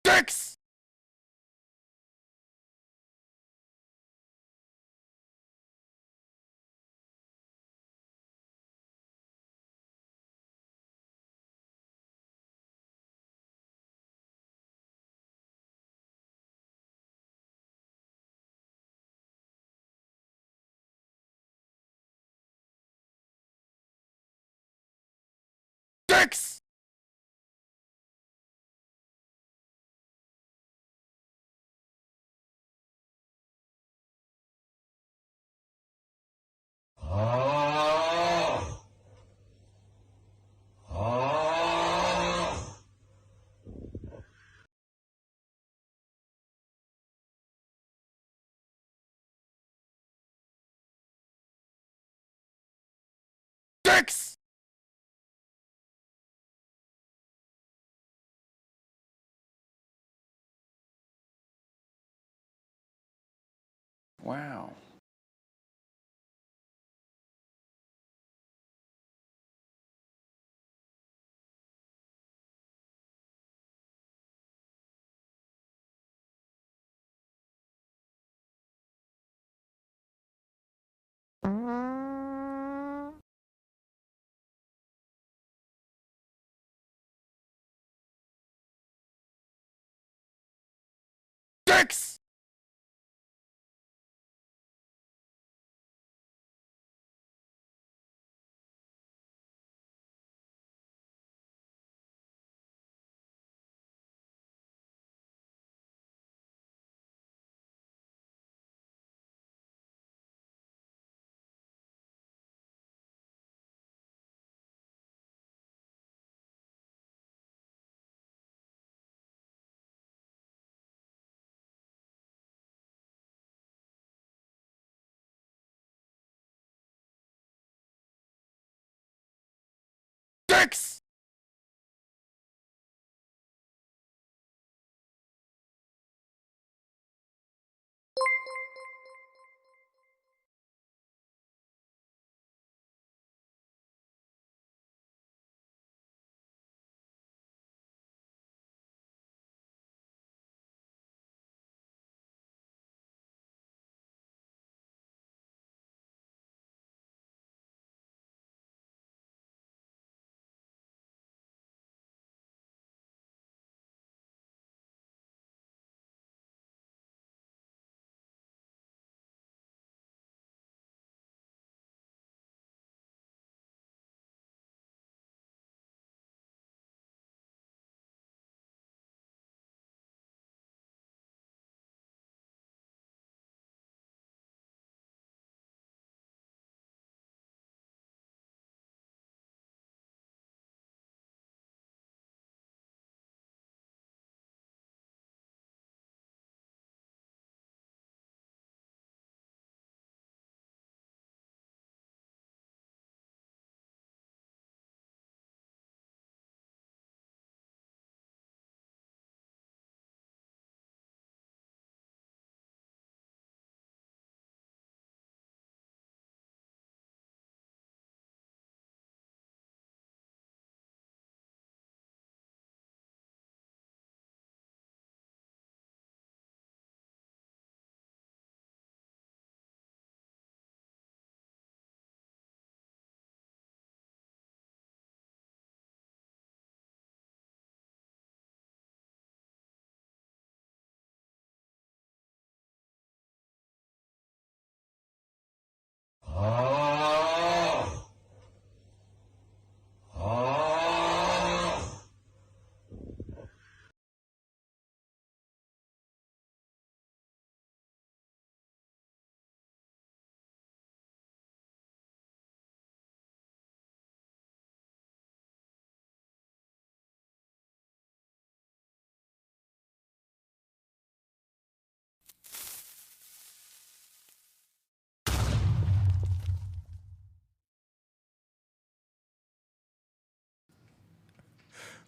Six! Six! Six! Wow. Six! Six!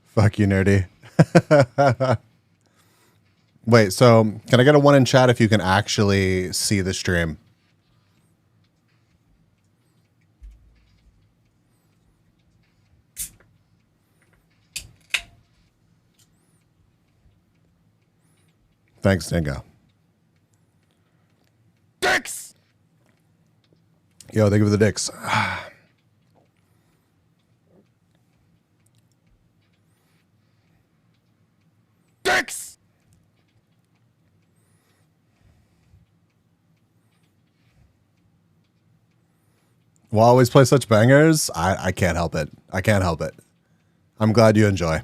Fuck you, nerdy. Wait, so can I get a one in chat if you can actually see the stream? Thanks, Dingo. Dicks! Yo, thank you for the dicks. Dicks! We'll always play such bangers. I can't help it. I can't help it. I'm glad you enjoy.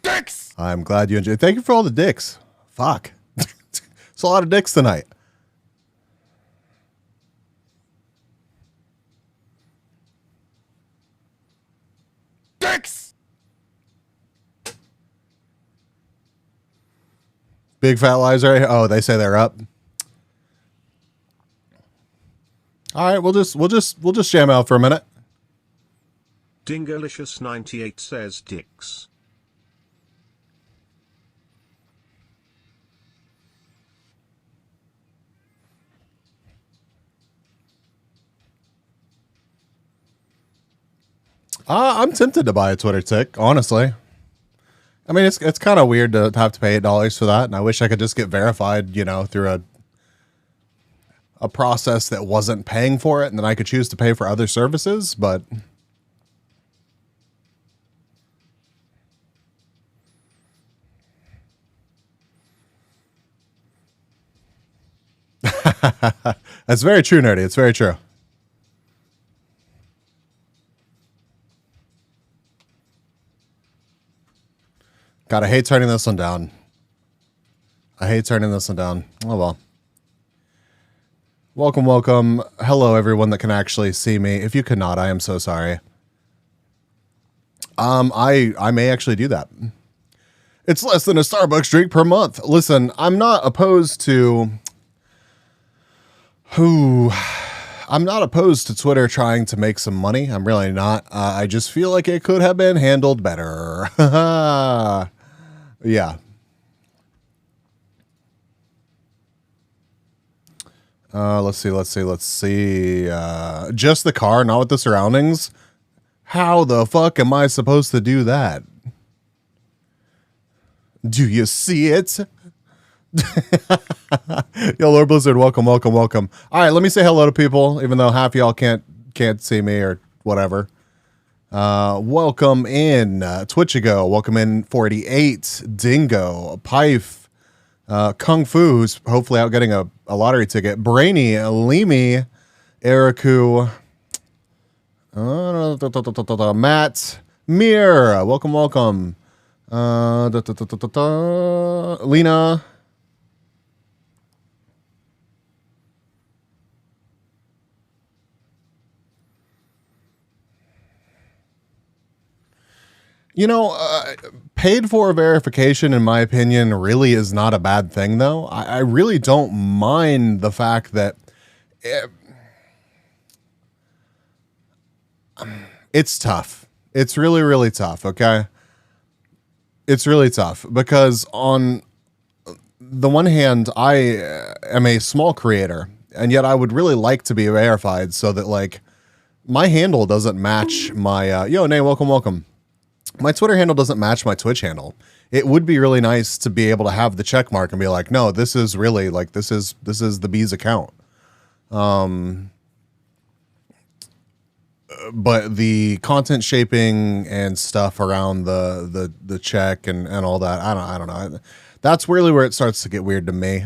Dicks! I'm glad you enjoy. Thank you for all the dicks. Fuck. It's a lot of dicks tonight. Dicks! Big fat lies right here. Oh, they say they're up. All right, we'll just jam out for a minute. Dingolicious98 says dicks. I'm tempted to buy a Twitter tick, honestly. I mean, it's kind of weird to have to pay $8 for that, and I wish I could just get verified, you know, through a process that wasn't paying for it, and then I could choose to pay for other services, but that's very true, Nerdy. It's very true. God, I hate turning this one down. I hate turning this one down. Oh, well. Welcome, welcome. Hello, everyone that can actually see me. If you cannot, I am so sorry. I may actually do that. It's less than a Starbucks drink per month. Listen, I'm not opposed to... I'm not opposed to Twitter trying to make some money. I'm really not. I just feel like it could have been handled better. Yeah. Let's see. Just the car, not with the surroundings. How the fuck am I supposed to do that? Do you see it? Yo, Lord Blizzard, welcome. All right, let me say hello to people, even though half y'all can't see me or whatever. Welcome in Twitchigo. Welcome in 48 Dingo, Pife, Kung Fu, who's hopefully out getting a lottery ticket. Brainy, Limi, Eriku, Matt, Mir. Welcome. Lena. You know, paid for verification, in my opinion, really is not a bad thing, though. I really don't mind the fact that it's tough. It's really, really tough, okay? It's really tough because on the one hand, I am a small creator, and yet I would really like to be verified so that, like, my handle doesn't match my... Yo, Nay, welcome. My Twitter handle doesn't match my Twitch handle. It would be really nice to be able to have the check mark and be like, no, this is really like, this is the B's account. But the content shaping and stuff around the check and all that, I don't know. That's really where it starts to get weird to me.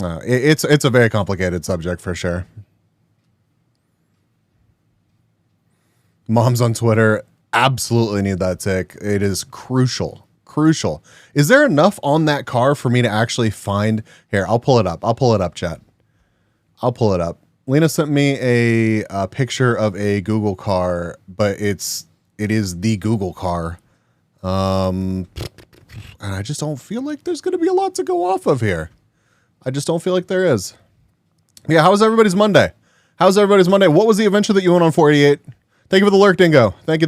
It's a very complicated subject for sure. Moms on Twitter absolutely need that tick. It is crucial. Is there enough on that car for me to actually find? Here, I'll pull it up, chat. I'll pull it up. Lena sent me a picture of a Google car, but it is the Google car. And I just don't feel like there's going to be a lot to go off of here. I just don't feel like there is. Yeah, how was everybody's Monday? What was the adventure that you went on 488? Thank you for the lurk, Dingo. Thank you.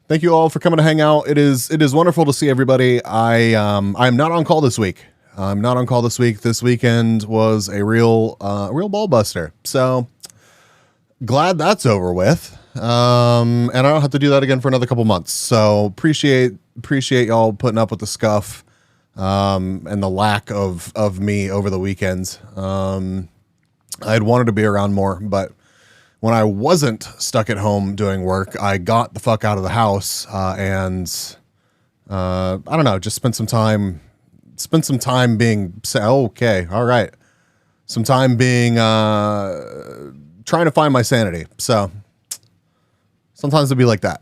Thank you all for coming to hang out. It is wonderful to see everybody. I'm not on call this week. This weekend was a real ball buster. So glad that's over with. And I don't have to do that again for another couple months. So appreciate y'all putting up with the scuff, and the lack of me over the weekends. I'd wanted to be around more, but when I wasn't stuck at home doing work, I got the fuck out of the house, and I don't know, just spent some time being, okay, all right. Some time being, trying to find my sanity. So sometimes it'll be like that.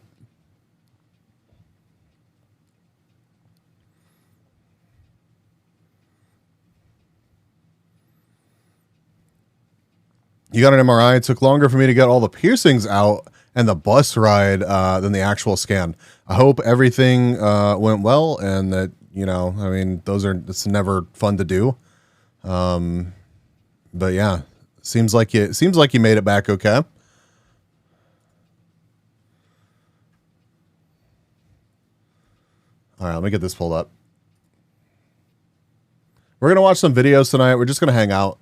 You got an MRI. It took longer for me to get all the piercings out and the bus ride than the actual scan. I hope everything went well, and that, you know, I mean, it's never fun to do. But yeah, seems like you made it back okay. All right, let me get this pulled up. We're gonna watch some videos tonight. We're just gonna hang out.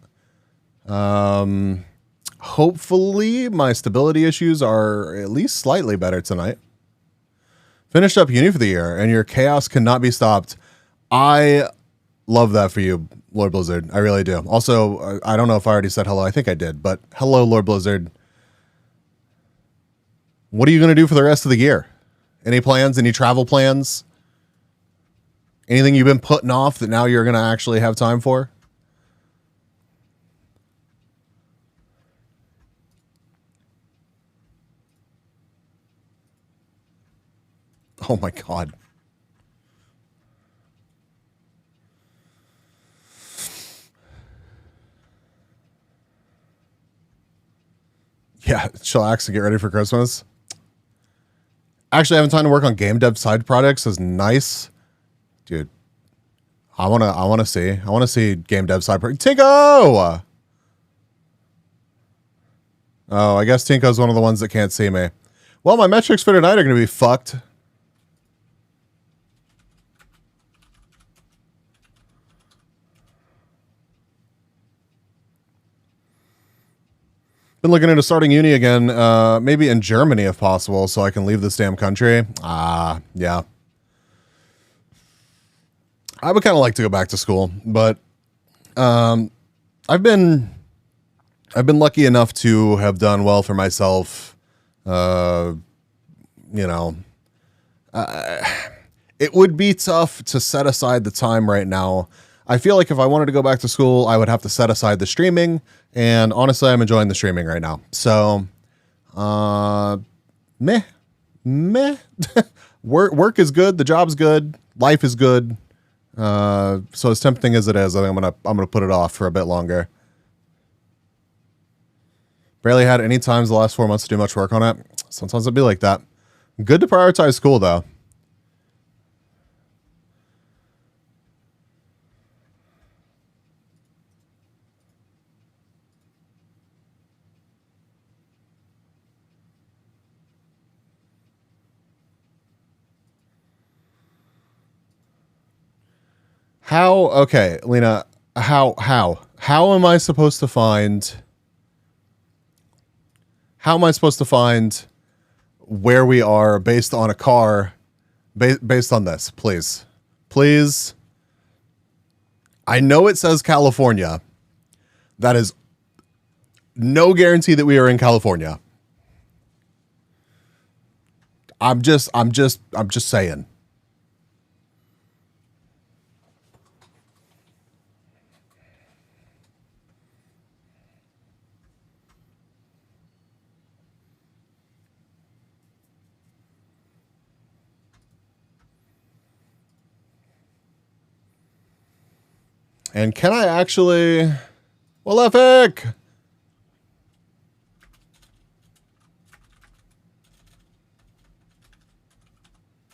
Hopefully my stability issues are at least slightly better tonight. Finished up uni for the year, and your chaos cannot be stopped. I love that for you, Lord Blizzard. I really do. Also, I don't know if I already said hello. I think I did, but hello, Lord Blizzard. What are you going to do for the rest of the year? Any plans? Any travel plans? Anything you've been putting off that now you're going to actually have time for? Oh my God. Yeah, chillax and get ready for Christmas. Actually, having time to work on game dev side projects is nice. Dude, I wanna see game dev side project. Tinko! Oh, I guess Tinko's one of the ones that can't see me. Well, my metrics for tonight are gonna be fucked. Been looking into starting uni again, maybe in Germany if possible, so I can leave this damn country. Yeah. I would kind of like to go back to school, but I've been lucky enough to have done well for myself. You know, it would be tough to set aside the time right now. I feel like if I wanted to go back to school, I would have to set aside the streaming, and honestly, I'm enjoying the streaming right now. So, meh. Work is good, the job's good, life is good. So as tempting as it is, I think I'm gonna put it off for a bit longer. Barely had any times the last 4 months to do much work on it. Sometimes it'd be like that. Good to prioritize school though. Okay, Lena, how am I supposed to find where we are based on a car, based on this, please? I know it says California. That is no guarantee that we are in California. I'm just saying. And can I actually... Well, epic!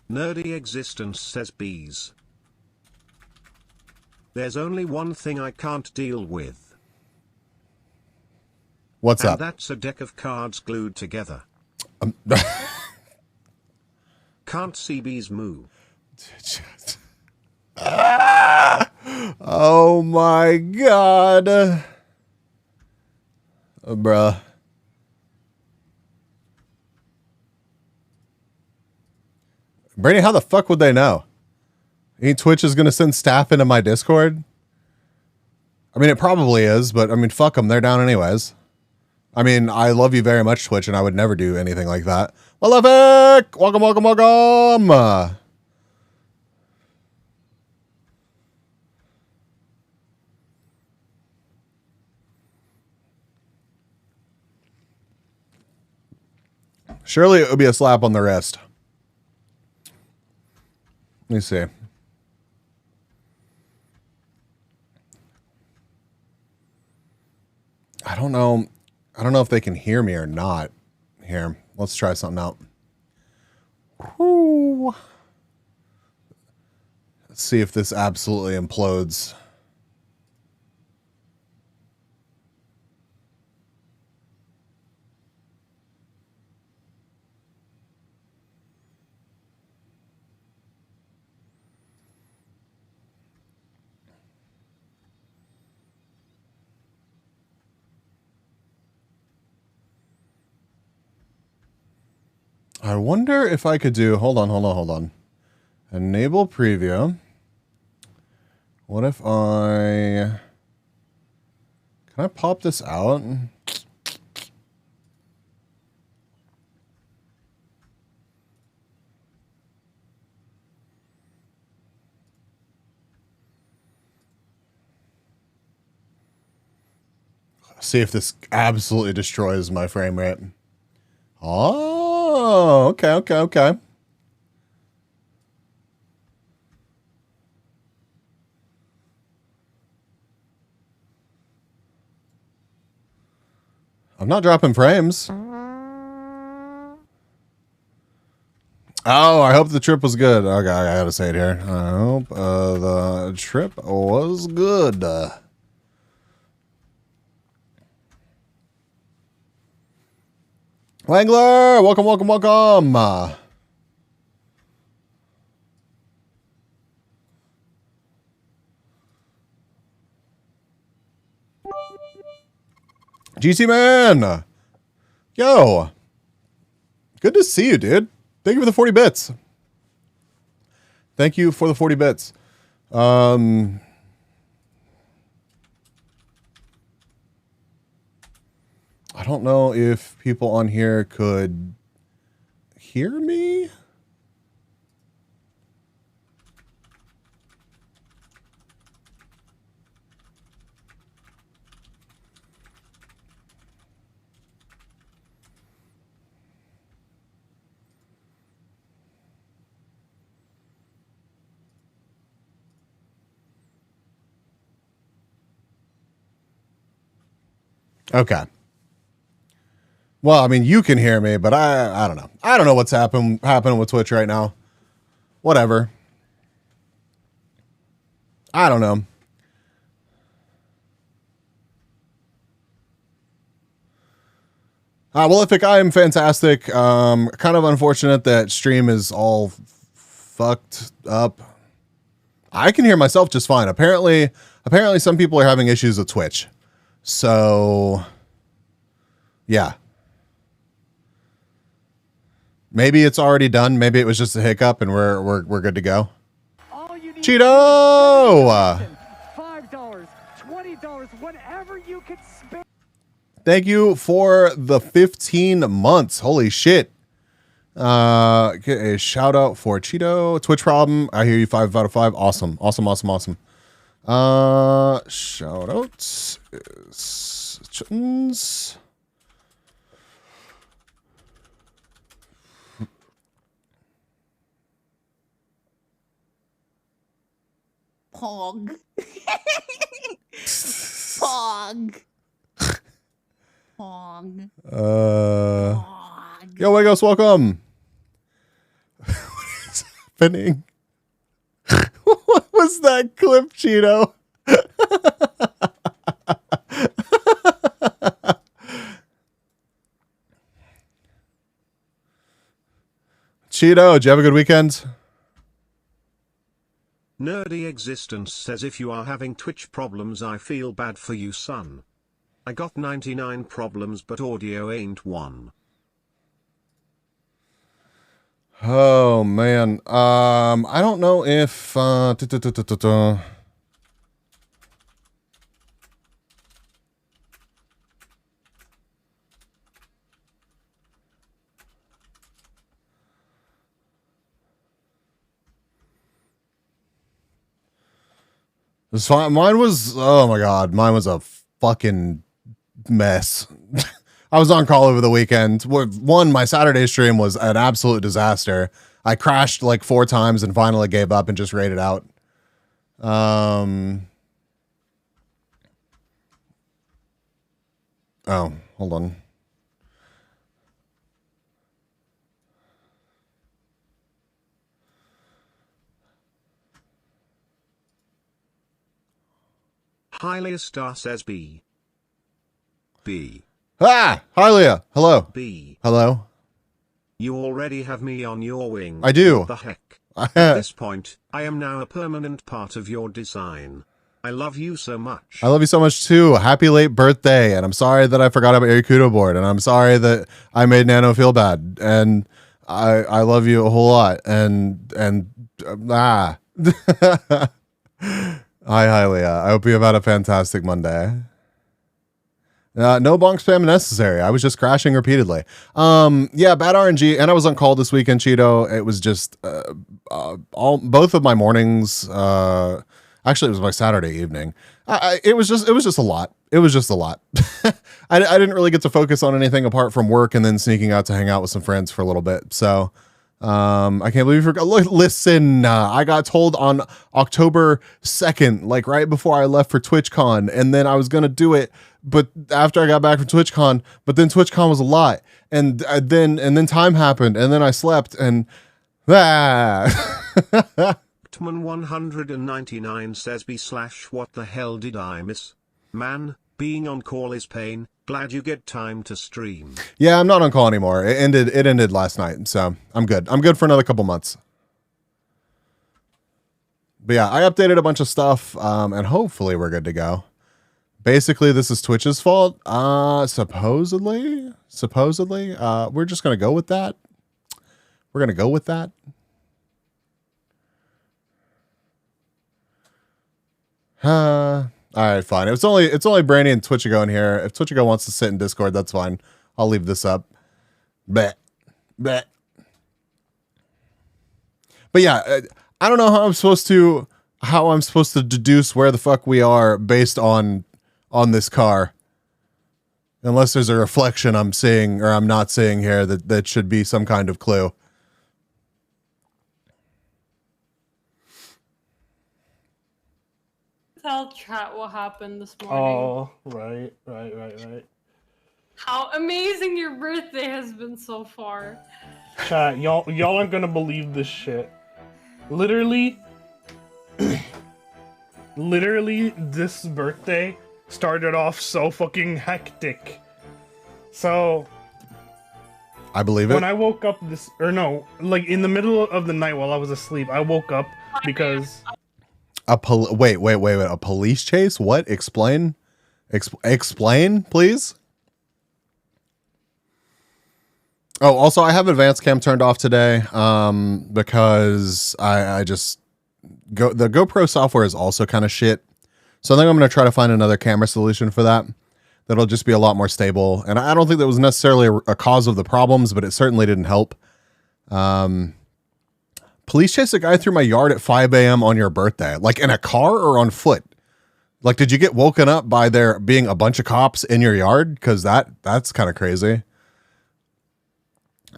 Nerdy Existence says bees. There's only one thing I can't deal with. What's and up? That's a deck of cards glued together. Can't see bees moo. Oh my God. Bruh. Brady, how the fuck would they know? Ain't Twitch is going to send staff into my Discord? I mean, it probably is, but I mean, fuck them. They're down anyways. I mean, I love you very much, Twitch, and I would never do anything like that. Malefic! Welcome, welcome, welcome! Surely it would be a slap on the wrist. Let me see. I don't know. I don't know if they can hear me or not. Here, let's try something out. Woo. Let's see if this absolutely implodes. I wonder if I could do, hold on. Enable preview. What if can I pop this out? See if this absolutely destroys my frame rate. Oh, okay. I'm not dropping frames. Oh, I hope the trip was good. Okay, I gotta say it here. I hope the trip was good. Wangler, welcome. GC man, yo, good to see you, dude. Thank you for the 40 bits. Thank you for the 40 bits. I don't know if people on here could hear me. Okay. Well, I mean, you can hear me, but I don't know. I don't know what's happening with Twitch right now. Whatever. I don't know. Well, if I am fantastic. Kind of unfortunate that stream is all fucked up. I can hear myself just fine. Apparently some people are having issues with Twitch. So, yeah. Maybe it's already done. Maybe it was just a hiccup and we're good to go. Cheeto! $5, $20, whatever you can spare. Thank you for the 15 months. Holy shit. Get a shout out for Cheeto. Twitch problem. I hear you 5 out of 5. Awesome. Shout outs is chittens. Pog. Pog. Pog. Pog. Yo, Wagos, welcome. What is happening? What was that clip, Cheeto? Cheeto, did you have a good weekend? Nerdy Existence says if you are having Twitch problems I feel bad for you son. I got 99 problems but audio ain't one. Oh man. I don't know if it's fine. Mine was, oh my god, mine was a fucking mess. I was on call over the weekend. One, my Saturday stream was an absolute disaster. I crashed like 4 times and finally gave up and just raided out. Oh, hold on. Hylia Star says B. Ah, hi Leah. Hello. B. Hello. You already have me on your wing. I do. What the heck? At this point, I am now a permanent part of your design. I love you so much. I love you so much too. Happy late birthday. And I'm sorry that I forgot about your Kudo board. And I'm sorry that I made Nano feel bad. And I love you a whole lot. Hi, Leah. I hope you have had a fantastic Monday. No bonk spam necessary. I was just crashing repeatedly. Yeah, bad RNG, and I was on call this weekend, Cheeto. It was just both of my mornings. Actually, it was my Saturday evening. It was just a lot. It was just a lot. I didn't really get to focus on anything apart from work, and then sneaking out to hang out with some friends for a little bit. So. I can't believe you forgot. Listen, I got told on October 2nd, like right before I left for TwitchCon, and then I was gonna do it, but after I got back from TwitchCon, but then TwitchCon was a lot, and then time happened, and then I slept, and Tman 199 says B/what the hell did I miss? Man, being on call is pain. Glad you get time to stream. Yeah, I'm not on call anymore. It ended last night, so I'm good. I'm good for another couple months. But yeah, I updated a bunch of stuff, and hopefully we're good to go. Basically, this is Twitch's fault. Supposedly, we're just gonna go with that. We're gonna go with that. All right, fine. It's only Brandy and Twitchigo in here. If Twitchigo wants to sit in Discord, that's fine. I'll leave this up. Bet. But yeah, I don't know how I'm supposed to deduce where the fuck we are based on this car. Unless there's a reflection I'm seeing or I'm not seeing here that should be some kind of clue. Tell chat what happened this morning. Oh, right. How amazing your birthday has been so far. Chat, y'all aren't gonna believe this shit. Literally, this birthday started off so fucking hectic. So, I believe it. when I woke up like in the middle of the night while I was asleep, I woke up because... Wait. A police chase? What? Explain? Explain, please? Oh, also, I have advanced cam turned off today because I just... the GoPro software is also kind of shit. So I think I'm going to try to find another camera solution for that. That'll just be a lot more stable. And I don't think that was necessarily a cause of the problems, but it certainly didn't help. Police chased a guy through my yard at 5 a.m. on your birthday. Like in a car or on foot? Like, did you get woken up by there being a bunch of cops in your yard? Because that's kind of crazy.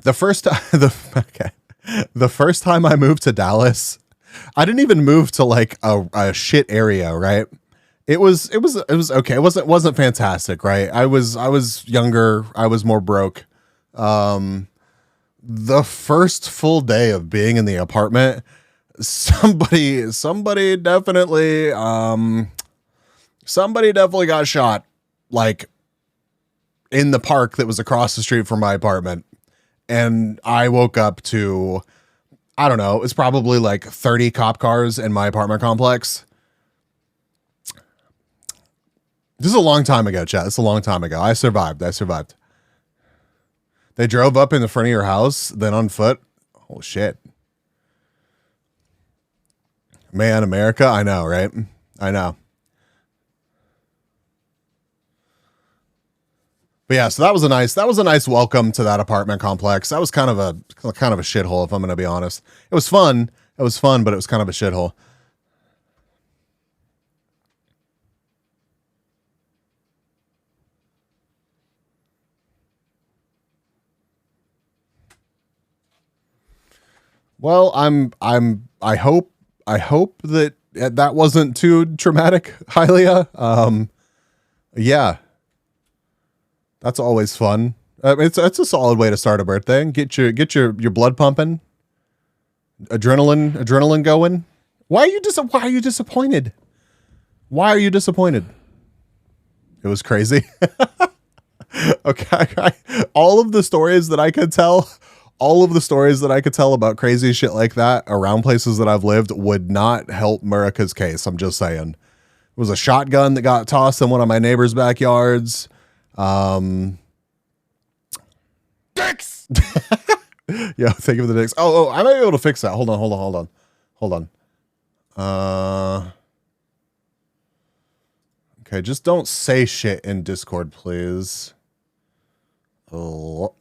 The first time I moved to Dallas, I didn't even move to like a shit area, right? It was okay. It wasn't fantastic, right? I was younger. I was more broke. The first full day of being in the apartment, somebody definitely got shot, like in the park that was across the street from my apartment. And I woke up to, I don't know, it's probably like 30 cop cars in my apartment complex. This is a long time ago, chat. This is a long time ago. I survived. They drove up in the front of your house, then on foot. Oh, shit. Man, America. I know, right? I know. But yeah, so that was a nice welcome to that apartment complex. That was kind of a shithole, if I'm going to be honest. It was fun. But it was kind of a shithole. Well, I hope that wasn't too traumatic, Hylia. Yeah. That's always fun. It's a solid way to start a birthday. Get your blood pumping. Adrenaline going. Why are you disappointed? Why are you disappointed? It was crazy. Okay. All of the stories that I could tell about crazy shit like that around places that I've lived would not help Murica's case. I'm just saying. It was a shotgun that got tossed in one of my neighbor's backyards. Dicks! Yeah, think of the dicks. Oh, I might be able to fix that. Hold on. Okay, just don't say shit in Discord, please. Oh.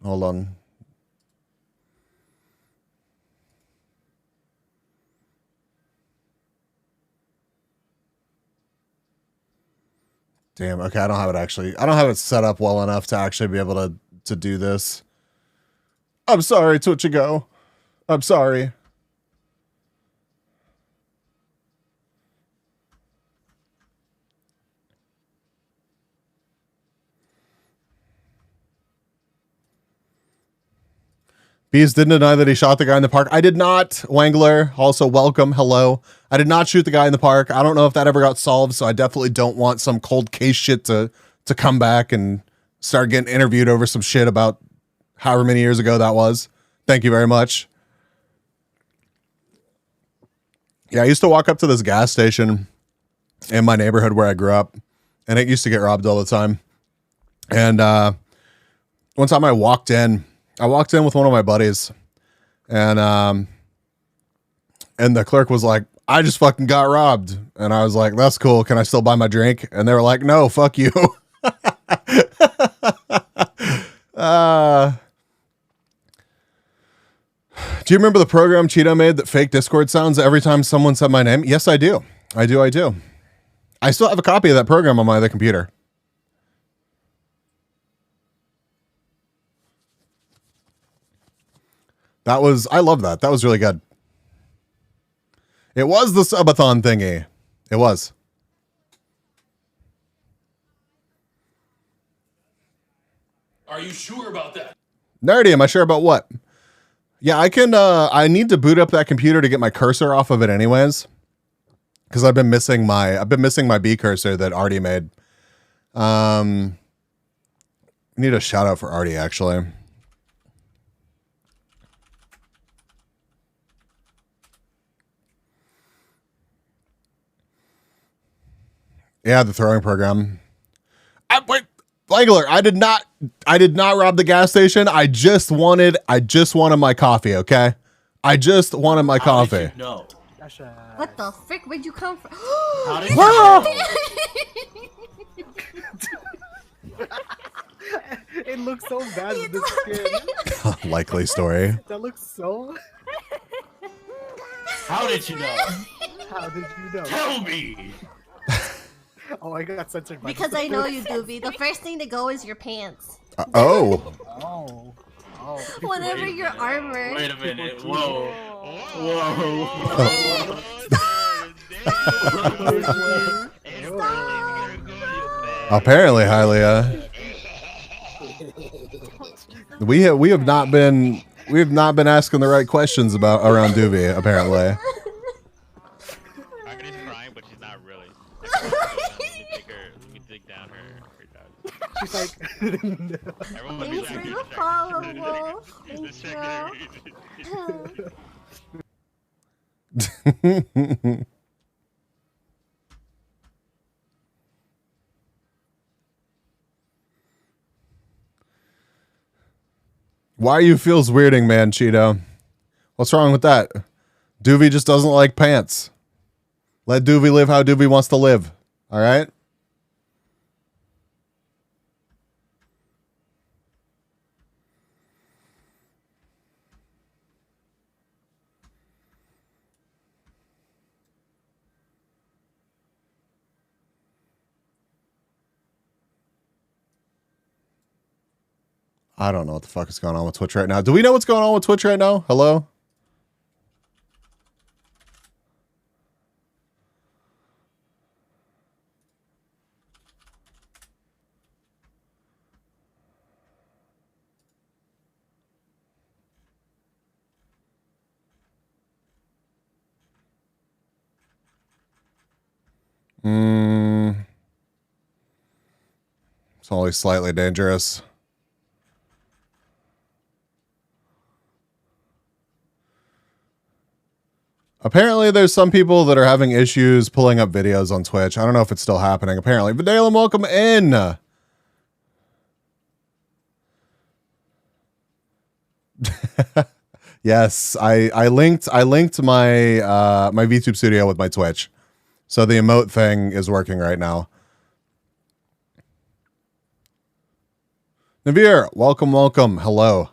Hold on. Damn, okay, I don't have it set up well enough to actually be able to do this. I'm sorry, Twitch Go. I'm sorry. Bees didn't deny that he shot the guy in the park. I did not, Wangler. Also, welcome. Hello. I did not shoot the guy in the park. I don't know if that ever got solved, so I definitely don't want some cold case shit to come back and start getting interviewed over some shit about however many years ago that was. Thank you very much. Yeah, I used to walk up to this gas station in my neighborhood where I grew up, and it used to get robbed all the time. And one time I walked in with one of my buddies, and the clerk was like, I just fucking got robbed. And I was like, that's cool. Can I still buy my drink? And they were like, no, fuck you. Do you remember the program Cheeto made that fake Discord sounds every time someone said my name? Yes, I do. I do. I still have a copy of that program on my other computer. I love that. That was really good. It was the subathon thingy. It was. Are you sure about that? Nerdy, am I sure about what? Yeah, I can, I need to boot up that computer to get my cursor off of it anyways. Because I've been missing my B cursor that Artie made. Need a shout out for Artie, actually. Yeah, the throwing program. Wait, Langler, I did not rob the gas station. I just wanted my coffee, okay? I just wanted my coffee. No. What the frick? Where'd you come from? How did you know? It looks so bad with this skin. Likely story. That looks so. How did you know? How did you know? Tell me. Oh, I got censored by Because I know you, Doobie. The first thing to go is your pants. Oh. Oh. Whatever your armor. Wait a minute. Whoa. Apparently, Hylia. We have not been asking the right questions around Doobie, apparently. Margaret's crying, but she's not really. Let me dig down her dog. She's like. Everyone will be Thanks for like, the follow, Thank you. Why you feels weirding, man, Cheeto? What's wrong with that? Doovie just doesn't like pants. Let Doovie live how Doovie wants to live. All right? I don't know what the fuck is going on with Twitch right now. Do we know what's going on with Twitch right now? Hello? It's only slightly dangerous. Apparently, there's some people that are having issues pulling up videos on Twitch. I don't know if it's still happening. Apparently, Vidalum, welcome in. Yes, I linked my my VTube Studio with my Twitch, so the emote thing is working right now. Navir, welcome, welcome. Hello.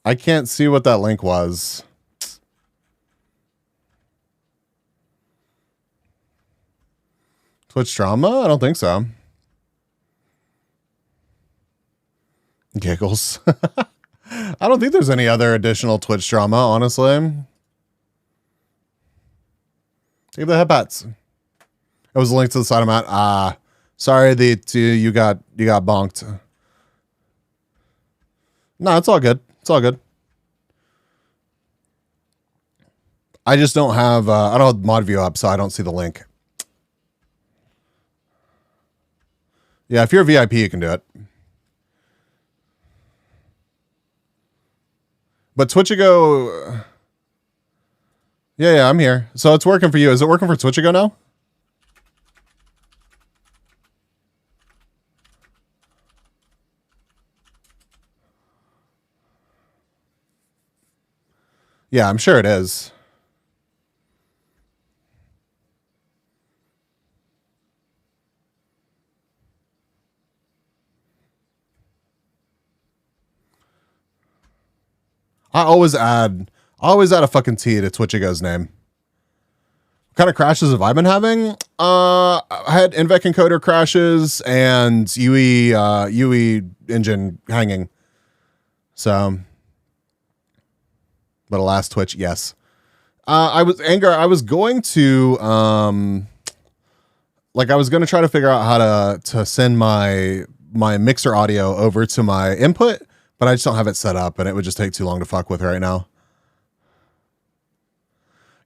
I can't see what that link was. Twitch drama? I don't think so. Giggles. I don't think there's any other additional Twitch drama, honestly. Take the headbats. It was a link to the side of Matt. Sorry that you got bonked. No, it's all good. It's all good. I just don't have I don't have mod view up, so I don't see the link. Yeah, if you're a VIP, you can do it. But Twitchigo, yeah, I'm here. So it's working for you. Is it working for Twitchigo now? Yeah, I'm sure it is. I always add a fucking T to Twitchigo's name. What kind of crashes have I been having? I had Invec encoder crashes and UE engine hanging. So, but alas, Twitch, yes. I was going to I was going to try to figure out how to send my mixer audio over to my input, but I just don't have it set up and it would just take too long to fuck with right now.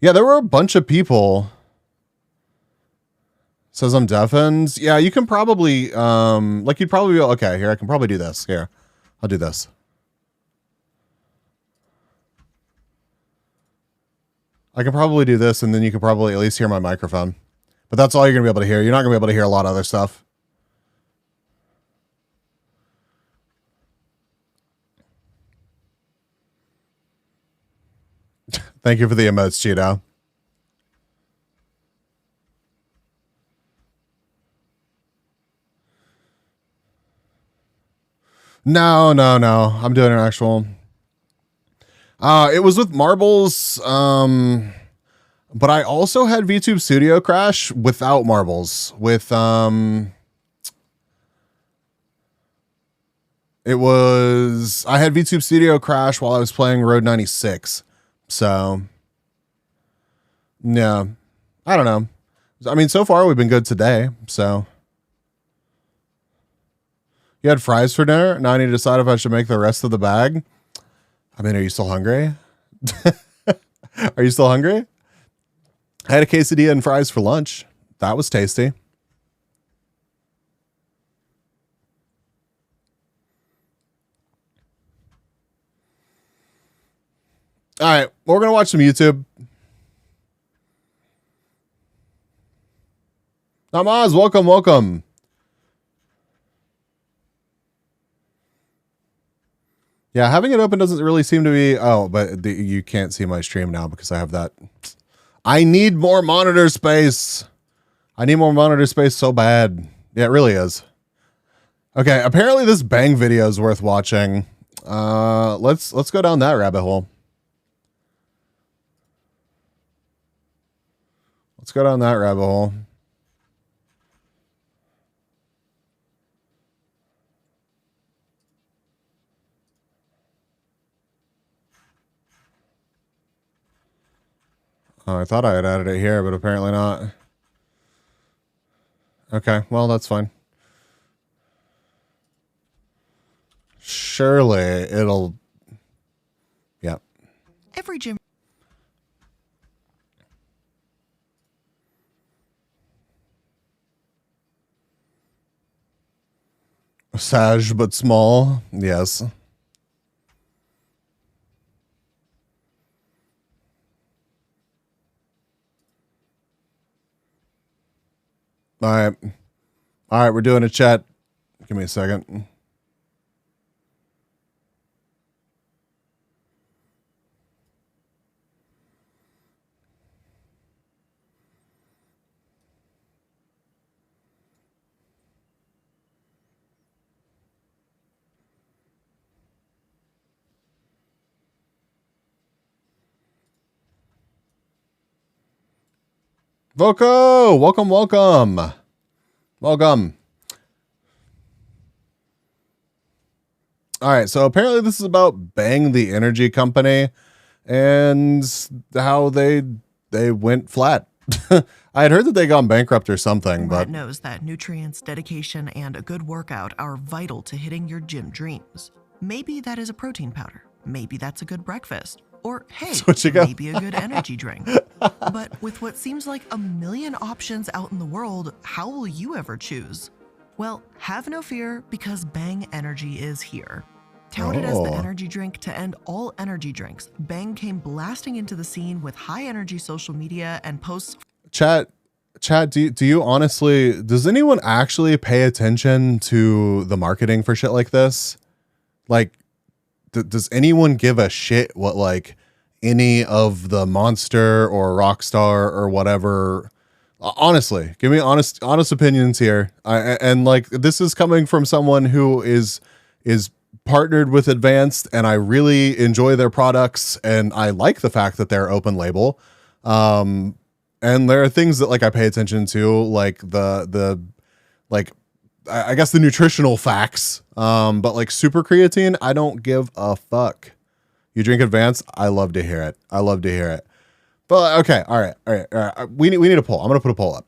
Yeah, there were a bunch of people. Says I'm deafened. Yeah, you can probably you'd probably be okay, here I can probably do this. Here. I'll do this. I can probably do this and then you can probably at least hear my microphone. But that's all you're going to be able to hear. You're not going to be able to hear a lot of other stuff. Thank you for the emotes, Cheeto. No. I'm doing an actual. It was with marbles. But I also had VTube Studio crash without marbles. With I had VTube Studio crash while I was playing Road 96. So, yeah, I don't know. I mean, so far we've been good today. So, you had fries for dinner. Now I need to decide if I should make the rest of the bag. I mean, are you still hungry? Are you still hungry? I had a quesadilla and fries for lunch. That was tasty. All right, we're gonna watch some YouTube. Namaz, welcome, welcome. Yeah, having it open doesn't really seem to be. Oh, but you can't see my stream now because I have that. I need more monitor space. I need more monitor space so bad. Yeah, it really is. Okay, apparently this Bang video is worth watching. Let's go down that rabbit hole. Let's go down that rabbit hole. Oh, I thought I had added it here, but apparently not. Okay, well, that's fine. Surely it'll... Yeah. Every gym... Sage, but small. Yes. All right. All right, we're doing a chat. Give me a second. Voco, welcome, welcome. Welcome. All right, so apparently this is about Bang, the energy company, and how they went flat. I had heard that they gone bankrupt or something, but knows that nutrients, dedication, and a good workout are vital to hitting your gym dreams. Maybe that is a protein powder. Maybe that's a good breakfast. Or, hey, maybe a good energy drink. But with what seems like a million options out in the world, how will you ever choose? Well, have no fear, because Bang Energy is here. Touted as the energy drink to end all energy drinks, Bang came blasting into the scene with high-energy social media and posts... Chat, do you honestly... Does anyone actually pay attention to the marketing for shit like this? Like... Does anyone give a shit what like any of the Monster or Rockstar or whatever? Honestly, give me honest opinions here. And like this is coming from someone who is partnered with Advanced, and I really enjoy their products, and I like the fact that they're open label. And there are things that like I pay attention to, like the like. I guess the nutritional facts, but like super creatine, I don't give a fuck. You drink Advanced, I love to hear it. I love to hear it. But okay, all right. We need a poll. I'm gonna put a poll up.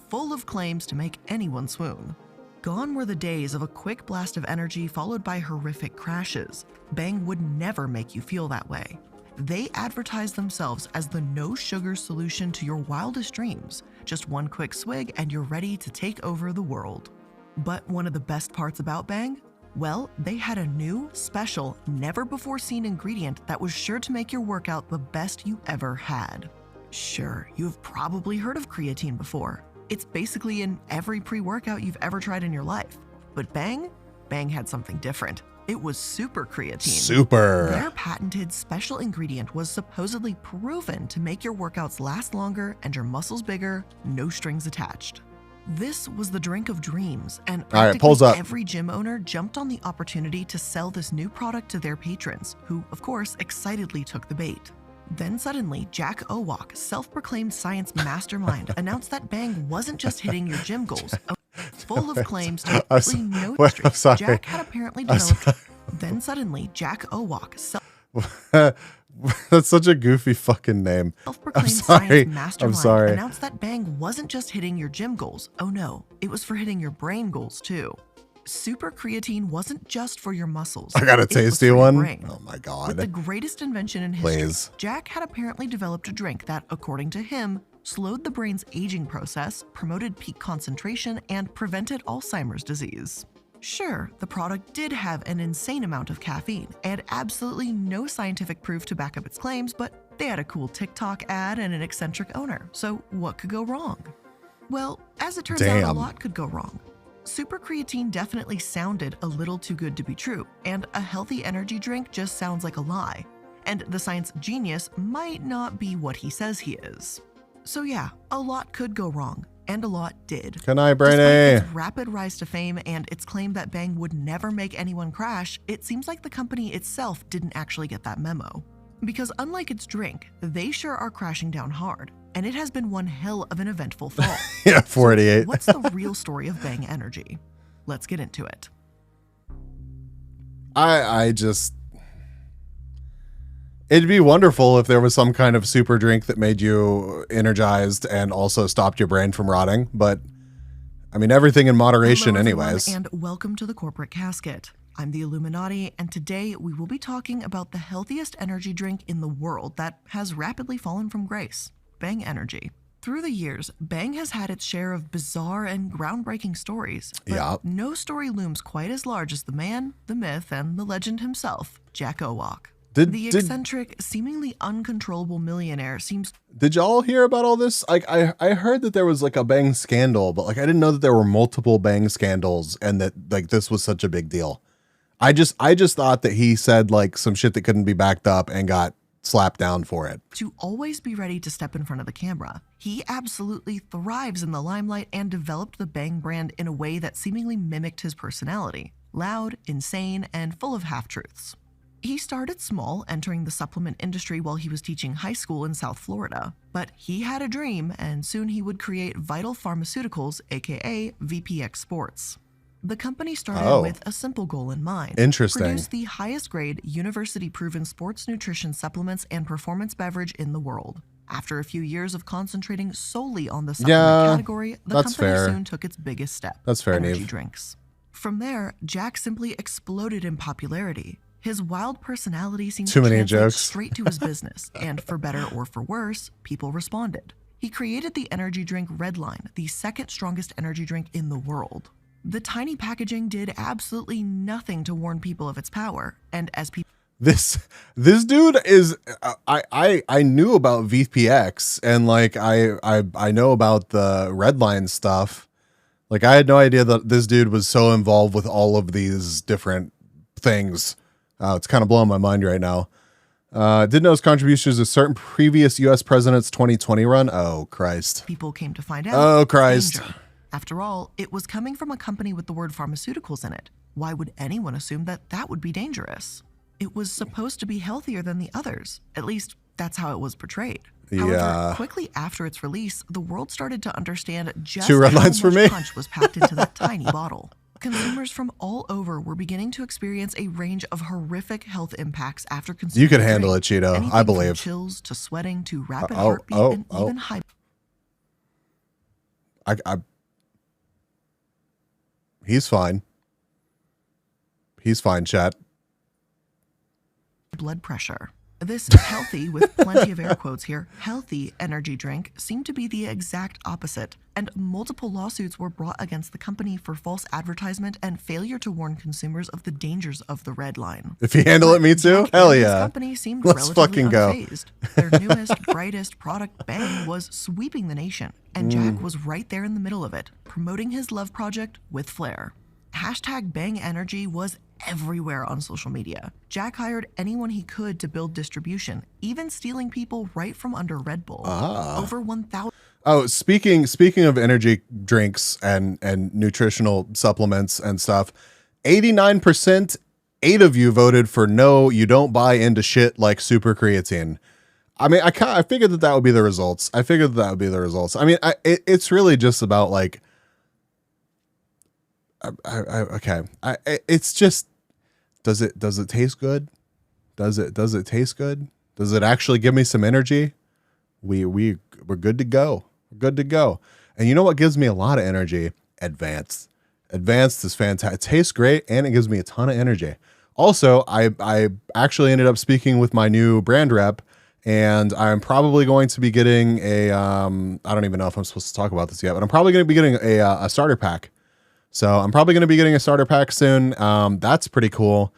Full of claims to make anyone swoon. Gone were the days of a quick blast of energy followed by horrific crashes. Bang would never make you feel that way. They advertise themselves as the no sugar solution to your wildest dreams. Just one quick swig and you're ready to take over the world. But one of the best parts about Bang? Well, they had a new, special, never-before-seen ingredient that was sure to make your workout the best you ever had. Sure, you've probably heard of creatine before. It's basically in every pre-workout you've ever tried in your life. But Bang had something different. It was super creatine. Super. Their patented special ingredient was supposedly proven to make your workouts last longer and your muscles bigger, no strings attached. This was the drink of dreams, and practically every gym owner jumped on the opportunity to sell this new product to their patrons, who, of course, excitedly took the bait. Then suddenly, Jack Owak, self-proclaimed science mastermind, announced that Bang wasn't just hitting your gym goals. Full of claims to absolutely no streaks, Jack had apparently developed... Then suddenly, Jack Owak, That's such a goofy fucking name. Self-proclaimed science mastermind announced that Bang wasn't just hitting your gym goals. Oh no, it was for hitting your brain goals too. Super creatine wasn't just for your muscles. I got a tasty one. Oh my god. With the greatest invention in history, Jack had apparently developed a drink that, according to him, slowed the brain's aging process, promoted peak concentration, and prevented Alzheimer's disease. Sure, the product did have an insane amount of caffeine and absolutely no scientific proof to back up its claims, but they had a cool TikTok ad and an eccentric owner, so what could go wrong? Well, as it turns out, a Damn. lot could go wrong. Super creatine definitely sounded a little too good to be true, and a healthy energy drink just sounds like a lie. And the science genius might not be what he says he is. So yeah, a lot could go wrong, and a lot did. Good night, Despite Brainy. its rapid rise to fame and its claim that Bang would never make anyone crash, it seems like the company itself didn't actually get that memo. Because unlike its drink, they sure are crashing down hard, and it has been one hell of an eventful fall. Yeah, 48. What's the real story of Bang Energy? Let's get into it. I just, it'd be wonderful if there was some kind of super drink that made you energized and also stopped your brain from rotting. But I mean, everything in moderation Hello, everyone, anyways. and welcome to the Corporate Casket. I'm the Illuminati, and today we will be talking about the healthiest energy drink in the world that has rapidly fallen from grace, Bang Energy. Through the years, Bang has had its share of bizarre and groundbreaking stories, but Yeah. no story looms quite as large as the man, the myth, and the legend himself, Jack Owak. The eccentric, seemingly uncontrollable millionaire seems Did y'all hear about all this? Like, I heard that there was like a Bang scandal, but like I didn't know that there were multiple Bang scandals and that like this was such a big deal. I just thought that he said like some shit that couldn't be backed up and got slapped down for it. to always be ready to step in front of the camera. He absolutely thrives in the limelight and developed the Bang brand in a way that seemingly mimicked his personality, loud, insane, and full of half-truths. He started small, entering the supplement industry while he was teaching high school in South Florida. But he had a dream, and soon he would create Vital Pharmaceuticals, aka VPX Sports. The company started with a simple goal in mind. Interesting. Produce the highest grade, university-proven sports nutrition supplements and performance beverage in the world. After a few years of concentrating solely on the supplement category, the that's company fair. soon took its biggest step, That's fair, energy Neve. drinks. From there, Jack simply exploded in popularity. His wild personality seemed Too to many translate jokes. straight to his business, and for better or for worse, people responded. He created the energy drink Redline, the second strongest energy drink in the world. The tiny packaging did absolutely nothing to warn people of its power, and as people This dude is I knew about VPX and like I know about the Redline stuff. Like I had no idea that this dude was so involved with all of these different things. It's kind of blowing my mind right now. Didn't know his contributions to certain previous U.S. presidents' 2020 run. Oh Christ! people came to find out. Oh Christ! danger. After all, it was coming from a company with the word pharmaceuticals in it. Why would anyone assume that that would be dangerous? It was supposed to be healthier than the others. At least, that's how it was portrayed. However, Yeah. quickly after its release, the world started to understand just Two red how lines for much me. punch was packed into that tiny bottle. Consumers from all over were beginning to experience a range of horrific health impacts after consuming You could the handle drink. it, Cheeto. Anything I from believe. chills to sweating to rapid oh, heartbeat oh, and oh. even high He's fine. He's fine, chat. blood pressure. This healthy, with plenty of air quotes here, healthy energy drink seemed to be the exact opposite, and multiple lawsuits were brought against the company for false advertisement and failure to warn consumers of the dangers of the red line. If you handle it, me too. Jack Hell and his yeah. company seemed Let's relatively fucking go. unfazed. Their newest, brightest product, Bang, was sweeping the nation, and Jack was right there in the middle of it, promoting his love project with flair. Hashtag Bang Energy was everywhere on social media. Jack hired anyone he could to build distribution, even stealing people right from under Red Bull. Over 1,000 Oh, speaking of energy drinks and nutritional supplements and stuff, 89%, 8 of you voted for no, you don't buy into shit like super creatine. I mean, I figured that would be the results. I mean, it's really just about like, it's just, does it taste good? Does it taste good? Does it actually give me some energy? We're good to go. We're good to go. And you know what gives me a lot of energy? Advanced. Advanced is fantastic. It tastes great and it gives me a ton of energy. Also, I actually ended up speaking with my new brand rep, and I'm probably going to be getting a I don't even know if I'm supposed to talk about this yet, but I'm probably going to be getting a starter pack So I'm probably going to be getting a starter pack soon. That's pretty cool.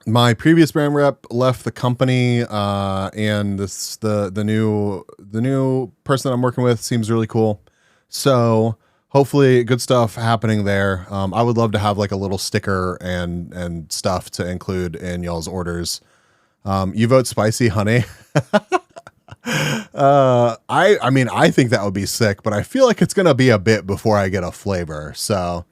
My previous brand rep left the company, and the new person that I'm working with seems really cool. So hopefully good stuff happening there. I would love to have like a little sticker and stuff to include in y'all's orders. You vote spicy honey. I mean, I think that would be sick, but I feel like it's going to be a bit before I get a flavor. So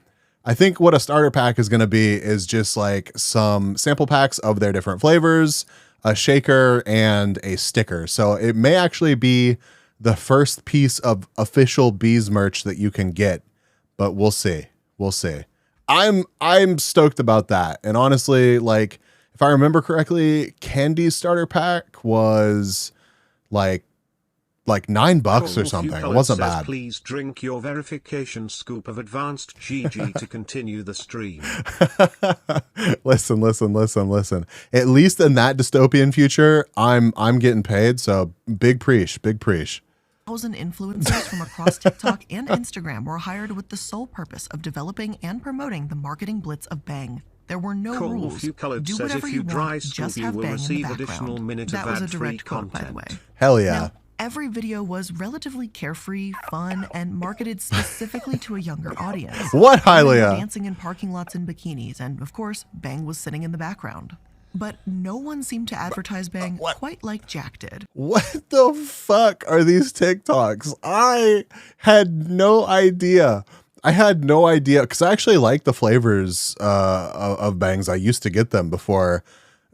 I think what a starter pack is going to be is just like some sample packs of their different flavors, a shaker, and a sticker. So it may actually be the first piece of official Bees merch that you can get, but we'll see. We'll see. I'm stoked about that. And honestly, like if I remember correctly, Candy's starter pack was like $9 or something. It wasn't bad. Please drink your verification scoop of advanced GG to continue the stream. Listen. At least in that dystopian future, I'm getting paid. So big preach. 1,000 influencers from across TikTok and Instagram were hired with the sole purpose of developing and promoting the marketing blitz of Bang. There were no rules. Do whatever you want, just have Bang in the background. That was a direct quote, by the way. Hell yeah. Now, every video was relatively carefree, fun, and marketed specifically to a younger audience. What, Women were Hylia? dancing in parking lots in bikinis, and of course, Bang was sitting in the background. But no one seemed to advertise Bang quite like Jack did. What the fuck are these TikToks? I had no idea. Because I actually like the flavors of Bangs. I used to get them before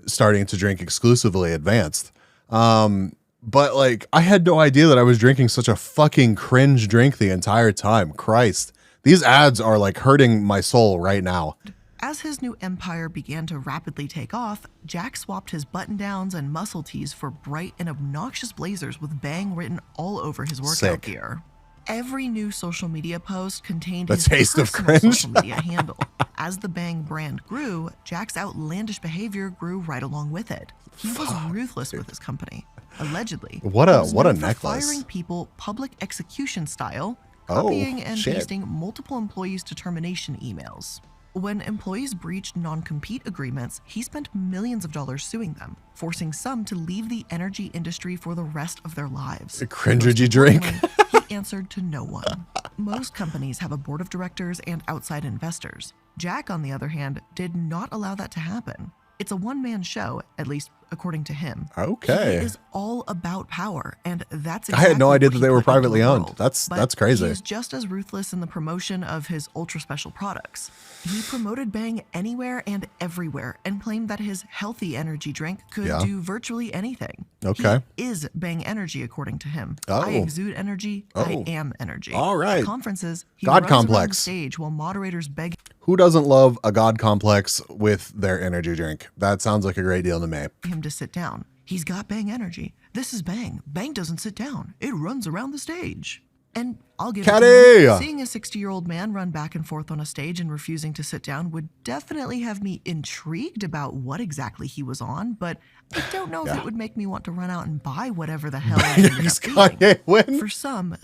starting to drink exclusively Advanced. But like, I had no idea that I was drinking such a fucking cringe drink the entire time. Christ. These ads are like hurting my soul right now. As his new empire began to rapidly take off, Jack swapped his button-downs and muscle tees for bright and obnoxious blazers with Bang written all over his workout Sick. gear. Every new social media post contained The his taste of personal cringe. social media handle. As the Bang brand grew, Jack's outlandish behavior grew right along with it. He was ruthless with his company. Allegedly, What he a was known for necklace. firing people public execution style, Oh, copying and shit. pasting multiple employees to termination emails. When employees breached non-compete agreements, he spent millions of dollars suing them, forcing some to leave the energy industry for the rest of their lives. A cringergy drink. He answered to no one. Most companies have a board of directors and outside investors. Jack, on the other hand, did not allow that to happen. It's a one-man show, at least according to him. Okay. He is all about power, and that's I had no exactly idea what that he they were put into privately the owned. world. That's But crazy. He is just as ruthless in the promotion of his ultra special products. He promoted Bang anywhere and everywhere and claimed that his healthy energy drink could Yeah. do virtually anything. Okay. He is Bang Energy, according to him. Oh. I exude energy. I Oh. am energy. All right. At conferences, he God runs around the complex. stage while moderators beg Who doesn't love a god complex with their energy drink? That sounds like a great deal to me. him to sit down. He's got Bang energy. This is Bang. Bang doesn't sit down. It runs around the stage. And I'll give it to Caddy! you, seeing a 60-year-old man run back and forth on a stage and refusing to sit down would definitely have me intrigued about what exactly he was on, but I don't know if it would make me want to run out and buy whatever the hell he ended Yes, up doing. Kanye win. For some,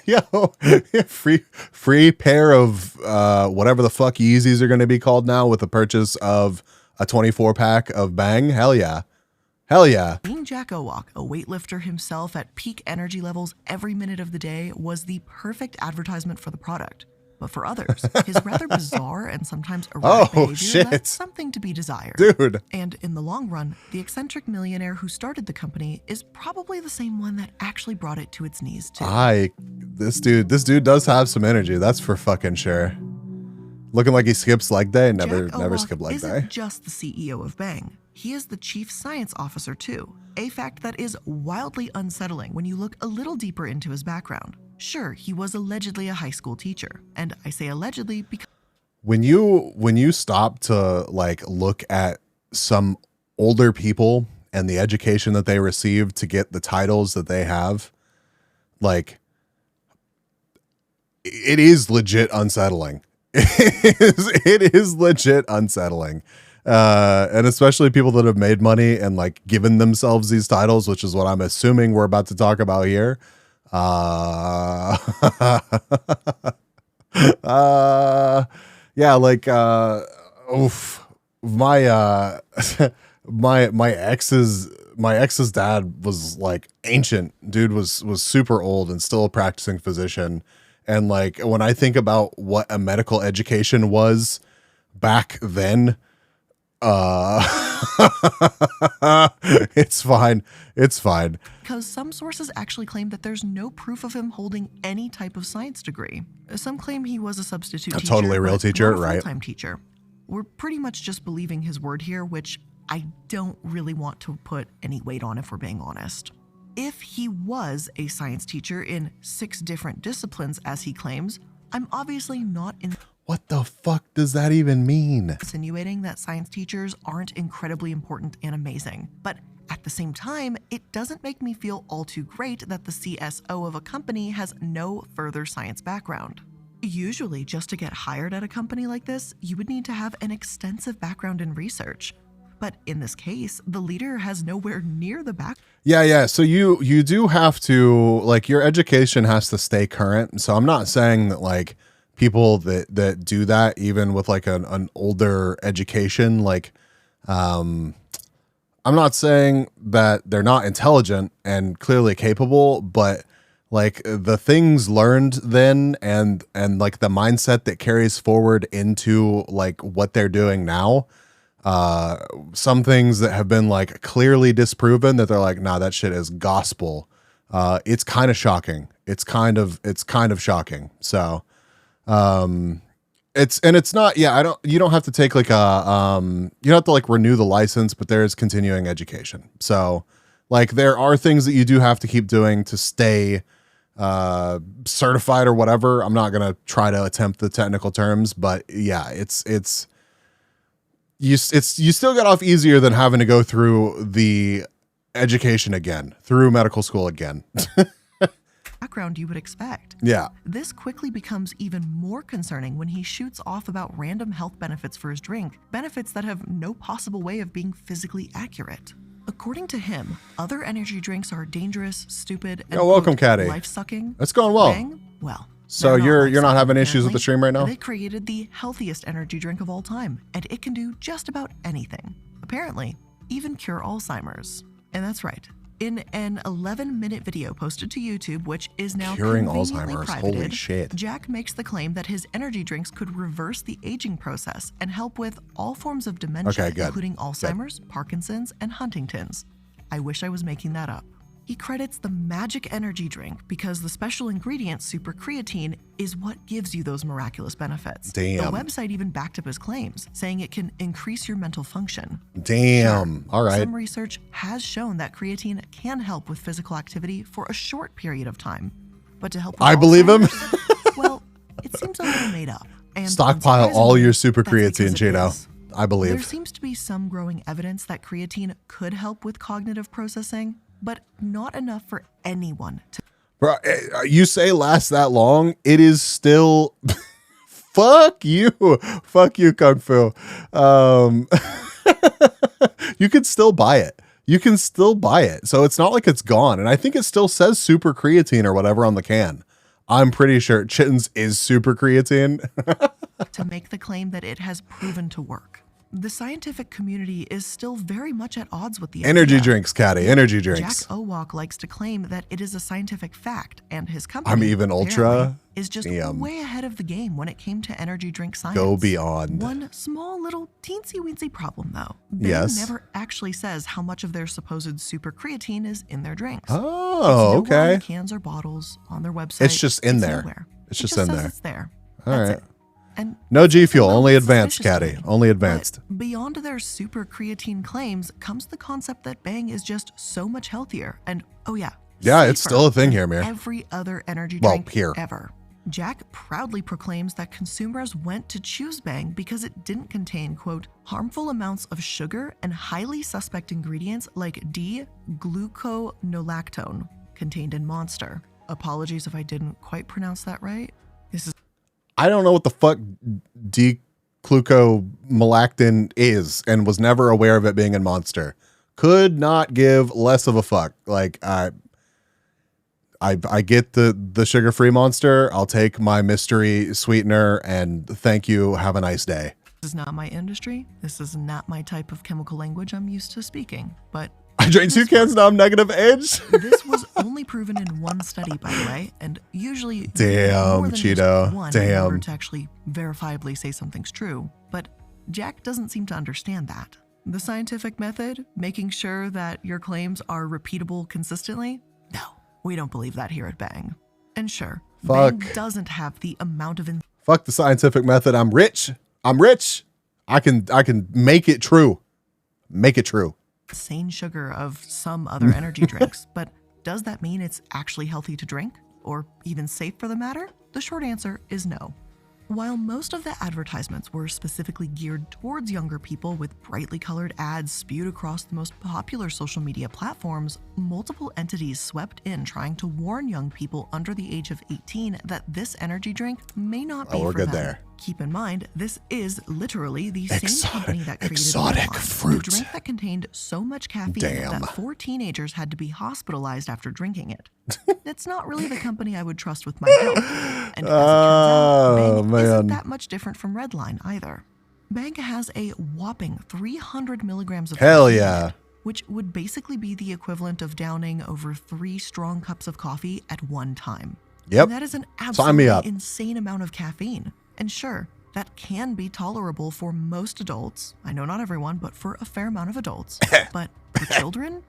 Yo, free pair of whatever the fuck Yeezys are going to be called now with the purchase of a 24 pack of Bang. Hell yeah. Being Jack Owak, a weightlifter himself at peak energy levels every minute of the day, was the perfect advertisement for the product. But for others, his rather bizarre and sometimes erratic behavior shit. left something to be desired. Dude. And in the long run, the eccentric millionaire who started the company is probably the same one that actually brought it to its knees too. This dude does have some energy. That's for fucking sure. Looking like he skips leg day. Never Jack Owak skip leg isn't day. just the CEO of Bang. He is the chief science officer too, a fact that is wildly unsettling when you look a little deeper into his background. Sure, he was allegedly a high school teacher, and I say allegedly because When you stop to like look at some older people and the education that they received to get the titles that they have, like it is legit unsettling. It is legit unsettling. And especially people that have made money and like given themselves these titles, which is what I'm assuming we're about to talk about here. Yeah, like oof. My my ex's dad was like ancient. Dude was super old and still a practicing physician. And like when I think about what a medical education was back then, it's fine. It's fine. Because some sources actually claim that there's no proof of him holding any type of science degree. Some claim he was a substitute A teacher. totally real but teacher, not a right? full-time teacher. We're pretty much just believing his word here, which I don't really want to put any weight on if we're being honest. If he was a science teacher in 6 different disciplines, as he claims, I'm obviously not What the fuck does that even mean? insinuating that science teachers aren't incredibly important and amazing. But at the same time, it doesn't make me feel all too great that the CSO of a company has no further science background. Usually, just to get hired at a company like this, you would need to have an extensive background in research. But in this case, the leader has nowhere near the back. Yeah. So you do have to, like, your education has to stay current. So I'm not saying that like people that do that, even with like an older education, like, I'm not saying that they're not intelligent and clearly capable, but like the things learned then and like the mindset that carries forward into like what they're doing now, some things that have been like clearly disproven that they're like, nah, that shit is gospel. It's kind of shocking. It's kind of shocking. So, it's not, yeah, you don't have to take like you don't have to like renew the license, but there is continuing education. So like there are things that you do have to keep doing to stay certified or whatever. I'm not going to try to attempt the technical terms, but yeah, you still got off easier than having to go through the education again, through medical school again. Background you would expect. Yeah. This quickly becomes even more concerning when he shoots off about random health benefits for his drink, benefits that have no possible way of being physically accurate. According to him, other energy drinks are dangerous, stupid, and welcome, Caddy. life-sucking. That's going well. Bang? Well, So they're you're not having life-sucking, issues with the stream right now? They created the healthiest energy drink of all time, and it can do just about anything. Apparently, even cure Alzheimer's. And that's right. In an 11-minute video posted to YouTube, which is now Curing conveniently Alzheimer's. privated, Holy shit. Jack makes the claim that his energy drinks could reverse the aging process and help with all forms of dementia, Okay, good. including Alzheimer's, Parkinson's, and Huntington's. I wish I was making that up. He credits the magic energy drink because the special ingredient super creatine is what gives you those miraculous benefits. Damn. The website even backed up his claims, saying it can increase your mental function. Damn. All right. Some research has shown that creatine can help with physical activity for a short period of time. But to help with I believe him. Alzheimer's, well, it seems a little made up. And Stockpile all your unsurprisingly, super that's because creatine, it Cheeto. is. I believe. There seems to be some growing evidence that creatine could help with cognitive processing, but not enough for anyone to. Bro, you say lasts that long, it is still fuck you, Kung Fu. You can still buy it. So it's not like it's gone. And I think it still says super creatine or whatever on the can. I'm pretty sure Chittens is super creatine. to make the claim that it has proven to work. The scientific community is still very much at odds with the Energy idea. drinks, Caddy. Energy drinks. Jack Owak likes to claim that it is a scientific fact, and his company Even Ultra. apparently, is just Damn. way ahead of the game when it came to energy drink science. Go beyond. One small little teensy-weensy problem, though. They Yes. never actually says how much of their supposed super creatine is in their drinks. Oh, It's nowhere on okay. the cans or bottles on their website. It's just in there. Nowhere. It's It just just in says there. It's there. All That's right. it. And No G Fuel, well, only it's advanced, suspicious to Caddy. me. Only advanced. But beyond their super creatine claims comes the concept that Bang is just so much healthier and, oh yeah, Yeah, it's safer still a thing here, than Mir. every other energy Well, drink here. ever. Jack proudly proclaims that consumers went to choose Bang because it didn't contain, quote, harmful amounts of sugar and highly suspect ingredients like D-gluconolactone contained in Monster. Apologies if I didn't quite pronounce that right. This is I don't know what the fuck D-glucomalactin is and was never aware of it being in Monster. Could not give less of a fuck. Like, I get the sugar-free Monster. I'll take my mystery sweetener, and thank you. Have a nice day. This is not my industry. This is not my type of chemical language I'm used to speaking. But I drank 2 cans, now I'm negative age. this was only proven in one study, by the way, and usually Damn, more than Cheeto. just one in order Damn. to actually verifiably say something's true. But Jack doesn't seem to understand that. The scientific method, making sure that your claims are repeatable consistently? No, we don't believe that here at Bang. And sure, Fuck. Bang doesn't have the amount of Fuck the scientific method. I'm rich. I'm rich. I can make it true. Make it true. insane sugar of some other energy drinks, but does that mean it's actually healthy to drink? Or even safe for the matter? The short answer is no. While most of the advertisements were specifically geared towards younger people with brightly colored ads spewed across the most popular social media platforms, multiple entities swept in trying to warn young people under the age of 18 that this energy drink may not be Oh, we're for good them. there. Keep in mind, this is literally the same company that created exotic Red Line, fruit. the drink that contained so much caffeine Damn. that 4 teenagers had to be hospitalized after drinking it. It's not really the company I would trust with my health. And as it turns out, Bang man. isn't that much different from Red Line either. Bang has a whopping 300 milligrams of Hell caffeine, yeah. which would basically be the equivalent of downing over 3 strong cups of coffee at one time. Yep. And that is an Sign me absolutely up. insane amount of caffeine. And sure, that can be tolerable for most adults. I know not everyone, but for a fair amount of adults. But for children,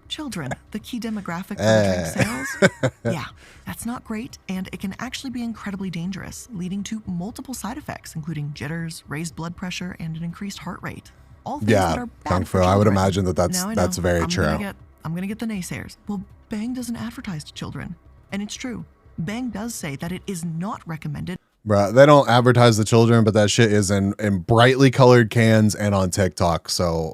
children, the key demographic for drink sales, yeah, that's not great, and it can actually be incredibly dangerous, leading to multiple side effects, including jitters, raised blood pressure, and an increased heart rate. All things that Yeah, are bad Kung for Fu. I would children. imagine that Now I that's know, very I'm true. gonna get the naysayers. Well, Bang doesn't advertise to children, and it's true. Bang does say that it is not recommended. Bruh, they don't advertise the children, but that shit is in brightly colored cans and on TikTok. So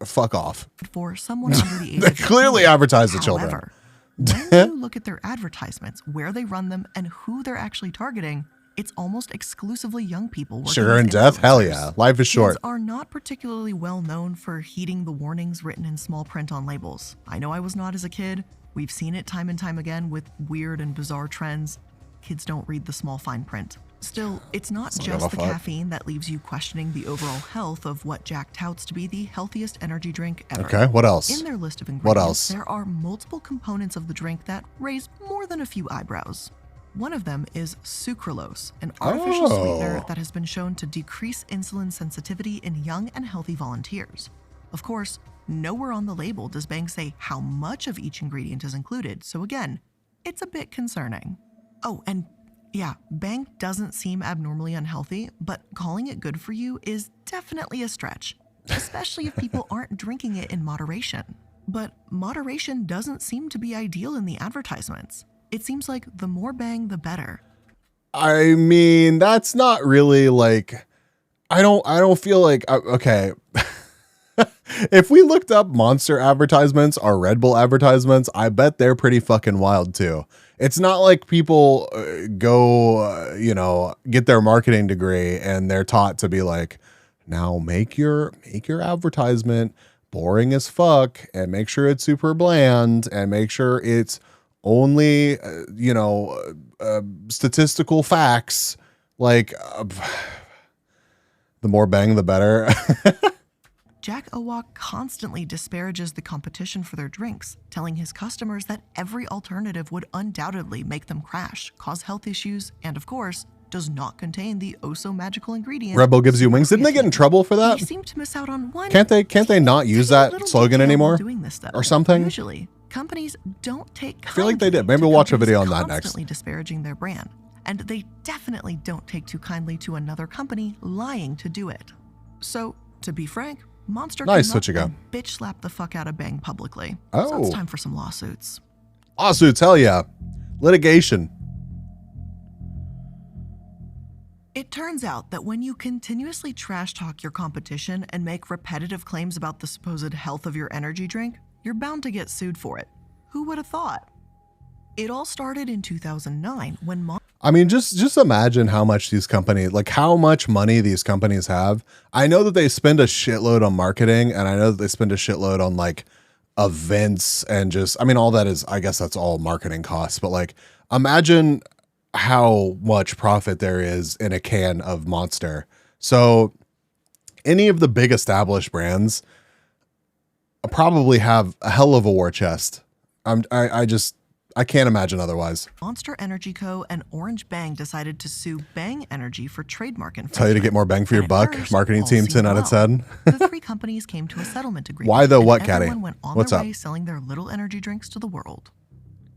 fuck off. For someone under the age They of 18. clearly advertise to children. However, when you look at their advertisements, where they run them, and who they're actually targeting, it's almost exclusively young people. working Sugar as and death? Hell influencers. yeah. Life is short. Kids are not particularly well known for heeding the warnings written in small print on labels. I know I was not as a kid. We've seen it time and time again with weird and bizarre trends. Kids don't read the small fine print. Still, it's not Don't just give the a fuck. caffeine that leaves you questioning the overall health of what Jack touts to be the healthiest energy drink ever. Okay, what else? In their list of What ingredients, else? there are multiple components of the drink that raise more than a few eyebrows. One of them is sucralose, an artificial sweetener that has been shown to decrease insulin sensitivity in young and healthy volunteers. Of course, nowhere on the label does Bang say how much of each ingredient is included, so again, it's a bit concerning. Oh, and yeah, Bang doesn't seem abnormally unhealthy, but calling it good for you is definitely a stretch, especially if people aren't drinking it in moderation. But moderation doesn't seem to be ideal in the advertisements. It seems like the more Bang, the better. I mean, that's not really like, I don't feel like, okay. If we looked up Monster advertisements or Red Bull advertisements, I bet they're pretty fucking wild too. It's not like people go, get their marketing degree and they're taught to be like, now make your advertisement boring as fuck and make sure it's super bland and make sure it's only, statistical facts. Like, the more Bang, the better. Jack Owak constantly disparages the competition for their drinks, telling his customers that every alternative would undoubtedly make them crash, cause health issues, and of course, does not contain the oh-so-magical ingredient. Red Bull gives you wings. Didn't they get in trouble for that? They seem to miss out on one. Can't they not use tiny that little slogan detail while anymore? doing this, though. Or something? Usually, companies don't take. I feel like they did. kindly Maybe to we'll watch a companies video on that next. Constantly disparaging their brand, and they definitely don't take too kindly to another company lying to do it. So, to be frank, Monster Nice, came what you up got? and bitch slapped the fuck out of Bang publicly. Oh. So it's time for some lawsuits. Lawsuits, hell yeah. Litigation. It turns out that when you continuously trash talk your competition and make repetitive claims about the supposed health of your energy drink, you're bound to get sued for it. Who would have thought? It all started in 2009 when I mean, just imagine how much these companies, like how much money these companies have. I know that they spend a shitload on marketing and I know that they spend a shitload on like events and just, I mean, all that is, I guess that's all marketing costs, but like, imagine how much profit there is in a can of Monster. So any of the big established brands probably have a hell of a war chest. I can't imagine otherwise. Monster Energy Co. and Orange Bang decided to sue Bang Energy for trademark infringement. Tell you to get more bang for your And buck. at first, Marketing all team seemed 10 out of well. 10. The three companies came to a settlement agreement. Why though? and What, Caddy? everyone went on What's their up? way selling their little energy drinks to the world.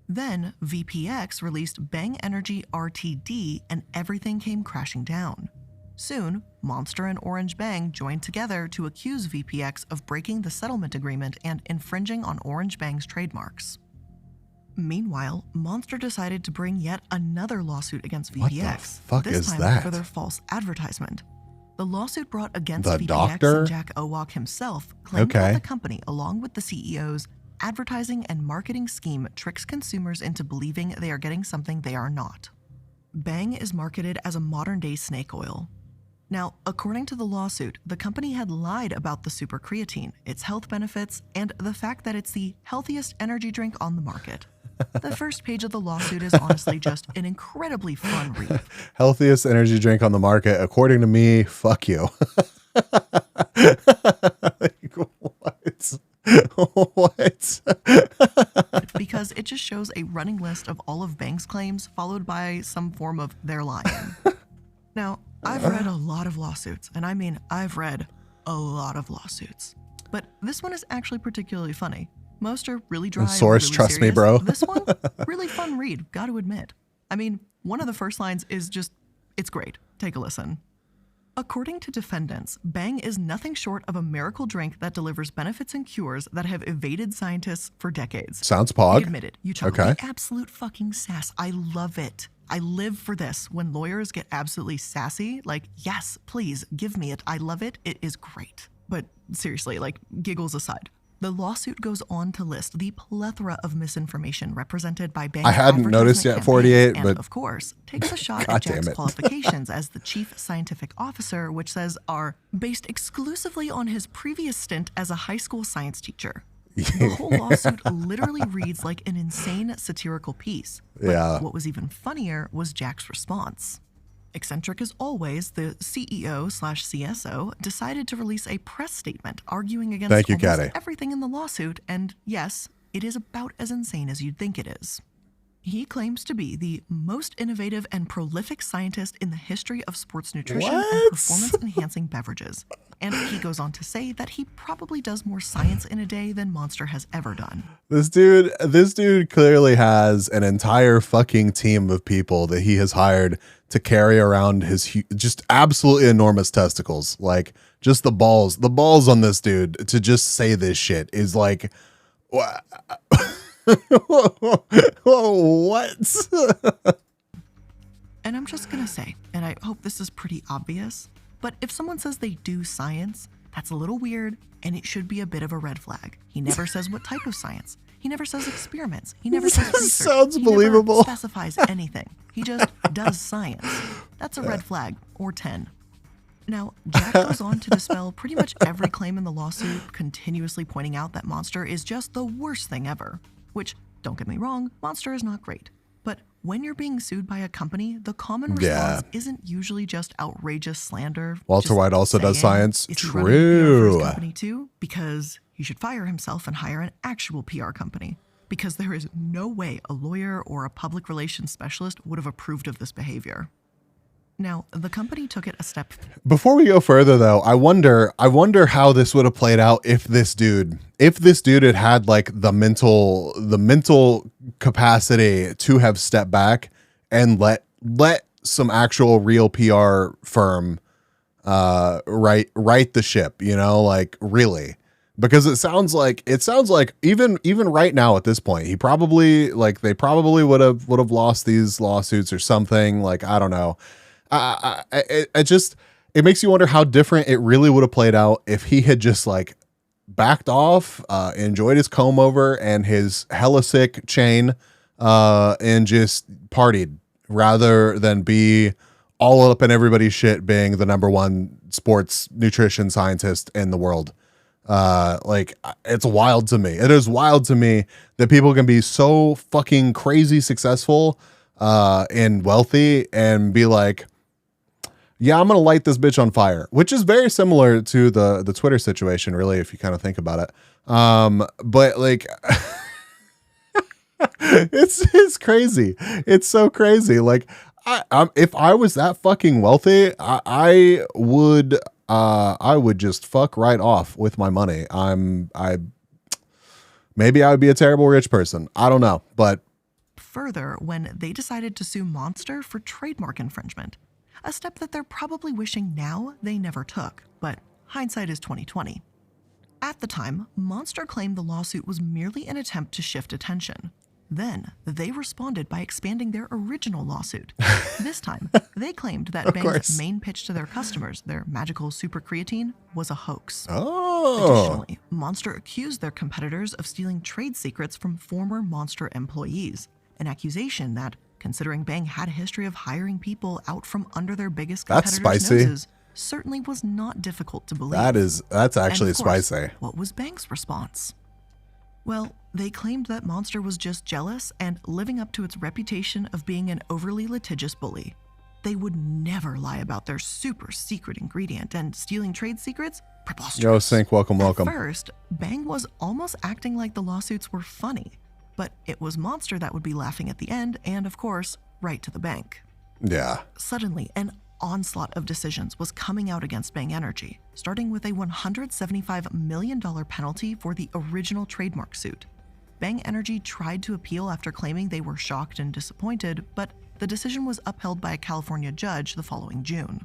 Then VPX released Bang Energy RTD and everything came crashing down. Soon, Monster and Orange Bang joined together to accuse VPX of breaking the settlement agreement and infringing on Orange Bang's trademarks. Meanwhile, Monster decided to bring yet another lawsuit against VPX. What the fuck this is time that? for their false advertisement. The lawsuit brought against The VPX doctor? and Jack Owak himself claimed Okay. that the company, along with the CEO's advertising and marketing scheme, tricks consumers into believing they are getting something they are not. Bang is marketed as a modern-day snake oil. Now, according to the lawsuit, the company had lied about the super creatine, its health benefits, and the fact that it's the healthiest energy drink on the market. The first page of the lawsuit is honestly just an incredibly fun read. Healthiest energy drink on the market. According to me, fuck you. Like, what? What? Because it just shows a running list of all of Bang's claims followed by some form of they're lying. Now, I've read a lot of lawsuits, and I mean, I've read a lot of lawsuits. But this one is actually particularly funny. Most are really dry. Source, really trust me, serious. bro. This one, really fun read, gotta admit. I mean, one of the first lines is just, it's great. Take a listen. According to defendants, Bang is nothing short of a miracle drink that delivers benefits and cures that have evaded scientists for decades. Sounds pog. Admit it. You chuckle. Okay. The absolute fucking sass. I love it. I live for this. When lawyers get absolutely sassy, like, yes, please, give me it. I love it. It is great. But seriously, like, giggles aside, the lawsuit goes on to list the plethora of misinformation represented by Bang's I hadn't noticed advertisement yet, 48, campaigns, but and of course, takes a shot God at damn Jack's it. qualifications as the chief scientific officer, which says are based exclusively on his previous stint as a high school science teacher. The whole lawsuit literally reads like an insane satirical piece. But Yeah. what was even funnier was Jack's response. Eccentric as always, the CEO/CSO decided to release a press statement arguing against Thank you, almost Caddy. everything in the lawsuit, and yes, it is about as insane as you'd think it is. He claims to be the most innovative and prolific scientist in the history of sports nutrition and What? performance-enhancing beverages. And he goes on to say that he probably does more science in a day than Monster has ever done. This dude clearly has an entire fucking team of people that he has hired to carry around his just absolutely enormous testicles. Like, just the balls on this dude to just say this shit is like, what? What? And I'm just gonna say, and I hope this is pretty obvious, but if someone says they do science, that's a little weird, and it should be a bit of a red flag. He never says what type of science. He never says experiments. He never says research. Sounds He never believable. specifies anything. He just does science. That's a red flag, or 10. Now, Jack goes on to dispel pretty much every claim in the lawsuit, continuously pointing out that Monster is just the worst thing ever. Which, don't get me wrong, Monster is not great. But when you're being sued by a company, the common response isn't usually just outrageous slander. Walter just White also does saying, science. "Is he running PR for his True. company too?" Because he should fire himself and hire an actual PR company. Because there is no way a lawyer or a public relations specialist would have approved of this behavior. Now, the company took it a step. Before we go further, though, I wonder how this would have played out if this dude had had like the mental capacity to have stepped back and let some actual real PR firm right the ship, you know, like really. Because it sounds like even right now at this point, they probably would have lost these lawsuits or something. Like, I don't know. It makes you wonder how different it really would have played out if he had just like backed off, enjoyed his comb over and his hella sick chain, and just partied rather than be all up in everybody's shit being the #1 sports nutrition scientist in the world. Like, it's wild to me. It is wild to me that people can be so fucking crazy successful and wealthy and be like, yeah, I'm gonna light this bitch on fire, which is very similar to the Twitter situation, really, if you kind of think about it. But like, it's crazy. It's so crazy. Like, if I was that fucking wealthy, I would just fuck right off with my money. Maybe I would be a terrible rich person. I don't know, but Further, when they decided to sue Monster for trademark infringement, a step that they're probably wishing now they never took, but hindsight is 2020. At the time, Monster claimed the lawsuit was merely an attempt to shift attention. Then, they responded by expanding their original lawsuit. This time, they claimed that Bang's main pitch to their customers, their magical super creatine, was a hoax. Additionally, Monster accused their competitors of stealing trade secrets from former Monster employees, an accusation that, considering Bang had a history of hiring people out from under their biggest competitors' noses, certainly was not difficult to believe. That's actually and of course, spicy. What was Bang's response? Well, they claimed that Monster was just jealous and living up to its reputation of being an overly litigious bully. They would never lie about their super secret ingredient, and stealing trade secrets? Preposterous. Yo, Sync, welcome. At first, Bang was almost acting like the lawsuits were funny, but it was Monster that would be laughing at the end and, of course, right to the bank. Yeah. Suddenly, an onslaught of decisions was coming out against Bang Energy, starting with a $175 million penalty for the original trademark suit. Bang Energy tried to appeal after claiming they were shocked and disappointed, but the decision was upheld by a California judge the following June.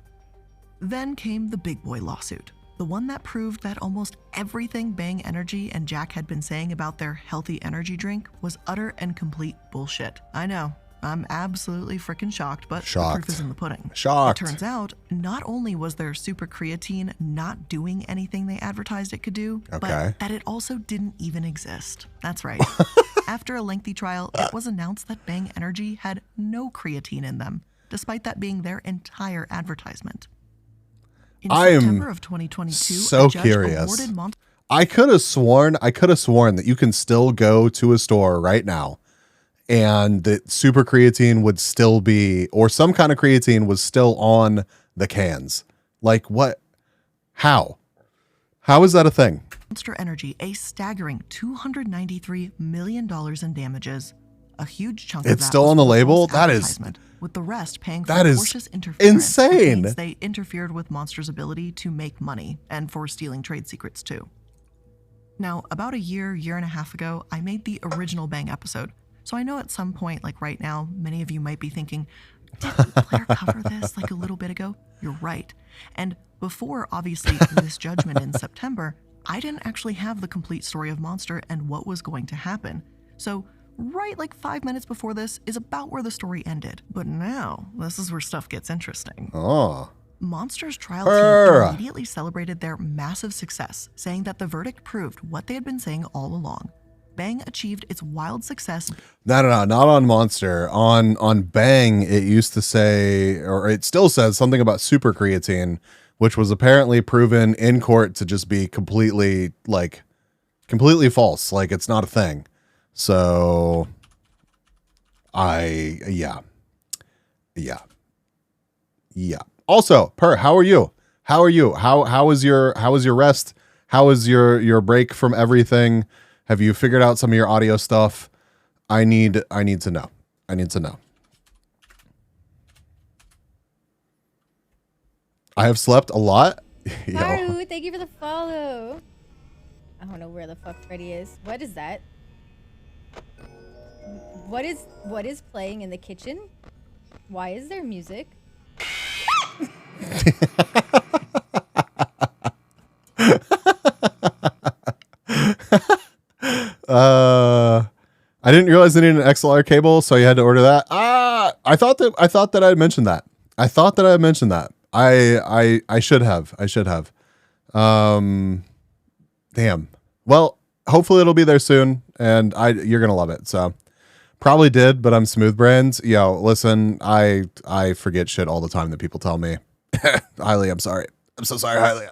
Then came the big boy lawsuit, the one that proved that almost everything Bang Energy and Jack had been saying about their healthy energy drink was utter and complete bullshit. I know, I'm absolutely freaking shocked, but the proof is in the pudding. Shocked. It turns out, not only was their super creatine not doing anything they advertised it could do, but that it also didn't even exist. That's right. After a lengthy trial, it was announced that Bang Energy had no creatine in them, despite that being their entire advertisement. In September of 2022, so a judge curious. awarded I could have sworn that you can still go to a store right now and that super creatine would still be, or some kind of creatine was still on the cans. Like what? How is that a thing? Monster Energy a staggering $293 million in damages. A huge chunk of that still was on the for label? false That is advertisement, with the rest paying for that is Porsche's interference, which insane. means they interfered with Monster's ability to make money, and for stealing trade secrets too. Now, about a year and a half ago, I made the original Bang episode, so I know at some point, like right now, many of you might be thinking, didn't Blair cover this like a little bit ago? You're right. And before, obviously, this judgment in September, I didn't actually have the complete story of Monster and what was going to happen. So, right like 5 minutes before this is about where the story ended. But now, this is where stuff gets interesting. Monster's trial team immediately celebrated their massive success, saying that the verdict proved what they had been saying all along. Bang achieved its wild success. No, not on Monster. On Bang, it used to say, or it still says something about super creatine, which was apparently proven in court to just be completely false. Like it's not a thing. So yeah. Also, how are you? How was your rest? How was your break from everything? Have you figured out some of your audio stuff? I need to know. I have slept a lot. Haru, thank you for the follow. I don't know where the fuck Freddy is. What is that? What is playing in the kitchen? Why is there music? I didn't realize I needed an XLR cable, so you had to order that. I thought that I had mentioned that. I should have. Damn. Well, hopefully it'll be there soon, and you're gonna love it. So probably did, but I'm smooth brains. Yo, listen, I forget shit all the time that people tell me. Hylia, I'm sorry. I'm so sorry, Hylia.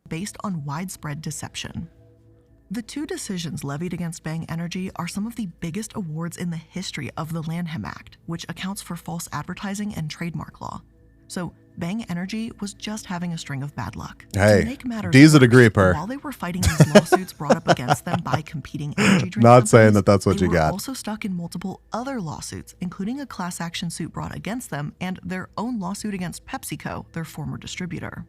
based on widespread deception. The two decisions levied against Bang Energy are some of the biggest awards in the history of the Lanham Act, which accounts for false advertising and trademark law. So Bang Energy was just having a string of bad luck. Hey, to make matters D's a worse, degree per. while they were fighting these lawsuits brought up against them by competing energy drink Not saying companies, that that's what they you were got. also stuck in multiple other lawsuits, including a class action suit brought against them and their own lawsuit against PepsiCo, their former distributor.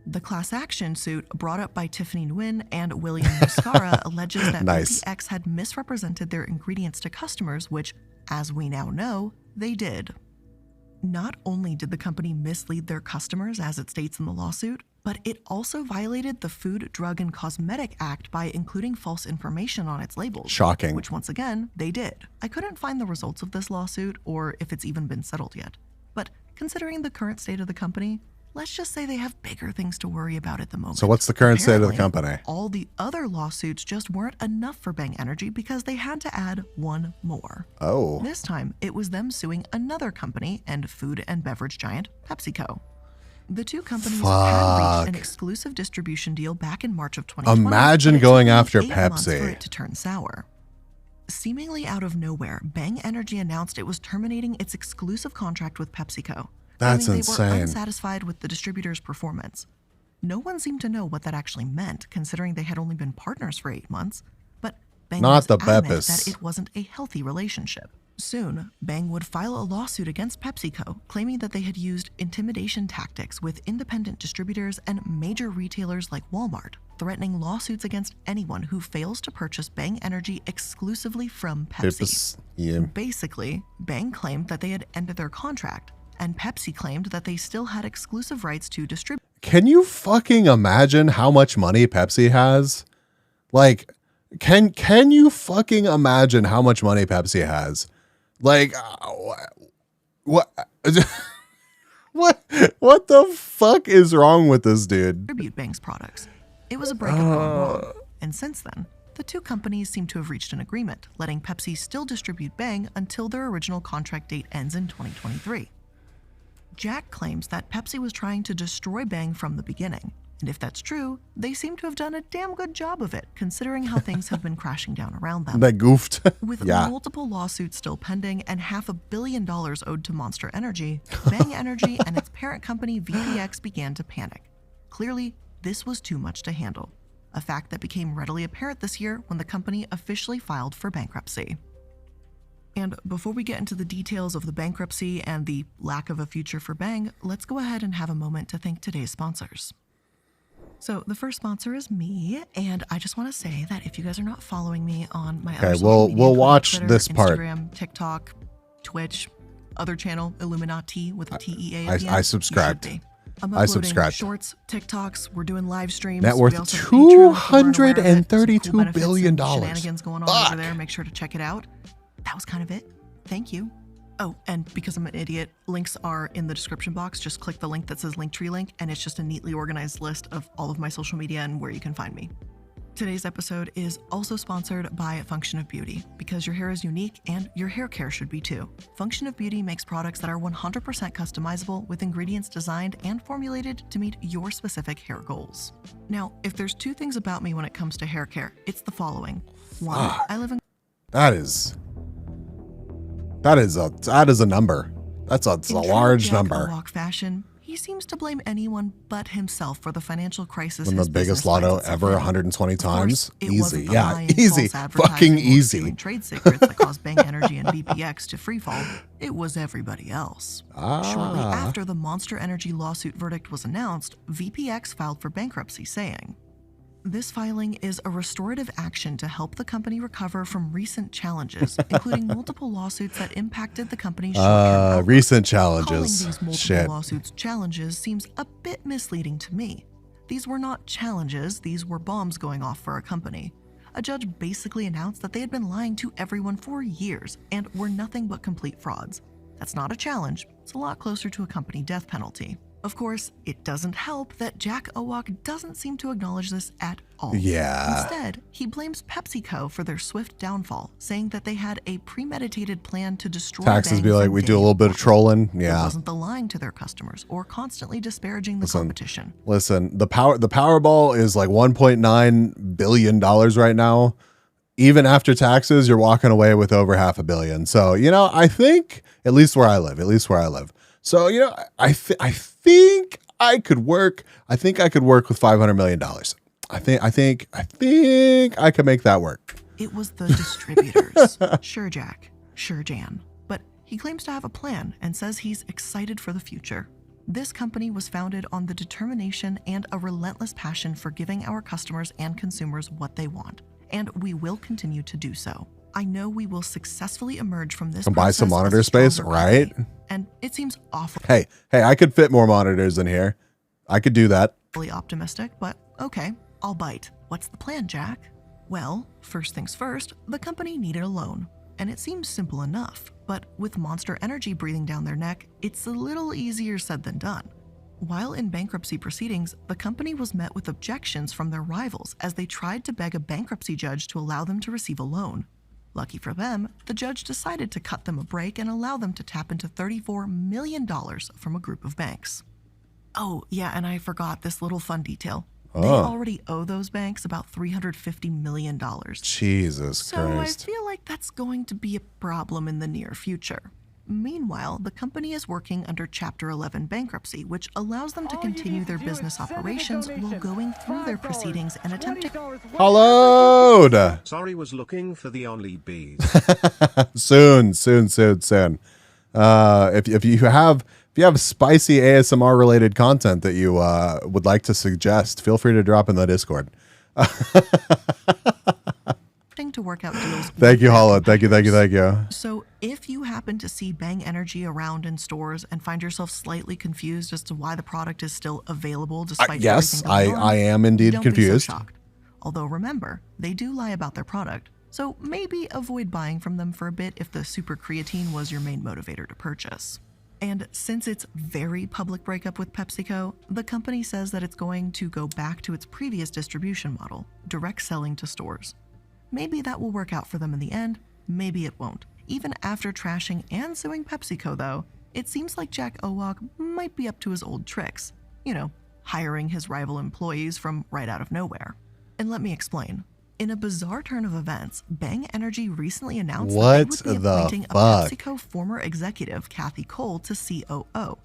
The class action suit brought up by Tiffany Nguyen and William Muscara alleges that Nice. VPX had misrepresented their ingredients to customers, which, as we now know, they did. Not only did the company mislead their customers, as it states in the lawsuit, but it also violated the Food, Drug, and Cosmetic Act by including false information on its labels. Shocking. Which, once again, they did. I couldn't find the results of this lawsuit or if it's even been settled yet. But considering the current state of the company, let's just say they have bigger things to worry about at the moment. So what's the current state of the Apparently, company? all the other lawsuits just weren't enough for Bang Energy because they had to add one more. Oh. This time, it was them suing another company and food and beverage giant, PepsiCo. The two companies had reached an exclusive distribution deal back in March of 2020. Imagine but it going took after 8 months Pepsi. for it to turn sour. Seemingly out of nowhere, Bang Energy announced it was terminating its exclusive contract with PepsiCo. That's claiming insane. They were unsatisfied with the distributor's performance. No one seemed to know what that actually meant, considering they had only been partners for 8 months. But Bang Not was the adamant Beppis. that it wasn't a healthy relationship. Soon, Bang would file a lawsuit against PepsiCo, claiming that they had used intimidation tactics with independent distributors and major retailers like Walmart, threatening lawsuits against anyone who fails to purchase Bang Energy exclusively from Pepsi. Yeah. Basically, Bang claimed that they had ended their contract, and Pepsi claimed that they still had exclusive rights to distribute. Can you fucking imagine how much money Pepsi has? Like, can you fucking imagine how much money Pepsi has? Like, what? what the fuck is wrong with this dude? Distribute Bang's products. It was a breakup gone wrong, and since then, the two companies seem to have reached an agreement, letting Pepsi still distribute Bang until their original contract date ends in 2023. Jack claims that Pepsi was trying to destroy Bang from the beginning, and if that's true, they seem to have done a damn good job of it, considering how things have been crashing down around them. They goofed. With Yeah. multiple lawsuits still pending and $500 million owed to Monster Energy, Bang Energy and its parent company VPX began to panic. Clearly, this was too much to handle, a fact that became readily apparent this year when the company officially filed for bankruptcy. And before we get into the details of the bankruptcy and the lack of a future for Bang, let's go ahead and have a moment to thank today's sponsors. So the first sponsor is me, and I just want to say that if you guys are not following me on my other social media, we'll including watch Twitter, this part. Instagram, TikTok, Twitch, other channel, Illuminati with a TEA I at the end, you subscribed. should be. I'm I uploading subscribed. shorts, TikToks, we're doing live streams. Net We worth also have Patreon, if you weren't aware of it. Some $232 cool benefits billion. and shenanigans going on Fuck. over there. Make sure to check it out. That was kind of it. Thank you. Oh, and because I'm an idiot, links are in the description box. Just click the link that says Linktree link, and it's just a neatly organized list of all of my social media and where you can find me. Today's episode is also sponsored by Function of Beauty, because your hair is unique and your hair care should be too. Function of Beauty makes products that are 100% customizable with ingredients designed and formulated to meet your specific hair goals. Now, if there's two things about me when it comes to hair care, it's the following. One, I live in That is a number. That's a In large Jack number. Walk fashion, he seems to blame anyone but himself for the financial crisis. Win his the biggest business lotto finds itself ever in. 120 Of course, times. it Easy. wasn't the Yeah, lying, easy. false advertising Fucking or easy. stealing trade secrets that caused Bang Energy and VPX to freefall. It was everybody else. Shortly after the Monster Energy lawsuit verdict was announced, VPX filed for bankruptcy, saying, "This filing is a restorative action to help the company recover from recent challenges, including multiple lawsuits that impacted the company's short-term outlook. Recent Calling challenges. these multiple Shit. lawsuits challenges seems a bit misleading to me. These were not challenges, these were bombs going off for a company. A judge basically announced that they had been lying to everyone for years and were nothing but complete frauds. That's not a challenge, it's a lot closer to a company death penalty. Of course, it doesn't help that Jack Owak doesn't seem to acknowledge this at all. Yeah. Instead, he blames PepsiCo for their swift downfall, saying that they had a premeditated plan to destroy Taxes Bang be like, from we do a day little bit of one. trolling. It Yeah. wasn't the lying to their customers or constantly disparaging the competition. Listen, the Powerball is like $1.9 billion right now. Even after taxes, you're walking away with over $500 million. So, you know, I think at least where I live. So, you know, I think I could work. I think I could work with $500 million. I think I could make that work. It was the distributors. Sure, Jack. Sure, Jan. But he claims to have a plan and says he's excited for the future. This company was founded on the determination and a relentless passion for giving our customers and consumers what they want. And we will continue to do so. I know we will successfully emerge from this. Can buy some process as monitor a space, stronger right? company. And it seems awful. Hey, I could fit more monitors in here. I could do that. Optimistic, but okay, I'll bite. What's the plan, Jack? Well, first things first, the company needed a loan. And it seems simple enough, but with Monster Energy breathing down their neck, it's a little easier said than done. While in bankruptcy proceedings, the company was met with objections from their rivals as they tried to beg a bankruptcy judge to allow them to receive a loan. Lucky for them, the judge decided to cut them a break and allow them to tap into $34 million from a group of banks. Oh, yeah, and I forgot this little fun detail. They already owe those banks about $350 million. Jesus So Christ. I feel like that's going to be a problem in the near future. Meanwhile, the company is working under Chapter 11 bankruptcy, which allows them to continue their business operations while going through their proceedings and attempting. Hollowed. Sorry, was looking for the only bees. Soon. If you have spicy ASMR related content that you would like to suggest, feel free to drop in the Discord. to work out deals. Thank you, Hollow. Thank you. So if you happen to see Bang Energy around in stores and find yourself slightly confused as to why the product is still available despite yes, everything going on, I am indeed don't confused. Be so shocked. Although remember, they do lie about their product, so maybe avoid buying from them for a bit if the super creatine was your main motivator to purchase. And since its very public breakup with PepsiCo, the company says that it's going to go back to its previous distribution model, direct selling to stores. Maybe that will work out for them in the end, maybe it won't. Even after trashing and suing PepsiCo though, it seems like Jack Owak might be up to his old tricks. You know, hiring his rival employees from right out of nowhere. And let me explain. In a bizarre turn of events, Bang Energy recently announced that they would be appointing a PepsiCo former executive, Kathy Cole, to COO.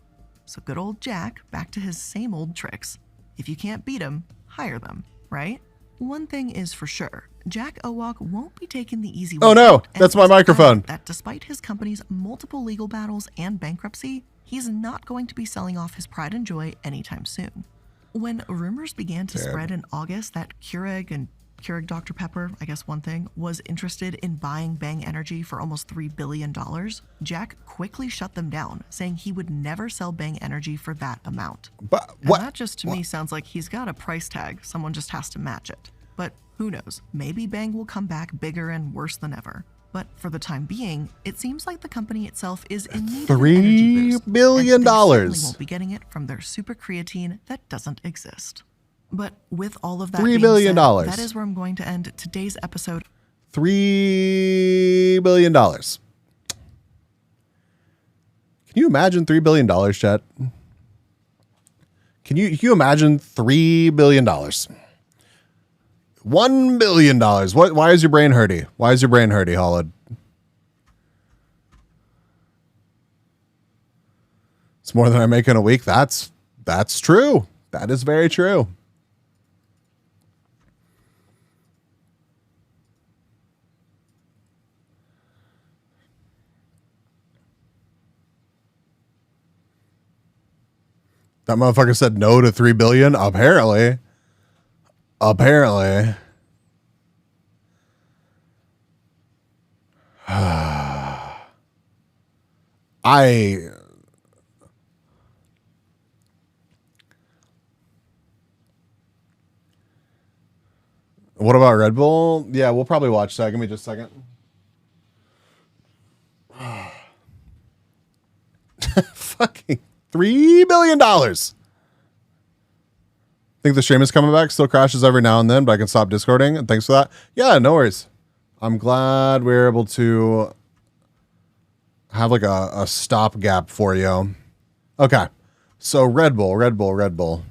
So good old Jack, back to his same old tricks. If you can't beat him, hire them, right? One thing is for sure, Jack Owak won't be taking the easy way. Oh no, out, and that's my it's microphone. apparent that despite his company's multiple legal battles and bankruptcy, he's not going to be selling off his pride and joy anytime soon. When rumors began to spread in August that Keurig and Keurig Dr. Pepper, I guess one thing, was interested in buying Bang Energy for almost $3 billion, Jack quickly shut them down, saying he would never sell Bang Energy for that amount. But And that just to me sounds like he's got a price tag, someone just has to match it. But who knows, maybe Bang will come back bigger and worse than ever. But for the time being, it seems like the company itself is in need of an energy boost, $3 billion. and they certainly won't be getting it from their super creatine that doesn't exist. But with all of that $3 being billion. said, that is where I'm going to end today's episode. $3 billion. Can you imagine $3 billion, chat? Can you imagine $3 billion? $1 billion. Why is your brain hurty? Why is your brain hurty, Hollowed? It's more than I make in a week. That's true. That is very true. That motherfucker said no to 3 billion. Apparently. What about Red Bull? Yeah, we'll probably watch that. Give me just a second. Fucking $3 billion. Think the stream is coming back. Still crashes every now and then, but I can stop Discording. And thanks for that. Yeah, no worries. I'm glad we were able to have like a stopgap for you. Okay. So Red Bull.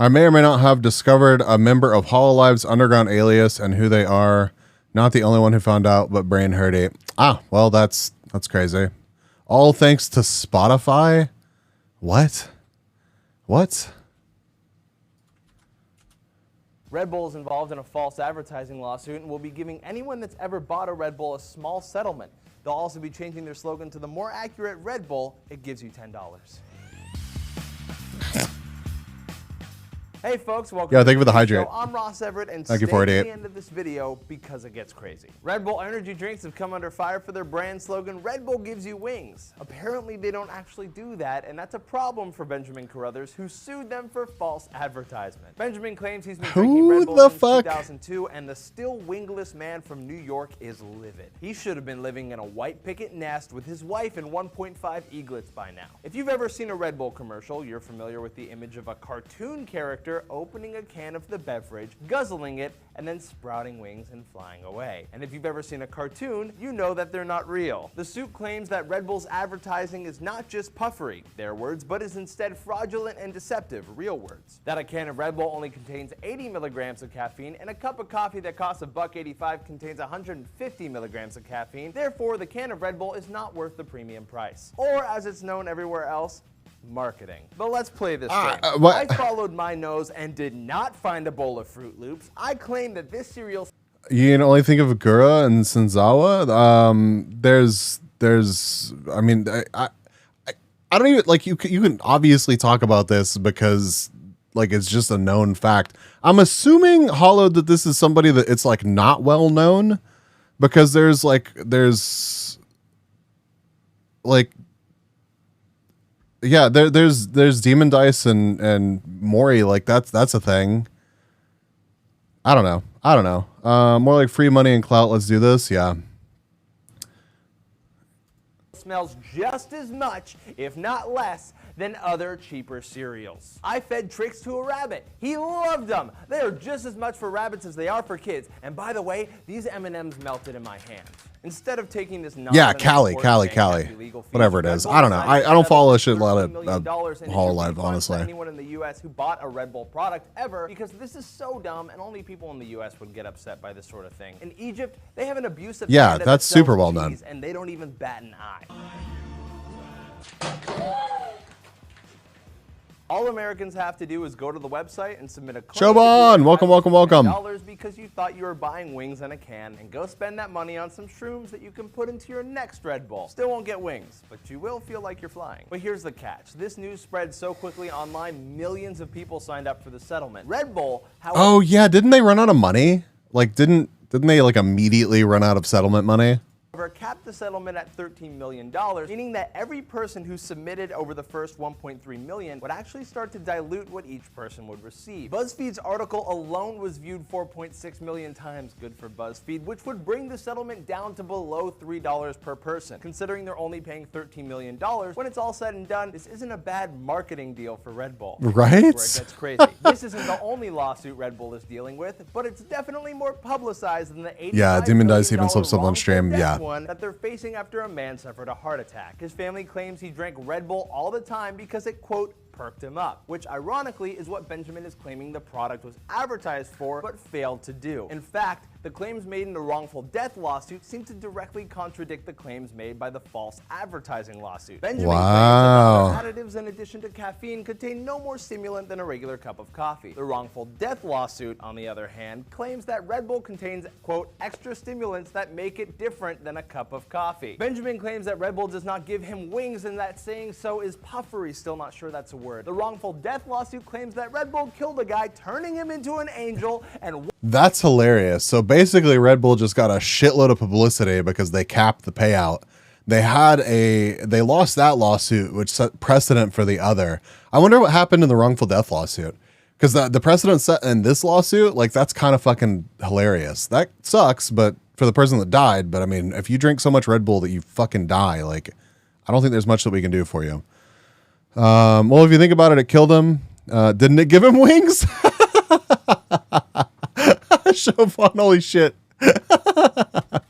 I may or may not have discovered a member of Hololive's underground alias and who they are. Not the only one who found out, but brain hurty. Ah, well, that's crazy. All thanks to Spotify? What? Red Bull is involved in a false advertising lawsuit and will be giving anyone that's ever bought a Red Bull a small settlement. They'll also be changing their slogan to the more accurate Red Bull, it gives you $10. Hey folks, welcome. Yeah, thank you for the hydrate. I'm Ross Everett, and thank you stay for to it. the end of this video because it gets crazy. Red Bull energy drinks have come under fire for their brand slogan, Red Bull gives you wings. Apparently they don't actually do that, and that's a problem for Benjamin Carruthers, who sued them for false advertisement. Benjamin claims he's been drinking Red Bull since 2002, and the still wingless man from New York is livid. He should have been living in a white picket nest with his wife and 1.5 eaglets by now. If you've ever seen a Red Bull commercial, you're familiar with the image of a cartoon character opening a can of the beverage, guzzling it, and then sprouting wings and flying away. And if you've ever seen a cartoon, you know that they're not real. The suit claims that Red Bull's advertising is not just puffery, their words, but is instead fraudulent and deceptive, real words. That a can of Red Bull only contains 80 milligrams of caffeine, and a cup of coffee that costs $1.85 contains 150 milligrams of caffeine. Therefore, the can of Red Bull is not worth the premium price. Or, as it's known everywhere else, marketing. But let's play this game. I followed my nose and did not find a bowl of Fruit Loops. I claim that this cereal... You can only think of Gura and Senzawa. I mean, I don't even, like, you can obviously talk about this because, like, it's just a known fact. I'm assuming, Hollow, that this is somebody that it's, like, not well known, because there's yeah, there's Demon Dice and Mori, like that's a thing. I don't know. More like free money and clout. Let's do this. Yeah. Smells just as much, if not less, than other cheaper cereals. I fed tricks to a rabbit. He loved them. They are just as much for rabbits as they are for kids. And by the way, these M&Ms melted in my hand. Instead of taking this Cali, whatever it is. I don't know. I don't follow a shit lot of Hololive, honestly. Anyone in the U.S. who bought a Red Bull product ever, because this is so dumb, and only people in the U.S. would get upset by this sort of thing. In Egypt, they have an abusive standard that's that sells super well done, cheese, and they don't even bat an eye. All Americans have to do is go to the website and submit a claim. Showbon, welcome. $10 because you thought you were buying wings in a can, and go spend that money on some shrooms that you can put into your next Red Bull. Still won't get wings, but you will feel like you're flying. But here's the catch. This news spread so quickly online, millions of people signed up for the settlement. Red Bull, however... Oh yeah, didn't they run out of money? Like, didn't they like immediately run out of settlement money? Capped the settlement at $13 million, meaning that every person who submitted over the first 1.3 million would actually start to dilute what each person would receive. BuzzFeed's article alone was viewed 4.6 million times, good for BuzzFeed, which would bring the settlement down to below $3 per person. Considering they're only paying $13 million, when it's all said and done, this isn't a bad marketing deal for Red Bull. Right? Where it gets crazy. This isn't the only lawsuit Red Bull is dealing with, but it's definitely more publicized than the $85 Demon Dice million even subs up on stream. Yeah. That they're facing after a man suffered a heart attack. His family claims he drank Red Bull all the time because it, quote, perked him up, which ironically is what Benjamin is claiming the product was advertised for but failed to do. In fact, the claims made in the wrongful death lawsuit seem to directly contradict the claims made by the false advertising lawsuit. Benjamin claims that the additives in addition to caffeine contain no more stimulant than a regular cup of coffee. The wrongful death lawsuit, on the other hand, claims that Red Bull contains, quote, extra stimulants that make it different than a cup of coffee. Benjamin claims that Red Bull does not give him wings and that saying so is puffery, still not sure that's a word. The wrongful death lawsuit claims that Red Bull killed a guy, turning him into an angel, and That's hilarious. So basically Red Bull just got a shitload of publicity because they capped the payout. They lost that lawsuit, which set precedent for the other. I wonder what happened in the wrongful death lawsuit. Because the precedent set in this lawsuit, like, that's kind of fucking hilarious. That sucks, but for the person that died. But I mean, if you drink so much Red Bull that you fucking die, like, I don't think there's much that we can do for you. Well, if you think about it, it killed him. Didn't it give him wings? Show fun, holy shit.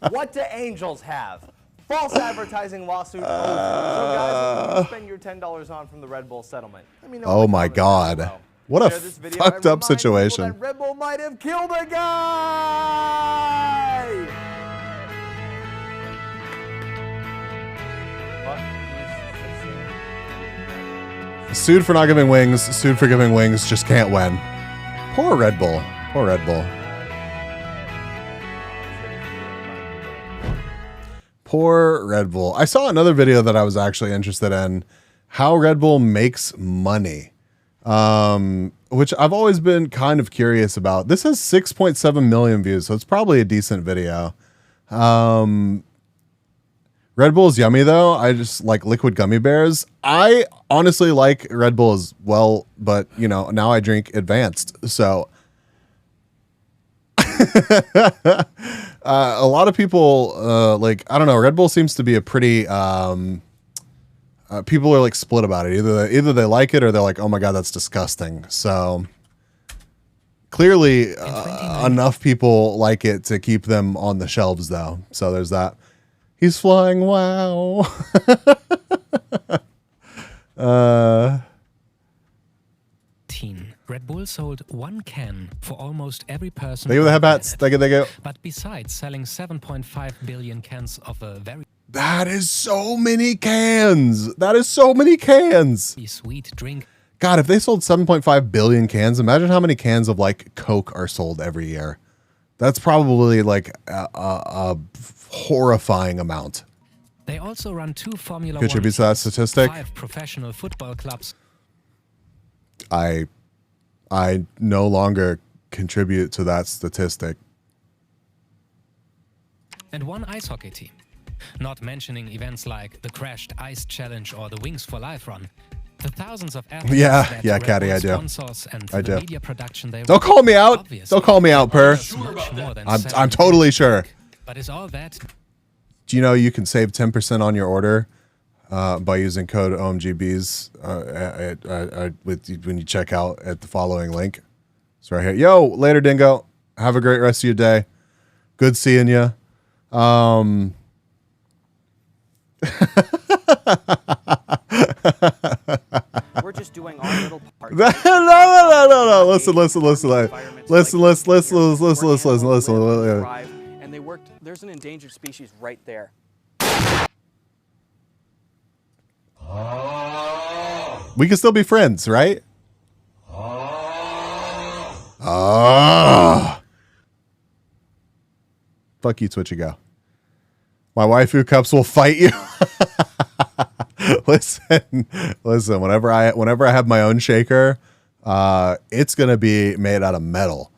what do angels have? False advertising lawsuit over. So guys, what do you spend your $10 on from the Red Bull settlement? Let me know. Oh my God. What a fucked up situation. Red Bull might have killed a guy. Sued for not giving wings, sued for giving wings, just can't win. Poor Red Bull. Poor Red Bull. Poor Red Bull. I saw another video that I was actually interested in, how Red Bull makes money, which I've always been kind of curious about. This has 6.7 million views, so it's probably a decent video. Red Bull's yummy though. I just like liquid gummy bears. I honestly like Red Bull as well, but you know, now I drink advanced. So a lot of people like, I don't know, Red Bull seems to be a pretty people are like split about it. Either they like it or they're like, oh my God, that's disgusting. So clearly enough people like it to keep them on the shelves though. So there's that. He's flying. Wow. Red Bull sold 1 can for almost every person. They go the headbats. They go. But besides selling 7.5 billion cans of a very That is so many cans. That is so many cans. sweet drink. God, if they sold 7.5 billion cans, imagine how many cans of like Coke are sold every year. That's probably like a horrifying amount. They also run 2 Formula Contributes 1 to that statistic. 5 professional football clubs. I no longer contribute to that statistic. And 1 ice hockey team. Not mentioning events like the Crashed Ice Challenge or the Wings for Life run. The thousands of athletes that yeah, Red Caddy, Bull I do. sponsors and I the do. media production they Don't call me out. Don't call me out, Per. I'm I'm totally sure. But is all that? Do you know you can save 10% on your order by using code OMGBs when you check out at the following link? It's right here. Yo, later, Dingo. Have a great rest of your day. Good seeing you. We're just doing our little part. No. Listen. And they worked. There's an endangered species right there. We can still be friends, right? Fuck you, Twitch, go. My waifu cups will fight you. Listen. Whenever I have my own shaker, it's gonna be made out of metal,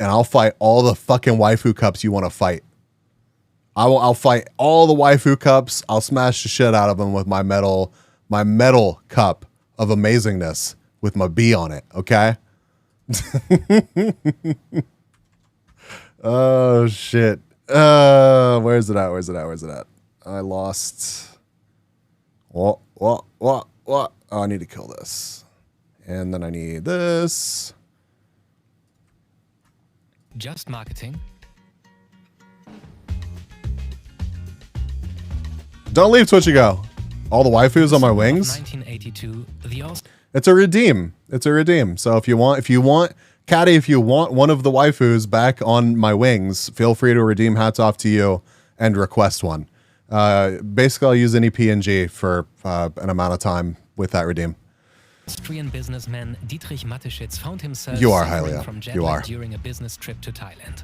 and I'll fight all the fucking waifu cups you want to fight. I'll fight all the waifu cups. I'll smash the shit out of them with my metal cup of amazingness with my B on it. Okay. Oh shit. Where's it at? I lost. What? Oh, I need to kill this. And then I need this. Just marketing. Don't leave, Twitch, go. All the waifus on my wings. 1982, the It's a redeem. It's a redeem. So if you want, Caddy, if you want one of the waifus back on my wings, feel free to redeem Hats Off to You and request one. Basically, I'll use any PNG for an amount of time with that redeem. Austrian businessman Dietrich Mateschitz found himself You are, suffering Hylia. from jet You lag are. during a business trip to Thailand.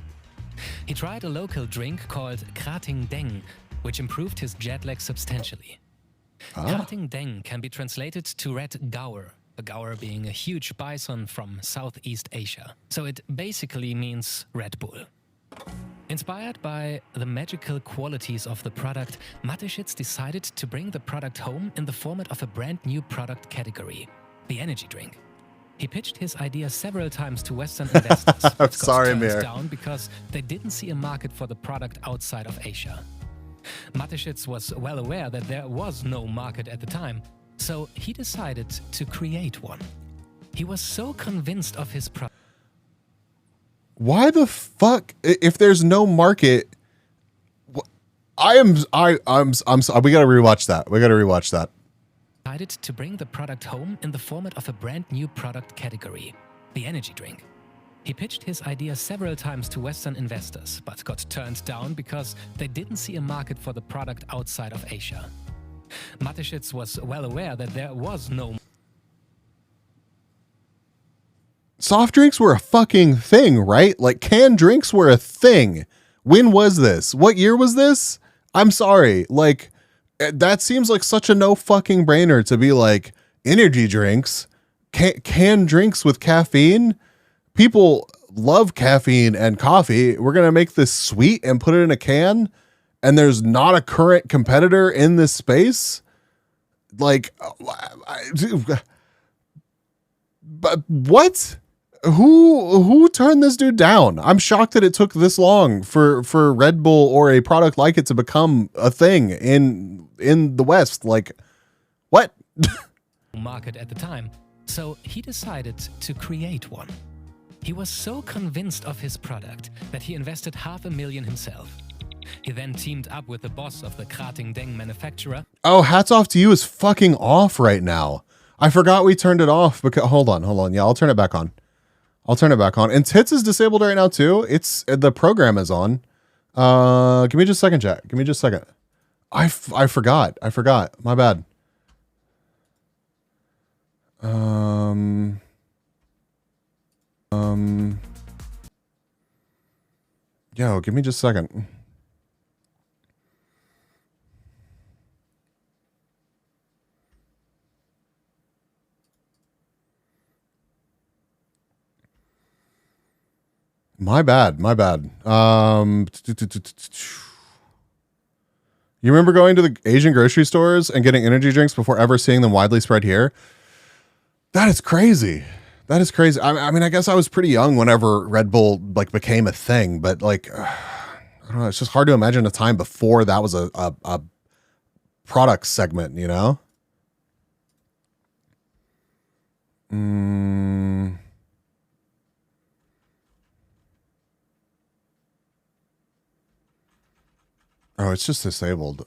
He tried a local drink called Krating Deng, which improved his jet lag substantially. Krating Deng can be translated to red gaur, a gaur being a huge bison from Southeast Asia. So it basically means Red Bull. Inspired by the magical qualities of the product, Mateschitz decided to bring the product home in the format of a brand new product category, the energy drink. He pitched his idea several times to Western investors. I'm but sorry, got turned Mir. down because they didn't see a market for the product outside of Asia. Mateschitz was well aware that there was no market at the time, so he decided to create one. He was so convinced of his product. Why the fuck? If there's no market, I'm. We gotta rewatch that. We gotta rewatch that. Decided to bring the product home in the format of a brand new product category, the energy drink. He pitched his idea several times to Western investors, but got turned down because they didn't see a market for the product outside of Asia. Mateschitz was well aware that there was no. Soft drinks were a fucking thing, right? Like canned drinks were a thing. When was this? What year was this? I'm sorry. Like that seems like such a no fucking brainer to be like energy drinks, canned drinks with caffeine. People love caffeine and coffee. We're going to make this sweet and put it in a can. And there's not a current competitor in this space. Like, but what? Who turned this dude down? I'm shocked that it took this long for Red Bull or a product like it to become a thing in the West. Like, what? Market at the time, so he decided to create one. He was so convinced of his product that he invested $500,000 himself. He then teamed up with the boss of the Krating Deng manufacturer. Oh, Hats Off to You is fucking off right now. I forgot we turned it off because hold on. Yeah, I'll turn it back on. And Tits is disabled right now too. It's the program is on. Give me just a second, chat. Give me just a second. I forgot. My bad. Yo, give me just a second. My bad. You remember going to the Asian grocery stores and getting energy drinks before ever seeing them widely spread here? That is crazy. I mean, I guess I was pretty young whenever Red Bull like became a thing, but like, I don't know. It's just hard to imagine a time before that was a product segment, you know? Oh, it's just disabled.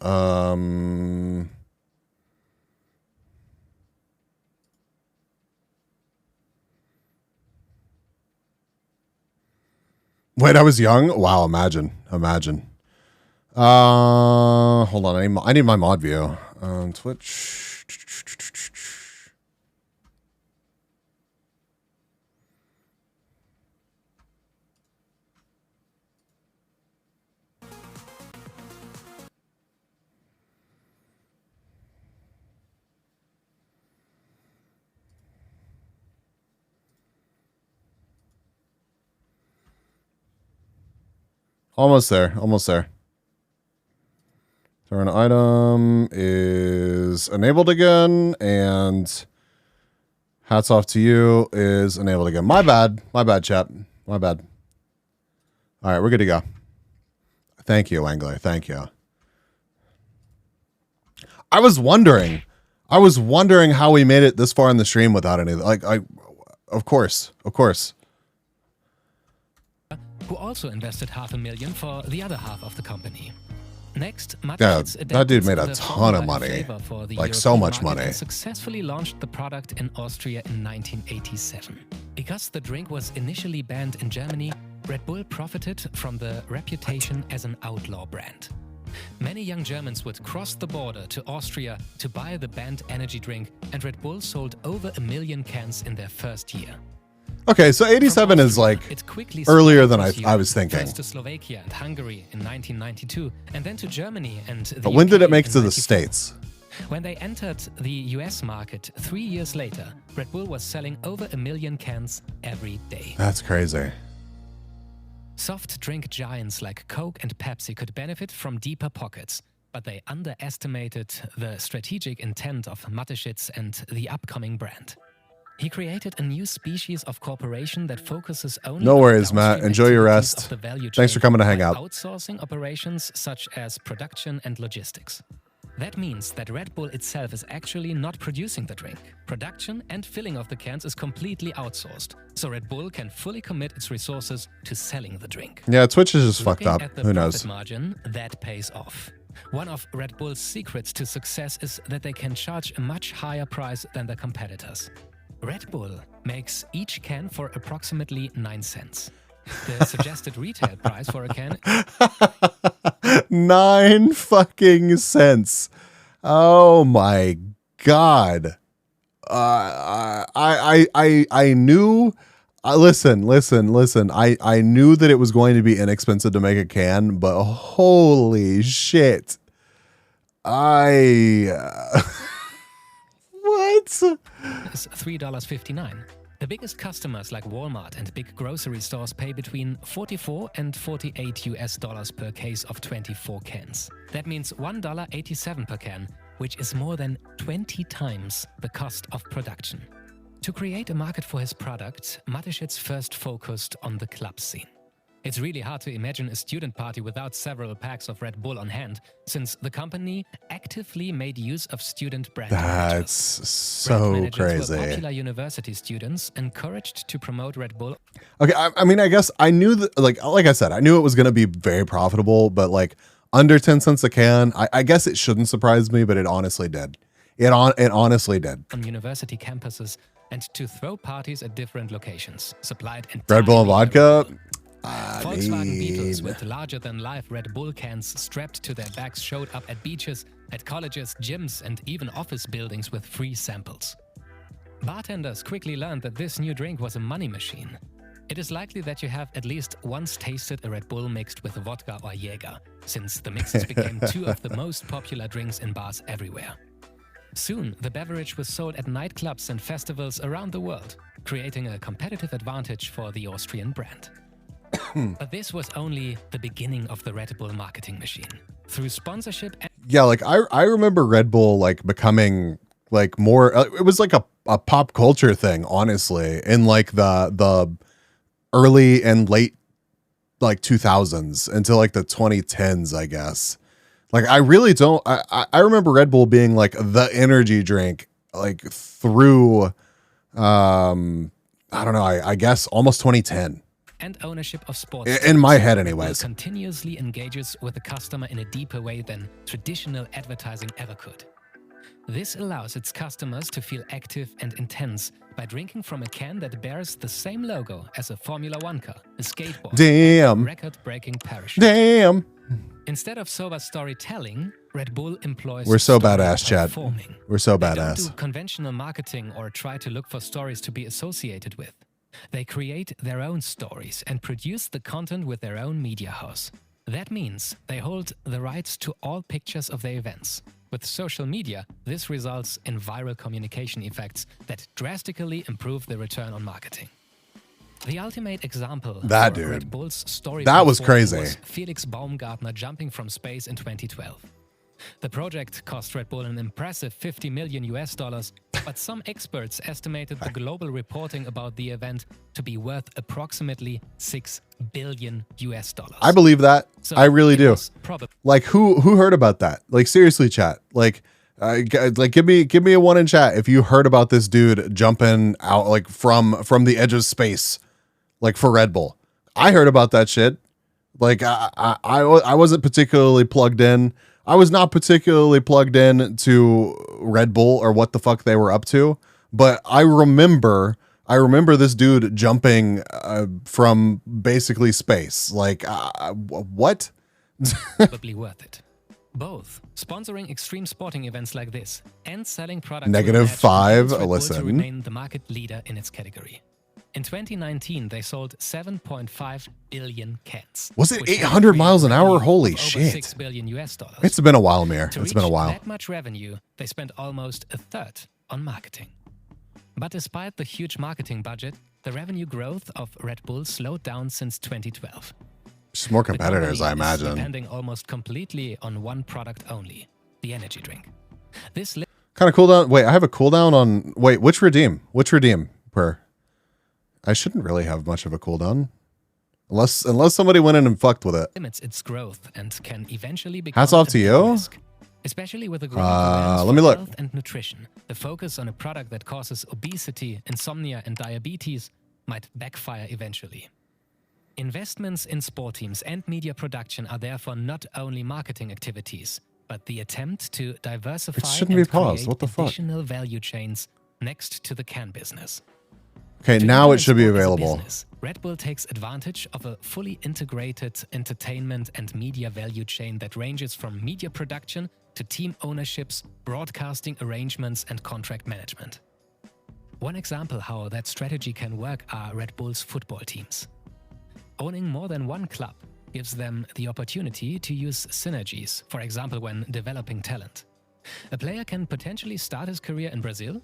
Wait, I was young? Wow, imagine. Hold on, I need my mod view on Twitch. Almost there. Turn item is enabled again, and Hats Off to You is enabled again. My bad, chat. My bad. All right, we're good to go. Thank you, Angler. Thank you. I was wondering how we made it this far in the stream without any, of course. Who also invested $500,000 for the other half of the company. Next, Yeah, Mateschitz that dude made a adapted the ton of formula in money. favor for the Like, so European much market money. and successfully launched the product in Austria in 1987. Because the drink was initially banned in Germany, Red Bull profited from the reputation as an outlaw brand. Many young Germans would cross the border to Austria to buy the banned energy drink, and Red Bull sold over 1 million cans in their first year. Okay, so 87 is like It quickly earlier spread than across I Europe, was thinking. First to Slovakia and Hungary in 1992, and then to Germany and the But when did UK it make it in to the 94. States? When they entered the US market 3 years later, Red Bull was selling over 1 million cans every day. That's crazy. Soft drink giants like Coke and Pepsi could benefit from deeper pockets, but they underestimated the strategic intent of Mateschitz and the upcoming brand. He created a new species of corporation that focuses only No on worries, the Matt. downstream Enjoy your activities rest. of the value Thanks for chain coming to hang by out. outsourcing operations such as production and logistics. That means that Red Bull itself is actually not producing the drink. Production and filling of the cans is completely outsourced, so Red Bull can fully commit its resources to selling the drink. Yeah, Twitch is just fucked Looking up. at the Who profit knows? margin, that pays off. One of Red Bull's secrets to success is that they can charge a much higher price than their competitors. Red Bull makes each can for approximately 9 cents. The suggested retail price for a can 9 fucking cents. Oh my god. I knew. Listen. I knew that it was going to be inexpensive to make a can, but holy shit. What? is $3.59. The biggest customers like Walmart and big grocery stores pay between 44 and 48 US dollars per case of 24 cans. That means $1.87 per can, which is more than 20 times the cost of production. To create a market for his product, Mateschitz first focused on the club scene. It's really hard to imagine a student party without several packs of Red Bull on hand, since the company actively made use of student brand That's managers. so Brand managers were crazy. popular university students encouraged to promote Red Bull. Okay, I mean, I guess I knew that, like I said, I knew it was going to be very profitable, but like under 10 cents a can, I guess it shouldn't surprise me, but it honestly did. It honestly did. On university campuses and to throw parties at different locations, supplied Red Bull and vodka. Volkswagen Beetles with larger-than-life Red Bull cans strapped to their backs showed up at beaches, at colleges, gyms, and even office buildings with free samples. Bartenders quickly learned that this new drink was a money machine. It is likely that you have at least once tasted a Red Bull mixed with vodka or Jäger, since the mixes became two of the most popular drinks in bars everywhere. Soon, the beverage was sold at nightclubs and festivals around the world, creating a competitive advantage for the Austrian brand. But this was only the beginning of the Red Bull marketing machine. Through sponsorship and Yeah, like I remember Red Bull like becoming like more. It was like a pop culture thing, honestly, in like the early and late like 2000s until like the 2010s, I guess. Like I really don't. I remember Red Bull being like the energy drink like through I don't know. I guess almost 2010. and ownership of sports. In my head, Red Bull anyways. continuously engages with the customer in a deeper way than traditional advertising ever could. This allows its customers to feel active and intense by drinking from a can that bears the same logo as a Formula One car, a skateboard, Damn. and a record-breaking parachute. Damn. Instead of sober storytelling, Red Bull employs We're so story badass, Chad. performing. We're so They don't do badass. conventional marketing or try to look for stories to be associated with. They create their own stories and produce the content with their own media house. That means they hold the rights to all pictures of their events. With social media, this results in viral communication effects that drastically improve the return on marketing. The ultimate example That for dude. Red Bull's story That was performing crazy. was Felix Baumgartner jumping from space in 2012. The project cost Red Bull an impressive $50 million, but some experts estimated the global reporting about the event to be worth approximately $6 billion. I believe that. So I really it do. was Like who heard about that? Like seriously, chat. Like give me a one in chat if you heard about this dude jumping out like from the edge of space, like for Red Bull. I heard about that shit. Like I wasn't particularly plugged in. I was not particularly plugged in to Red Bull or what the fuck they were up to. But I remember this dude jumping from basically space. Like what? Probably worth it. Both sponsoring extreme sporting events like this and selling products. -5. To Listen. remain the market leader in its category. In 2019, they sold 7.5 billion cans. Was it which had 800 a miles an hour? revenue Holy of over shit. $6 billion US. It's been a while, Mir. To It's been a reach while. that much revenue, they spent almost a third on marketing. But despite the huge marketing budget, the revenue growth of Red Bull slowed down since 2012. Just more The competitors, I company is imagine. depending almost completely on one product only, the energy drink. This Kind of cooldown. Wait, I have a cooldown on. Wait, which redeem? Which redeem per? I shouldn't really have much of a cooldown, unless somebody went in and fucked with it. limits its growth and can eventually become Hats off a to big you. risk. Especially with the growing awareness Let me for look. health and nutrition, the focus on a product that causes obesity, insomnia, and diabetes might backfire eventually. Investments in sport teams and media production are therefore not only marketing activities, but the attempt to diversify shouldn't and be paused. create What the fuck? additional value chains next to the can business. Okay, To now it implement should be sport as a available. business, Red Bull takes advantage of a fully integrated entertainment and media value chain that ranges from media production to team ownerships, broadcasting arrangements, and contract management. One example how that strategy can work are Red Bull's football teams. Owning more than one club gives them the opportunity to use synergies, for example when developing talent. A player can potentially start his career in Brazil,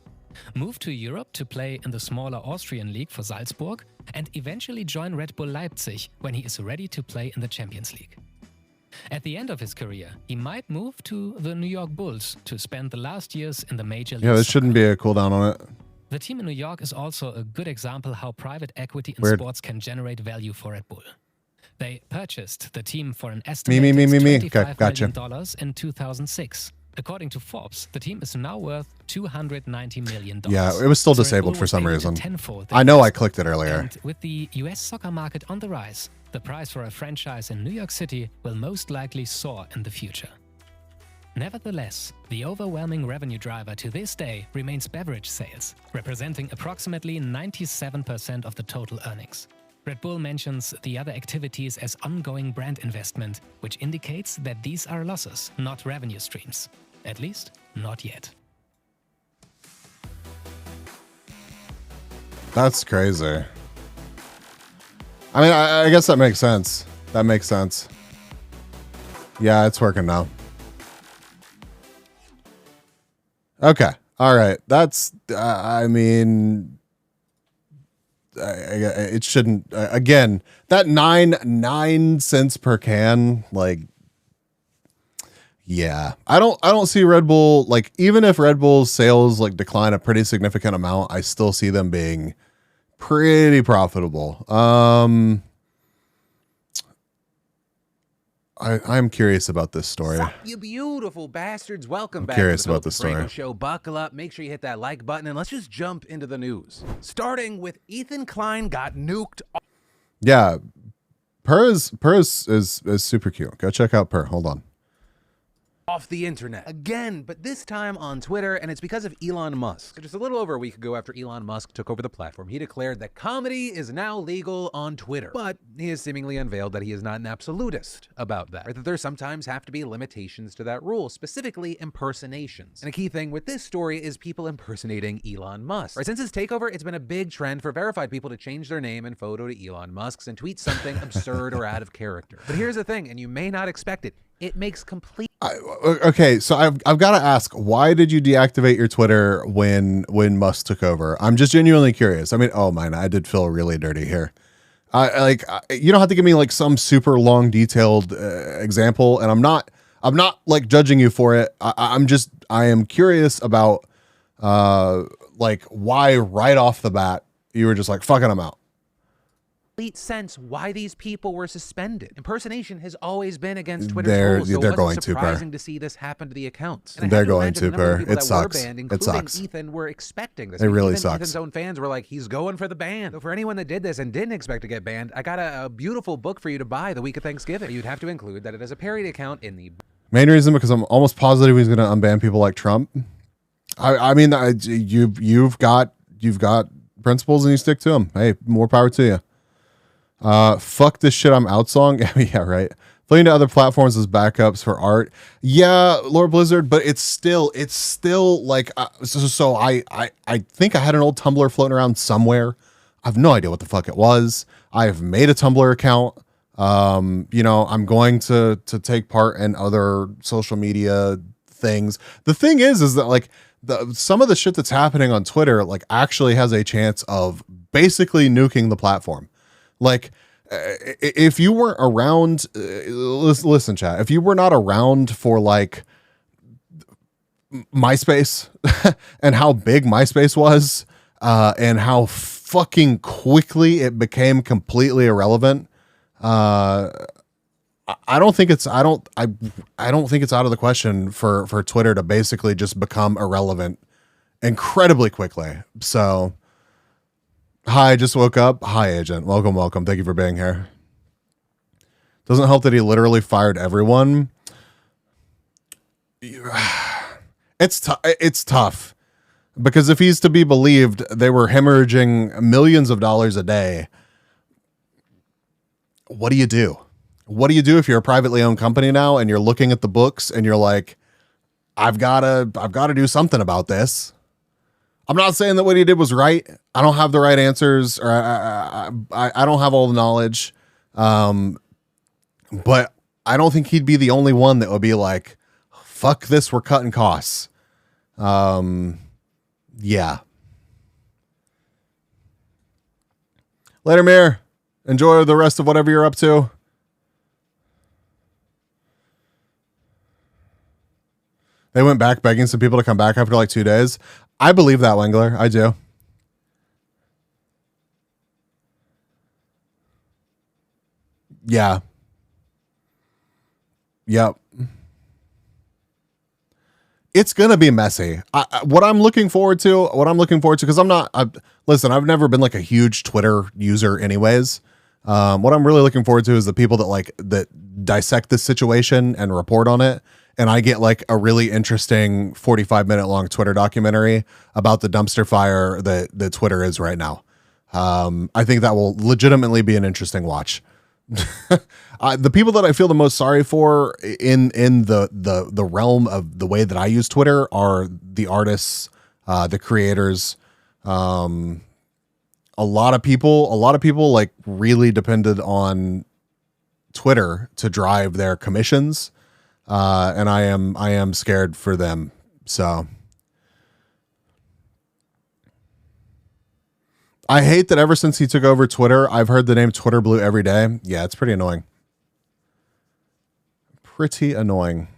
move to Europe to play in the smaller Austrian league for Salzburg, and eventually join Red Bull Leipzig when he is ready to play in the Champions League. At the end of his career, he might move to the New York Bulls to spend the last years in the Major League Yeah, there Soccer. shouldn't be a cooldown on it. The team in New York is also a good example how private equity in Weird. sports can generate value for Red Bull. They purchased the team for an Me. estimated $25 Gotcha. million in 2006. According to Forbes, the team is now worth $290 million. Yeah, it was still So Red disabled Bull for was some able to reason. tenfold the I know I investment. clicked it earlier. And with the US soccer market on the rise, the price for a franchise in New York City will most likely soar in the future. Nevertheless, the overwhelming revenue driver to this day remains beverage sales, representing approximately 97% of the total earnings. Red Bull mentions the other activities as ongoing brand investment, which indicates that these are losses, not revenue streams. At least, not yet. That's crazy. I mean, I guess that makes sense. That makes sense. Yeah, it's working now. Okay. All right. That's, I mean, it shouldn't, again, that 9 cents per can, like, yeah, I don't see Red Bull, like, even if Red Bull's sales like decline a pretty significant amount, I still see them being pretty profitable. I'm curious about this story. Sup, you beautiful bastards. Welcome I'm back curious to the about this Filthy Franco story. Show. Buckle up, make sure you hit that like button, and let's just jump into the news. Starting with Ethan Klein got nuked. Yeah, Per is super cute. Go check out Per. Hold on. Off the internet again, but this time on Twitter, and it's because of Elon Musk. So just a little over a week ago, after Elon Musk took over the platform, he declared that comedy is now legal on Twitter. But he has seemingly unveiled that he is not an absolutist about that, or that there sometimes have to be limitations to that rule, specifically impersonations. And a key thing with this story is people impersonating Elon Musk. Right, since his takeover, it's been a big trend for verified people to change their name and photo to Elon Musk's and tweet something absurd or out of character. But here's the thing, and you may not expect it. It makes complete. Okay, so I've got to ask, why did you deactivate your Twitter when Musk took over? I'm just genuinely curious. I mean, oh man, I did feel really dirty here. You don't have to give me like some super long, detailed example, and I'm not like judging you for it. I am curious about like why right off the bat you were just like, fucking, I'm out. complete sense why these people were suspended. Impersonation has always been against Twitter's They're- rules, so they're it going wasn't to, Per. surprising to see this happen to the accounts. And I They're have going imagine to, the number of Per. people It that sucks. were banned, It including sucks. Ethan, were expecting this. It really Even sucks. Ethan's own fans were like, he's going for the ban. So for anyone that did this and didn't expect to get banned, I got a beautiful book for you to buy the week of Thanksgiving. You'd have to include that it is a parody account in the... Main reason because I'm almost positive he's going to unban people like Trump. I mean, you've got principles and you stick to them. Hey, more power to you. Fuck this shit, I'm out song. Yeah, right. Playing to other platforms as backups for art. Yeah, Lord Blizzard, but it's still like so I think I had an old Tumblr floating around somewhere. I have no idea what the fuck it was. I have made a Tumblr account. You know, I'm going to take part in other social media things. The thing is that like some of the shit that's happening on Twitter like actually has a chance of basically nuking the platform. Like if you weren't around, listen, chat, if you were not around for like MySpace and how big MySpace was, and how fucking quickly it became completely irrelevant, I don't think it's out of the question for Twitter to basically just become irrelevant incredibly quickly. So, hi, just woke up. Hi, agent. Welcome. Thank you for being here. Doesn't help that he literally fired everyone. It's tough because if he's to be believed, they were hemorrhaging millions of dollars a day. What do you do? What do you do if you're a privately owned company now and you're looking at the books and you're like, I've got to do something about this. I'm not saying that what he did was right. I don't have the right answers, or I don't have all the knowledge. But I don't think he'd be the only one that would be like, fuck this, we're cutting costs. Yeah. Later, Mir. Enjoy the rest of whatever you're up to. They went back begging some people to come back after like 2 days. I believe that, Wengler. I do. Yeah. Yep. It's going to be messy. What I'm looking forward to, because listen, I've never been like a huge Twitter user anyways. What I'm really looking forward to is the people that dissect this situation and report on it. And I get like a really interesting 45-minute long Twitter documentary about the dumpster fire that Twitter is right now. I think that will legitimately be an interesting watch. The people that I feel the most sorry for in the realm of the way that I use Twitter are the artists, the creators. A lot of people like really depended on Twitter to drive their commissions. And I am scared for them. So I hate that ever since he took over Twitter, I've heard the name Twitter Blue every day. Yeah, it's pretty annoying. Pretty annoying.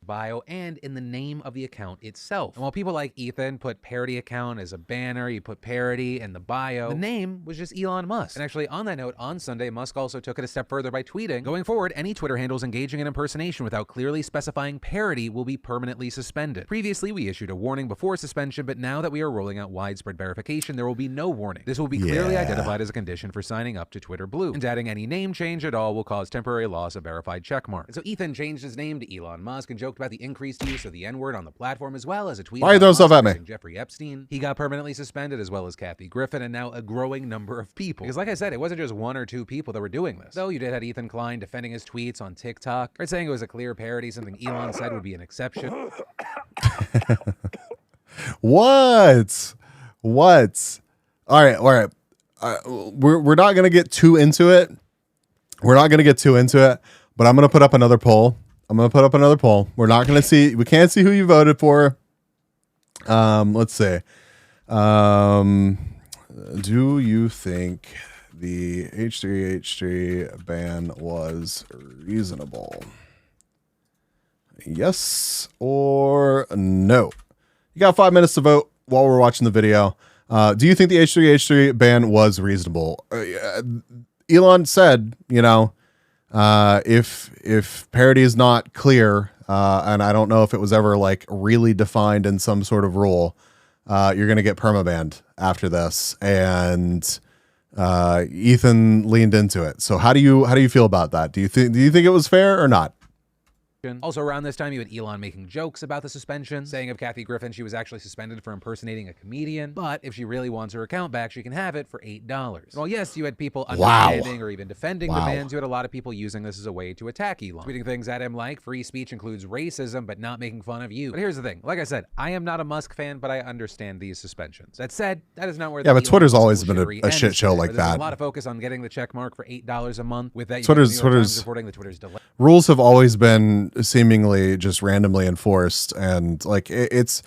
bio and in the name of the account itself. And while people like Ethan put parody account as a banner, you put parody in the bio, the name was just Elon Musk. And actually on that note, on Sunday, Musk also took it a step further by tweeting, going forward, any Twitter handles engaging in impersonation without clearly specifying parody will be permanently suspended. Previously, we issued a warning before suspension, but now that we are rolling out widespread verification, there will be no warning. This will be clearly identified as a condition for signing up to Twitter Blue. And adding any name change at all will cause temporary loss of verified checkmark. And so Ethan changed his name to Elon Musk and joked about the increased use of the N-word on the platform, as well as a tweet. Why are you throwing stuff at me? Jeffrey Epstein. He got permanently suspended, as well as Kathy Griffin, and now a growing number of people. Because like I said, it wasn't just one or two people that were doing this. Though you did have Ethan Klein defending his tweets on TikTok, or saying it was a clear parody, something Elon said would be an exception. What? All right. We're not gonna get too into it. But I'm gonna put up another poll. We're not gonna see. We can't see who you voted for. Let's see. Do you think the H3H3 ban was reasonable? Yes or no? You got 5 minutes to vote while we're watching the video. Do you think the H3H3 ban was reasonable? Elon said, if parity is not clear, and I don't know if it was ever like really defined in some sort of rule, you're going to get permabanned after this. And Ethan leaned into it. So how do you feel about that? Do you think it was fair or not? Also around this time, you had Elon making jokes about the suspension, saying of Kathy Griffin she was actually suspended for impersonating a comedian, but if she really wants her account back, she can have it for $8. Well, yes, you had people understanding or even defending the bans. You had a lot of people using this as a way to attack Elon, tweeting things at him like free speech includes racism, but not making fun of you. But here's the thing. Like I said, I am not a Musk fan, but I understand these suspensions. That said, that is not where but Twitter's always been a shit show like that. A lot of focus on getting the check mark for $8 a month. With that, Twitter's reporting that Twitter's delayed. Rules have always been seemingly just randomly enforced, and like it's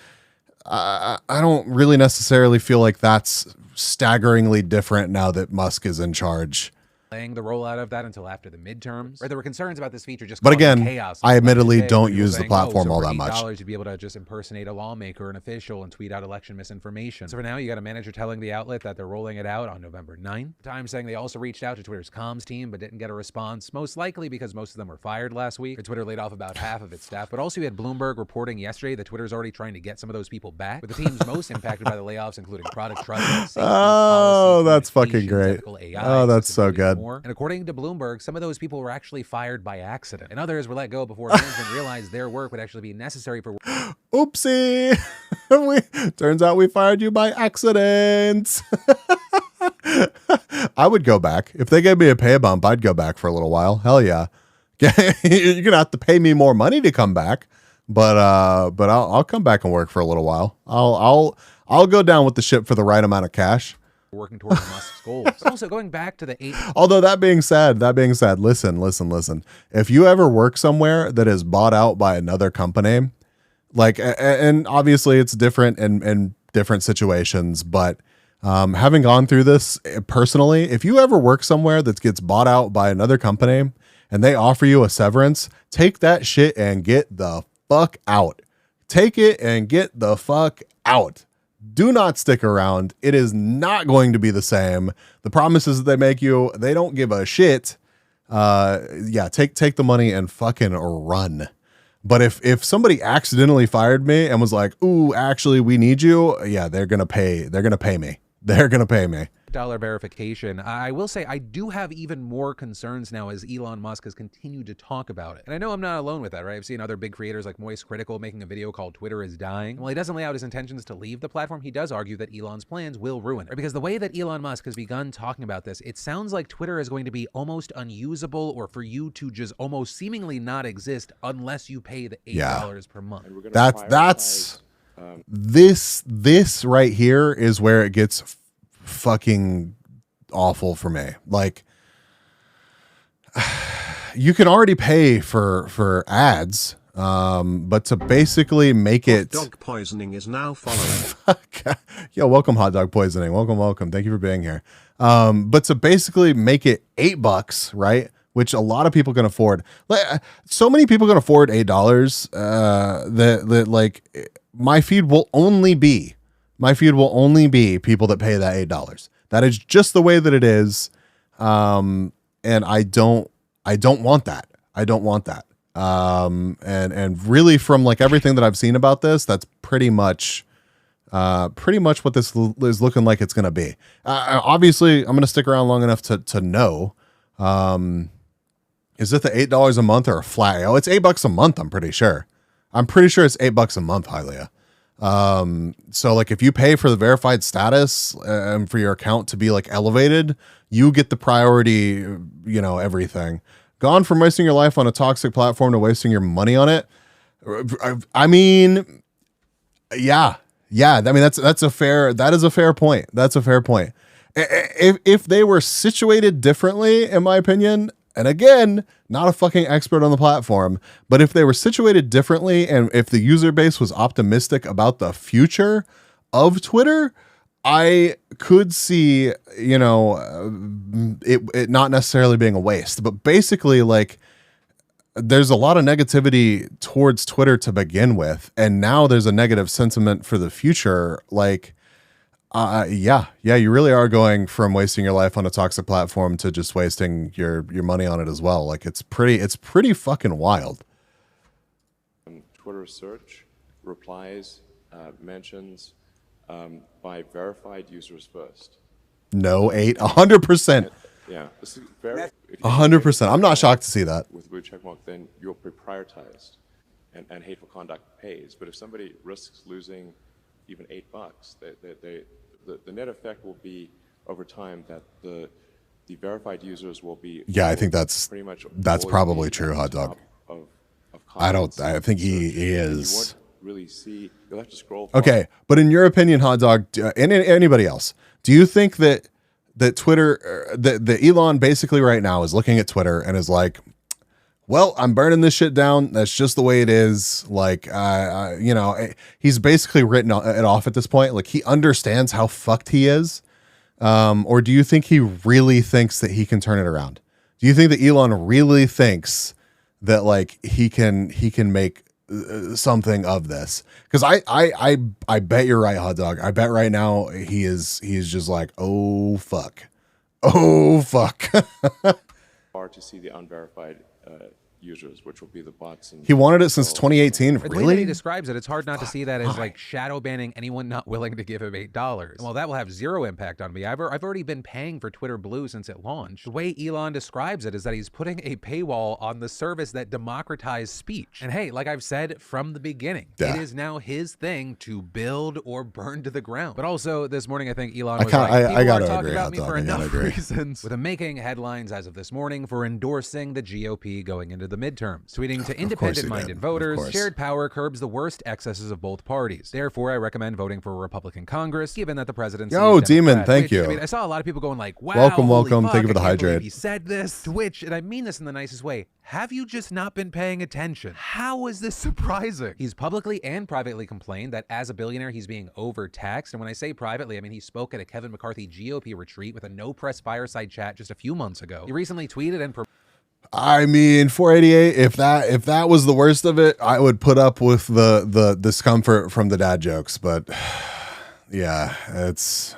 I don't really necessarily feel like that's staggeringly different now that Musk is in charge. Delaying the rollout of that until after the midterms. Right, there were concerns about this feature just but again, chaos. I admittedly Today, don't people use saying, the platform so all for that much. $8 you'd be able to just impersonate a lawmaker, an official, and tweet out election misinformation. So for now, you got a manager telling the outlet that they're rolling it out on November 9th. The Times saying they also reached out to Twitter's comms team but didn't get a response, most likely because most of them were fired last week. Twitter laid off about half of its staff, but also you had Bloomberg reporting yesterday that Twitter's already trying to get some of those people back, with the teams most impacted by the layoffs, including product trust. Oh, that's fucking great. AI, oh, that's so good. And according to Bloomberg, some of those people were actually fired by accident, and others were let go before management realized their work would actually be necessary for. Oopsie! Turns out we fired you by accident. I would go back if they gave me a pay bump. I'd go back for a little while. Hell yeah! You're gonna have to pay me more money to come back, but I'll come back and work for a little while. I'll go down with the ship for the right amount of cash. Working towards Musk's goals. Also, going back to the 8. Although that being said, listen. If you ever work somewhere that is bought out by another company, like, and obviously it's different in different situations, but having gone through this personally, if you ever work somewhere that gets bought out by another company and they offer you a severance, take that shit and get the fuck out. Take it and get the fuck out. Do not stick around. It is not going to be the same. The promises that they make you, they don't give a shit. Yeah, take the money and fucking run. But if somebody accidentally fired me and was like, "Ooh, actually, we need you," yeah, they're gonna pay me. They're gonna pay me. $8 verification. I will say I do have even more concerns now as Elon Musk has continued to talk about it. And I know I'm not alone with that, right? I've seen other big creators like Moist Critical making a video called Twitter is Dying. While he doesn't lay out his intentions to leave the platform, he does argue that Elon's plans will ruin it. Because the way that Elon Musk has begun talking about this, it sounds like Twitter is going to be almost unusable, or for you to just almost seemingly not exist unless you pay the $8 per month. That's this right here is where it gets fucking awful for me. Like, you can already pay for ads, but to basically make it dog poisoning is now following. Yo, welcome hot dog poisoning. Welcome. Thank you for being here. But to basically make it $8, right? Which a lot of people can afford. Like, so many people can afford $8 that like my feed will only be people that pay that $8. That is just the way that it is. And I don't want that. I don't want that. And really from like everything that I've seen about this, that's pretty much what this is looking like it's going to be. Obviously I'm going to stick around long enough to know, is it the $8 a month or a flat? Oh, it's $8 a month. I'm pretty sure it's $8 a month, Hylia. So like if you pay for the verified status and for your account to be like elevated, you get the priority, everything. Gone from wasting your life on a toxic platform to wasting your money on it. I mean, yeah. I mean, that is a fair point. That's a fair point. If they were situated differently, in my opinion, and again, not a fucking expert on the platform, but if they were situated differently and if the user base was optimistic about the future of Twitter, I could see, it not necessarily being a waste. But basically, like, there's a lot of negativity towards Twitter to begin with, and now there's a negative sentiment for the future. Like, Yeah, you really are going from wasting your life on a toxic platform to just wasting your money on it as well. Like it's pretty fucking wild. Twitter search replies, mentions by verified users first. No, 100%. Yeah, this is very 100%. I'm not shocked to see that. With blue checkmark, then you're prioritized, and hateful conduct pays. But if somebody risks losing even $8, the net effect will be over time that the verified users will be. Yeah, I think that's pretty much probably true, Hot Dog. I think he is. You won't really see. You'll have to scroll. Okay, but in your opinion, Hot Dog, and anybody else, do you think that Twitter, that Elon basically right now is looking at Twitter and is like, well, I'm burning this shit down. That's just the way it is. Like, he's basically written it off at this point. Like, he understands how fucked he is. Or do you think he really thinks that he can turn it around? Do you think that Elon really thinks that like he can make something of this? Because I bet you're right, Hot Dog. I bet right now he is just like, oh fuck. Hard to see the unverified users, which will be the bots. And he wanted it since 2018. The way that he Really? describes it, it's hard not to see that as like shadow banning anyone not willing to give him $8. Well, that will have zero impact on me. I've already been paying for Twitter Blue since it launched. The way Elon describes it is that he's putting a paywall on the service that democratized speech. And hey, like I've said from the beginning, it is now his thing to build or burn to the ground. But also this morning, I think Elon was I gotta talking agree, about Hot me Dog. for I gotta enough agree. reasons, with him making headlines as of this morning for endorsing the GOP going into the midterms, tweeting to independent-minded voters, shared power curbs the worst excesses of both parties. Therefore, I recommend voting for a Republican Congress, given that the presidency Yo, is Demon, Democrat. thank Which, you. I mean, I saw a lot of people going like, wow, Welcome. holy Thank you for fuck, the I can't believe hydrate. he said this. To which, and I mean this in the nicest way, have you just not been paying attention? How is this surprising? He's publicly and privately complained that as a billionaire, he's being overtaxed. And when I say privately, I mean he spoke at a Kevin McCarthy GOP retreat with a no-press fireside chat just a few months ago. He recently tweeted and I mean, 488. If that was the worst of it, I would put up with the discomfort from the dad jokes. But yeah, it's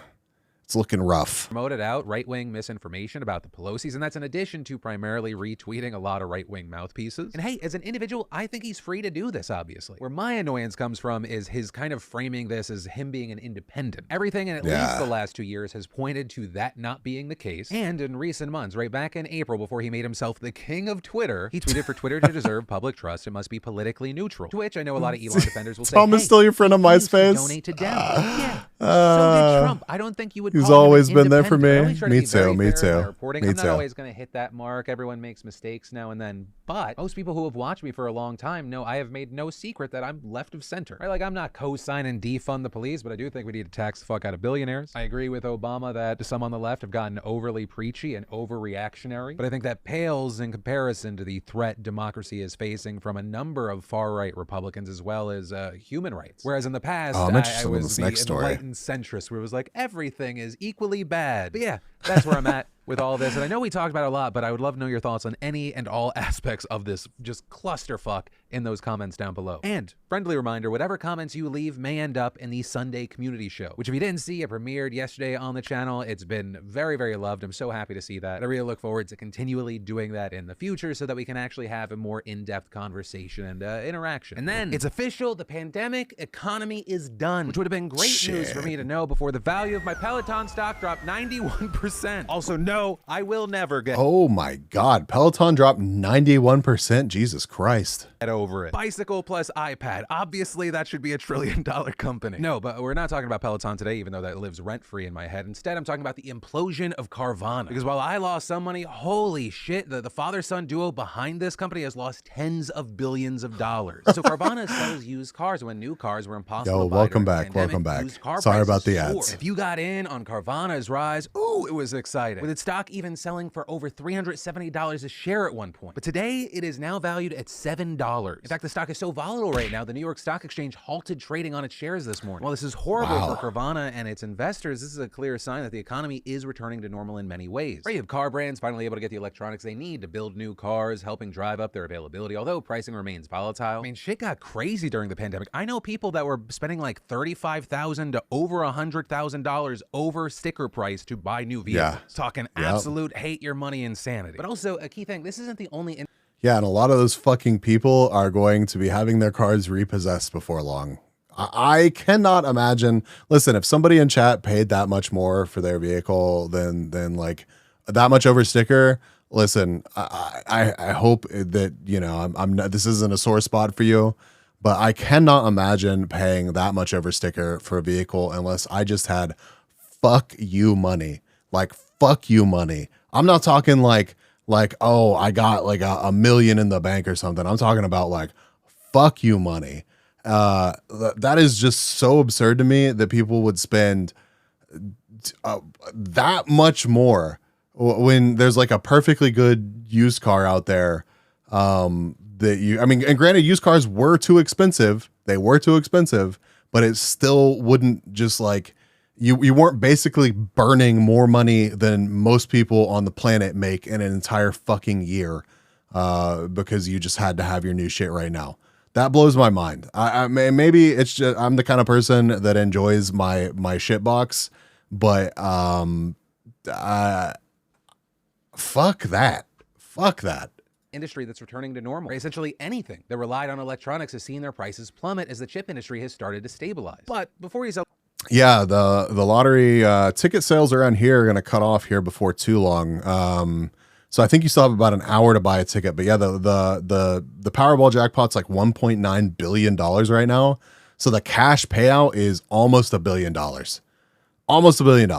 looking rough. promoted out right-wing misinformation about the Pelosi's, and that's in addition to primarily retweeting a lot of right-wing mouthpieces. And hey, as an individual, I think he's free to do this, obviously. Where my annoyance comes from is his kind of framing this as him being an independent. Everything in at least the last 2 years has pointed to that not being the case. And in recent months, right back in April, before he made himself the king of Twitter, he tweeted, for Twitter to deserve public trust, it must be politically neutral. To which I know a lot of Elon defenders will say, Tom is still your friend on MySpace. Donate to Dem. Yeah, so did Trump. I don't think you would He's call him always an been there for independent. I me. always try to Me be very too, me fair in my too, reporting. me I'm not too. always going to hit that mark. Everyone makes mistakes now and then. But most people who have watched me for a long time know I have made no secret that I'm left of center. Right? Like, I'm not co-signing defund the police, but I do think we need to tax the fuck out of billionaires. I agree with Obama that some on the left have gotten overly preachy and overreactionary, but I think that pales in comparison to the threat democracy is facing from a number of far-right Republicans as well as human rights. Whereas in the past, I'm I interested in was this the next story. enlightened centrist where it was like, everything is equally bad. But yeah, that's where I'm at with all this. And I know we talked about it a lot, but I would love to know your thoughts on any and all aspects of this just clusterfuck in those comments down below. And friendly reminder, whatever comments you leave may end up in the Sunday community show, which if you didn't see, it premiered yesterday on the channel. It's been very, very loved. I'm so happy to see that. I really look forward to continually doing that in the future so that we can actually have a more in-depth conversation and interaction. And then it's official, the pandemic economy is done, which would have been great news for me to know before the value of my Peloton stock dropped 91%. Also, no, I will never get Oh my God. Peloton dropped 91%. Jesus Christ. over it. Bicycle plus iPad. Obviously, that should be a $1 trillion company. No, but we're not talking about Peloton today, even though that lives rent-free in my head. Instead, I'm talking about the implosion of Carvana. Because while I lost some money, holy shit, the father-son duo behind this company has lost tens of billions of dollars. So Carvana sells used cars when new cars were impossible Yo, to buy welcome during the back. Welcome pandemic. back. Used car Sorry prices about the soared. ads. If you got in on Carvana's rise, ooh, it was exciting. With its stock even selling for over $370 a share at one point. But today, it is now valued at $7. In fact, the stock is so volatile right now, the New York Stock Exchange halted trading on its shares this morning. While this is horrible for Carvana and its investors, this is a clear sign that the economy is returning to normal in many ways. You have car brands finally able to get the electronics they need to build new cars, helping drive up their availability, although pricing remains volatile. I mean, shit got crazy during the pandemic. I know people that were spending like $35,000 to over $100,000 over sticker price to buy new vehicles. Talking absolute hate your money insanity. But also, a key thing, this isn't the only... Yeah, and a lot of those fucking people are going to be having their cars repossessed before long. I cannot imagine. Listen, if somebody in chat paid that much more for their vehicle than like that much over sticker, listen, I hope that, you know, I'm not, this isn't a sore spot for you, but I cannot imagine paying that much over sticker for a vehicle unless I just had fuck you money. Like, fuck you money. I'm not talking like, oh, I got like a million in the bank or something. I'm talking about like, fuck you money. That is just so absurd to me that people would spend that much more when there's like a perfectly good used car out there. That you, I mean, and granted, used cars were too expensive. They were too expensive, but it still wouldn't just like, you weren't basically burning more money than most people on the planet make in an entire fucking year, because you just had to have your new shit right now. That blows my mind. I maybe it's just I'm the kind of person that enjoys my shit box, but fuck that. Fuck that. Industry that's returning to normal. Essentially anything that relied on electronics has seen their prices plummet as the chip industry has started to stabilize. But before you sell... Yeah, the lottery ticket sales around here are going to cut off here before too long. So I think you still have about an hour to buy a ticket. But yeah, the Powerball jackpot's like $1.9 billion right now. So the cash payout is almost $1 billion. Almost $1 billion.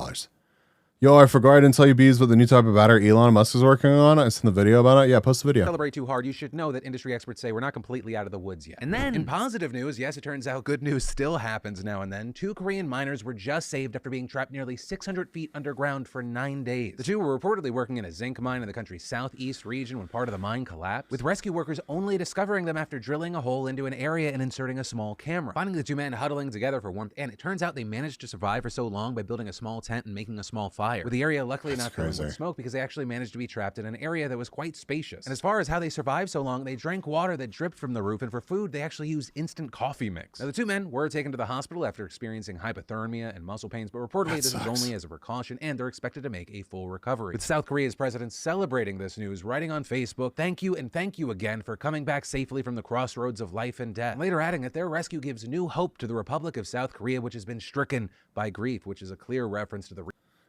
Yo, I forgot I didn't tell you bees what the new type of battery Elon Musk is working on. I sent the video about it. Yeah, post the video. Celebrate too hard, you should know that industry experts say we're not completely out of the woods yet. And then, in positive news, yes, it turns out good news still happens now and then. 2 Korean miners were just saved after being trapped nearly 600 feet underground for 9 days. The two were reportedly working in a zinc mine in the country's southeast region when part of the mine collapsed, with rescue workers only discovering them after drilling a hole into an area and inserting a small camera. Finding the 2 men huddling together for warmth, and it turns out they managed to survive for so long by building a small tent and making a small fire, with the area luckily not filling with smoke because they actually managed to be trapped in an area that was quite spacious. And as far as how they survived so long, they drank water that dripped from the roof, and for food, they actually used instant coffee mix. Now, the 2 men were taken to the hospital after experiencing hypothermia and muscle pains, but reportedly this was only as a precaution, and they're expected to make a full recovery. With South Korea's president celebrating this news, writing on Facebook, "Thank you and thank you again for coming back safely from the crossroads of life and death." And later adding that their rescue gives new hope to the Republic of South Korea, which has been stricken by grief, which is a clear reference to the...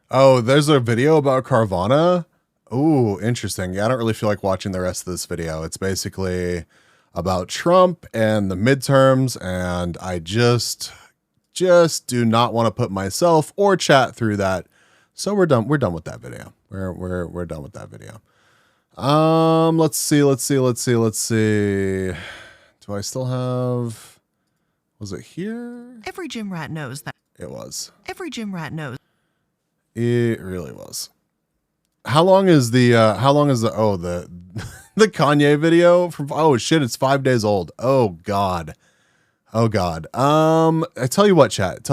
Oh, there's a video about Carvana. Ooh, interesting. Yeah, I don't really feel like watching the rest of this video. It's basically about Trump and the midterms, and I just do not want to put myself or chat through that. So we're done. We're done with that video. We're done with that video. Let's see. Do I still have... Was it here? Every gym rat knows that. It was. Every gym rat knows. It really was. How long is the the Kanye video from, oh shit, it's 5 days old. Oh God. I tell you what, chat,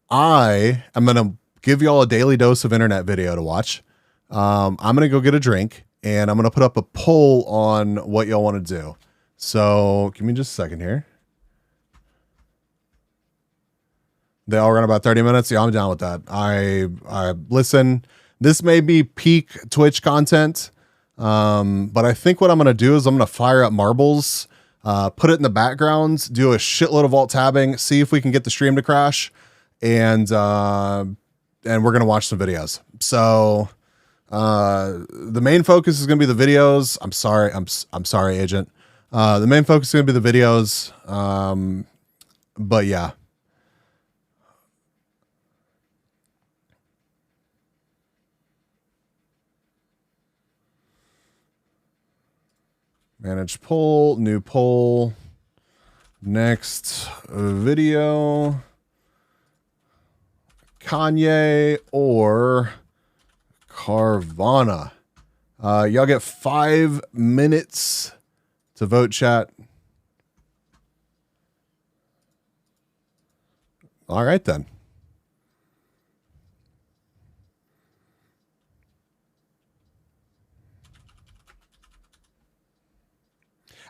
I am going to give y'all a daily dose of internet video to watch. I'm going to go get a drink and I'm going to put up a poll on what y'all want to do. So give me just a second here. They all run about 30 minutes. Yeah, I'm down with that. I listen, this may be peak Twitch content, but I think what I'm going to do is I'm going to fire up marbles, put it in the background, do a shitload of alt tabbing, see if we can get the stream to crash, and we're going to watch some videos. So the main focus is going to be the videos. I'm sorry, agent. The main focus is going to be the videos. But yeah. Manage poll, new poll, next video, Kanye or Carvana. Y'all get 5 minutes to vote, chat. All right, then.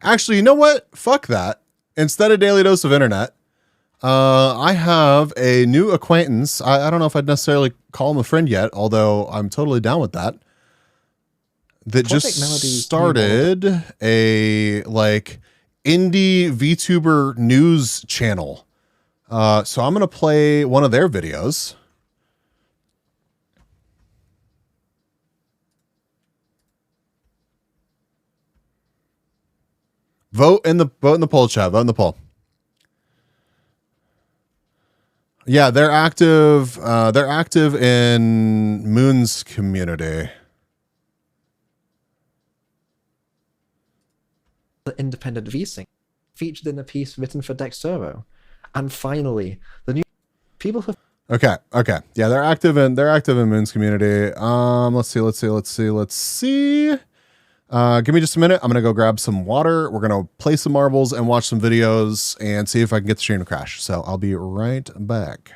Actually, you know what? Fuck that. Instead of Daily Dose of Internet, I have a new acquaintance. I don't know if I'd necessarily call him a friend yet, although I'm totally down with that. That just started a like indie VTuber news channel. So I'm gonna play one of their videos. Vote in the poll, chat. Vote in the poll. Yeah, they're active. They're active in Moon's community. The independent VSync featured in a piece written for Dextero, and finally, the new people have. Okay. Yeah, they're active in Moon's community. Let's see. Give me just a minute. I'm gonna go grab some water. We're gonna play some marbles and watch some videos and see if I can get the stream to crash. So I'll be right back.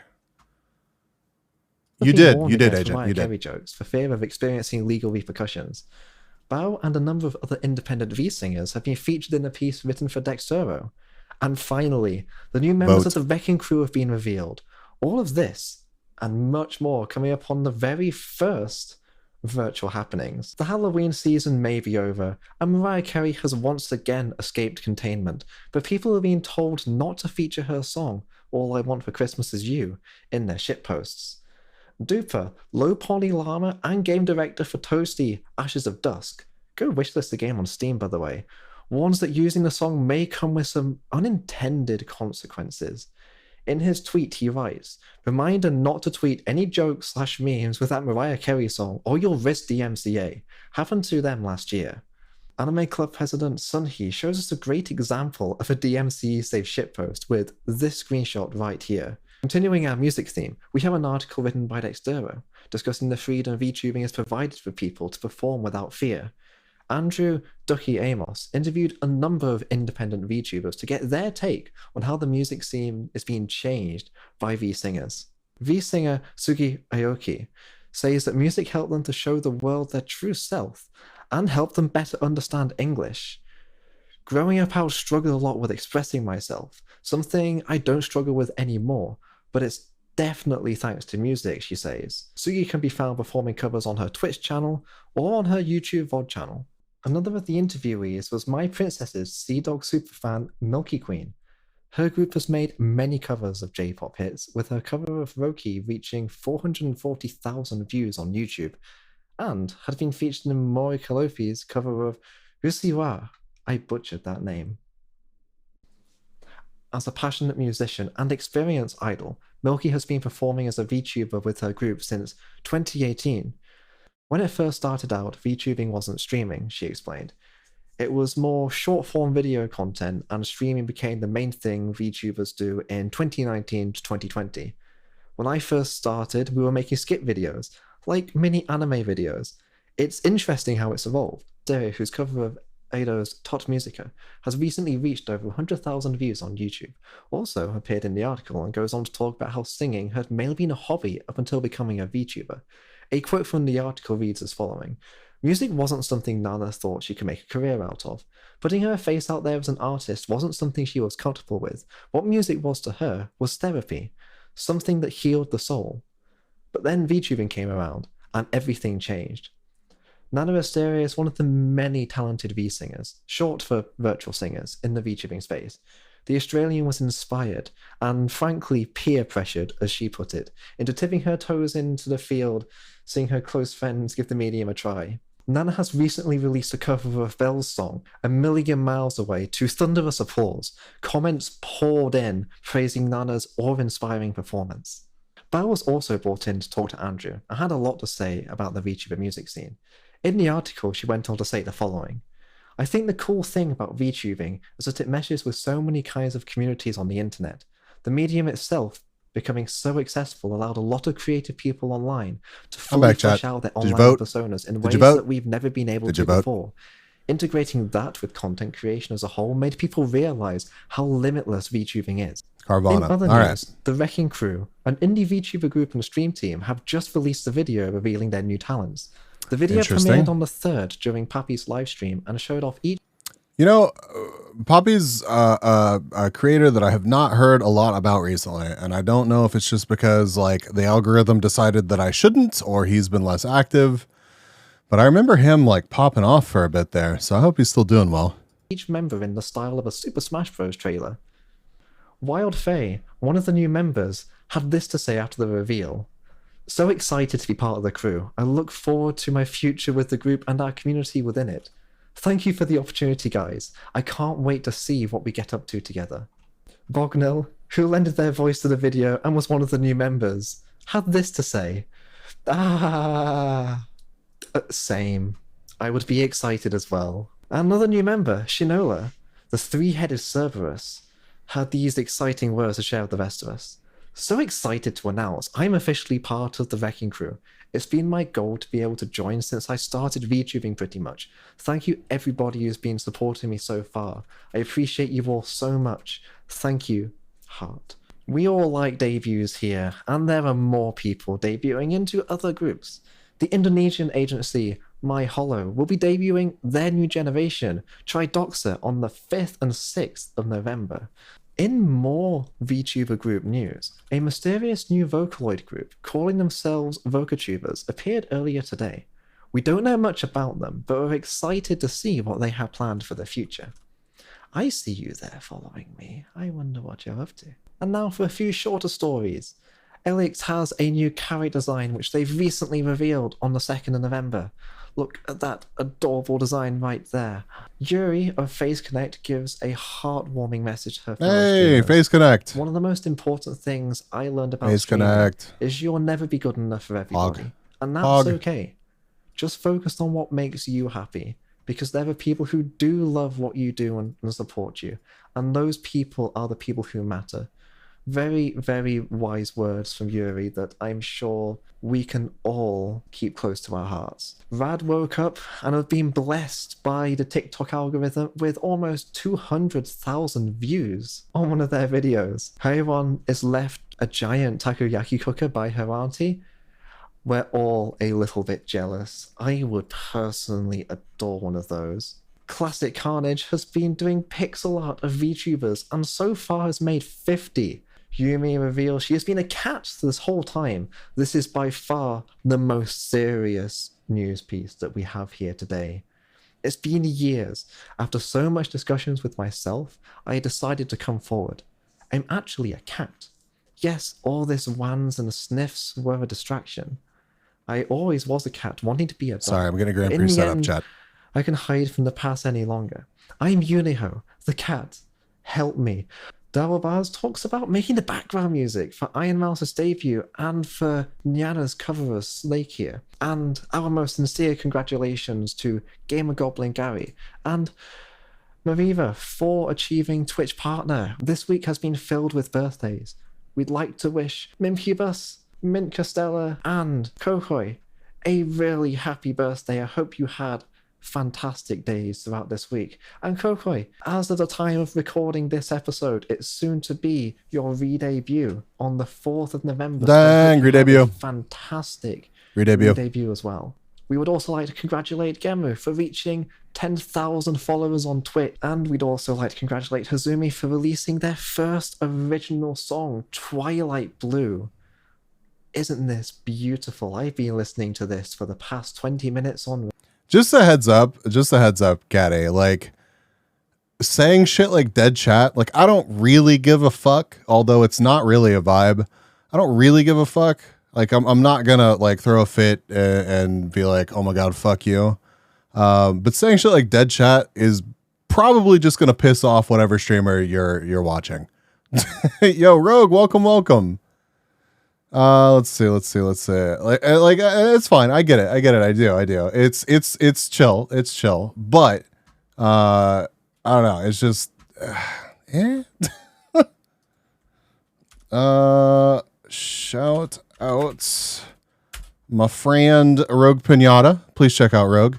You did, Agent. You did. Jokes for fear of experiencing legal repercussions. Bao and a number of other independent V singers have been featured in a piece written for Dextero. And finally, the new members of the Wrecking Crew have been revealed. All of this and much more coming up on the very first virtual happenings. The Halloween season may be over, and Mariah Carey has once again escaped containment, but people are being told not to feature her song, All I Want for Christmas Is You, in their shitposts. Duper, Low Poly Llama, and game director for Toasty, Ashes of Dusk, go wishlist the game on Steam by the way, warns that using the song may come with some unintended consequences. In his tweet, he writes, "Reminder not to tweet any jokes/memes with that Mariah Carey song or you'll risk DMCA. Happened to them last year." Anime Club President Sunhee shows us a great example of a DMCA safe shitpost with this screenshot right here. Continuing our music theme, we have an article written by Dextero discussing the freedom VTubing has provided for people to perform without fear. Andrew Ducky Amos interviewed a number of independent VTubers to get their take on how the music scene is being changed by V-singers. V-singer Sugi Aoki says that music helped them to show the world their true self and help them better understand English. Growing up, I struggled a lot with expressing myself, something I don't struggle with anymore, but it's definitely thanks to music, she says. Sugi can be found performing covers on her Twitch channel or on her YouTube VOD channel. Another of the interviewees was My Princess's Sea Dog superfan Milky Queen. Her group has made many covers of J-pop hits, with her cover of Roki reaching 440,000 views on YouTube, and had been featured in Mori Kalofi's cover of Rusiwa. I butchered that name. As a passionate musician and experienced idol, Milky has been performing as a VTuber with her group since 2018. When it first started out, VTubing wasn't streaming, she explained. It was more short-form video content, and streaming became the main thing VTubers do in 2019 to 2020. When I first started, we were making skit videos, like mini anime videos. It's interesting how it's evolved. Dere, whose cover of Eido's Tot Musica, has recently reached over 100,000 views on YouTube, also appeared in the article and goes on to talk about how singing had mainly been a hobby up until becoming a VTuber. A quote from the article reads as following: "Music wasn't something Nana thought she could make a career out of. Putting her face out there as an artist wasn't something she was comfortable with. What music was to her was therapy, something that healed the soul. But then VTubing came around, and everything changed." Nana Asteria is one of the many talented V-singers, short for virtual singers, in the VTubing space. The Australian was inspired, and frankly peer-pressured, as she put it, into tipping her toes into the field, seeing her close friends give the medium a try. Nana has recently released a cover of Belle's song, A Million Miles Away, to thunderous applause. Comments poured in, praising Nana's awe-inspiring performance. Belle was also brought in to talk to Andrew, and had a lot to say about the VTuber music scene. In the article, she went on to say the following: "I think the cool thing about VTubing is that it meshes with so many kinds of communities on the internet. The medium itself, becoming so accessible, allowed a lot of creative people online to fully flesh out their online personas in ways that we've never been able to before. Integrating that with content creation as a whole made people realize how limitless VTubing is. Carvana. In other All news, right. the Wrecking Crew, an indie VTuber group and stream team, have just released a video revealing their new talents. The video Interesting. premiered on the 3rd during Pappy's livestream and showed off each. You know, Poppy's a creator that I have not heard a lot about recently, and I don't know if it's just because like the algorithm decided that I shouldn't, or he's been less active. But I remember him like popping off for a bit there, so I hope he's still doing well. Each member in the style of a Super Smash Bros. Trailer. Wild Faye, one of the new members, had this to say after the reveal. So excited to be part of the crew. I look forward to my future with the group and our community within it. Thank you for the opportunity, guys. I can't wait to see what we get up to together. Bognell, who lended their voice to the video and was one of the new members, had this to say. Same. I would be excited as well. Another new member, Shinola, the three-headed Cerberus, had these exciting words to share with the rest of us. So excited to announce I'm officially part of the Wrecking Crew. It's been my goal to be able to join since I started VTubing pretty much. Thank you everybody who's been supporting me so far. I appreciate you all so much. Thank you, heart. We all like debuts here, and there are more people debuting into other groups. The Indonesian agency My Hollow will be debuting their new generation, Tridoxa, on the 5th and 6th of November. In more VTuber group news, a mysterious new Vocaloid group calling themselves Vocatubers appeared earlier today. We don't know much about them, but we're excited to see what they have planned for the future. I see you there following me. I wonder what you're up to. And now for a few shorter stories. Elix has a new character design which they've recently revealed on the 2nd of November. Look at that adorable design right there. Yuri of Face Connect gives a heartwarming message to her fellow Hey, streamers. Face Connect. One of the most important things I learned about Face streaming Connect. is you'll never be good enough for everybody. Hog. And that's Hog. okay. Just focus on what makes you happy, because there are people who do love what you do and support you. And those people are the people who matter. Very, very wise words from Yuri that I'm sure we can all keep close to our hearts. Rad woke up and have been blessed by the TikTok algorithm with almost 200,000 views on one of their videos. Hayron is left a giant takoyaki cooker by her auntie. We're all a little bit jealous. I would personally adore one of those. Classic Carnage has been doing pixel art of VTubers and so far has made 50. Yumi reveals she has been a cat this whole time. This is by far the most serious news piece that we have here today. It's been years. After so much discussions with myself, I decided to come forward. I'm actually a cat. Yes, all this wans and sniffs were a distraction. I always was a cat, wanting to be a dog. Sorry, I'm getting Grand In Prix the set up, end, chat. I can hide from the past any longer. I'm Uniho, the cat. Help me. Darwabaz talks about making the background music for Iron Mouse's debut and for Nyana's cover of Slake here. And our most sincere congratulations to Gamer Goblin Gary and Mariva for achieving Twitch Partner. This week has been filled with birthdays. We'd like to wish Mimpubus, Mint Costella, and Kokoi a really happy birthday. I hope you had fantastic days throughout this week. And Kokoi, as of the time of recording this episode, it's soon to be your re-debut on the 4th of November. Dang, re-debut. Fantastic Re-debut. re-debut as well. We would also like to congratulate Gemu for reaching 10,000 followers on Twitch, and we'd also like to congratulate Hazumi for releasing their first original song, Twilight Blue. Isn't this beautiful? I've been listening to this for the past 20 minutes on. Just a heads up, Caddy. Like, saying shit like dead chat, like, I don't really give a fuck, although it's not really a vibe. I don't really give a fuck. Like, I'm not gonna, like, throw a fit and be like, oh my god, fuck you. But saying shit like dead chat is probably just gonna piss off whatever streamer you're watching. Yo, Rogue, welcome. Let's see. Like, it's fine. I get it. I do. It's chill. But, I don't know. It's just, shout out my friend Rogue Pinata. Please check out Rogue.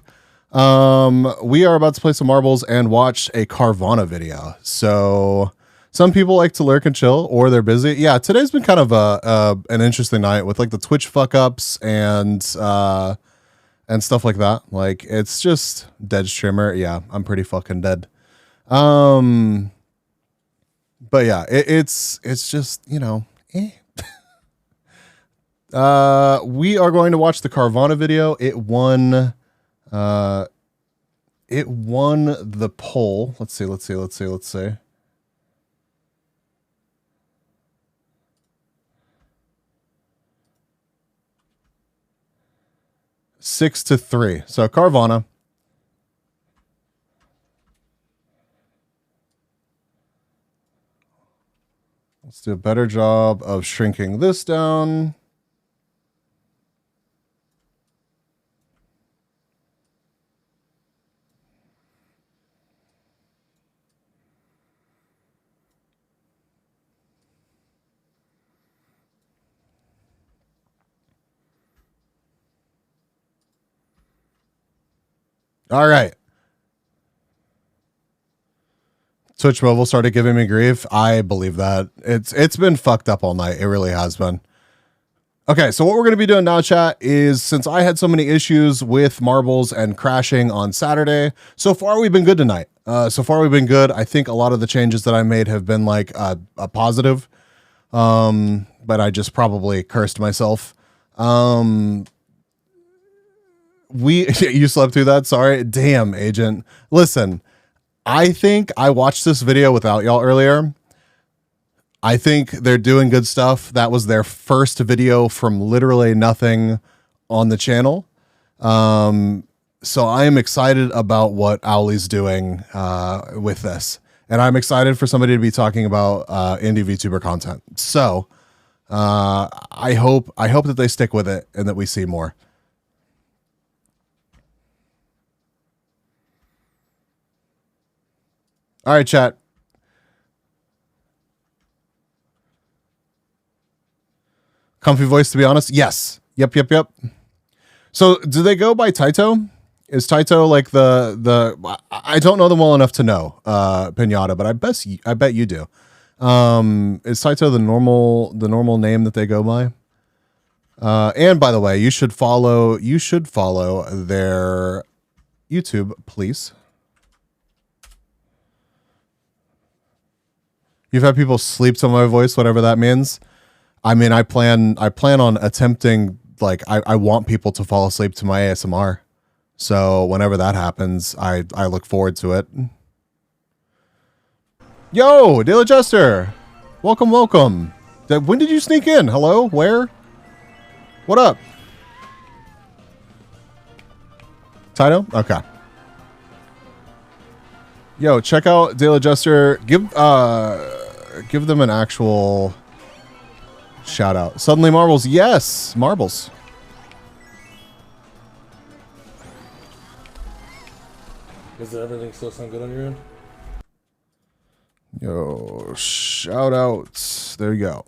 We are about to play some marbles and watch a Carvana video. So some people like to lurk and chill, or they're busy. Yeah, today's been kind of an interesting night with like the Twitch fuck ups and stuff like that. Like it's just dead streamer. Yeah, I'm pretty fucking dead. But yeah, it's just, you know, eh. We are going to watch the Carvana video. It won the poll. Let's see. 6-3. So Carvana. Let's do a better job of shrinking this down. All right. Twitch Mobile started giving me grief. I believe that. It's been fucked up all night. It really has been. Okay, so what we're going to be doing now, chat, is since I had so many issues with marbles and crashing on Saturday, so far we've been good tonight. So far we've been good. I think a lot of the changes that I made have been like a positive, but I just probably cursed myself. You slept through that? Sorry. Damn, agent. Listen, I think I watched this video without y'all earlier. I think they're doing good stuff. That was their first video from literally nothing on the channel. So I am excited about what Owly's doing with this. And I'm excited for somebody to be talking about indie VTuber content. So I hope that they stick with it and that we see more. All right, chat. Comfy voice, to be honest. Yes. Yep. So do they go by Taito? Is Taito like the I don't know them well enough to know, Pinata, but I bet you do. Is Taito the normal name that they go by? And by the way, you should follow their YouTube, please. You've had people sleep to my voice, whatever that means. I mean, I plan on attempting, like, I want people to fall asleep to my ASMR. So whenever that happens, I look forward to it. Yo, Daily Jester. Welcome. When did you sneak in? Hello? Where? What up? Taito? Okay. Yo, check out Daily Jester. Give them an actual shout out. Suddenly Marbles. Yes, Marbles. Does everything still sound good on your end? Yo, shout outs. There you go.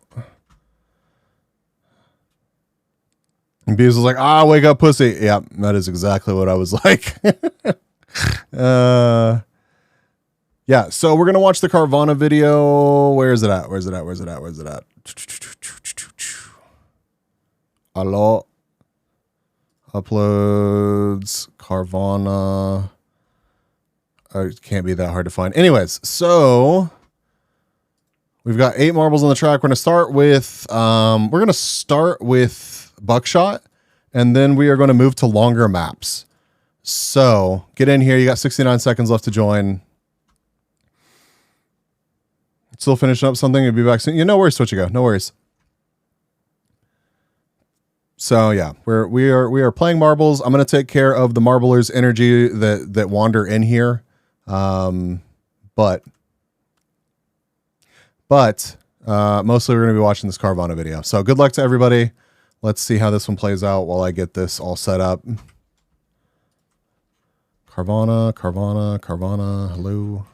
And Beavis was like, wake up, pussy. Yeah, that is exactly what I was like. Yeah, so we're going to watch the Carvana video. Where is it at? Hello. Uploads. Carvana. It can't be that hard to find. Anyways, so we've got 8 marbles on the track. We're going to start with Buckshot, and then we are going to move to longer maps. So get in here. You got 69 seconds left to join. Still finishing up something. You'll be back soon. No worries, Switch, you go. No worries. So yeah, we are playing marbles. I'm gonna take care of the marblers' energy that wander in here. But mostly we're gonna be watching this Carvana video. So good luck to everybody. Let's see how this one plays out while I get this all set up. Carvana, hello.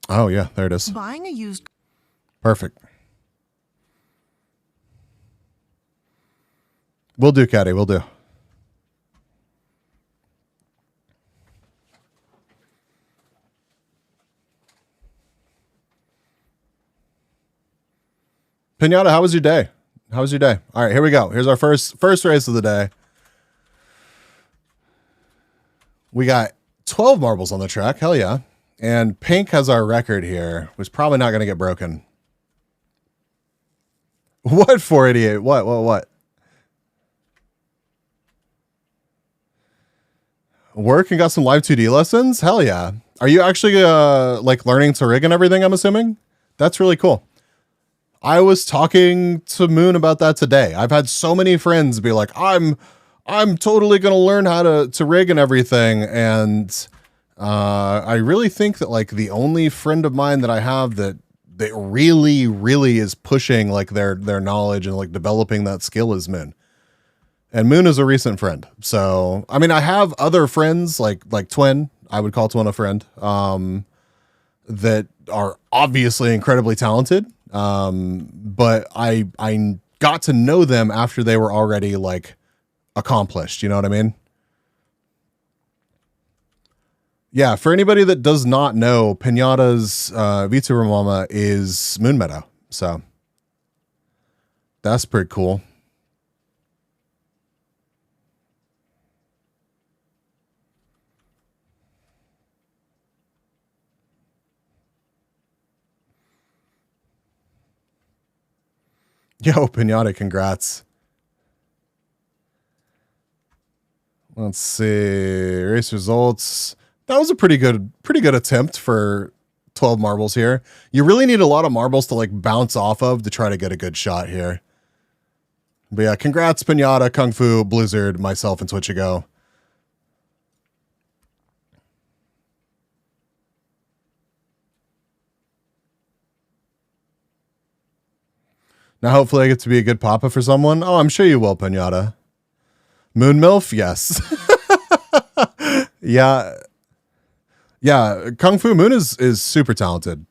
Oh yeah, there it is. Buying a used Perfect. We'll do, Caddy. We'll do. Pinata, how was your day? How was your day? All right, here we go. Here's our first race of the day. We got 12 marbles on the track. Hell yeah. And Pink has our record here, which is probably not going to get broken. What 488? What? Work and got some live 2D lessons? Hell yeah. Are you actually like learning to rig and everything, I'm assuming? That's really cool. I was talking to Moon about that today. I've had so many friends be like, I'm totally going to learn how to rig and everything. And I really think that like the only friend of mine that I have that really, really is pushing like their knowledge and like developing that skill is Moon. And Moon is a recent friend. So, I mean, I have other friends like Twin. I would call Twin a friend that are obviously incredibly talented. But I got to know them after they were already like accomplished. You know what I mean? Yeah. For anybody that does not know, Pinata's VTuber mama is Moon Meadow. So that's pretty cool. Yo, Pinata, congrats. Let's see. Race results. That was a pretty good attempt for 12 marbles here. You really need a lot of marbles to like bounce off of to try to get a good shot here. But yeah, congrats, Pinata, Kung Fu, Blizzard, myself, and Twitchago. Now, hopefully I get to be a good papa for someone. Oh, I'm sure you will, Pinata. Moon MILF? Yes. Yeah. Yeah, Kung Fu Moon is super talented.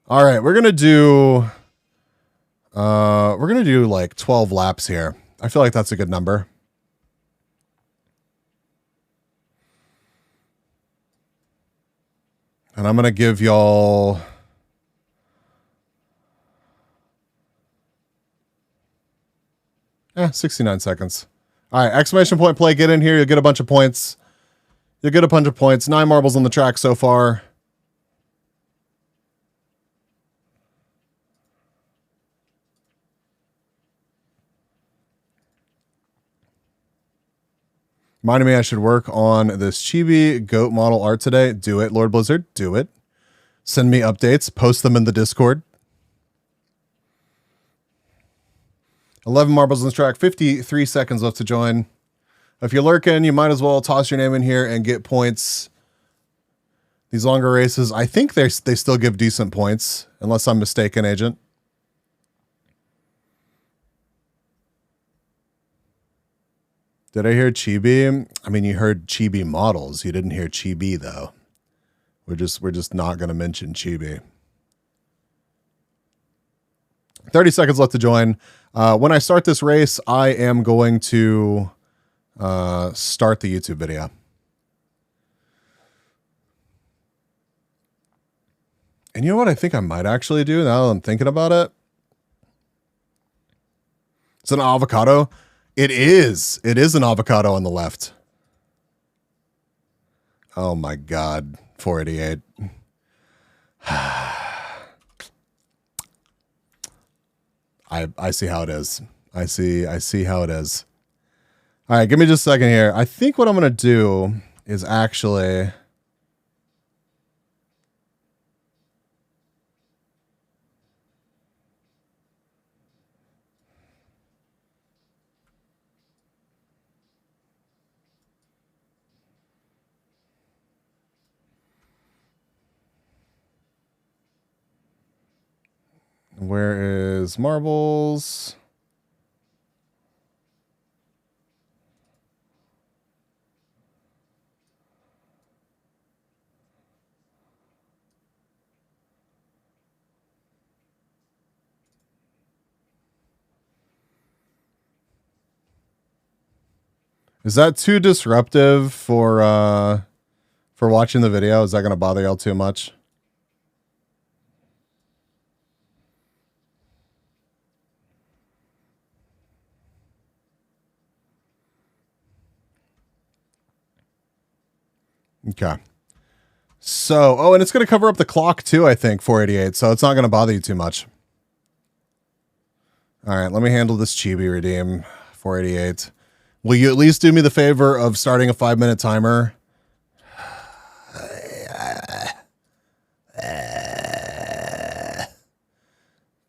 All right, we're going to do like 12 laps here. I feel like that's a good number. And I'm going to give y'all 69 seconds. All right, exclamation point play, get in here. You'll get a bunch of points. 9 marbles on the track so far. Reminded me I should work on this chibi goat model art today. Do it, Lord Blizzard. Do it. Send me updates. Post them in the Discord. 11 marbles on the track. 53 seconds left to join. If you're lurking, you might as well toss your name in here and get points. These longer races, I think they still give decent points, unless I'm mistaken, Agent. Did I hear Chibi? I mean, you heard Chibi models. You didn't hear Chibi though. We're just not going to mention Chibi. 30 seconds left to join. When I start this race, I am going to start the YouTube video. And you know what I think I might actually do now that I'm thinking about it? It's an avocado. It is. It is an avocado on the left. Oh my God. 488. I see how it is. I see how it is. All right, give me just a second here. I think what I'm going to do is actually where is marbles? Is that too disruptive for watching the video? Is that going to bother y'all too much? Okay. So, oh, and it's going to cover up the clock too, I think, 488. So it's not going to bother you too much. All right, let me handle this chibi redeem, 488. Will you at least do me the favor of starting a 5-minute timer?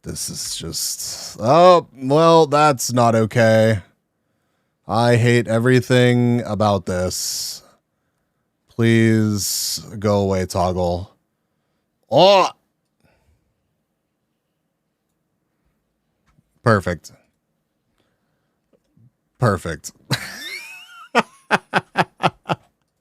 This is just... Oh, well, that's not okay. I hate everything about this. Please go away, Toggle. Oh! Perfect. Perfect.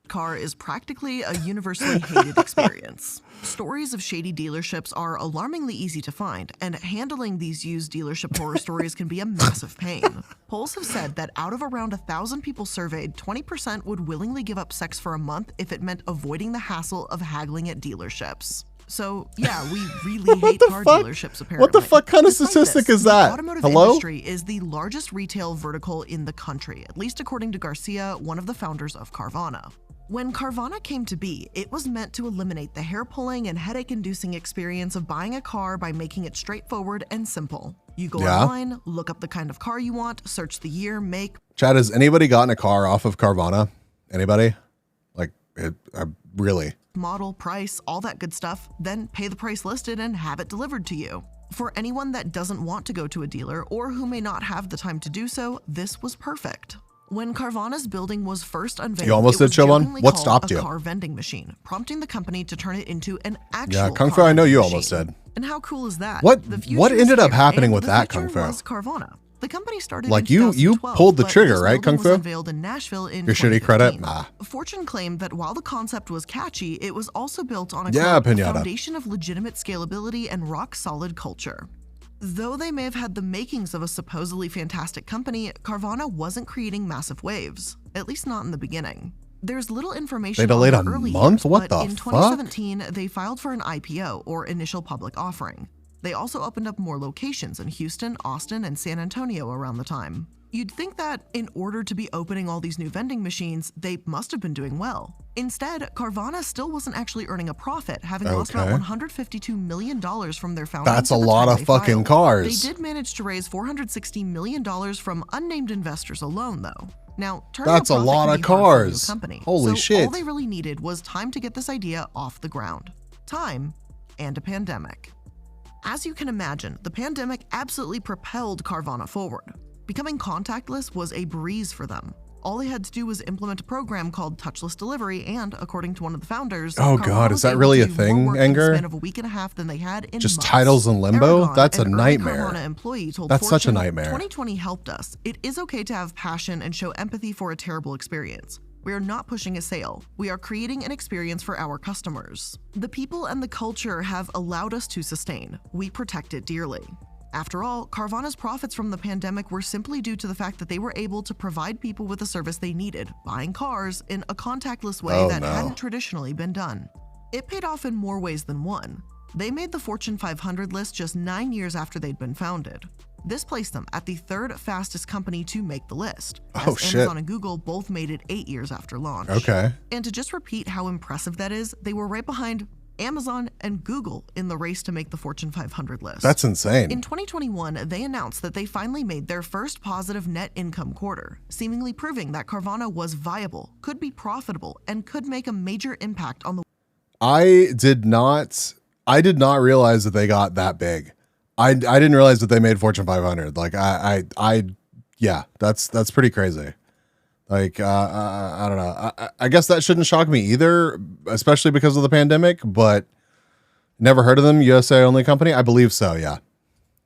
Car is practically a universally hated experience. Stories of shady dealerships are alarmingly easy to find, and handling these used dealership horror stories can be a massive pain. Polls have said that out of around 1,000 people surveyed, 20% would willingly give up sex for a month if it meant avoiding the hassle of haggling at dealerships. So, yeah, we really hate car dealerships, apparently. What the fuck kind of statistic is that? The automotive Hello? industry is the largest retail vertical in the country, at least according to Garcia, one of the founders of Carvana. When Carvana came to be, it was meant to eliminate the hair-pulling and headache-inducing experience of buying a car by making it straightforward and simple. You go online, look up the kind of car you want, search the year, make... Chad, has anybody gotten a car off of Carvana? Anybody? Like, really? Model, price, all that good stuff, then pay the price listed and have it delivered to you. For anyone that doesn't want to go to a dealer or who may not have the time to do so, this was perfect. When Carvana's building was first unveiled, You almost did, Chillon? What stopped you? A car vending machine, prompting the company to turn it into an actual Yeah, Kung Fu, car I know you vending almost machine. did. And how cool is that? What The future what is ended up here, happening and with the that, future Kung Fu? was Carvana. The company started Like, in you 2012, pulled the but trigger, this right, building Kung Fu? was unveiled in Nashville in Your shitty credit? 2015. Nah. Fortune claimed that while the concept was catchy, it was also built on a Yeah, quote, Pinata. foundation of legitimate scalability and rock-solid culture. Though they may have had the makings of a supposedly fantastic company, Carvana wasn't creating massive waves, at least not in the beginning. There's little information They delayed on the a early month? years, What but the in fuck? 2017, they filed for an IPO, or initial public offering. They also opened up more locations in Houston, Austin, and San Antonio around the time. You'd think that in order to be opening all these new vending machines, they must have been doing well. Instead, Carvana still wasn't actually earning a profit, having lost about Okay. $152 million from their founders. That's a at the lot time of they fucking filed. cars. They did manage to raise $460 million from unnamed investors alone, though. Now, That's a lot of cars. Company. Holy so shit. All they really needed was time to get this idea off the ground. Time and a pandemic. As you can imagine, the pandemic absolutely propelled Carvana forward. Becoming contactless was a breeze for them. All they had to do was implement a program called touchless delivery, and according to one of the founders, Oh Carvana God, was is that able really to a do more thing, work in the Anger? span of a week and a half than they had in Just months. titles in limbo? Aragon, That's a an early nightmare. Carvana employee told That's such a Fortune, nightmare. 2020 helped us. It is okay to have passion and show empathy for a terrible experience. We are not pushing a sale. We are creating an experience for our customers. The people and the culture have allowed us to sustain. We protect it dearly. After all, Carvana's profits from the pandemic were simply due to the fact that they were able to provide people with the service they needed, buying cars, in a contactless way Oh, that no. hadn't traditionally been done. It paid off in more ways than one. They made the Fortune 500 list just 9 years after they'd been founded. This placed them at the third fastest company to make the list, Oh, as shit. Amazon and Google both made it 8 years after launch. Okay. And to just repeat how impressive that is, they were right behind Amazon and Google in the race to make the Fortune 500 list. That's insane. In 2021, they announced that they finally made their first positive net income quarter, seemingly proving that Carvana was viable, could be profitable, and could make a major impact on the I did not realize that they got that big. I didn't realize that they made Fortune 500. Like yeah, that's pretty crazy. Like, I don't know. I guess that shouldn't shock me either, especially because of the pandemic, but never heard of them. USA only company. I believe so. Yeah.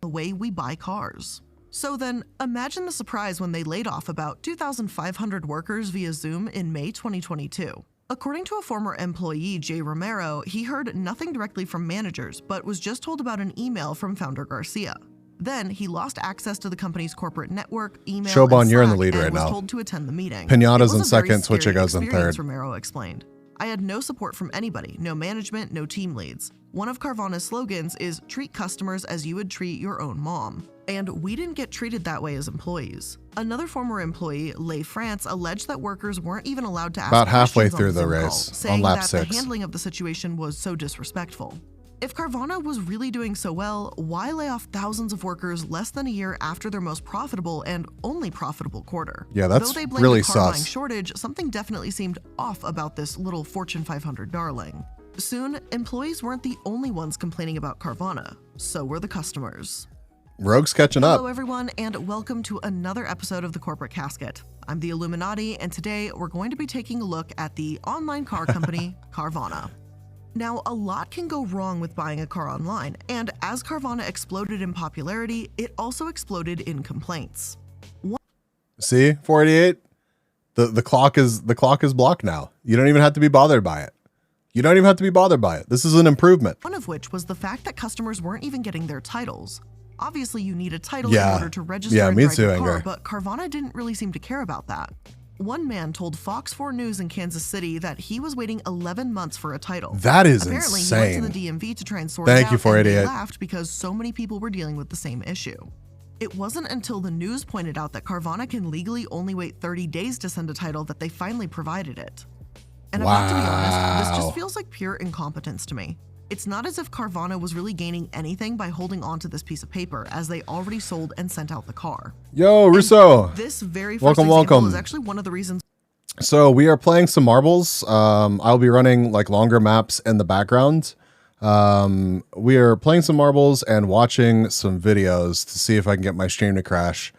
the way we buy cars. So then, imagine the surprise when they laid off about 2,500 workers via Zoom in May 2022. According to a former employee, Jay Romero, he heard nothing directly from managers, but was just told about an email from founder Garcia. Then he lost access to the company's corporate network, email, Showbon, and you're in the Slack, lead and right was now. told to attend the meeting. Pinata's It in was a very second, Switcher scary goes in experience, third. Romero explained. I had no support from anybody, no management, no team leads. One of Carvana's slogans is treat customers as you would treat your own mom. And we didn't get treated that way as employees. Another former employee, Leigh France, alleged that workers weren't even allowed to ask About halfway questions on through the the Zoom call, race, on saying lap that 6. the handling of the situation was so disrespectful. If Carvana was really doing so well, why lay off thousands of workers less than a year after their most profitable and only profitable quarter? Yeah, that's Though they blamed really the car buying sus. shortage, something definitely seemed off about this little Fortune 500 darling. Soon, employees weren't the only ones complaining about Carvana, so were the customers. Rogue's catching up. Hello everyone, and welcome to another episode of The Corporate Casket. I'm the Illuminati, and today we're going to be taking a look at the online car company, Carvana. Now, a lot can go wrong with buying a car online, and as Carvana exploded in popularity, it also exploded in complaints. See, 488. The clock is blocked now. You don't even have to be bothered by it. You don't even have to be bothered by it. This is an improvement. One of which was the fact that customers weren't even getting their titles. Obviously, you need a title Yeah. in order to register Yeah, and me drive too, your car, Anger. but Carvana didn't really seem to care about that. One man told Fox 4 News in Kansas City that he was waiting 11 months for a title. That is Apparently, insane. he went to the DMV to try and sort Thank it you, out, and they 488. laughed because so many people were dealing with the same issue. It wasn't until the news pointed out that Carvana can legally only wait 30 days to send a title that they finally provided it. And I'm not to be honest, this just feels like pure incompetence to me. It's not as if Carvana was really gaining anything by holding on to this piece of paper, as they already sold and sent out the car. Yo, Russo. This very first Welcome, example welcome. is actually one of the reasons. So we are playing some marbles. I'll be running like longer maps in the background. We are playing some marbles and watching some videos to see if I can get my stream to crash.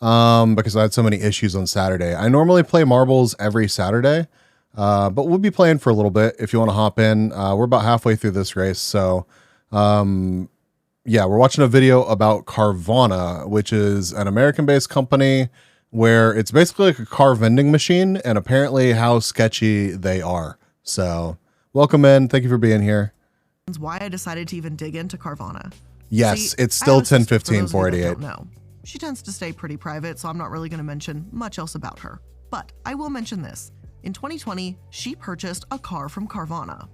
Because I had so many issues on Saturday. I normally play marbles every Saturday. But we'll be playing for a little bit if you want to hop in. We're about halfway through this race. So, yeah, we're watching a video about Carvana, which is an American-based company where it's basically like a car vending machine, and apparently how sketchy they are. So, welcome in. Thank you for being here. Why I decided to even dig into Carvana. Yes, See, it's I still have a sister, 10:15, for those of you that 488. don't know. She tends to stay pretty private, so I'm not really going to mention much else about her. But I will mention this. In 2020, she purchased a car from Carvana.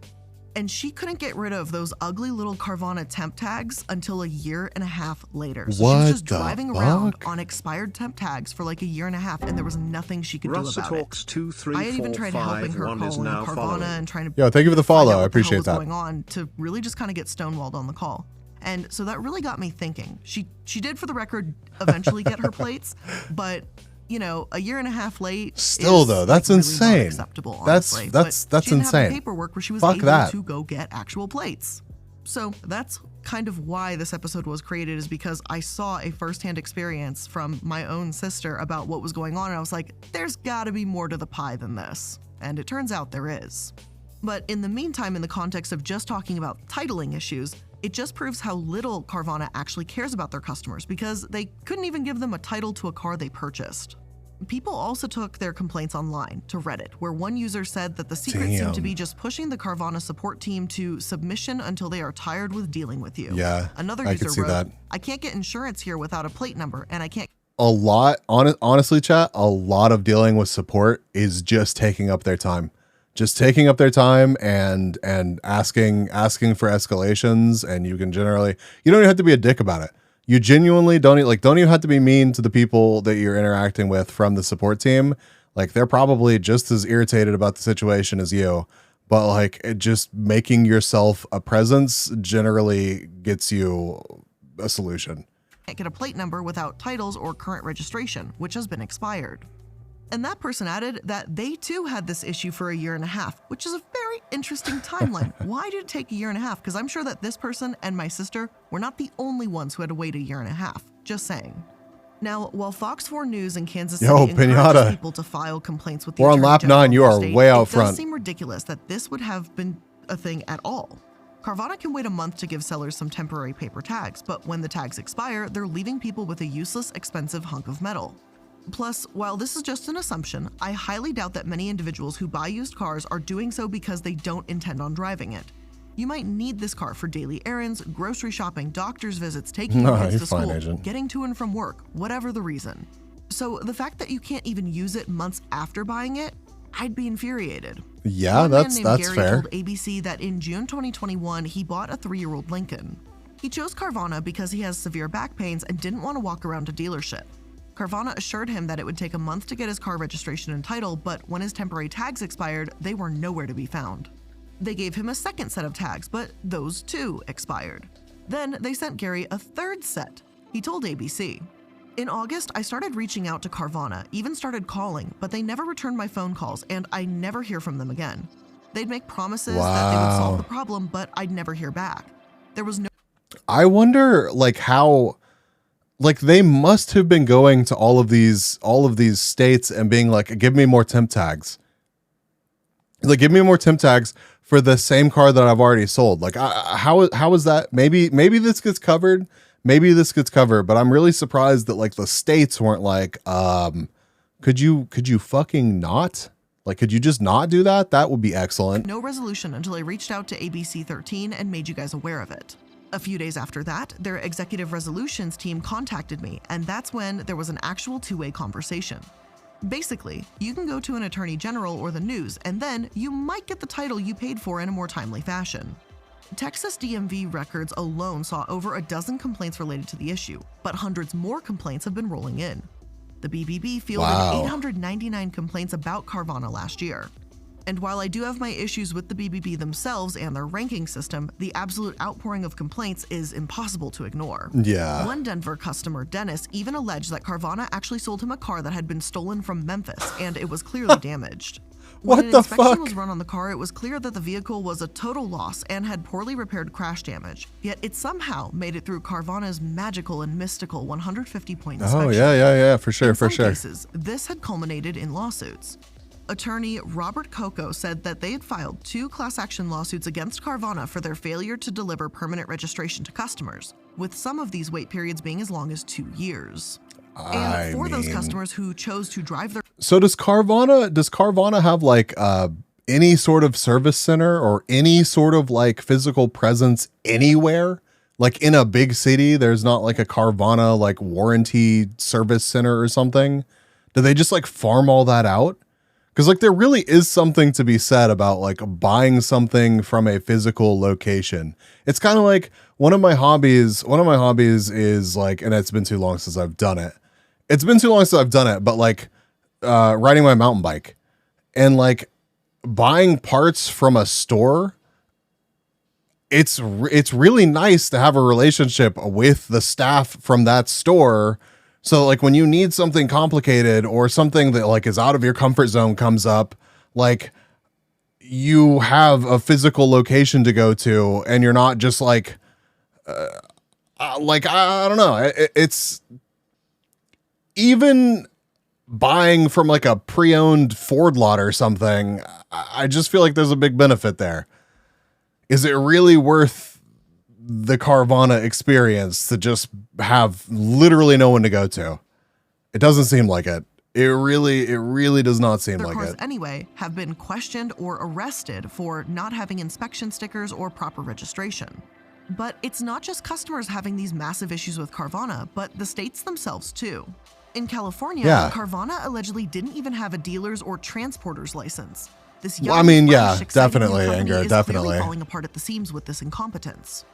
And she couldn't get rid of those ugly little Carvana temp tags until a year and a half later. So she What was just the driving around fuck? on expired temp tags for like a year and a half, and there was nothing she could do Russa about it. Talks 2, 3, I had even 4, tried 5, helping her 1 is calling now Carvana following. and trying to Yo, thank you for the find follow. out I what the hell appreciate was that. going on to really just kind of get stonewalled on the call. And so that really got me thinking. She did, for the record, eventually get her plates, but you know, a year and a half late. Still, is, though, that's like, really insane. Not acceptable, That's- honestly. that's- But that's she didn't have the insane. paperwork where she was Fuck able that. to go get actual plates. So that's kind of why this episode was created, is because I saw a firsthand experience from my own sister about what was going on, and I was like, there's got to be more to the pie than this. And it turns out there is. But in the meantime, in the context of just talking about titling issues, it just proves how little Carvana actually cares about their customers, because they couldn't even give them a title to a car they purchased. People also took their complaints online to Reddit, where one user said that the secret seemed to Damn. be just pushing the Carvana support team to submission until they are tired with dealing with you. Yeah, Another I user could see wrote, that. I can't get insurance here without a plate number, and I can't. A lot, honestly, chat, a lot of dealing with support is just taking up their time. Just taking up their time and asking for escalations, and you can generally, you don't even have to be a dick about it. You genuinely don't even have to be mean to the people that you're interacting with from the support team. Like, they're probably just as irritated about the situation as you, but like, it just making yourself a presence generally gets you a solution. Can't get a plate number without titles or current registration, which has been expired. And that person added that they too had this issue for a year and a half, which is a very interesting timeline. Why did it take a year and a half? Because I'm sure that this person and my sister were not the only ones who had to wait a year and a half. Just saying. Now, while Fox 4 News in Kansas City Yo, encourages Pinata. people to file complaints with the We're on Attorney lap General 9. of You their are state, way out it front. does seem ridiculous that this would have been a thing at all. Carvana can wait a month to give sellers some temporary paper tags, but when the tags expire, they're leaving people with a useless, expensive hunk of metal. Plus, while this is just an assumption, I highly doubt that many individuals who buy used cars are doing so because they don't intend on driving it. You might need this car for daily errands, grocery shopping, doctor's visits, taking No, your kids you're to fine, school, Agent. getting to and from work, whatever the reason. So the fact that you can't even use it months after buying it, I'd be infuriated. Yeah, One man that's named Gary fair. told ABC that in June 2021, he bought a 3-year-old Lincoln. He chose Carvana because he has severe back pains and didn't want to walk around a dealership. Carvana assured him that it would take a month to get his car registration and title, but when his temporary tags expired, they were nowhere to be found. They gave him a second set of tags, but those too expired. Then they sent Gary a third set. He told ABC. In August, I started reaching out to Carvana, even started calling, but they never returned my phone calls, and I never hear from them again. They'd make promises that they would solve the problem, but I'd never hear back. There was no... I wonder like how like they must have been going to all of these states and being like, give me more temp tags. Like, give me more temp tags for the same car that I've already sold. Like, how is that? Maybe this gets covered. Maybe this gets covered, but I'm really surprised that like the states weren't like, could you fucking not? Like, could you just not do that? That would be excellent. No resolution until I reached out to ABC 13 and made you guys aware of it. A few days after that, their executive resolutions team contacted me, and that's when there was an actual two-way conversation. Basically, you can go to an attorney general or the news, and then you might get the title you paid for in a more timely fashion. Texas DMV records alone saw over a dozen complaints related to the issue, but hundreds more complaints have been rolling in. The BBB fielded 899 complaints about Carvana last year. And while I do have my issues with the BBB themselves and their ranking system, the absolute outpouring of complaints is impossible to ignore. Yeah. One Denver customer, Dennis, even alleged that Carvana actually sold him a car that had been stolen from Memphis, and it was clearly damaged. When What an the inspection fuck? was run on the car, it was clear that the vehicle was a total loss and had poorly repaired crash damage. Yet it somehow made it through Carvana's magical and mystical 150-point inspection. Oh yeah, for sure, In for some sure. cases, this had culminated in lawsuits. Attorney Robert Coco said that they had filed 2 class action lawsuits against Carvana for their failure to deliver permanent registration to customers, with some of these wait periods being as long as 2 years. And for those customers who chose to drive their... So does Carvana have like any sort of service center or any sort of like physical presence anywhere? Like in a big city, there's not like a Carvana like warranty service center or something? Do they just like farm all that out? Because like there really is something to be said about like buying something from a physical location. It's kind of like one of my hobbies is like, and it's been too long since I've done it. But like riding my mountain bike and like buying parts from a store. It's really nice to have a relationship with the staff from that store. So like when you need something complicated or something that like is out of your comfort zone comes up, like you have a physical location to go to and you're not just like I don't know. It's even buying from like a pre-owned Ford lot or something. I just feel like there's a big benefit there. Is it really worth the Carvana experience to just have literally no one to go to? It doesn't seem like it. It really does not seem like cars it. anyway have been questioned or arrested for not having inspection stickers or proper registration. But it's not just customers having these massive issues with Carvana, but the states themselves too. In California, Carvana allegedly didn't even have a dealer's or transporter's license. This young, fresh, exciting new definitely, company Anger, is definitely. clearly falling apart at the seams with this incompetence.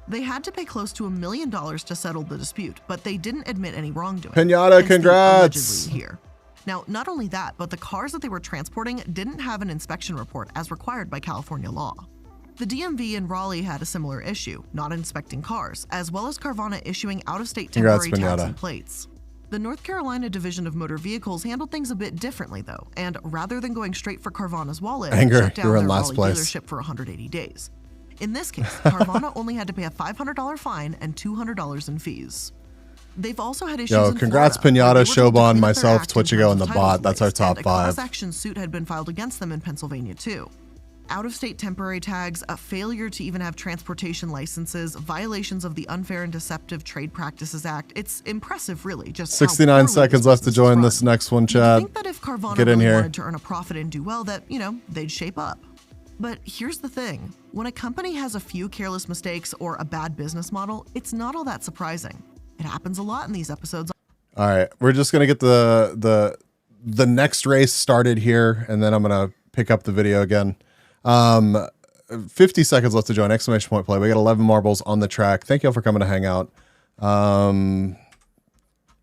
They had to pay close to $1 million to settle the dispute, but they didn't admit any wrongdoing. Pinata, Hence the congrats! allegedly here. Now, not only that, but the cars that they were transporting didn't have an inspection report as required by California law. The DMV in Raleigh had a similar issue, not inspecting cars, as well as Carvana issuing out-of-state temporary tags and plates. The North Carolina Division of Motor Vehicles handled things a bit differently though, and rather than going straight for Carvana's wallet, shut down their Raleigh dealership for 180 days. In this case, Carvana only had to pay a $500 fine and $200 in fees. They've also had issues in congrats Florida, Pinata, where they were told to Showbon, clean up their myself, act in Twitchigo, and terms the of bot. titles That's our waste, top and 5. A class action suit had been filed against them in Pennsylvania too. Out-of-state temporary tags, a failure to even have transportation licenses, violations of the Unfair and Deceptive Trade Practices Act. It's impressive, really. Just 69 seconds left to join this next one, Chad. think that if Carvana Get in really here. wanted to earn a profit and do well, that they'd shape up. But here's the thing. When a company has a few careless mistakes or a bad business model, it's not all that surprising. It happens a lot in these episodes. All right, we're just gonna get the next race started here, and then I'm gonna pick up the video again. 50 seconds left to join! Exclamation point play. We got 11 marbles on the track. Thank you all for coming to hang out. I'm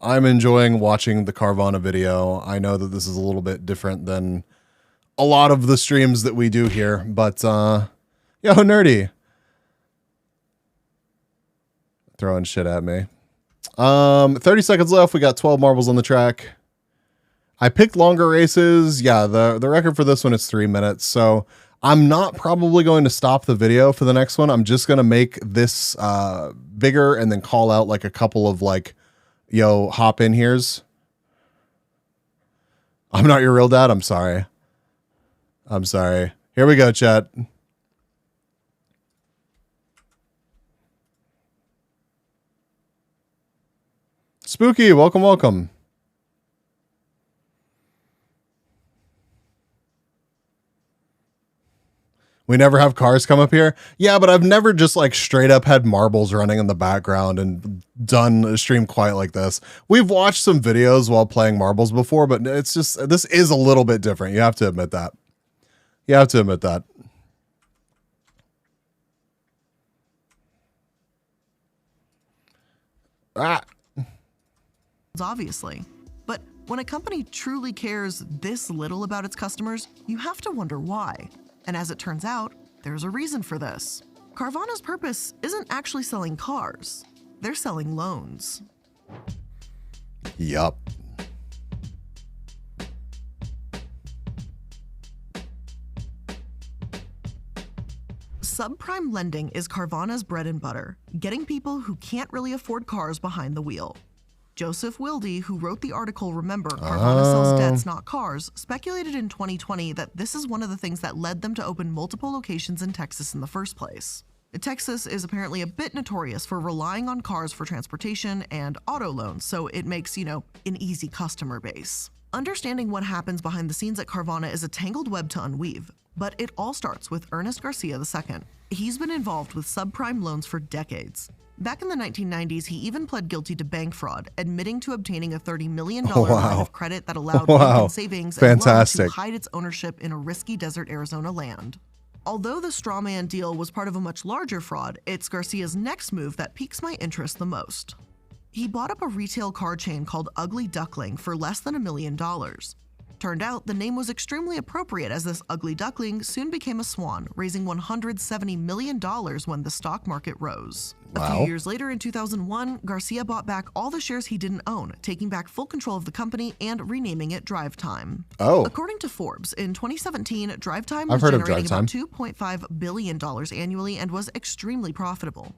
enjoying watching the Carvana video. I know that this is a little bit different than a lot of the streams that we do here, but yo, nerdy, throwing shit at me. 30 seconds left. We got 12 marbles on the track. I picked longer races. Yeah, the record for this one is 3 minutes. So I'm not probably going to stop the video for the next one. I'm just going to make this bigger and then call out like a couple of like, yo, hop in here's. I'm not your real dad. I'm sorry. I'm sorry. Here we go, chat. Spooky, welcome, welcome. We never have cars come up here. Yeah, but I've never just like straight up had marbles running in the background and done a stream quite like this. We've watched some videos while playing marbles before, but it's just, this is a little bit different. You have to admit that. You have to admit that. Obviously. But when a company truly cares this little about its customers, you have to wonder why. And as it turns out, there's a reason for this. Carvana's purpose isn't actually selling cars. They're selling loans. Yup. Subprime lending is Carvana's bread and butter, getting people who can't really afford cars behind the wheel. Joseph Wilde, who wrote the article Remember, Carvana Sells Debts, Not Cars, speculated in 2020 that this is one of the things that led them to open multiple locations in Texas in the first place. Texas is apparently a bit notorious for relying on cars for transportation and auto loans, so it makes, an easy customer base. Understanding what happens behind the scenes at Carvana is a tangled web to unweave, but it all starts with Ernest Garcia II. He's been involved with subprime loans for decades. Back in the 1990s, he even pled guilty to bank fraud, admitting to obtaining a $30 million line of credit that allowed Lincoln Savings and Loans to hide its ownership in a risky desert Arizona land. Although the strawman deal was part of a much larger fraud, it's Garcia's next move that piques my interest the most. He bought up a retail car chain called Ugly Duckling for less than $1 million. Turned out the name was extremely appropriate, as this ugly duckling soon became a swan, raising $170 million when the stock market rose. A few years later, in 2001, Garcia bought back all the shares he didn't own, taking back full control of the company and renaming it Drive Time. According to Forbes, in 2017, Drive Time was generating about $2.5 billion annually and was extremely profitable.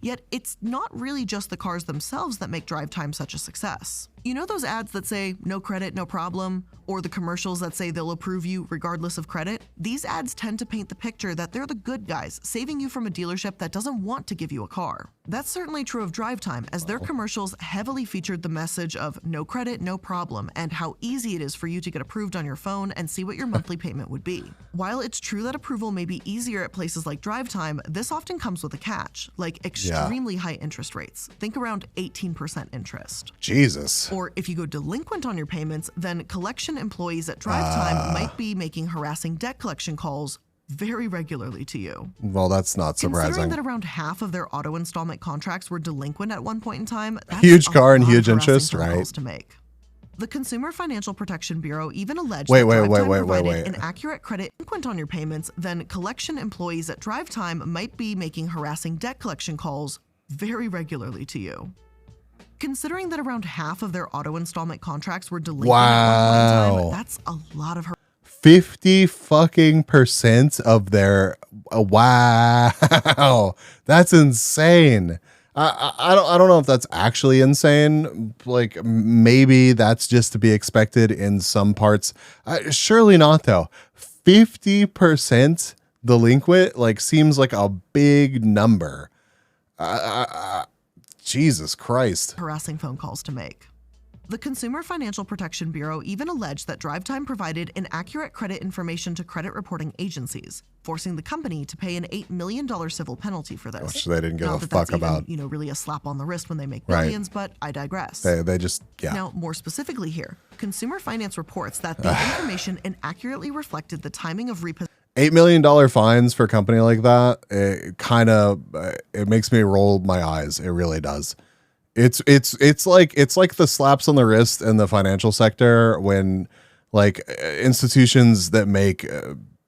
Yet it's not really just the cars themselves that make Drive Time such a success. You know those ads that say, no credit, no problem? Or the commercials that say they'll approve you regardless of credit? These ads tend to paint the picture that they're the good guys, saving you from a dealership that doesn't want to give you a car. That's certainly true of Drive Time, as their commercials heavily featured the message of no credit, no problem, and how easy it is for you to get approved on your phone and see what your monthly payment would be. While it's true that approval may be easier at places like Drive Time, this often comes with a catch, like extremely high interest rates. Think around 18% interest. Jesus. Or if you go delinquent on your payments, then collection employees at Drive Time might be making harassing debt collection calls very regularly to you. Well, that's not surprising. Considering that around half of their auto installment contracts were delinquent at one point in time, that's huge car and huge interest, right? To make. The Consumer Financial Protection Bureau even alleged wait, an accurate credit delinquent on your payments, then collection employees at Drive Time might be making harassing debt collection calls very regularly to you. Considering that around half of their auto installment contracts were delinquent at one point in time, that's a lot of 50 fucking % of their wow, that's insane. I don't know if that's actually insane. Like, maybe that's just to be expected in some parts. Surely not, though. 50% delinquent, like, seems like a big number. Jesus Christ. Harassing phone calls to make. The Consumer Financial Protection Bureau even alleged that DriveTime provided inaccurate credit information to credit reporting agencies, forcing the company to pay an $8 million civil penalty for this. Which they didn't give Not a that fuck that's even, about. you know, really a slap on the wrist when they make Right. millions, but I digress. They just, yeah. Now, more specifically here, Consumer Finance reports that the information inaccurately reflected the timing of repossession. $8 million fines for a company like that, it kind of, it makes me roll my eyes. It really does. It's like the slaps on the wrist in the financial sector when like institutions that make,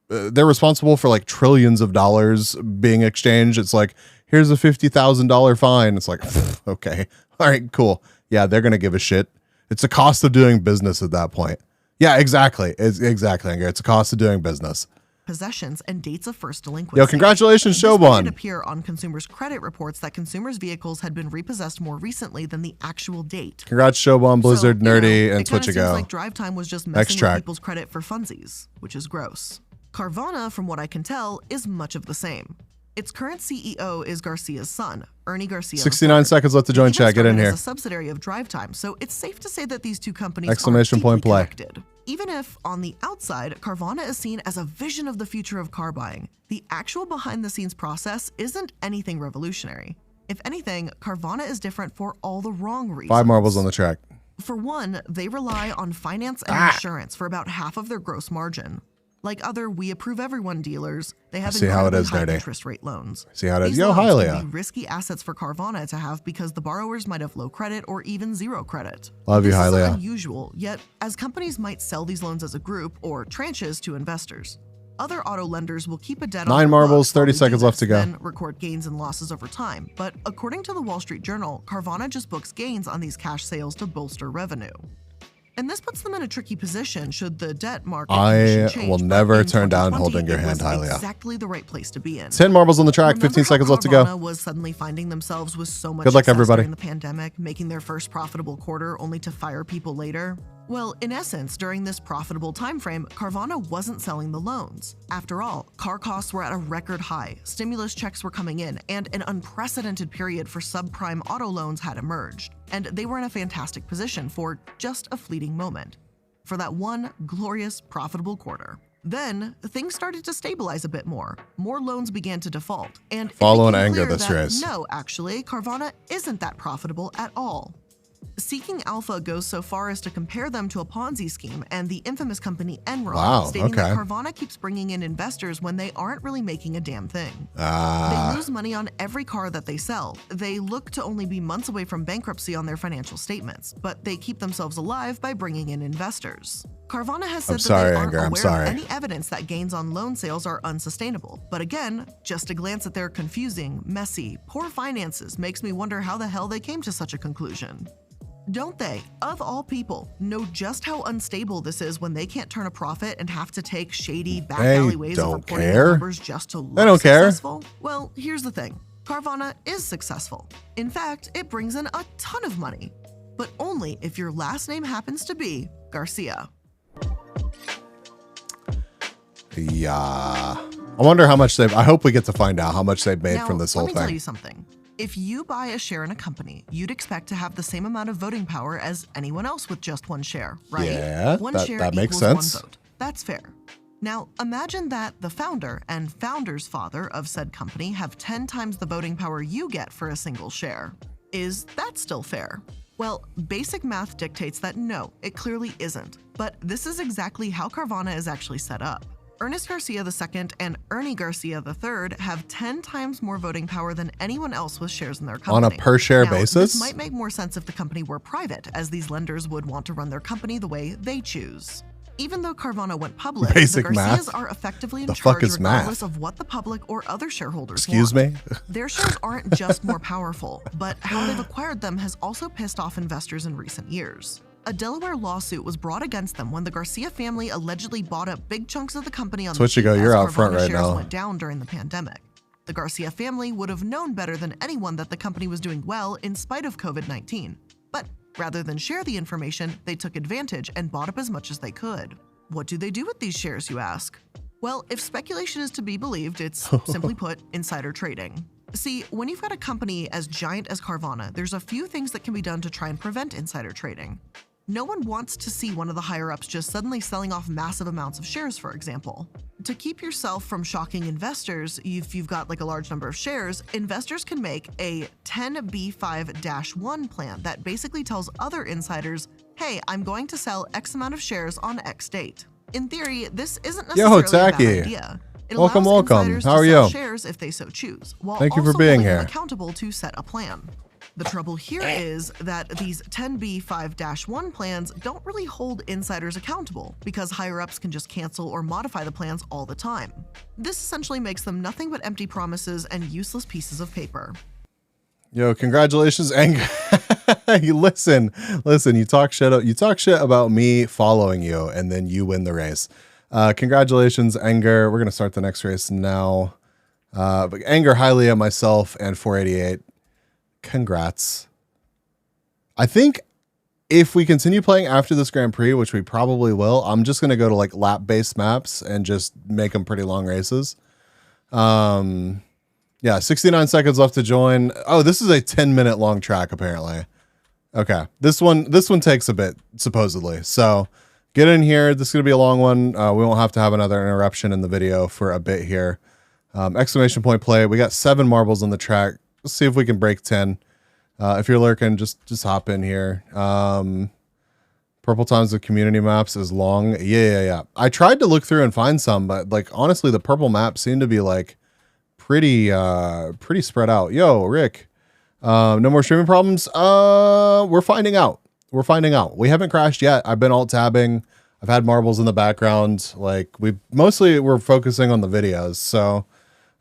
they're responsible for like trillions of dollars being exchanged. It's like, here's a $50,000 fine. It's like, okay, all right, cool. Yeah, they're going to give a shit. It's a cost of doing business at that point. Yeah, exactly. Exactly. It's a cost of doing business. Possessions and dates of first delinquency. Yo, congratulations, This Showbon. did appear on consumers' credit reports that consumers' vehicles had been repossessed more recently than the actual date. Congrats, Showbon, Blizzard, So, you know, Nerdy, and it kinda Switch seems Ago. like DriveTime was just Next messing track. with people's credit for funsies, which is gross. Carvana, from what I can tell, is much of the same. Its current CEO is Garcia's son, Ernie Garcia. 69 seconds left to join chat. Get in Started here. as a subsidiary of DriveTime, so it's safe to say that these two companies Exclamation are point deeply play. connected. Even if, on the outside, Carvana is seen as a vision of the future of car buying, the actual behind-the-scenes process isn't anything revolutionary. If anything, Carvana is different for all the wrong reasons. 5 marbles on the track. For one, they rely on finance and insurance for about half of their gross margin. Like other We Approve Everyone dealers, they have See how it incredibly is, high Nerdy. interest rate loans. See how it is. These Yo, loans hi, can Leah. be risky assets for Carvana to have because the borrowers might have low credit or even zero credit. Love you, This hi, isn't Leah. unusual, yet as companies might sell these loans as a group or tranches to investors, other auto lenders will keep a debt on 9 their marbles, books while 30 they do seconds left this, to go. then record gains and losses over time. But according to the Wall Street Journal, Carvana just books gains on these cash sales to bolster revenue. And this puts them in a tricky position should the debt market I condition change, will but never in turn down 2020, holding your it hand, was Hylia. exactly the right place to be in. 10 marbles on the track. 15 Remember seconds how left to go. Carvana was suddenly finding themselves with so much Good luck, success everybody. during the pandemic, making their first profitable quarter only to fire people later? Well, in essence, during this profitable time frame, Carvana wasn't selling the loans. After all, car costs were at a record high, stimulus checks were coming in, and an unprecedented period for subprime auto loans had emerged. And they were in a fantastic position for just a fleeting moment. For that one glorious, profitable quarter. Then, things started to stabilize a bit more. More loans began to default, and it Follow in became anger clear this that, race. no, actually, Carvana isn't that profitable at all. Seeking Alpha goes so far as to compare them to a Ponzi scheme and the infamous company Enron, Wow, stating that okay. Carvana keeps bringing in investors when they aren't really making a damn thing. They Ah, lose money on every car that they sell. They look to only be months away from bankruptcy on their financial statements, but they keep themselves alive by bringing in investors. Carvana has said I'm sorry, that they aren't Anger, I'm aware sorry. of any evidence that gains on loan sales are unsustainable. But again, just a glance at their confusing, messy, poor finances makes me wonder how the hell they came to such a conclusion. Don't they, of all people, know just how unstable this is when they can't turn a profit and have to take shady back They alleyways of don't reporting their care. numbers just to look They don't care. successful? Well, here's the thing. Carvana is successful. In fact, it brings in a ton of money. But only if your last name happens to be Garcia. yeah. I wonder how much they've, I hope we get to find out how much they've made Now, from this whole let me tell you thing. something. If you buy a share in a company, you'd expect to have the same amount of voting power as anyone else with just one share, right? Yeah, one that- share that makes equals sense. one vote. That's fair. Now, imagine that the founder and founder's father of said company have 10 times the voting power you get for a single share. Is that still fair? Well, basic math dictates that no, it clearly isn't. But this is exactly how Carvana is actually set up. Ernest Garcia II and Ernie Garcia III have 10 times more voting power than anyone else with shares in their On company. a per share Now, basis? This might make more sense if the company were private, as these lenders would want to run their company the way they choose. Even though Carvana went public, Basic the Garcias math? are effectively in The fuck charge is math? regardless of what the public or other shareholders Excuse want. me? Their shares aren't just more powerful, but how they've acquired them has also pissed off investors in recent years. A Delaware lawsuit was brought against them when the Garcia family allegedly bought up big chunks of the company on Switch the to go, cheap you're as out front Carvana right shares now. went down during the pandemic. The Garcia family would have known better than anyone that the company was doing well in spite of COVID-19. But rather than share the information, they took advantage and bought up as much as they could. What do they do with these shares, you ask? Well, if speculation is to be believed, it's, simply put, insider trading. See, when you've got a company as giant as Carvana, there's a few things that can be done to try and prevent insider trading. No one wants to see one of the higher-ups just suddenly selling off massive amounts of shares, for example. To keep yourself from shocking investors, if you've got like a large number of shares, investors can make a 10b5-1 plan that basically tells other insiders, hey, I'm going to sell X amount of shares on X date. In theory, this isn't necessarily a bad idea. It Welcome. insiders How are to sell you? shares if they so choose, while Thank you for also being holding them here. accountable to set a plan. The trouble here is that these 10b5-1 plans don't really hold insiders accountable because higher-ups can just cancel or modify the plans all the time. This essentially makes them nothing but empty promises and useless pieces of paper. Yo, congratulations, Anger. You listen, you talk shit about me following you, and then you win the race. Congratulations, Anger. We're gonna start the next race now. But Anger, Hylia, myself, and 488. Congrats. I think if we continue playing after this Grand Prix, which we probably will, I'm just gonna go to like lap-based maps and just make them pretty long races. Yeah, 69 seconds left to join. Oh, this is a 10-minute long track, apparently. Okay, this one takes a bit, supposedly. So get in here. This is going to be a long one. We won't have to have another interruption in the video for a bit here. Exclamation point play. We got 7 marbles on the track. Let's see if we can break 10. If you're lurking, just hop in here. Purple Times of community maps is long. Yeah. I tried to look through and find some, but like honestly, the purple maps seem to be like pretty spread out. Yo, Rick, no more streaming problems. We're finding out. We haven't crashed yet. I've been alt tabbing. I've had marbles in the background. Like we're focusing on the videos. So,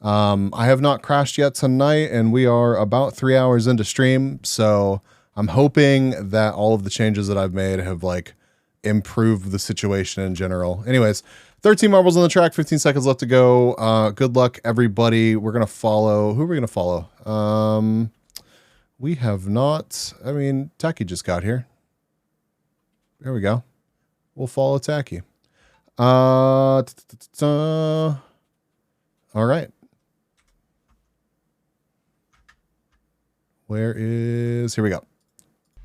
I have not crashed yet tonight, and we are about 3 hours into stream. So I'm hoping that all of the changes that I've made have like improved the situation in general. Anyways, 13 marbles on the track, 15 seconds left to go. Good luck, everybody. We're going to follow. Who are we going to follow? We have not. I mean, Tacky just got here. There we go. We'll follow Tacky. All right. Here we go.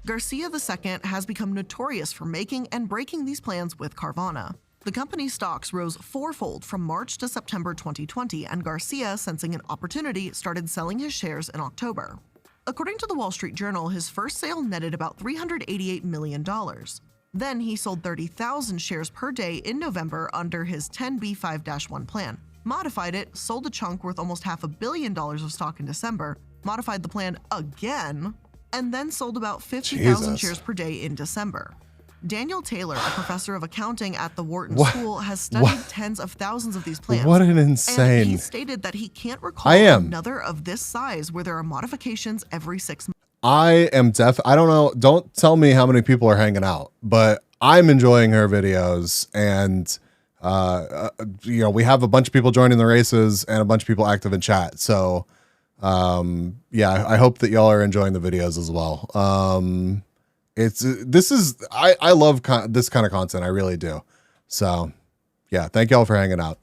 Garcia II has become notorious for making and breaking these plans with Carvana. The company's stocks rose fourfold from March to September 2020, and Garcia, sensing an opportunity, started selling his shares in October. According to the Wall Street Journal, his first sale netted about $388 million. Then he sold 30,000 shares per day in November under his 10b5-1 plan, modified it, sold a chunk worth almost $500 million of stock in December, modified the plan again, and then sold about 50,000 shares per day in December. Daniel Taylor, a professor of accounting at the Wharton School, has studied tens of thousands of these plans. What an insane. And he stated that he can't recall another of this size where there are modifications every 6 months. I am I don't know. Don't tell me how many people are hanging out, but I'm enjoying her videos, and we have a bunch of people joining the races and a bunch of people active in chat. So yeah, I hope that y'all are enjoying the videos as well. I love this kind of content. I really do. So yeah, thank y'all for hanging out.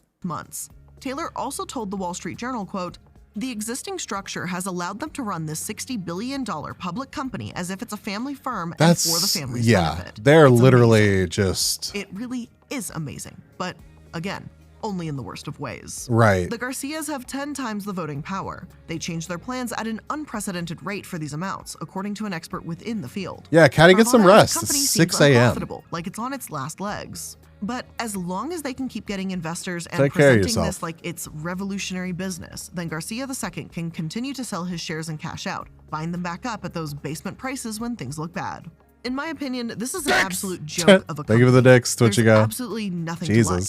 Taylor also told the Wall Street Journal, quote, "The existing structure has allowed them to run this $60 billion public company as if it's a family firm and for the family's benefit. They're literally just... It really is amazing. But again, only in the worst of ways. Right. The Garcias have 10 times the voting power. They change their plans at an unprecedented rate for these amounts, according to an expert within the field. Yeah, Caddy, get some rest. It's It's 6 a.m. Like it's on its last legs. But as long as they can keep getting investors and Take care of presenting yourself. this like it's revolutionary business, then Garcia II can continue to sell his shares and cash out, buying them back up at those basement prices when things look bad. In my opinion, this is an absolute joke of a Thank you for the dicks, Twitch you go. Absolutely nothing to like.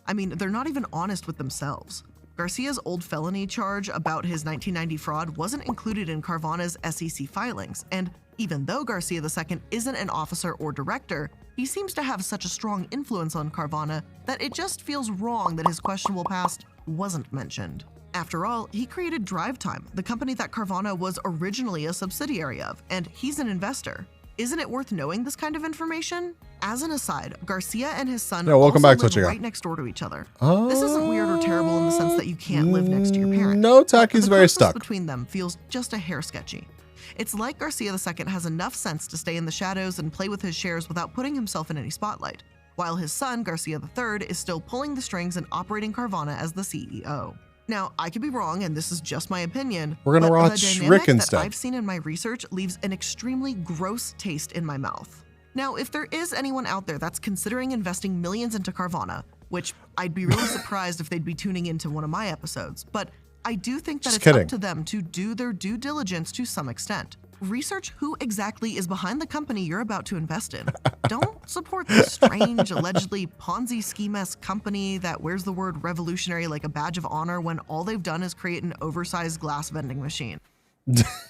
I mean, they're not even honest with themselves. Garcia's old felony charge about his 1990 fraud wasn't included in Carvana's SEC filings, and even though Garcia II isn't an officer or director, he seems to have such a strong influence on Carvana that it just feels wrong that his questionable past wasn't mentioned. After all, he created Drive Time, the company that Carvana was originally a subsidiary of, and he's an investor. Isn't it worth knowing this kind of information? As an aside, Garcia and his son welcome back, live Twitch right next door to each other. This isn't weird or terrible in the sense that you can't live next to your parent. No, Taki's The very closeness stuck. between them feels just a hair sketchy. It's like Garcia II has enough sense to stay in the shadows and play with his shares without putting himself in any spotlight, while his son, Garcia III, is still pulling the strings and operating Carvana as the CEO. Now, I could be wrong, and this is just my opinion. We're gonna but watch the dynamic Rick that instead. I've seen in my research leaves an extremely gross taste in my mouth. Now, if there is anyone out there that's considering investing millions into Carvana, which I'd be really surprised if they'd be tuning into one of my episodes, but I do think that Just it's kidding. up to them to do their due diligence to some extent. Research who exactly is behind the company you're about to invest in. Don't support this strange, allegedly Ponzi scheme-esque company that wears the word revolutionary like a badge of honor when all they've done is create an oversized glass vending machine.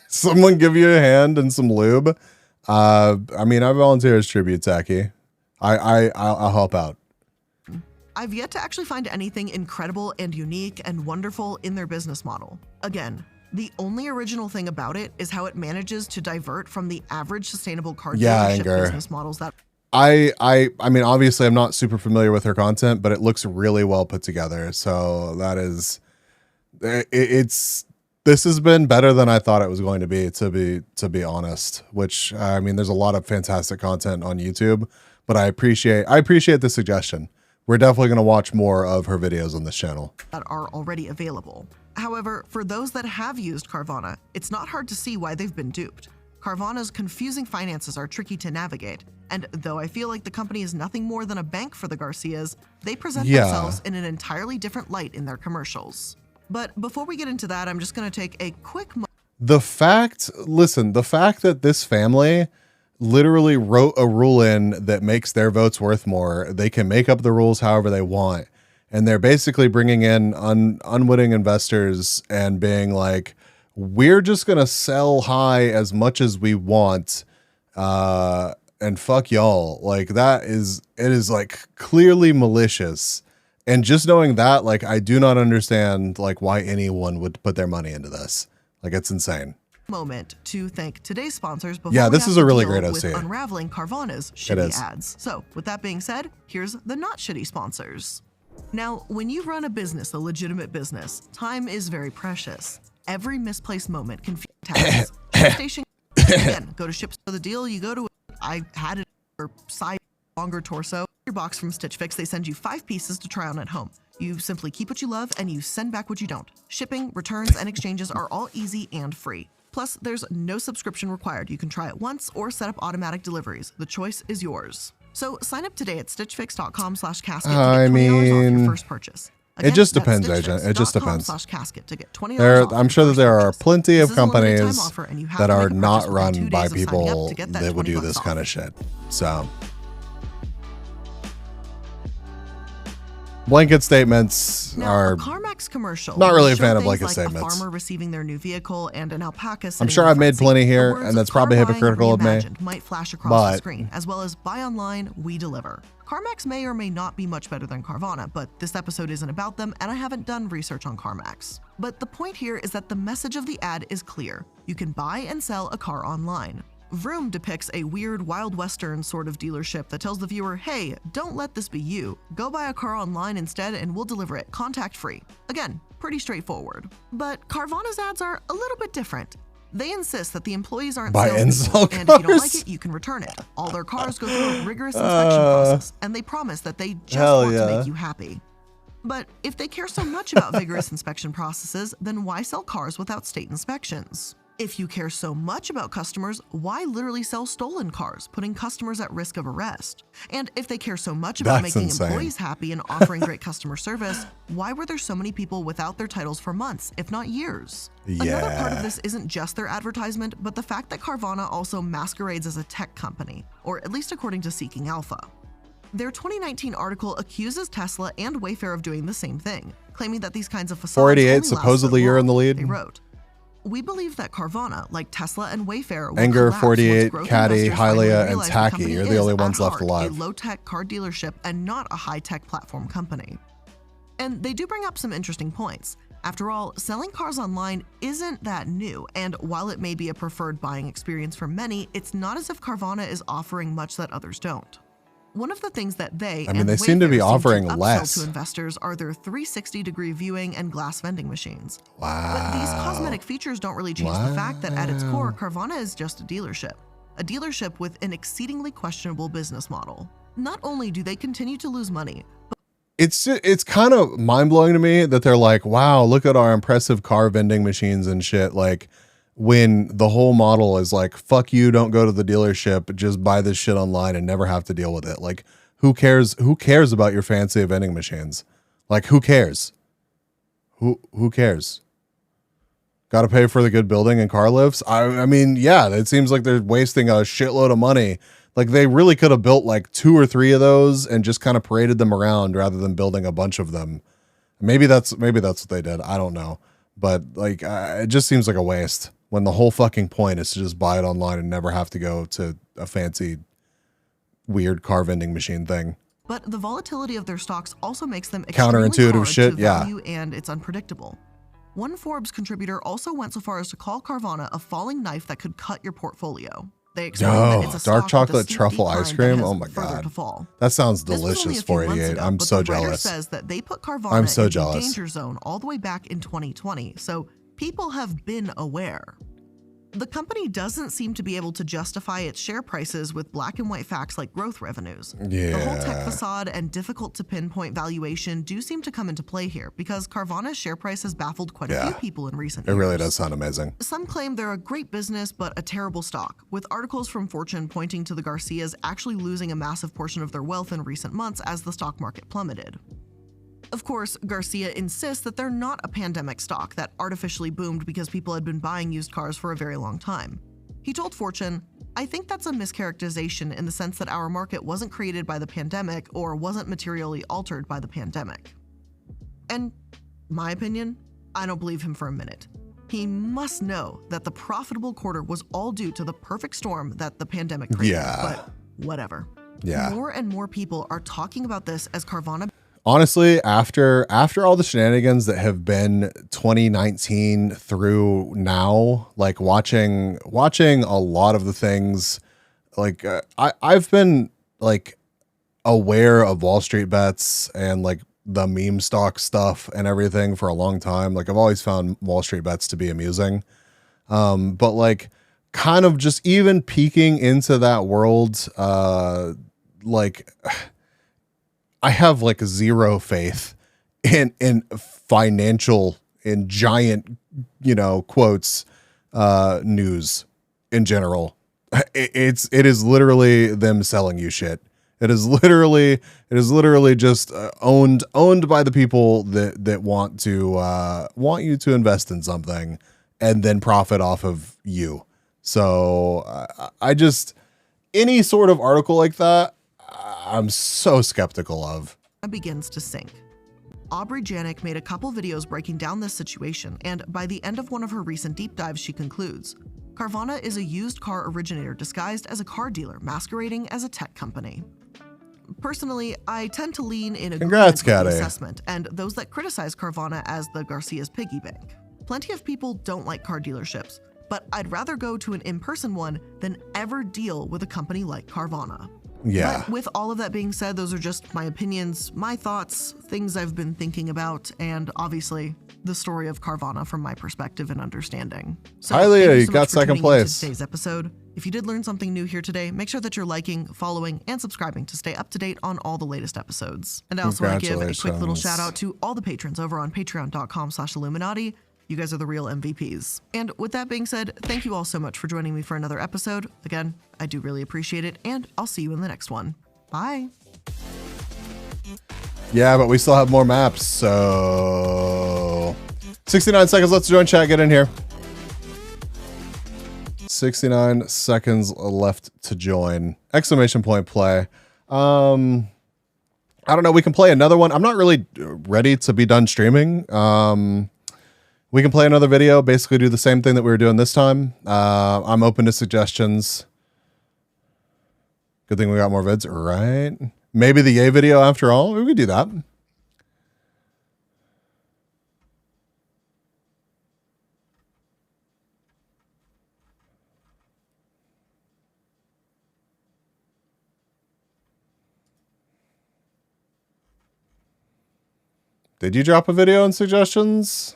Someone give you a hand and some lube. I mean, I volunteer as tribute, Taki. I'll help out. I've yet to actually find anything incredible and unique and wonderful in their business model. Again, the only original thing about it is how it manages to divert from the average sustainable car dealership Anger. business models that I mean, obviously I'm not super familiar with her content, but it looks really well put together. So that is, this has been better than I thought it was going to be honest, which, I mean, there's a lot of fantastic content on YouTube, but I appreciate the suggestion. We're definitely going to watch more of her videos on this channel. that are already available. However, for those that have used Carvana, it's not hard to see why they've been duped. Carvana's confusing finances are tricky to navigate, and though I feel like the company is nothing more than a bank for the Garcias, they present themselves in an entirely different light in their commercials. But before we get into that, I'm just going to take a quick The fact that this family literally wrote a rule in that makes their votes worth more, they can make up the rules however they want. And they're basically bringing in unwitting investors and being like, we're just going to sell high as much as we want. And fuck y'all. Like it is like clearly malicious. And just knowing that, like, I do not understand like why anyone would put their money into this. Like, it's insane. moment to thank today's sponsors before Yeah, we this have is to a really deal great with OC. unraveling Carvana's It shitty is. ads. So with that being said, here's the not shitty sponsors. Now, when you run a business, a legitimate business, time is very precious. Every misplaced moment can feel tax. Station again, go to Ships for the Deal, you go to I had it for side longer torso. Your box from Stitch Fix, they send you 5 pieces to try on at home. You simply keep what you love and you send back what you don't. Shipping, returns, and exchanges are all easy and free. Plus, there's no subscription required. You can try it once or set up automatic deliveries. The choice is yours. So sign up today at stitchfix.com/casket to get $20 off your first purchase. It just depends, agent. It just depends. /casket to get $20 There, off I'm your sure that first there are purchase. plenty of This is a limited time companies offer, and you have that to make are a not purchase within 2 run by days of signing up people to get that that would do $20 this off. kind of shit. So, blanket statements Now, are a CarMax commercial. not really a will show fan of things blanket like statements. A farmer receiving their new vehicle and an alpaca. I'm sitting sure in the I've made front seat. plenty The here, words and that's "Car probably buying hypocritical of me. reimagined" might flash across But the screen, as well as "Buy online, we deliver." CarMax may or may not be much better than Carvana, but this episode isn't about them, and I haven't done research on CarMax. But the point here is that the message of the ad is clear. You can buy and sell a car online. Vroom depicts a weird Wild Western sort of dealership that tells the viewer, hey, don't let this be you. Go buy a car online instead and we'll deliver it contact free. Again, pretty straightforward. But Carvana's ads are a little bit different. They insist that the employees aren't Buy and salespeople, sell and if you don't like cars. it, you can return it. All their cars go through a rigorous inspection process, and they promise that they just hell want to yeah. make you happy. But if they care so much about vigorous inspection processes, then why sell cars without state inspections? If you care so much about customers, why literally sell stolen cars, putting customers at risk of arrest? And if they care so much about That's making insane. employees happy and offering great customer service, why were there so many people without their titles for months, if not years? Another part of this isn't just their advertisement, but the fact that Carvana also masquerades as a tech company, or at least according to Seeking Alpha. Their 2019 article accuses Tesla and Wayfair of doing the same thing, claiming that these kinds of facades 488, only last so supposedly you're in the long. lead. They wrote, "We believe that Carvana, like Tesla and Wayfair, will Anger, collapse 48, once growth Caddy, investors finally Hylia, and realize the Tacky company are the is, only at ones left heart, alive." A low-tech car dealership and not a high-tech platform company." And they do bring up some interesting points. After all, selling cars online isn't that new, and while it may be a preferred buying experience for many, it's not as if Carvana is offering much that others don't. One of the things that they seem to be offering upsell less. to investors are their 360-degree viewing and glass vending machines. Wow. But these cosmetic pandemic features don't really change the fact that at its core, Carvana is just a dealership with an exceedingly questionable business model. Not only do they continue to lose money, it's kind of mind-blowing to me that they're like, wow, look at our impressive car vending machines and shit, like when the whole model is like, fuck you, don't go to the dealership, just buy this shit online and never have to deal with it. Like, who cares about your fancy vending machines? Like, who cares? Who cares? Got to pay for the good building and car lifts. I mean, yeah, it seems like they're wasting a shitload of money. Like, they really could have built like 2 or 3 of those and just kind of paraded them around rather than building a bunch of them. Maybe that's what they did. I don't know. But like, it just seems like a waste when the whole fucking point is to just buy it online and never have to go to a fancy, weird car vending machine thing. but the volatility of their stocks also makes them extremely Counterintuitive hard shit, to yeah. value, and it's unpredictable. One Forbes contributor also went so far as to call Carvana a falling knife that could cut your portfolio. They explained that it's a dark stock with a chocolate steep truffle decline ice cream. that has Oh my further god, to fall. that sounds This was only delicious. a few months 488. ago, I'm but so the writer jealous. says that they put Carvana I'm so into jealous. danger zone all the way back in 2020, so people have been aware. The company doesn't seem to be able to justify its share prices with black and white facts like growth revenues. The whole tech Yeah. facade and difficult to pinpoint valuation do seem to come into play here because Carvana's share price has baffled quite a few people in recent It years. really does sound amazing. Some claim they're a great business but a terrible stock, with articles from Fortune pointing to the Garcias actually losing a massive portion of their wealth in recent months as the stock market plummeted. Of course, Garcia insists that they're not a pandemic stock that artificially boomed because people had been buying used cars for a very long time. He told Fortune, "I think that's a mischaracterization in the sense that our market wasn't created by the pandemic or wasn't materially altered by the pandemic." And my opinion, I don't believe him for a minute. He must know that the profitable quarter was all due to the perfect storm that the pandemic created, Yeah. but whatever. Yeah. More and more people are talking about this as Carvana. Honestly, after all the shenanigans that have been 2019 through now, like watching a lot of the things, like I've been like aware of Wall Street bets and like the meme stock stuff and everything for a long time. Like I've always found Wall Street bets to be amusing. But like kind of just even peeking into that world, like I have like zero faith in financial, in giant, quotes, news in general. It is literally them selling you shit. It is literally just owned by the people that want you to invest in something and then profit off of you. So I just, any sort of article like that, I'm so skeptical of. Begins to sink. Aubrey Janik made a couple videos breaking down this situation, and by the end of one of her recent deep dives, she concludes, Carvana is a used car originator disguised as a car dealer masquerading as a tech company. Personally, I tend to lean in agreement Congrats, with the Caddy. assessment and those that criticize Carvana as the Garcia's piggy bank. Plenty of people don't like car dealerships, but I'd rather go to an in-person one than ever deal with a company like Carvana. Yeah. But with all of that being said, those are just my opinions, my thoughts, things I've been thinking about, and obviously the story of Carvana from my perspective and understanding. So Hi, Leah, thank you so got much for second tuning into place. today's episode. If you did learn something new here today, make sure that you're liking, following, and subscribing to stay up to date on all the latest episodes. And I also want to give a quick little Congratulations. shout out to all the patrons over on patreon.com/Illuminati. You guys are the real MVPs. And with that being said, thank you all so much for joining me for another episode. Again, I do really appreciate it, and I'll see you in the next one. Bye. Yeah, but we still have more maps, so 69 seconds. Let's join chat. Get in here. 69 seconds left to join. Exclamation point play. I don't know. We can play another one. I'm not really ready to be done streaming. We can play another video, basically do the same thing that we were doing this time. I'm open to suggestions. Good thing we got more vids, right? Maybe the yay video after all. We could do that. Did you drop a video in suggestions?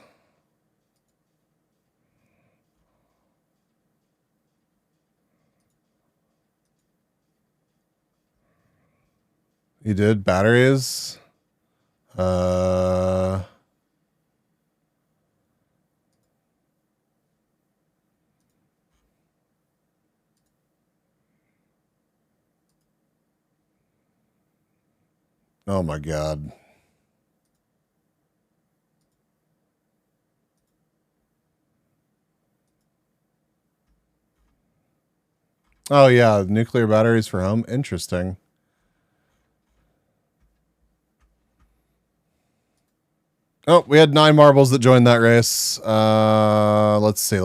You did batteries. Oh my God. Oh yeah, nuclear batteries for home. Interesting. Oh, we had 9 marbles that joined that race. Let's see.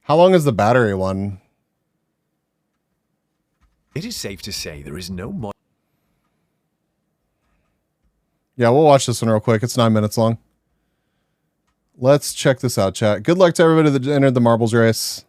How long is the battery one? It is safe to say there is no more. Yeah, we'll watch this one real quick. It's 9 minutes long. Let's check this out, chat. Good luck to everybody that entered the marbles race.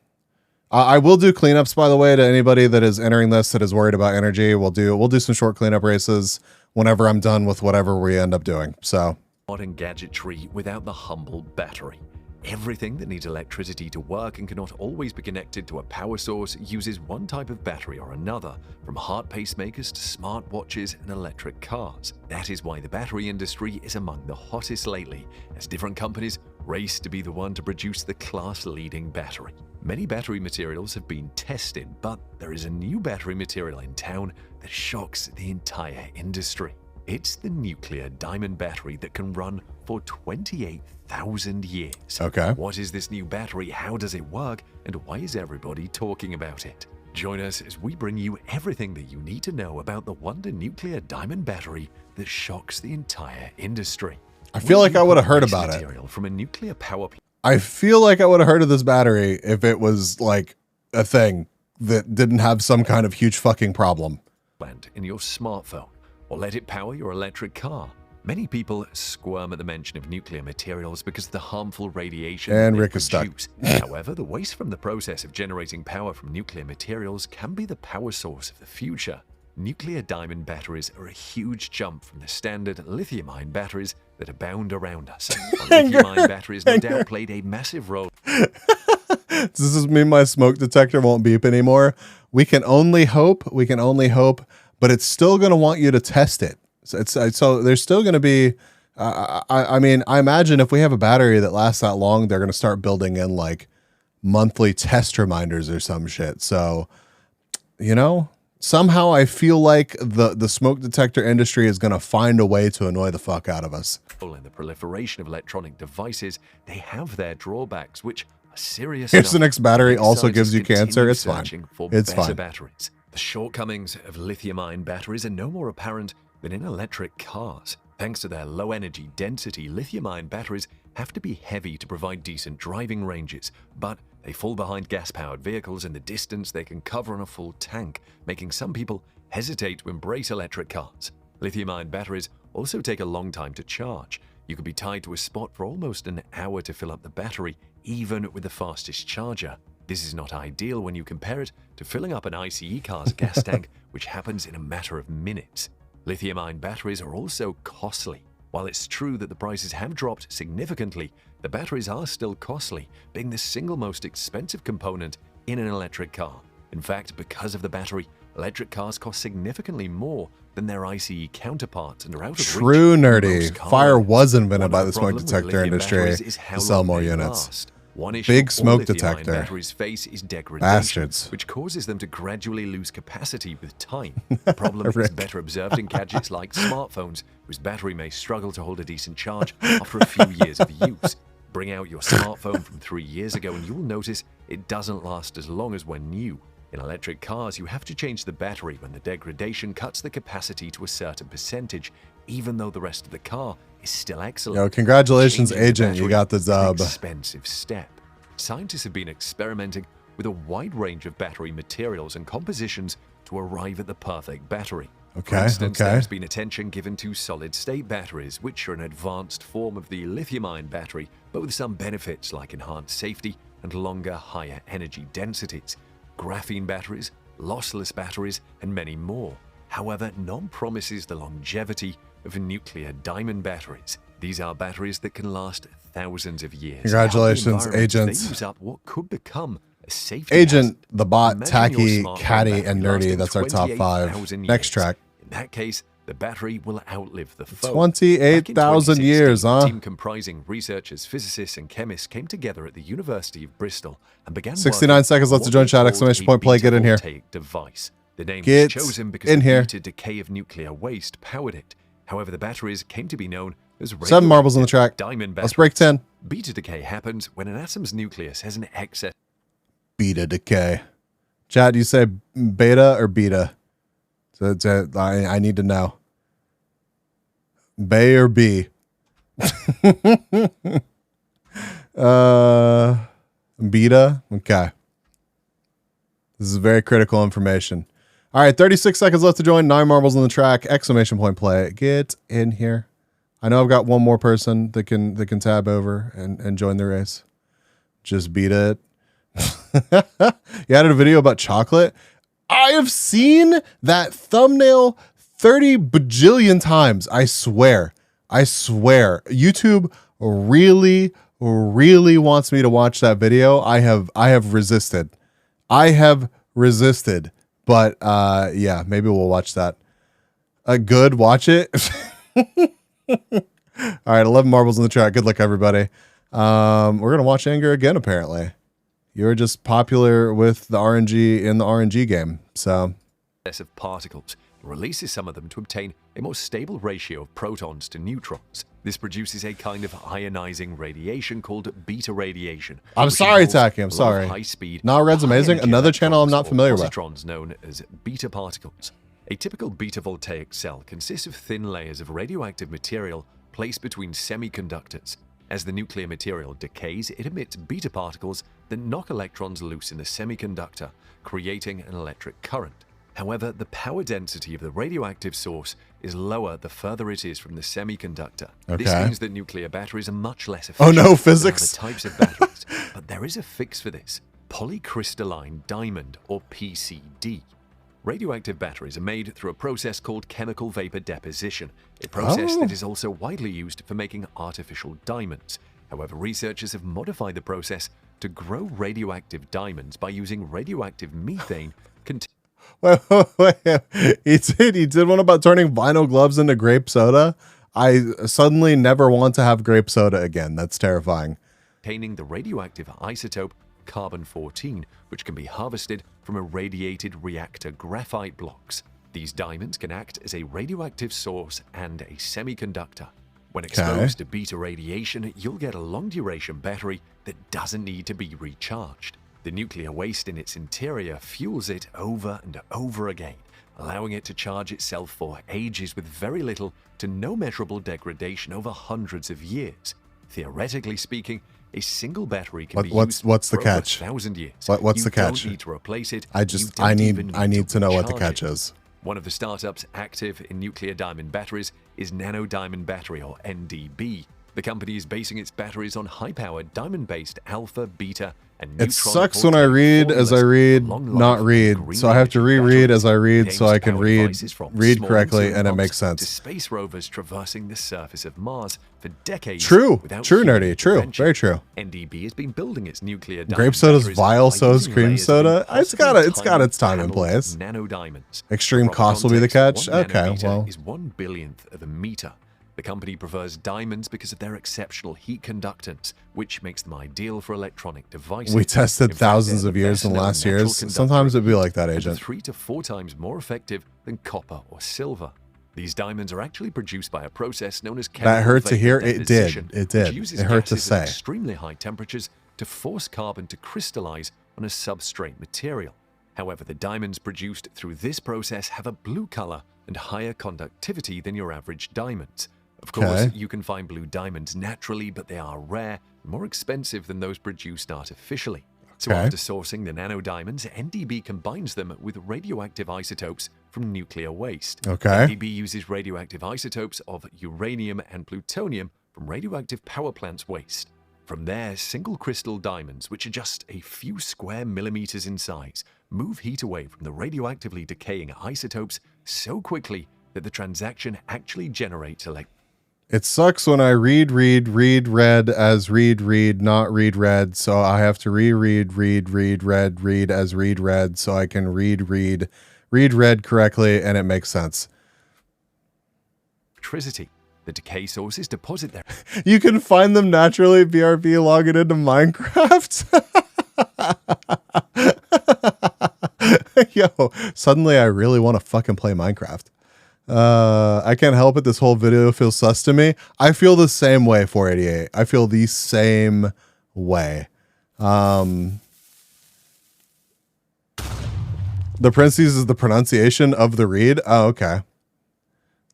I will do cleanups, by the way, to anybody that is entering this that is worried about energy. We'll do some short cleanup races whenever I'm done with whatever we end up doing. So Modern gadgetry without the humble battery. Everything that needs electricity to work and cannot always be connected to a power source uses one type of battery or another, from heart pacemakers to smart watches and electric cars. That is why the battery industry is among the hottest lately, as different companies race to be the one to produce the class-leading battery. Many battery materials have been tested, but there is a new battery material in town that shocks the entire industry. It's the nuclear diamond battery that can run for 28,000 years. Okay. What is this new battery? How does it work? And why is everybody talking about it? Join us as we bring you everything that you need to know about the wonder nuclear diamond battery that shocks the entire industry. I feel like I would have heard about it. From a nuclear power plant. I feel like I would have heard of this battery if it was like a thing that didn't have some kind of huge fucking problem. In your smartphone, or let it power your electric car. Many people squirm at the mention of nuclear materials because of the harmful radiation And they Rick is stuck. produce. However, the waste from the process of generating power from nuclear materials can be the power source of the future. Nuclear diamond batteries are a huge jump from the standard lithium-ion batteries that abound around us. Lithium-ion batteries no doubt played a massive role. Does this mean my smoke detector won't beep anymore? We can only hope, but it's still going to want you to test it. So there's still going to be, I mean, I imagine if we have a battery that lasts that long, they're going to start building in like monthly test reminders or some shit. So, you know, somehow I feel like the smoke detector industry is going to find a way to annoy the fuck out of us. In the proliferation of electronic devices, they have their drawbacks, which are serious. Here's the enough next battery that also scientists gives you continue cancer. It's fine. searching for It's better fine. batteries. The shortcomings of lithium-ion batteries are no more apparent than in electric cars. Thanks to their low energy density, lithium-ion batteries have to be heavy to provide decent driving ranges, but they fall behind gas-powered vehicles in the distance they can cover on a full tank, making some people hesitate to embrace electric cars. Lithium-ion batteries also take a long time to charge. You could be tied to a spot for almost an hour to fill up the battery, even with the fastest charger. This is not ideal when you compare it to filling up an ICE car's gas tank, which happens in a matter of minutes. Lithium-ion batteries are also costly. While it's true that the prices have dropped significantly, the batteries are still costly, being the single most expensive component in an electric car. In fact, because of the battery, electric cars cost significantly more than their ICE counterparts and are out of True reach. nerdy. Most car Fire owners. was invented One by of the smoke problem with detector lithium industry batteries is how to sell long more they units. last. One issue Big all smoke lithium-ion detector. batteries face is degradation, Bastards. which causes them to gradually lose capacity with time. The problem is Rick. better observed in gadgets like smartphones, whose battery may struggle to hold a decent charge after a few years of use. Bring out your smartphone from 3 years ago and you'll notice it doesn't last as long as when new. In electric cars, you have to change the battery when the degradation cuts the capacity to a certain percentage, even though the rest of the car is still excellent. Yo, congratulations, Changing the Agent. You battery got the is an dub. expensive step. Scientists have been experimenting with a wide range of battery materials and compositions to arrive at the perfect battery. Okay, For instance, okay. there's been attention given to solid-state batteries, which are an advanced form of the lithium-ion battery, but with some benefits like enhanced safety and longer, higher energy densities. Graphene batteries, lossless batteries, and many more. However, none promises the longevity of nuclear diamond batteries. These are batteries that can last thousands of years. Congratulations, Healthy environments, agents. They use up what could become a safety Agent, the bot, Imagine your Tacky, smartphone Catty, battery and Nerdy. lasting That's our top 5. 28,000 Next years. track. In that case, the battery will outlive the foe. 28,000 years, A huh? team comprising researchers, physicists, and chemists came together at the University of Bristol and began 69 working seconds on left to what join they chat. called Exclamation a point, play, get in here. beta-voltaic device. The name Get was chosen because in the here. beta decay of nuclear waste powered it. However, the batteries came to be known as 7 marbles on the track. diamond Let's break batteries. 10. Beta decay happens when an atom's nucleus has an excess. Beta decay. Chat, do you say beta or beta? I need to know. Bay or B? Beta? Okay. This is very critical information. All right, 36 seconds left to join. 9 marbles on the track. Exclamation point play. Get in here. I know I've got one more person that can tab over and join the race. Just beat it. You added a video about chocolate. I have seen that thumbnail 30 bajillion times. I swear. YouTube really wants me to watch that video. I have resisted. But yeah, maybe we'll watch that. Good, watch it. All right, 11 marbles in the track. Good luck, everybody. We're gonna watch Anger again, apparently. You're just popular with the RNG in the RNG game, so. Of particles, and releases some of them to obtain a more stable ratio of protons to neutrons. This produces a kind of ionizing radiation called beta radiation. I'm sorry, Taki. I'm sorry. High speed. Nah, Red's amazing. Another channel I'm not familiar with. Positrons known as beta particles. A typical beta voltaic cell consists of thin layers of radioactive material placed between semiconductors. As the nuclear material decays, it emits beta particles that knock electrons loose in the semiconductor, creating an electric current. However, the power density of the radioactive source is lower the further it is from the semiconductor. This Okay. means that nuclear batteries are much less Oh efficient no, than physics. other types of batteries. But there is a fix for this: polycrystalline diamond, or PCD. Radioactive batteries are made through a process called chemical vapor deposition, a process that is also widely used for making artificial diamonds. However, researchers have modified the process to grow radioactive diamonds by using radioactive methane. Wait. He did one about turning vinyl gloves into grape soda. I suddenly never want to have grape soda again. That's terrifying. Containing the radioactive isotope carbon-14, which can be harvested from irradiated reactor graphite blocks. These diamonds can act as a radioactive source and a semiconductor. When exposed to beta radiation, you'll get a long-duration battery that doesn't need to be recharged. The nuclear waste in its interior fuels it over and over again, allowing it to charge itself for ages with very little to no measurable degradation over hundreds of years. Theoretically speaking, a single battery can be used what's the for over catch? 1,000 years. What's You the catch? don't need to replace it. I need to know what the recharge catch it. is. One of the startups active in nuclear diamond batteries is Nano Diamond Battery, or NDB. The company is basing its batteries on high-powered diamond-based alpha, beta, and neutron. It sucks when I read as I read, not read. So I have to reread as I read so I can read correctly, and it makes To sense. space rovers traversing the surface of Mars for decades. True, without true, human nerdy, true, intervention. very true. NDB has been building its nuclear diamond Grape soda's batteries vile, by so is using cream layers of soda. It's got impossibly its time and tiny place. nanodiamonds. Extreme For cost will be the context, catch. 1 Okay, nanometer well. is 1/1000th of a meter. The company prefers diamonds because of their exceptional heat conductance, which makes them ideal for electronic devices. We tested In fact, thousands they're of the years in the best-known last natural years. conductor Sometimes it'd be like that, and Agent. 3 to 4 times more effective than copper or silver. These diamonds are actually produced by a process known as chemical That hurt to vapor hear. It deposition, did. It did. which uses It hurt to gases at say. extremely high temperatures to force carbon to crystallize on a substrate material. However, the diamonds produced through this process have a blue color and higher conductivity than your average diamonds. Of course, Okay. you can find blue diamonds naturally, but they are rare and more expensive than those produced artificially. So Okay. after sourcing the nanodiamonds, NDB combines them with radioactive isotopes from nuclear waste. Okay. NDB uses radioactive isotopes of uranium and plutonium from radioactive power plants waste. From there, single crystal diamonds, which are just a few square millimeters in size, move heat away from the radioactively decaying isotopes so quickly that the transaction actually generates It sucks when I read red as read, not read red. So I have to read read as read red. So I can read red correctly. And it makes sense. Electricity. The decay sources deposit their... You can find them naturally. BRB, log it into Minecraft. Yo, suddenly I really want to fucking play Minecraft. I can't help it. This whole video feels sus to me. I feel the same way, 488. I feel the same way. The Prince uses the pronunciation of the read. Oh, okay.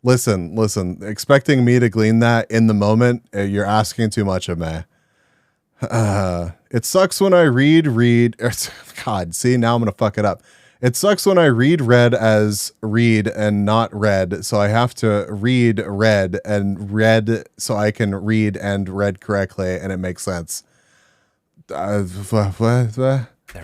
Listen. Expecting me to glean that in the moment, you're asking too much of me. It sucks when I read. God, see, now I'm going to fuck it up. It sucks when I read red as read and not red. So I have to read red and red so I can read and read correctly. And it makes sense. Their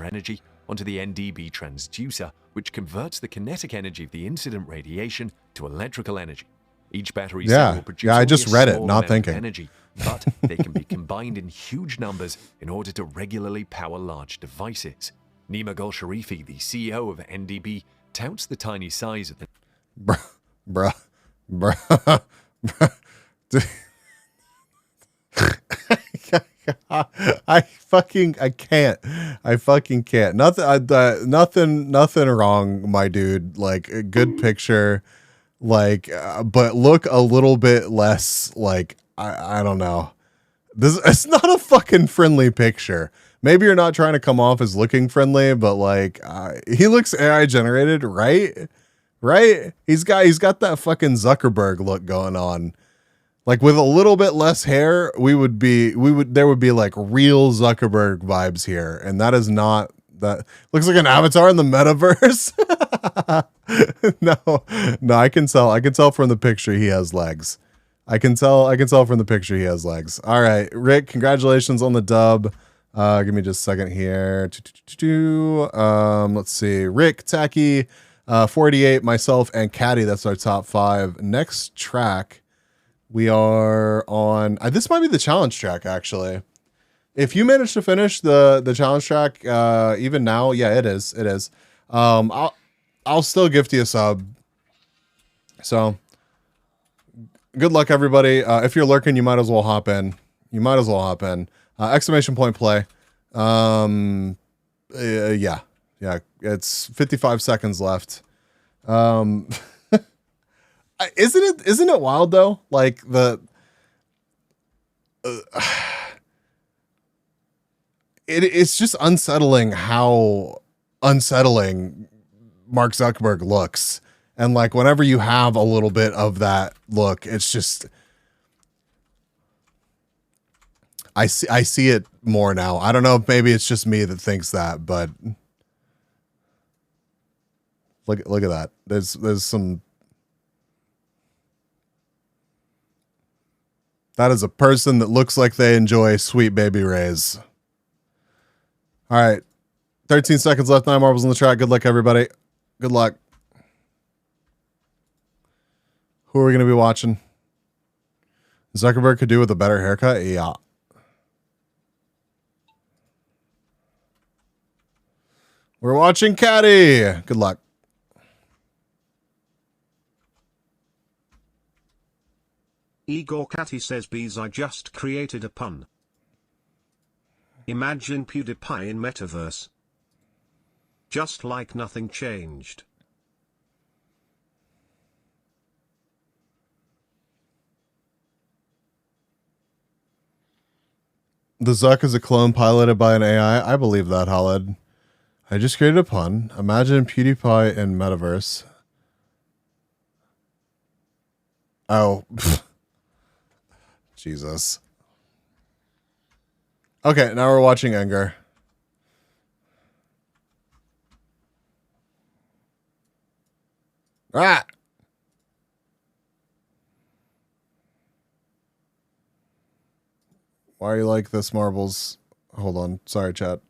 energy onto the NDB transducer, which converts the kinetic energy of the incident radiation to electrical energy. Each battery cell will produce I just only a read it, small not amount of thinking. energy, but they can be combined in huge numbers in order to regularly power large devices. Nima Golsharifi, the CEO of NDB, touts the tiny size of the... Bruh. I fucking can't. Nothing wrong, my dude. Like, a good picture, like, but look a little bit less like, I don't know. It's not a fucking friendly picture. Maybe you're not trying to come off as looking friendly, but like, he looks AI generated, right? Right? He's got that fucking Zuckerberg look going on. Like, with a little bit less hair, there would be like real Zuckerberg vibes here. And that is not, that looks like an avatar in the metaverse. No, I can tell from the picture he has legs. I can tell from the picture he has legs. All right, Rick, congratulations on the dub. Give me just a second here. Let's see. Rick, Tacky, 48, myself, and Caddy. That's our top 5. Next track, we are on. This might be the challenge track, actually. If you manage to finish the challenge track, even now, yeah, it is. It is. I'll still gift you a sub. So, good luck, everybody. If you're lurking, you might as well hop in. Exclamation point play. Yeah. It's 55 seconds left. Isn't it wild though? Like it's just unsettling how unsettling Mark Zuckerberg looks. And like, whenever you have a little bit of that look, it's just, I see it more now. I don't know if maybe it's just me that thinks that, but look at that. There's some, that is a person that looks like they enjoy Sweet Baby Ray's. All right. 13 seconds left, 9 marbles on the track. Good luck, everybody. Good luck. Who are we going to be watching? Zuckerberg could do with a better haircut? Yeah. We're watching Caddy. Good luck. Igor Catty says, "Bees, I just created a pun. Imagine PewDiePie in metaverse. Just like nothing changed." The Zuck is a clone piloted by an AI. I believe that, Haled. I just created a pun. Imagine PewDiePie in metaverse. Oh. Jesus. Okay, now we're watching Enger. Ah! Why are you like this, Marbles? Hold on. Sorry, chat.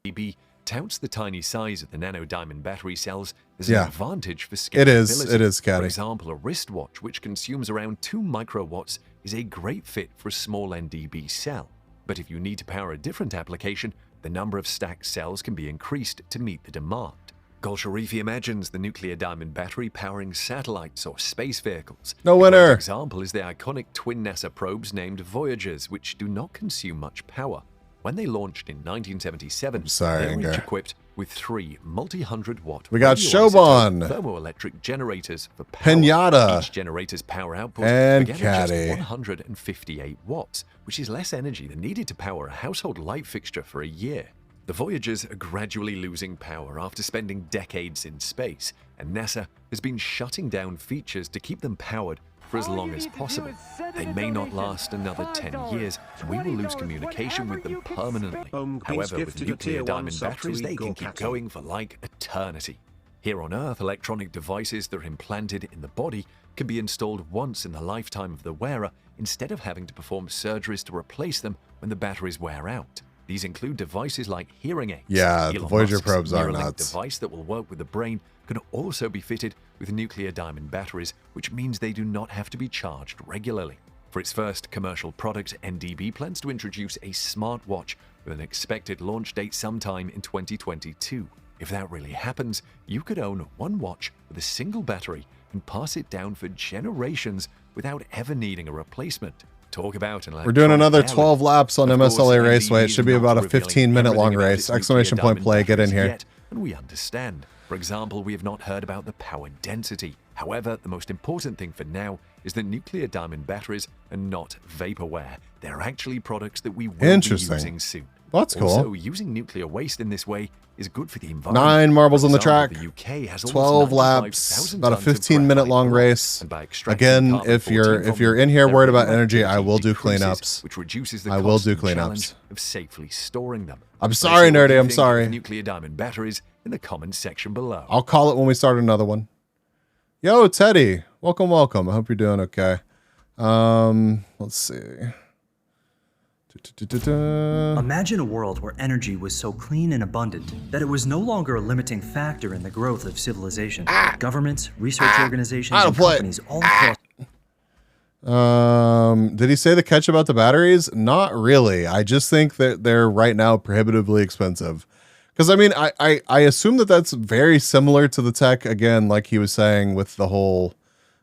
NDB touts the tiny size of the nano diamond battery cells as Yeah. an advantage for It is. scalability. It is, Caddy. For example, a wristwatch which consumes around 2 microwatts is a great fit for a small NDB cell. But if you need to power a different application, the number of stacked cells can be increased to meet the demand. Golsharifi imagines the nuclear diamond battery powering satellites or space vehicles. No A winner. great example is the iconic twin NASA probes named Voyagers, which do not consume much power. When they launched in 1977, sorry, they were Anger. each equipped with 3 multi-100-watt We got radioisotope Shobon. thermoelectric generators for power. Pinata. Each generator's power output And began at Caddy. just 158 watts, which is less energy than needed to power a household light fixture for a year. The Voyagers are gradually losing power after spending decades in space, and NASA has been shutting down features to keep them powered for as long as possible. They may not last another 10 years, and we will lose communication with them permanently. However, with nuclear diamond batteries, they can keep going for like eternity. Here on Earth, electronic devices that are implanted in the body can be installed once in the lifetime of the wearer instead of having to perform surgeries to replace them when the batteries wear out. These include devices like hearing aids. Yeah, the Elon Voyager Musk's probes are Neuralink nuts. device that will work with the brain could also be fitted with nuclear diamond batteries, which means they do not have to be charged regularly. For its first commercial product, NDB plans to introduce a smartwatch with an expected launch date sometime in 2022. If that really happens, you could own one watch with a single battery and pass it down for generations without ever needing a replacement. Talk about an We're doing another electronic 12 laps on Of course, MSLA NDB Raceway. It is should be not about a revealing 15-minute long everything about race. its Exclamation nuclear point play. diamond Get in batteries here. yet, and we understand. For example, we have not heard about the power density. However, the most important thing for now is that nuclear diamond batteries are not vaporware. They're actually products that we will be Interesting. using soon. That's cool. Also, using nuclear waste in this way is good for the environment. 9 marbles on the For track. example, the UK has 12 almost laps. 95,000 About a tons of 15-minute graphite long blocks, race. and by extracting Again, carbon if 14 from you're them, in here their worried about energy, I radioactivity will do decreases, cleanups. which reduces the I will cost do and challenge cleanups. of safely storing them. I'm Let us sorry, know what Nerdy. you I'm think sorry. of nuclear diamond batteries in the comments section below. I'll call it when we start another one. Yo, Teddy. Welcome, welcome. I hope you're doing okay. Let's see. Imagine a world where energy was so clean and abundant that it was no longer a limiting factor in the growth of civilization. Governments, research organizations, and companies all across. Did he say the catch about the batteries? Not really. I just think that they're right now prohibitively expensive. Because I mean, I assume that that's very similar to the tech, again, like he was saying with the whole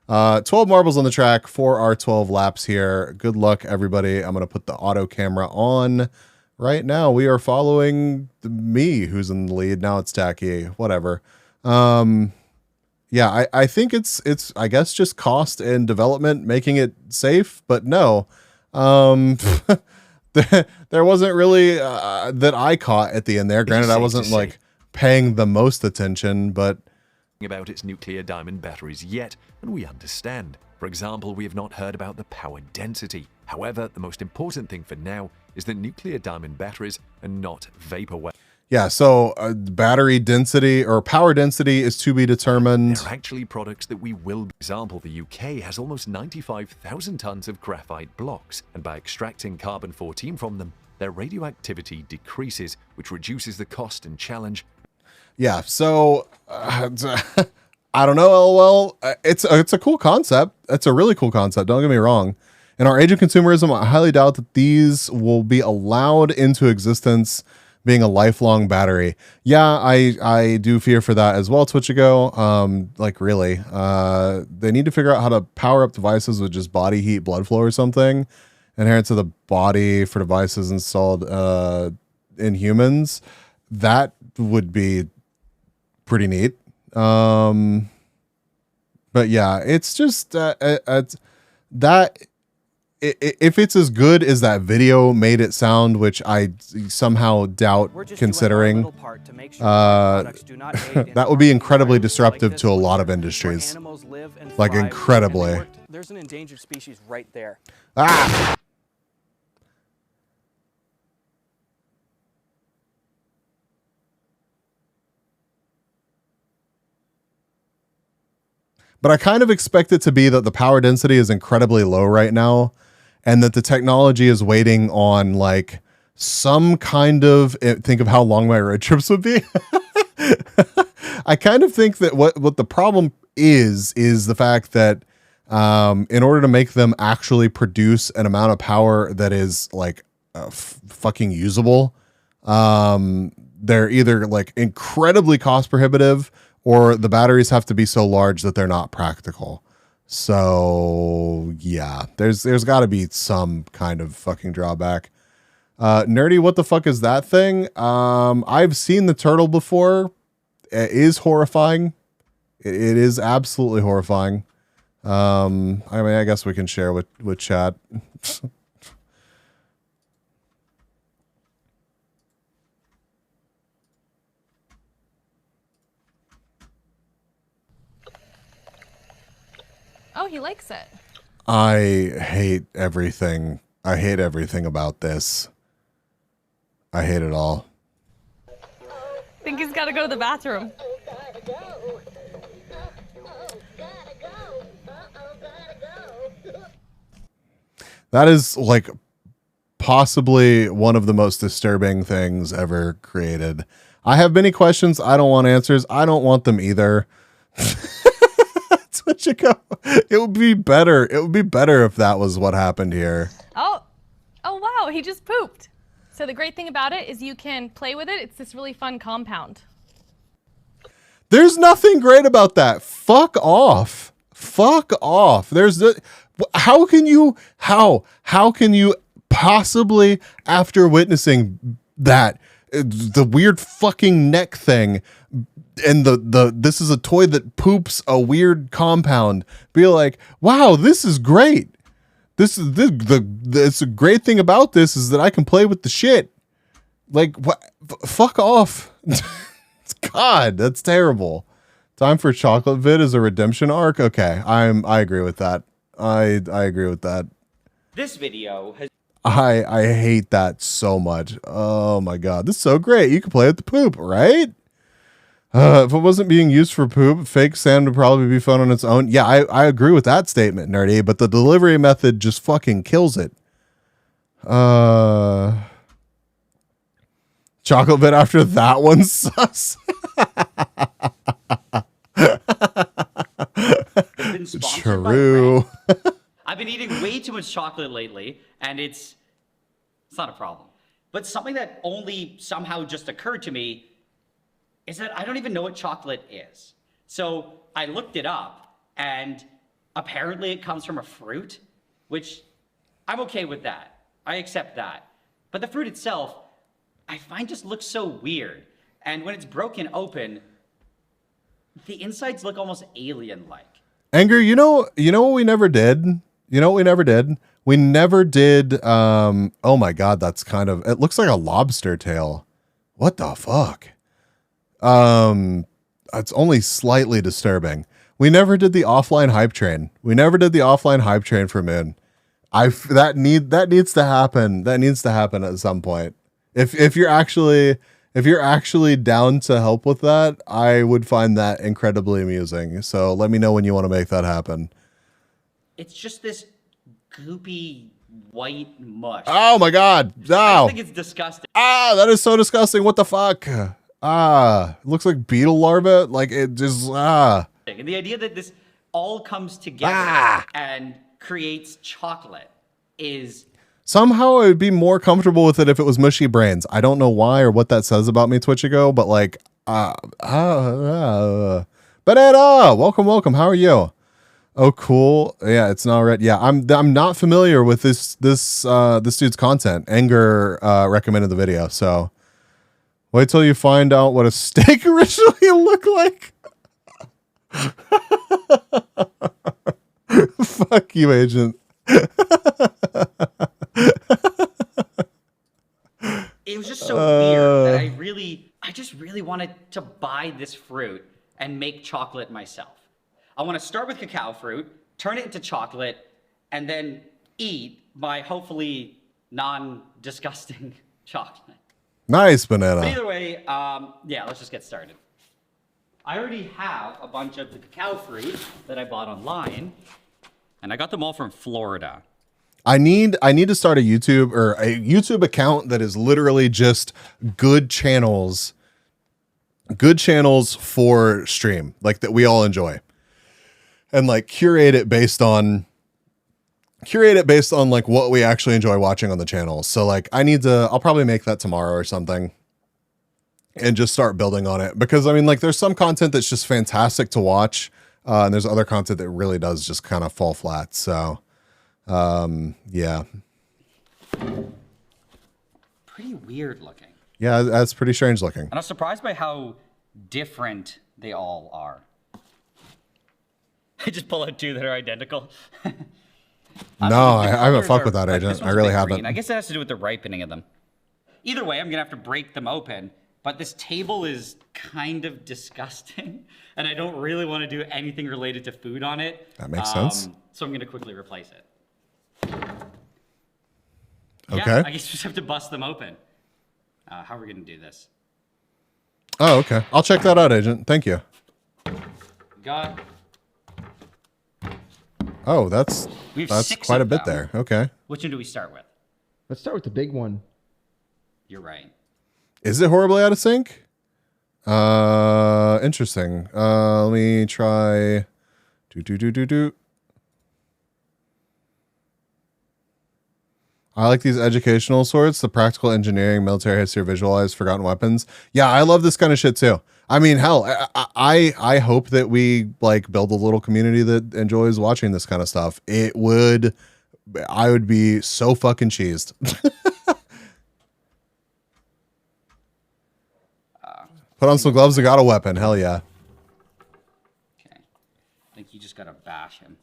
12 marbles on the track for our 12 laps here. Good luck, everybody. I'm going to put the auto camera on right now. We are following me, who's in the lead. Now it's Tacky. Whatever. Yeah, I think it's I guess just cost and development making it safe, but no. There wasn't really that I caught at the end there. Granted, I wasn't like paying the most attention, but about its nuclear diamond batteries yet, and we understand. For example, we have not heard about the power density. However, the most important thing for now is that nuclear diamond batteries are not vaporware. yeah, so battery density or power density is to be determined. They're actually products that we will. For example, the UK has almost 95,000 tons of graphite blocks, and by extracting carbon 14 from them, their radioactivity decreases, which reduces the cost and challenge. Yeah, so I don't know, LOL. It's a cool concept. It's a really cool concept. Don't get me wrong. In our age of consumerism, I highly doubt that these will be allowed into existence being a lifelong battery. Yeah, I do fear for that as well, Twitchigo. Like really, they need to figure out how to power up devices with just body heat, blood flow or something inherent to the body for devices installed in humans. That would be pretty neat. But yeah, it's just that if it's as good as that video made it sound, which I somehow doubt, considering that would be incredibly disruptive to a lot of industries, like incredibly. There's an endangered species right there. Ah! But I kind of expect it to be that the power density is incredibly low right now, and that the technology is waiting on like some kind of, think of how long my road trips would be. I kind of think that what the problem is the fact that in order to make them actually produce an amount of power that is like fucking usable, they're either like incredibly cost prohibitive, or the batteries have to be so large that they're not practical. So yeah, there's got to be some kind of fucking drawback. Nerdy, what the fuck is that thing? I've seen the turtle before. It is horrifying. It is absolutely horrifying. I mean, I guess we can share with chat. Oh, he likes it. I hate everything. I hate everything about this. I hate it all. I think he's got to go to the bathroom. That is like possibly one of the most disturbing things ever created. I have many questions. I don't want answers. I don't want them either. That's what you go. It would be better. It would be better if that was what happened here. Oh wow, he just pooped. So the great thing about it is you can play with it. It's this really fun compound. There's nothing great about that. Fuck off. Fuck off. How can you possibly, after witnessing that, the weird fucking neck thing, and this is a toy that poops a weird compound, be like, wow, this is great. It's a great thing about this is that I can play with the shit. Like, what? Fuck off. God, that's terrible. Time for chocolate vid as a redemption arc. Okay, I agree with that. I agree with that. This video has. I hate that so much. Oh my god, this is so great. You can play with the poop, right? If it wasn't being used for poop, fake sand would probably be fun on its own. Yeah, I agree with that statement, Nerdy, but the delivery method just fucking kills it. Chocolate bit after that one sus. True. I've been eating way too much chocolate lately, and it's not a problem. But something that only somehow just occurred to me is that I don't even know what chocolate is. So I looked it up, and apparently it comes from a fruit, which I'm okay with that. I accept that. But the fruit itself, I find just looks so weird. And when it's broken open, the insides look almost alien-like. Anger, you know what we never did? You know what we never did? We never did, oh my god, that's kind of, it looks like a lobster tail. What the fuck? It's only slightly disturbing. We never did the offline hype train. We never did the offline hype train for Moon. That needs to happen. That needs to happen at some point. If you're actually down to help with that, I would find that incredibly amusing. So let me know when you want to make that happen. It's just this goopy white mush. Oh my god. No. I think it's disgusting. That is so disgusting. What the fuck? It looks like beetle larvae. Like it just And the idea that this all comes together and creates chocolate is somehow I would be more comfortable with it if it was mushy brains. I don't know why or what that says about me, Twitchigo, but like Banana, welcome. How are you? Oh, cool. Yeah, it's not red. Yeah, I'm not familiar with this dude's content. Anger recommended the video, so wait till you find out what a steak originally looked like. Fuck you, agent. It was just so weird that I just really wanted to buy this fruit and make chocolate myself. I want to start with cacao fruit, turn it into chocolate, and then eat my hopefully non-disgusting chocolate. Nice, Banana. But either way, yeah, let's just get started. I already have a bunch of the cacao fruit that I bought online, and I got them all from Florida. I need to start a YouTube account that is literally just good channels for stream, like that we all enjoy, and like curate it based on like what we actually enjoy watching on the channel. So like I'll probably make that tomorrow or something and just start building on it, because I mean, like, there's some content that's just fantastic to watch, and there's other content that really does just kind of fall flat. So yeah. Pretty weird looking. Yeah, that's pretty strange looking. And I'm surprised by how different they all are. I just pull out two that are identical. No, I haven't fucked with that, like, Agent. this one's I really a bit haven't. green. I guess it has to do with the ripening of them. Either way, I'm gonna have to break them open. But this table is kind of disgusting, and I don't really want to do anything related to food on it. That makes sense. So I'm gonna quickly replace it. Okay. Yeah, I guess we just have to bust them open. How are we gonna do this? Oh, okay. I'll check that out, Agent. Thank you. Got. Oh, that's six quite a of bit them. there. Okay. Which one do we start with? Let's start with the big one. You're right. Is it horribly out of sync? Interesting. Let me try. I like these educational sorts, the practical engineering, military history, visualized, forgotten weapons. Yeah, I love this kind of shit too. I mean, hell, I hope that we like build a little community that enjoys watching this kind of stuff. I would be so fucking cheesed. Put on some gloves, I got a weapon. Hell yeah. Okay. I think you just gotta bash him.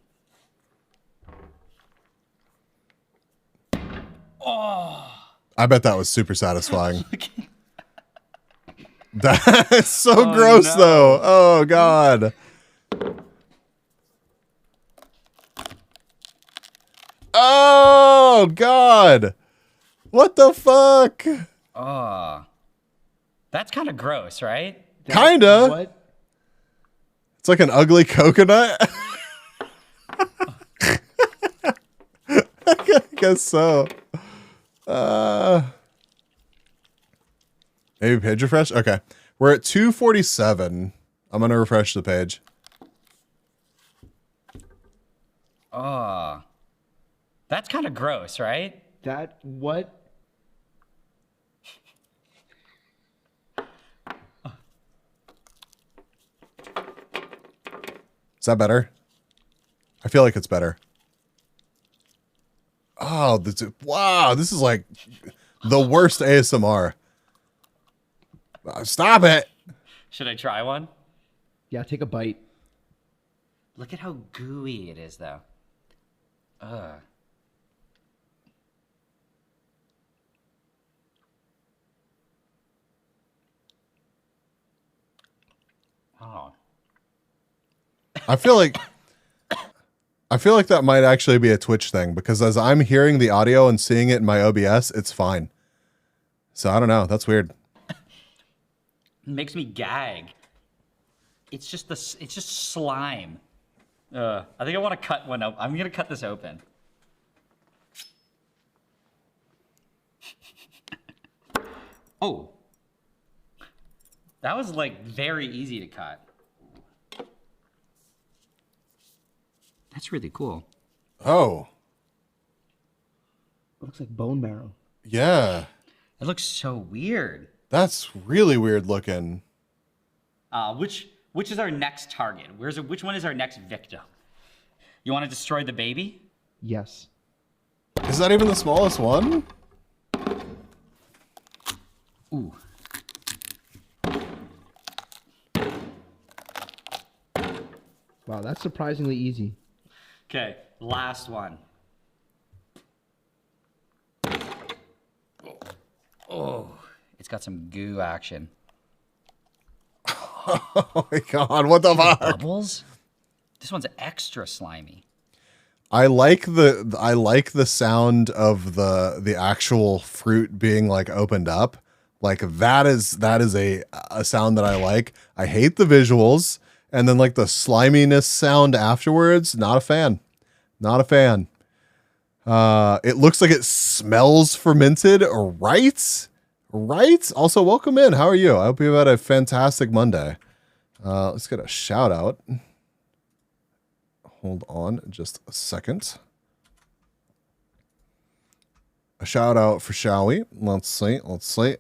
Oh. I bet that was super satisfying. That's so gross, though. Oh, God. Oh, God. What the fuck? Oh. That's kind of gross, right? Kinda. What? It's like an ugly coconut. I guess so. Maybe page refresh? Okay. We're at 247. I'm going to refresh the page. Oh. That's kind of gross, right? That what? Is that better? I feel like it's better. Oh, wow. This is like the worst ASMR. Stop it. Should I try one? Yeah, take a bite. Look at how gooey it is, though. Ugh. Oh. I feel like that might actually be a Twitch thing, because as I'm hearing the audio and seeing it in my OBS, it's fine. So I don't know. That's weird. It makes me gag. It's just slime. I think I want to cut one up. I'm gonna cut this open. Oh. That was like very easy to cut. That's really cool. Oh. Looks like bone marrow. Yeah. It looks so weird. That's really weird looking. Which is our next target? Which one is our next victim? You want to destroy the baby? Yes. Is that even the smallest one? Ooh. Wow, that's surprisingly easy. Okay, last one. Oh, it's got some goo action. Oh my God, what the fuck? Bubbles? This one's extra slimy. I like the sound of the actual fruit being like opened up. Like that is a sound that I like. I hate the visuals, and then like the sliminess sound afterwards. Not a fan. Not a fan. It looks like it smells fermented, right? Right? Also, welcome in. How are you? I hope you've had a fantastic Monday. Let's get a shout out. Hold on just a second. A shout out for shall we? Let's see. Let's see.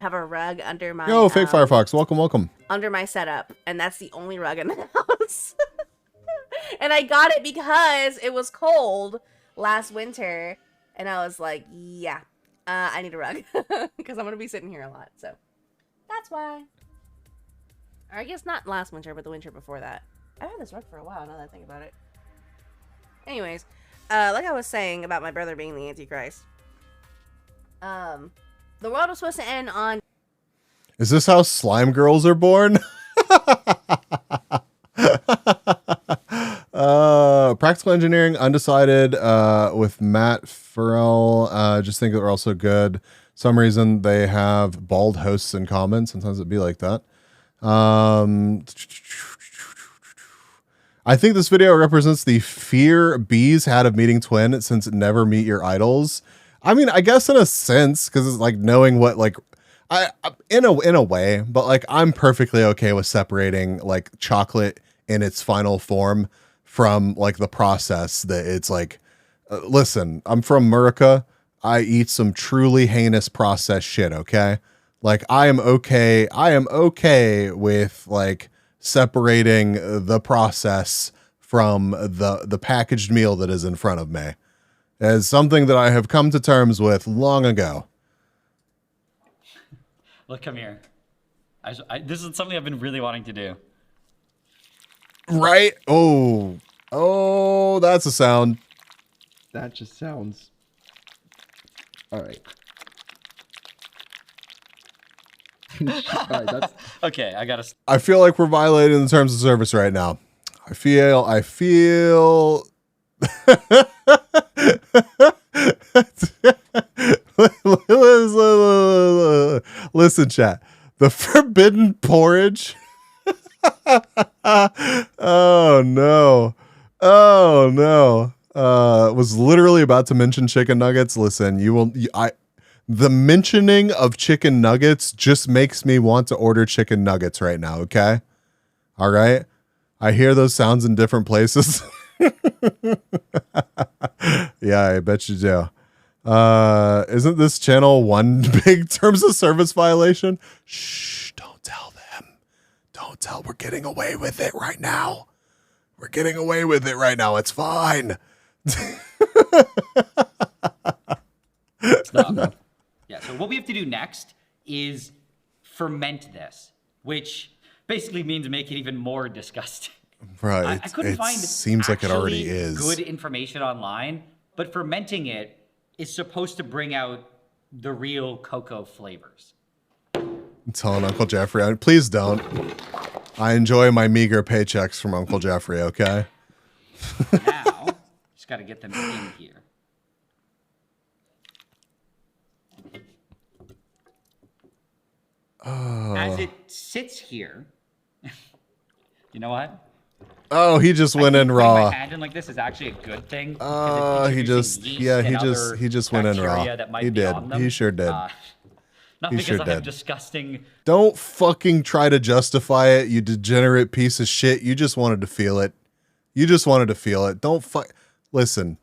Have a rug under my Yo, fake Firefox. Welcome, welcome. under my setup, and that's the only rug in the house. And I got it because it was cold last winter, and I was like, yeah, I need a rug because I'm gonna be sitting here a lot, so that's why. Or I guess not last winter, but the winter before that. I've had this rug for a while now that I think about it. Anyways, like I was saying about my brother being the Antichrist. The world was supposed to end on. Is this how slime girls are born? Practical engineering, undecided, with Matt Farrell. Just think that they're also good. Some reason they have bald hosts in common. Sometimes it'd be like that. I think this video represents the fear bees had of meeting twin since never meet your idols. I mean, I guess in a sense, because it's like knowing what, like, I in a way, but like I'm perfectly okay with separating like chocolate in its final form from like the process that it's like. Listen, I'm from America. I eat some truly heinous processed shit. Okay, like I am okay. I am okay with like separating the process from the packaged meal that is in front of me. As something that I have come to terms with long ago. Look, come here. This is something I've been really wanting to do. Right? Oh, that's a sound. That just sounds. All right. All right, that's... Okay, I gotta. I feel like we're violating the terms of service right now. I feel. Listen, chat. The forbidden porridge. Oh no. Oh no. Was literally about to mention chicken nuggets. Listen, the mentioning of chicken nuggets just makes me want to order chicken nuggets right now, okay? All right? I hear those sounds in different places. Yeah, I bet you do. Isn't this channel one big terms of service violation? Shh, don't tell them. Don't tell. We're getting away with it right now. We're getting away with it right now. It's fine. Stop. Yeah, so what we have to do next is ferment this, which basically means make it even more disgusting. Right. I couldn't find seems like it already is. Good information online, but fermenting it is supposed to bring out the real cocoa flavors. I'm telling Uncle Jeffrey, please don't. I enjoy my meager paychecks from Uncle Jeffrey, okay? Now, just got to get them in here. Oh. As it sits here, you know what? Oh, he just went in My raw. hand in like this is actually a good thing. He just went in raw. He did. He sure did. Not He because sure I have did. disgusting. Don't fucking try to justify it, you degenerate piece of shit. You just wanted to feel it. You just wanted to feel it. Don't Listen.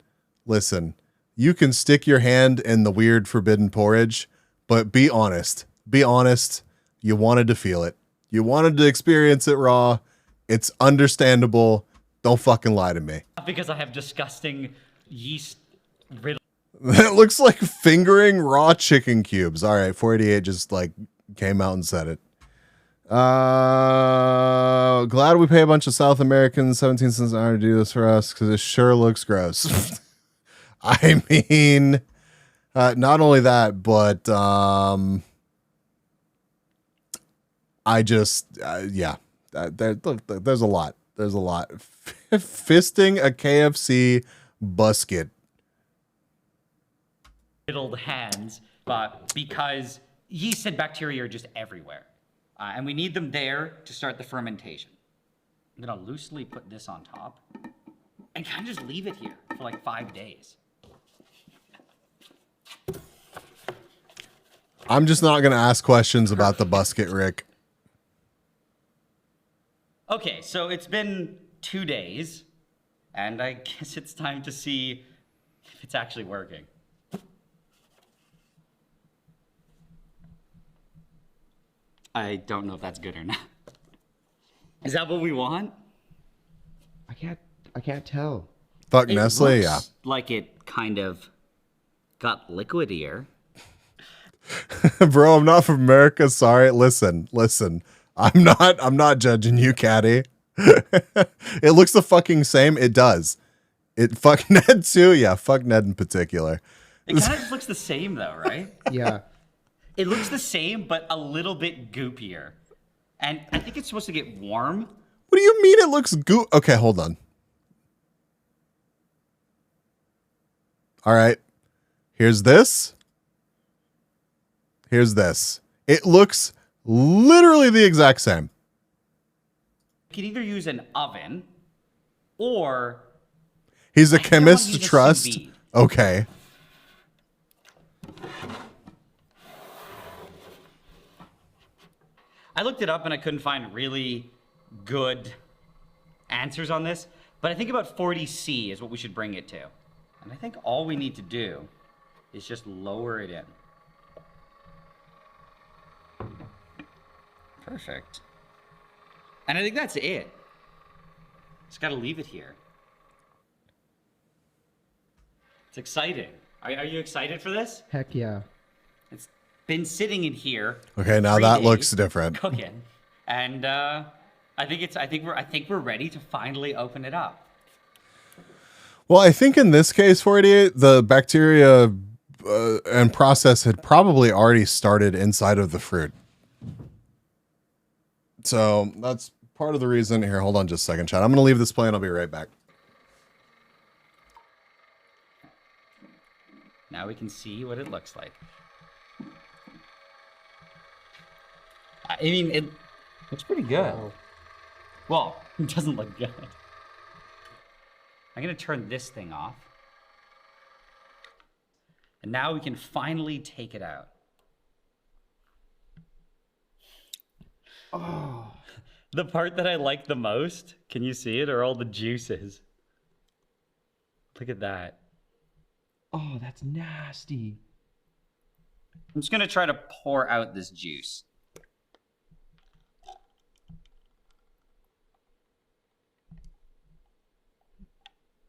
You can stick your hand in the weird forbidden porridge, but be honest. Be honest. You wanted to feel it. You wanted to experience it raw. It's understandable. Don't fucking lie to me. Not because I have disgusting yeast riddle. It looks like fingering raw chicken cubes. All right, 488 just like came out and said it. Glad we pay a bunch of South Americans 17 cents an hour to do this for us because it sure looks gross. I mean, not only that, but I just yeah. There's a lot. There's a lot. Fisting a KFC busket. Riddled hands, but because yeast and bacteria are just everywhere. And we need them there to start the fermentation. I'm gonna loosely put this on top and kind of just leave it here for like 5 days. I'm just not going to ask questions about the busket, Rick. Okay, so it's been 2 days, and I guess it's time to see if it's actually working. I don't know if that's good or not. Is that what we want? I can't tell. Fuck Nestle, yeah. Like it kind of got liquidier. Bro, I'm not from America. Sorry. Listen. I'm not judging you, Caddy. It looks the fucking same. It does. It fuck Ned too. Yeah, fuck Ned in particular. It kind of just looks the same though, right? Yeah. It looks the same, but a little bit goopier. And I think it's supposed to get warm. What do you mean it looks goop? Okay, hold on. All right. Here's this. Here's this. It looks literally the exact same. You can either use an oven or... He's a chemist to trust. Okay. I looked it up and I couldn't find really good answers on this, but I think about 40C is what we should bring it to. And I think all we need to do is just lower it in. Perfect. And I think that's it. Just gotta leave it here. It's exciting. Are you excited for this? Heck yeah. It's been sitting in here. Okay, now that looks different. Cooking, and I think we're ready to finally open it up. Well, I think in this case, 488, the bacteria and process had probably already started inside of the fruit. So that's part of the reason. Here, hold on just a second, chat. I'm going to leave this playing. I'll be right back. Now we can see what it looks like. I mean, it looks pretty good. Well, it doesn't look good. I'm going to turn this thing off. And now we can finally take it out. Oh. The part that I like the most, can you see it, are all the juices. Look at that. Oh, that's nasty. I'm just going to try to pour out this juice.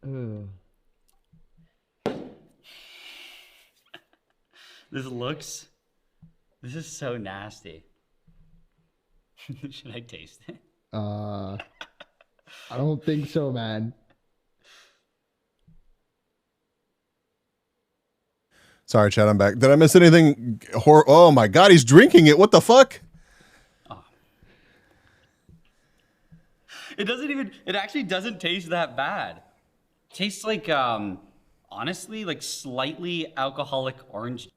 Ugh. This is so nasty. Should I taste it? I don't think so, man. Sorry, chat, I'm back. Did I miss anything? Oh my God, he's drinking it. What the fuck? Oh. It actually doesn't taste that bad. It tastes like, honestly, like slightly alcoholic orange.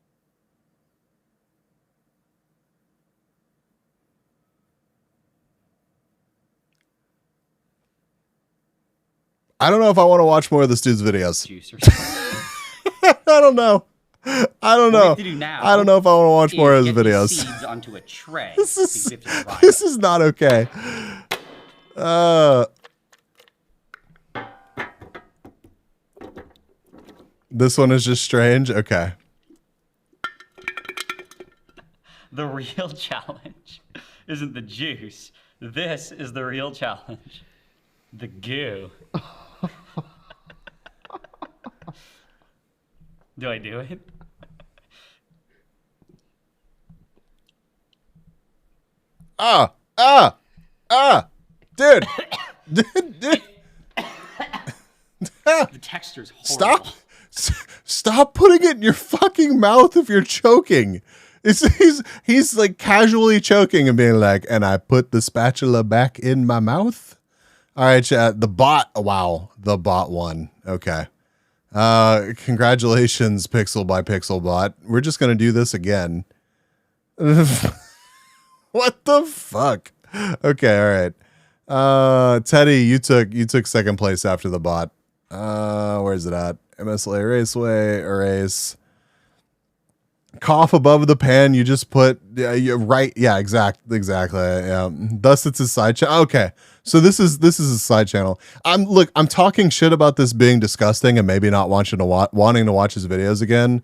I don't know if I want to watch more of this dude's videos. Juice or something. I don't know. I don't know. I don't know if I want to watch more of his videos. Seeds onto a tray. This is not okay. This one is just strange. Okay. The real challenge isn't the juice. This is the real challenge. The goo. Do I do it? Dude. The texture's horrible. Stop putting it in your fucking mouth if you're choking. He's like casually choking and being like, and I put the spatula back in my mouth. All right, chat. The bot. Wow. The bot won. Okay. Congratulations, Pixel by Pixel bot. We're just going to do this again. What the fuck? Okay, all right. Teddy, you took second place after the bot. Where's it at? MSLA Raceway, erase. Cough above the pan. You just put you're right. Yeah, exactly. Yeah. Thus, it's a side channel. Okay, so this is a side channel. I'm talking shit about this being disgusting and maybe not wanting to watch his videos again.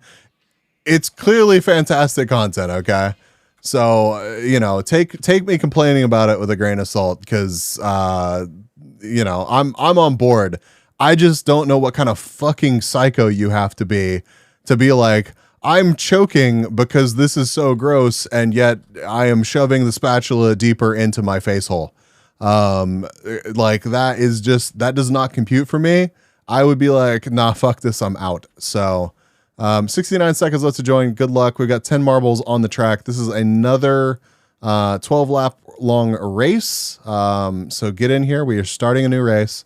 It's clearly fantastic content. Okay, so take me complaining about it with a grain of salt because I'm on board. I just don't know what kind of fucking psycho you have to be like, I'm choking because this is so gross, and yet I am shoving the spatula deeper into my face hole. Like that does not compute for me. I would be like, nah, fuck this, I'm out. So 69 seconds left to join. Good luck. We've got 10 marbles on the track. This is another 12 lap long race. So get in here. We are starting a new race.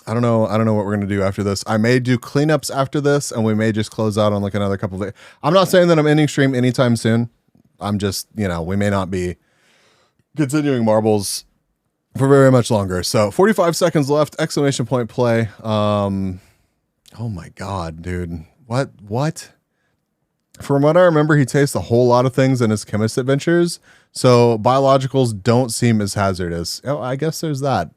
I don't know what we're gonna do after this. I may do cleanups after this, and we may just close out on like another couple of. I'm not saying that I'm ending stream anytime soon. I'm just, we may not be continuing marbles for very much longer. So 45 seconds left. Exclamation point play. Oh my god, dude. What? From what I remember, he tastes a whole lot of things in his chemist adventures. So biologicals don't seem as hazardous. Oh, I guess there's that.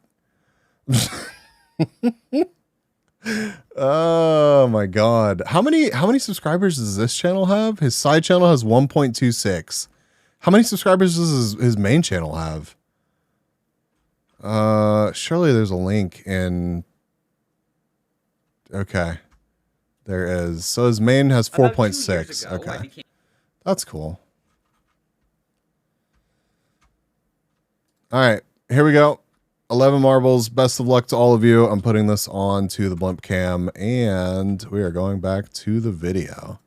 Oh my god. How many subscribers does this channel have? His side channel has 1.26. How many subscribers does his main channel have? Surely there's a link in. Okay. There is. So his main has 4.6. Okay. That's cool. All right, here we go. 11 marbles. Best of luck to all of you. I'm putting this on to the blimp cam, and we are going back to the video.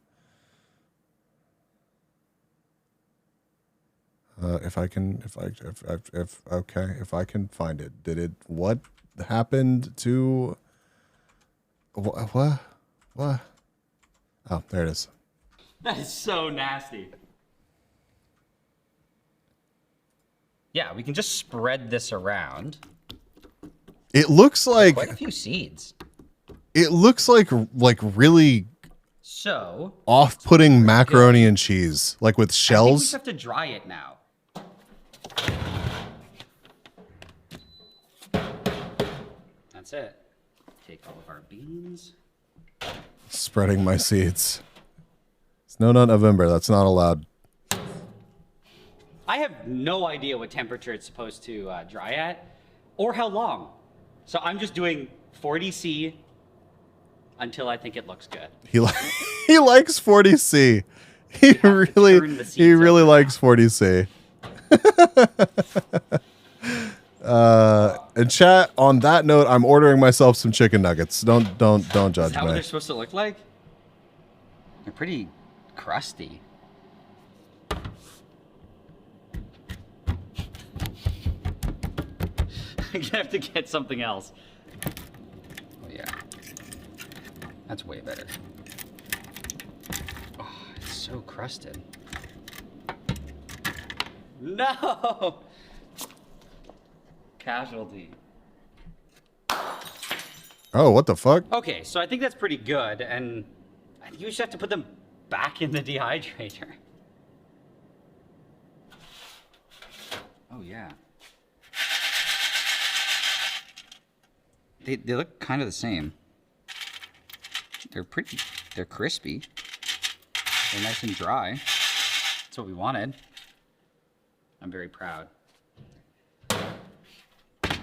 If I can find it. What happened to what? Oh, there it is. That is so nasty. Yeah, we can just spread this around. It looks like quite a few seeds. It looks like really off-putting macaroni and cheese, like with shells. I think we just have to dry it now. That's it. Take all of our beans. Spreading my seeds. It's no nut November. That's not allowed. I have no idea what temperature it's supposed to dry at, or how long. So I'm just doing 40°C until I think it looks good. He likes 40°C. He really likes 40°C. And chat, on that note, I'm ordering myself some chicken nuggets. Don't judge me. Is that what they're supposed to look like? They're pretty crusty. I'm gonna have to get something else. Oh yeah. That's way better. Oh, it's so crusted. No! Casualty. Oh, what the fuck? Okay, so I think that's pretty good, and I think you just have to put them back in the dehydrator. Oh yeah. They look kind of the same. They're crispy. They're nice and dry. That's what we wanted. I'm very proud. What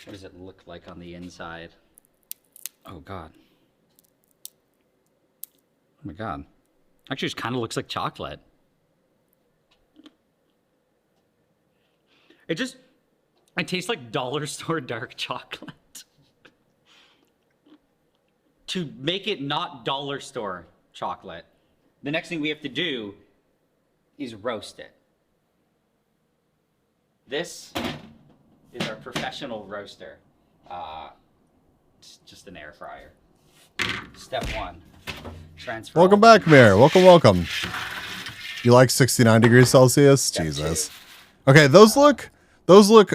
does it look like on the inside? Oh god. Oh my god. Actually, it kind of looks like chocolate. It tastes like dollar store dark chocolate. To make it not dollar store chocolate, the next thing we have to do is roast it. This is our professional roaster. It's just an air fryer. Step one, transfer. Welcome back, Mayor. Welcome. You like 69 degrees Celsius? Jesus. Okay, those look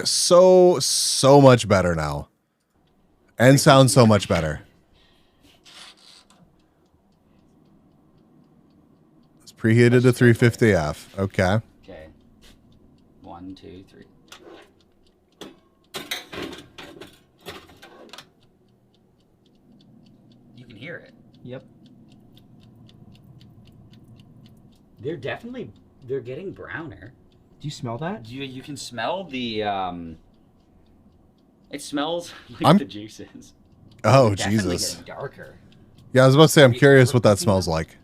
so much better now. And sound so much better. It's preheated to 350F. Okay. Okay. 1, 2, 3. You can hear it. Yep. They're getting browner. Do you smell that? You can smell the it smells like the juices. Oh, They're definitely Jesus. getting darker. Yeah, I was about to say, I'm curious what that smells like.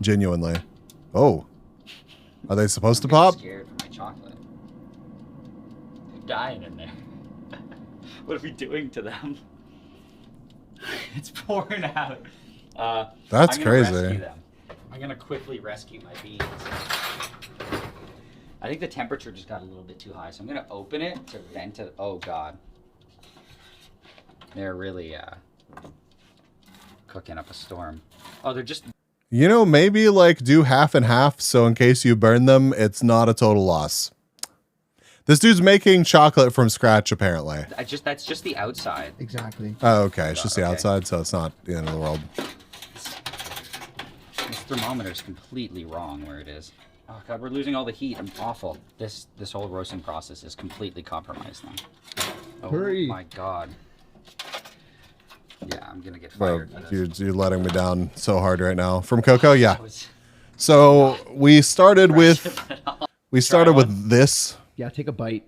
Genuinely. Oh. Are they supposed to pop? I'm scared for my chocolate. They're dying in there. What are we doing to them? It's pouring out. That's I'm gonna crazy. rescue them. I'm gonna quickly rescue my beans. I think the temperature just got a little bit too high, so I'm gonna open it to vent it. Oh God. They're really cooking up a storm. Oh, they're just You know, maybe like do half and half, so in case you burn them, it's not a total loss. This dude's making chocolate from scratch, apparently. that's just the outside. Exactly. Oh, okay. It's just the outside, so it's not the end of the world. This thermometer is completely wrong where it is. Oh God, we're losing all the heat. I'm awful. This whole roasting process is completely compromised now. Oh Hurry. my God. Yeah, I'm gonna get Bro, fired for this. you're letting me down so hard right now. From Coco, yeah. So we started with this. Yeah, take a bite.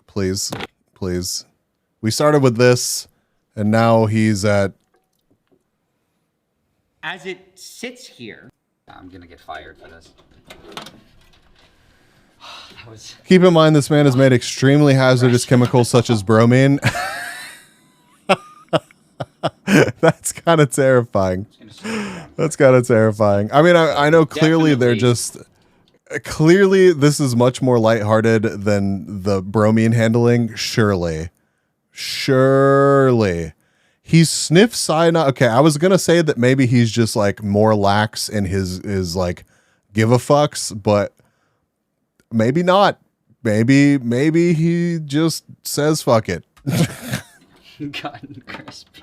Please. We started with this, and now he's at. As it sits here, I'm gonna get fired for this. That was. Keep in mind, this man has made extremely hazardous chemicals such as bromine. That's kind of terrifying. That's kind of terrifying. I mean, I know clearly they're just. Clearly, this is much more lighthearted than the bromine handling. Surely. He sniffs cyanide. Okay, I was gonna say that maybe he's just like more lax in his like give a fucks, but maybe not. Maybe he just says fuck it. Gotten crispy.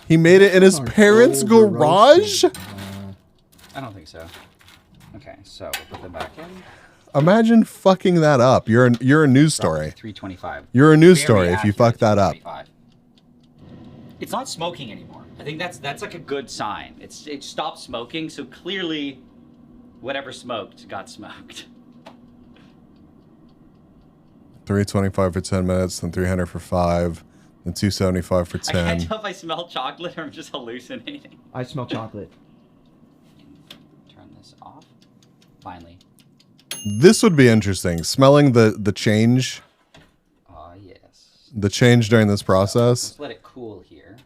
He made it in his parents' garage? I don't think so. Okay, so we'll put them back in. Imagine fucking that up. You're a news story. 325. You're a news Very story if you accurate, fuck that up. 325. It's not smoking anymore. I think that's like a good sign. It stopped smoking, so clearly whatever smoked got smoked. 325 for 10 minutes, then 300 for 5, then 275 for 10. I can't tell if I smell chocolate or I'm just hallucinating. I smell chocolate. Turn this off. Finally. This would be interesting. Smelling the change. Yes. The change during this process. Let's let it cool here.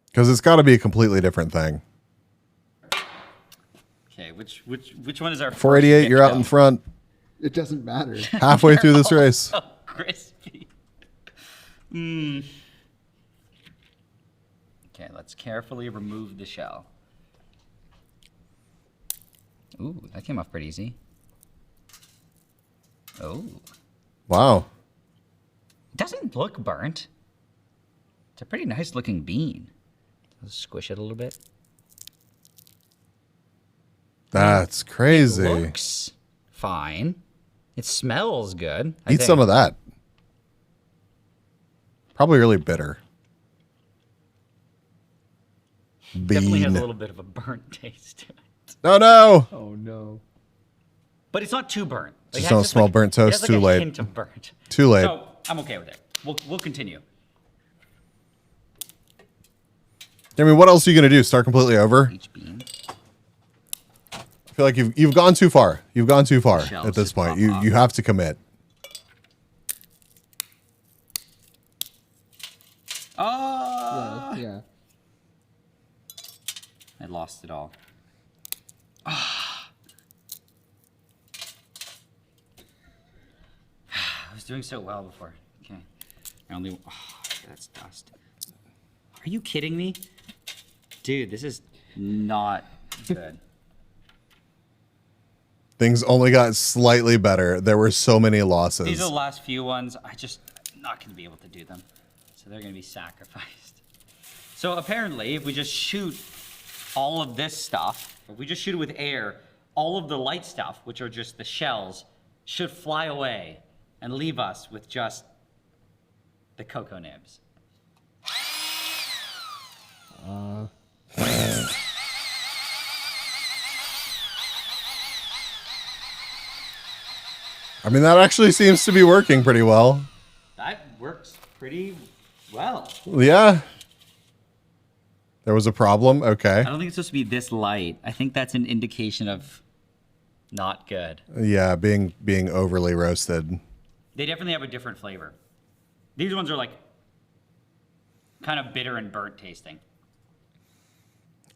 Because it's got to be a completely different thing. Okay, which one is our 488, you're out in front. It doesn't matter. Halfway through this race. So crispy. Okay, let's carefully remove the shell. Ooh, that came off pretty easy. Oh. Wow. It doesn't look burnt. It's a pretty nice looking bean. Let's squish it a little bit. That's crazy. It looks fine. It smells good. Eat some of that. Probably really bitter. Definitely has Bean. a little bit of a burnt taste to it. No. Oh no. But it's not too burnt. Like, Just it has don't smell like, burnt it has toast. like Too a late. hint of burnt. Too late. So I'm okay with it. We'll continue. I mean, what else are you gonna do? Start completely over? Each bean. I feel like you've gone too far. You've gone too far Shells at this just point. pop You off. have to commit. Oh. Yeah. I lost it all. I was doing so well before. Okay. I only. That's dust. Are you kidding me? Dude, this is not good. Things only got slightly better. There were so many losses. These are the last few ones. I'm not going to be able to do them. So they're going to be sacrificed. So apparently, if we just shoot all of this stuff, if we just shoot it with air, all of the light stuff, which are just the shells, should fly away and leave us with just the cocoa nibs. I mean, that actually seems to be working pretty well. That works pretty well. Yeah. There was a problem? Okay. I don't think it's supposed to be this light. I think that's an indication of not good. Yeah, being overly roasted. They definitely have a different flavor. These ones are like kind of bitter and burnt tasting.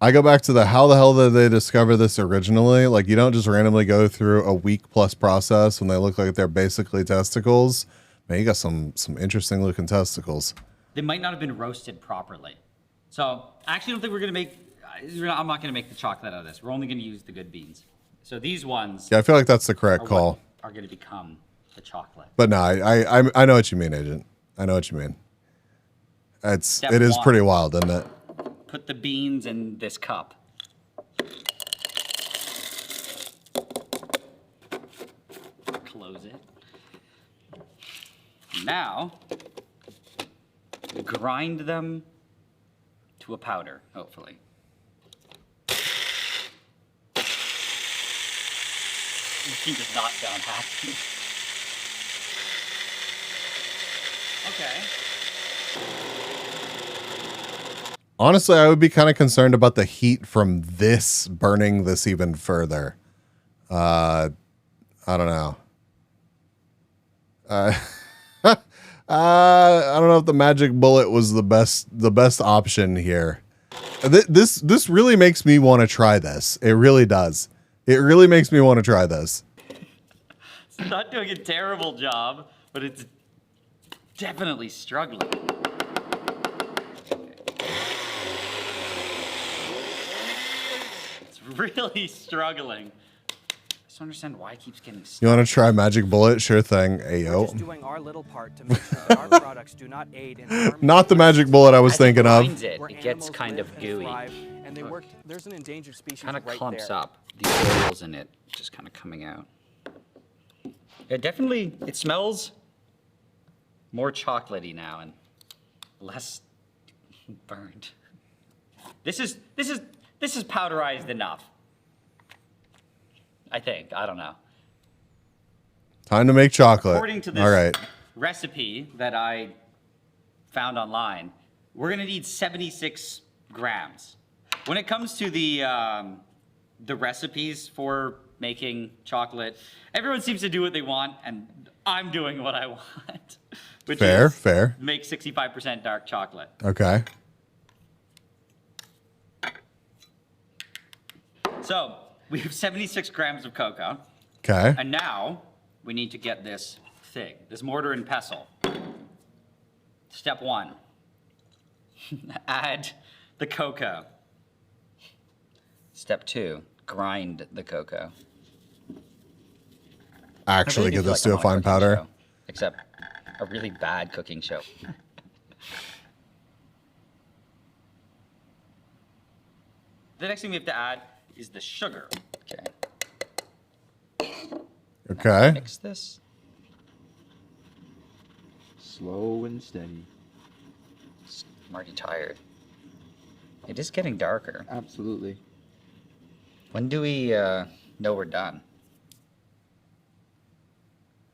I go back to the how the hell did they discover this originally? Like, you don't just randomly go through a week plus process when they look like they're basically testicles. Man, you got some interesting looking testicles. They might not have been roasted properly. So I actually don't think we're going to make, I'm not going to make the chocolate out of this. We're only going to use the good beans. So these ones Yeah, I feel like that's the correct call. are going to become the chocolate. But no, I know what you mean, Agent. I know what you mean. It is pretty wild, isn't it? Put the beans in this cup. Close it. Now, grind them to a powder, hopefully. The machine does not sound happy. Okay. Honestly, I would be kind of concerned about the heat from this burning this even further. I don't know. I don't know if the magic bullet was the best option here. This really makes me want to try this. It really does. It really makes me want to try this. It's not doing a terrible job, but it's definitely struggling. It's really struggling. I just don't understand why it keeps getting stuck. You want to try magic bullet? Sure thing. Ayo. Just doing our little part to make sure that our products do not aid in harming Not the magic bullet I was thinking of. It gets kind of gooey. and they work. There's an endangered species Kind of right clumps there. up. The oils in it just kind of coming out. Yeah, definitely. It smells more chocolatey now and less burned. This is powderized enough. I think. I don't know. Time to make chocolate. According to this All right. recipe that I found online, we're gonna need 76 grams. When it comes to the recipes for making chocolate, everyone seems to do what they want, and I'm doing what I want, which is fair. Make 65% dark chocolate. Okay. So we have 76 grams of cocoa. Okay. And now we need to get this thing, this mortar and pestle. Step 1, add the cocoa. Step 2, grind the cocoa. Actually get this to a fine powder. Show, except a really bad cooking show. The next thing we have to add is the sugar. Okay. Mix this. Slow and steady. I'm already tired. It is getting darker. Absolutely. When do we know we're done?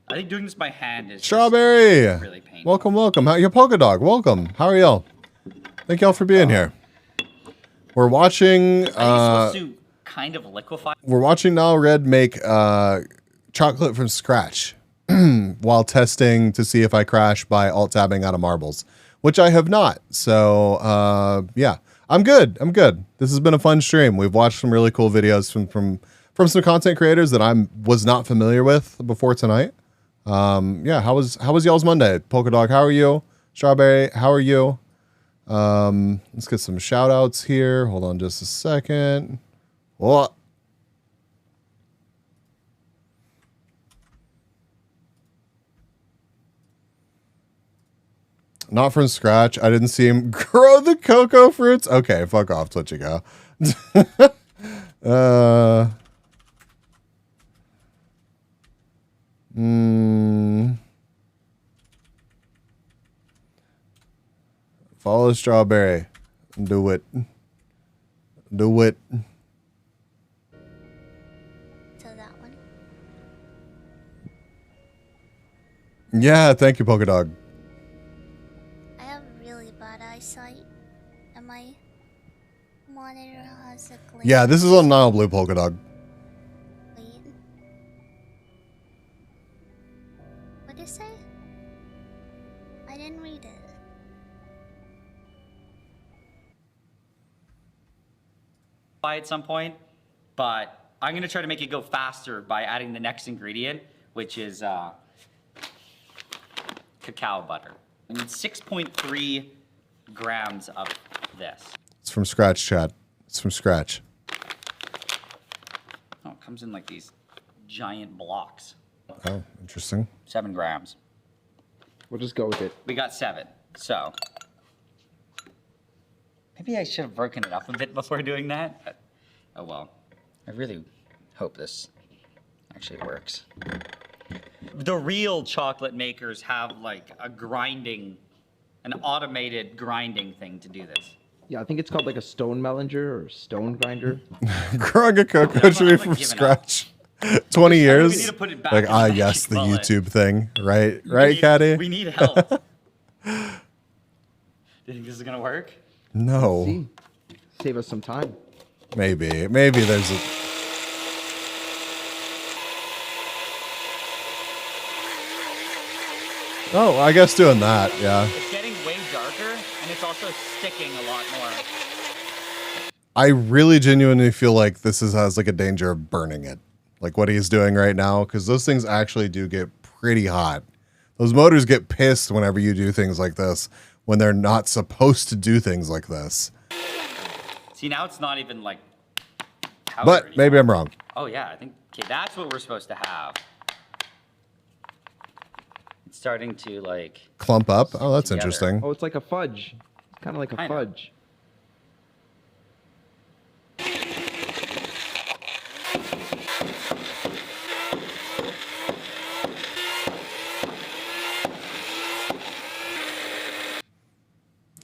I think doing this by hand is Strawberry. just really painful. Welcome. How your polka dog? Welcome. How are y'all? Thank y'all for being here. We're watching. I think it's supposed to kind of liquefy. We're watching Now Red make chocolate from scratch while testing to see if I crash by alt tabbing out of marbles, which I have not. So yeah, I'm good. This has been a fun stream. We've watched some really cool videos from some content creators that I was not familiar with before tonight. Yeah, how was y'all's Monday? Polka Dog, how are you? Strawberry, how are you? Let's get some shout outs here. Hold on just a second. What? Not from scratch. I didn't see him grow the cocoa fruits. Okay, fuck off, Twitch you go. Follow Strawberry. Do it. Do it. So that one. Yeah, thank you, Polka Dog. I have really bad eyesight, and my monitor has a glare. Yeah, this is on Nile Blue, Polka Dog. Wait. What did it say? I didn't read it. By at some point, but I'm gonna try to make it go faster by adding the next ingredient, which is cacao butter. I need 6.3 grams of this. It's from scratch, chat. It's from scratch. Oh, it comes in like these giant blocks. Oh, interesting. 7 grams. We'll just go with it. We got 7, so maybe I should have broken it up a bit before doing that. But, oh well. I really hope this actually works. The real chocolate makers have like an automated grinding thing to do this. Yeah, I think it's called like a stone melanger or stone grinder. Growing a cocoa tree from scratch. 20 years. need to put it back Like, in the yes, the wallet. YouTube thing. Right? Right, Caddy? We need help. Do you think this is gonna work? No. See? Save us some time. Maybe. Maybe there's a... Oh, I guess doing that, yeah. It's getting way darker, and it's also sticking a lot more. I really genuinely feel like this has like a danger of burning it. Like what he's doing right now, because those things actually do get pretty hot. Those motors get pissed whenever you do things like this, when they're not supposed to do things like this. See, now it's not even like powder But anymore. maybe I'm wrong. Oh yeah, I think okay, that's what we're supposed to have. It's starting to like Clump up? Oh, that's together. interesting. Oh, it's like a fudge. It's kind of like a Kinda. fudge.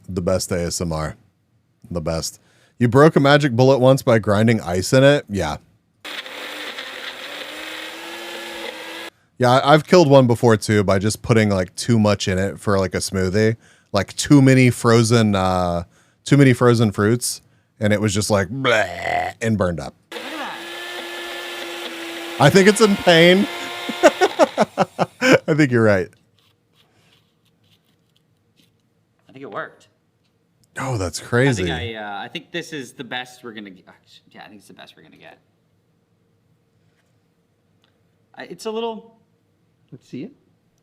The best ASMR. The best. You broke a magic bullet once by grinding ice in it? Yeah. Yeah, I've killed one before too by just putting like too much in it for like a smoothie. Like too many frozen fruits. And it was just like bleh, and burned up. I think it's in pain. I think you're right. I think it worked. Oh, that's crazy. I think this is the best we're gonna get. Yeah, I think it's the best we're gonna get. It's a little. Let's see it.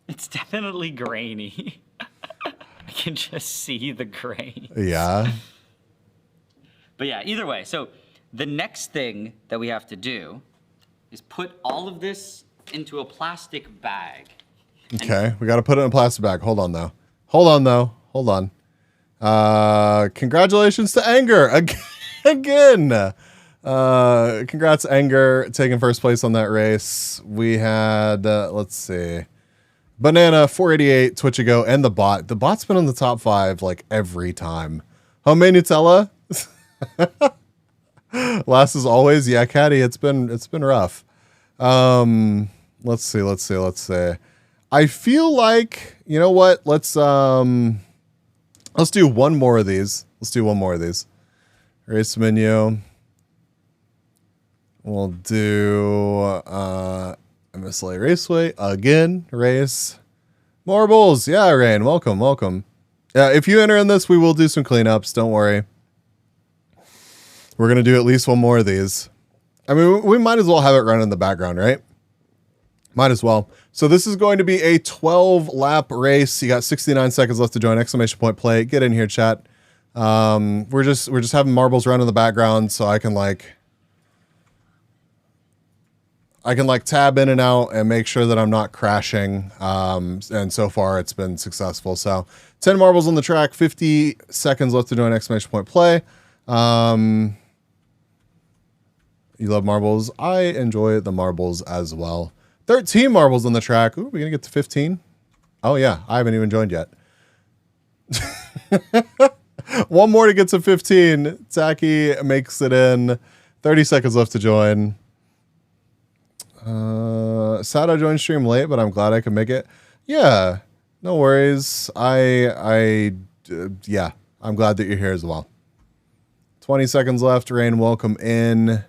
It's definitely grainy. I can just see the grain. Yeah. But yeah, either way. So the next thing that we have to do is put all of this into a plastic bag. Okay, we got to put it in a plastic bag. Hold on, though. Hold on. Congratulations to Anger again. Congrats, Anger, taking first place on that race. We had, let's see, Banana, 488, Twitch Ago, and the bot. The bot's been in the top 5 like every time. Homemade Nutella. Last as always. Yeah, Caddy, it's been rough. Let's see. I feel like, you know what? Let's do one more of these. Race menu. We'll do MSLA Raceway again. Race. Marbles. Yeah, Rain. Welcome. Yeah, if you enter in this, we will do some cleanups. Don't worry. We're going to do at least one more of these. I mean, we might as well have it run in the background, right? Might as well. So this is going to be a 12-lap race. You got 69 seconds left to join. Exclamation point play. Get in here, chat. We're just having marbles run in the background, so I can tab in and out and make sure that I'm not crashing. And so far it's been successful. So 10 marbles on the track, 50 seconds left to join. Exclamation point play. You love marbles. I enjoy the marbles as well. 13 marbles on the track. Ooh, we're going to get to 15. Oh yeah. I haven't even joined yet. One more to get to 15. Tacky makes it in. 30 seconds left to join. Sad I joined stream late, but I'm glad I could make it. Yeah, no worries. Yeah, I'm glad that you're here as well. 20 seconds left. Rain, welcome in.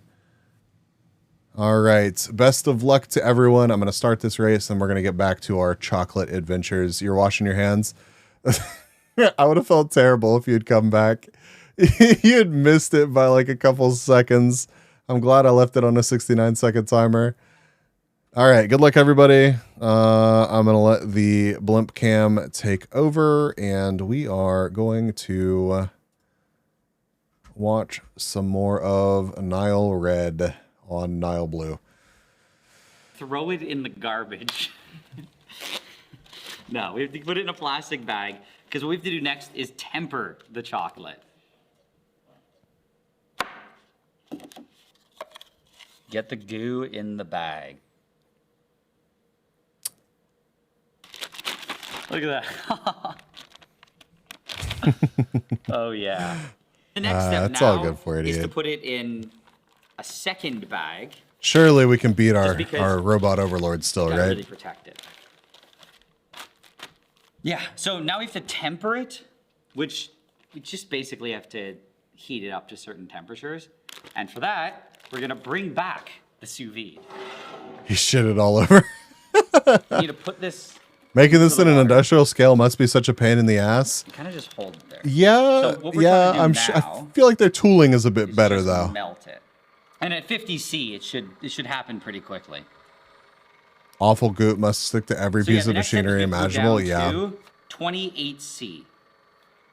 All right. Best of luck to everyone. I'm going to start this race and we're going to get back to our chocolate adventures. You're washing your hands. I would have felt terrible if you'd come back. You had missed it by like a couple seconds. I'm glad I left it on a 69-second timer. All right. Good luck, everybody. I'm going to let the blimp cam take over and we are going to watch some more of Nile Red on Nile Blue. Throw it in the garbage. No, we have to put it in a plastic bag because what we have to do next is temper the chocolate. Get the goo in the bag. Look at that. Oh, yeah. The next step that's now all good for it, is to idiot. put it in a second bag. Surely we can beat Just our because robot overlord still, gotta right? really protect it. Yeah, so now we have to temper it, which we just basically have to heat it up to certain temperatures. And for that, we're gonna bring back the sous vide. He shit it all over. You need to put this. Making this in an industrial scale must be such a pain in the ass. Kind of just hold it there. Yeah, So what we're yeah. trying to do I now feel like their tooling is a bit better just though. Melt it. And at 50C, it should happen pretty quickly. Awful goop must stick to every So yeah, piece the of next step is machinery we go imaginable. down Yeah. to 28C.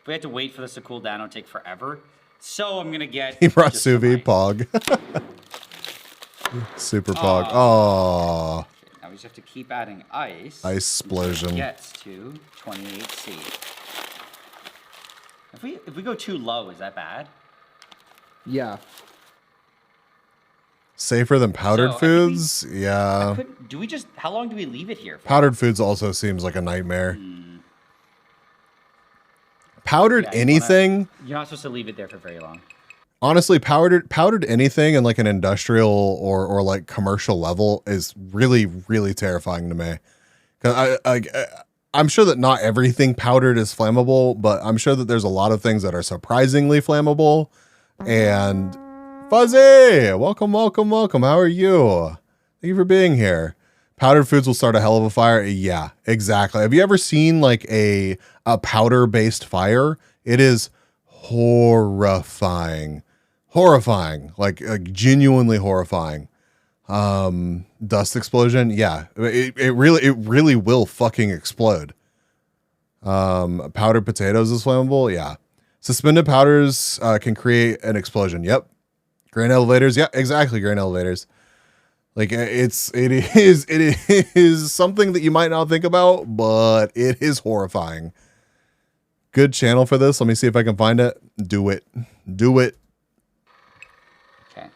If we have to wait for this to cool down, it'll take forever. So I'm gonna get. He brought just sous vide pog. Super pog. Oh. Now we just have to keep adding ice. Ice explosion. Until it gets to 28C. If we go too low, is that bad? Yeah. Safer than powdered So, I think foods? Yeah. Do we just? How long do we leave it here for? Powdered foods also seems like a nightmare. Powdered Yeah, anything? You're not supposed to leave it there for very long. Honestly, powdered anything in like an industrial or like commercial level is really, really terrifying to me. 'Cause I'm sure that not everything powdered is flammable, but I'm sure that there's a lot of things that are surprisingly flammable. And Fuzzy, welcome, welcome, welcome. How are you? Thank you for being here. Powdered foods will start a hell of a fire. Yeah, exactly. Have you ever seen like a powder-based fire? It is horrifying. Horrifying. Like genuinely horrifying. Dust explosion. Yeah, it really will fucking explode. Powdered potatoes is flammable. Yeah. Suspended powders can create an explosion. Yep. Grain elevators. Yeah, exactly. Grain elevators. Like it is something that you might not think about, but it is horrifying. Good channel for this. Let me see if I can find it. Do it. Do it. Okay.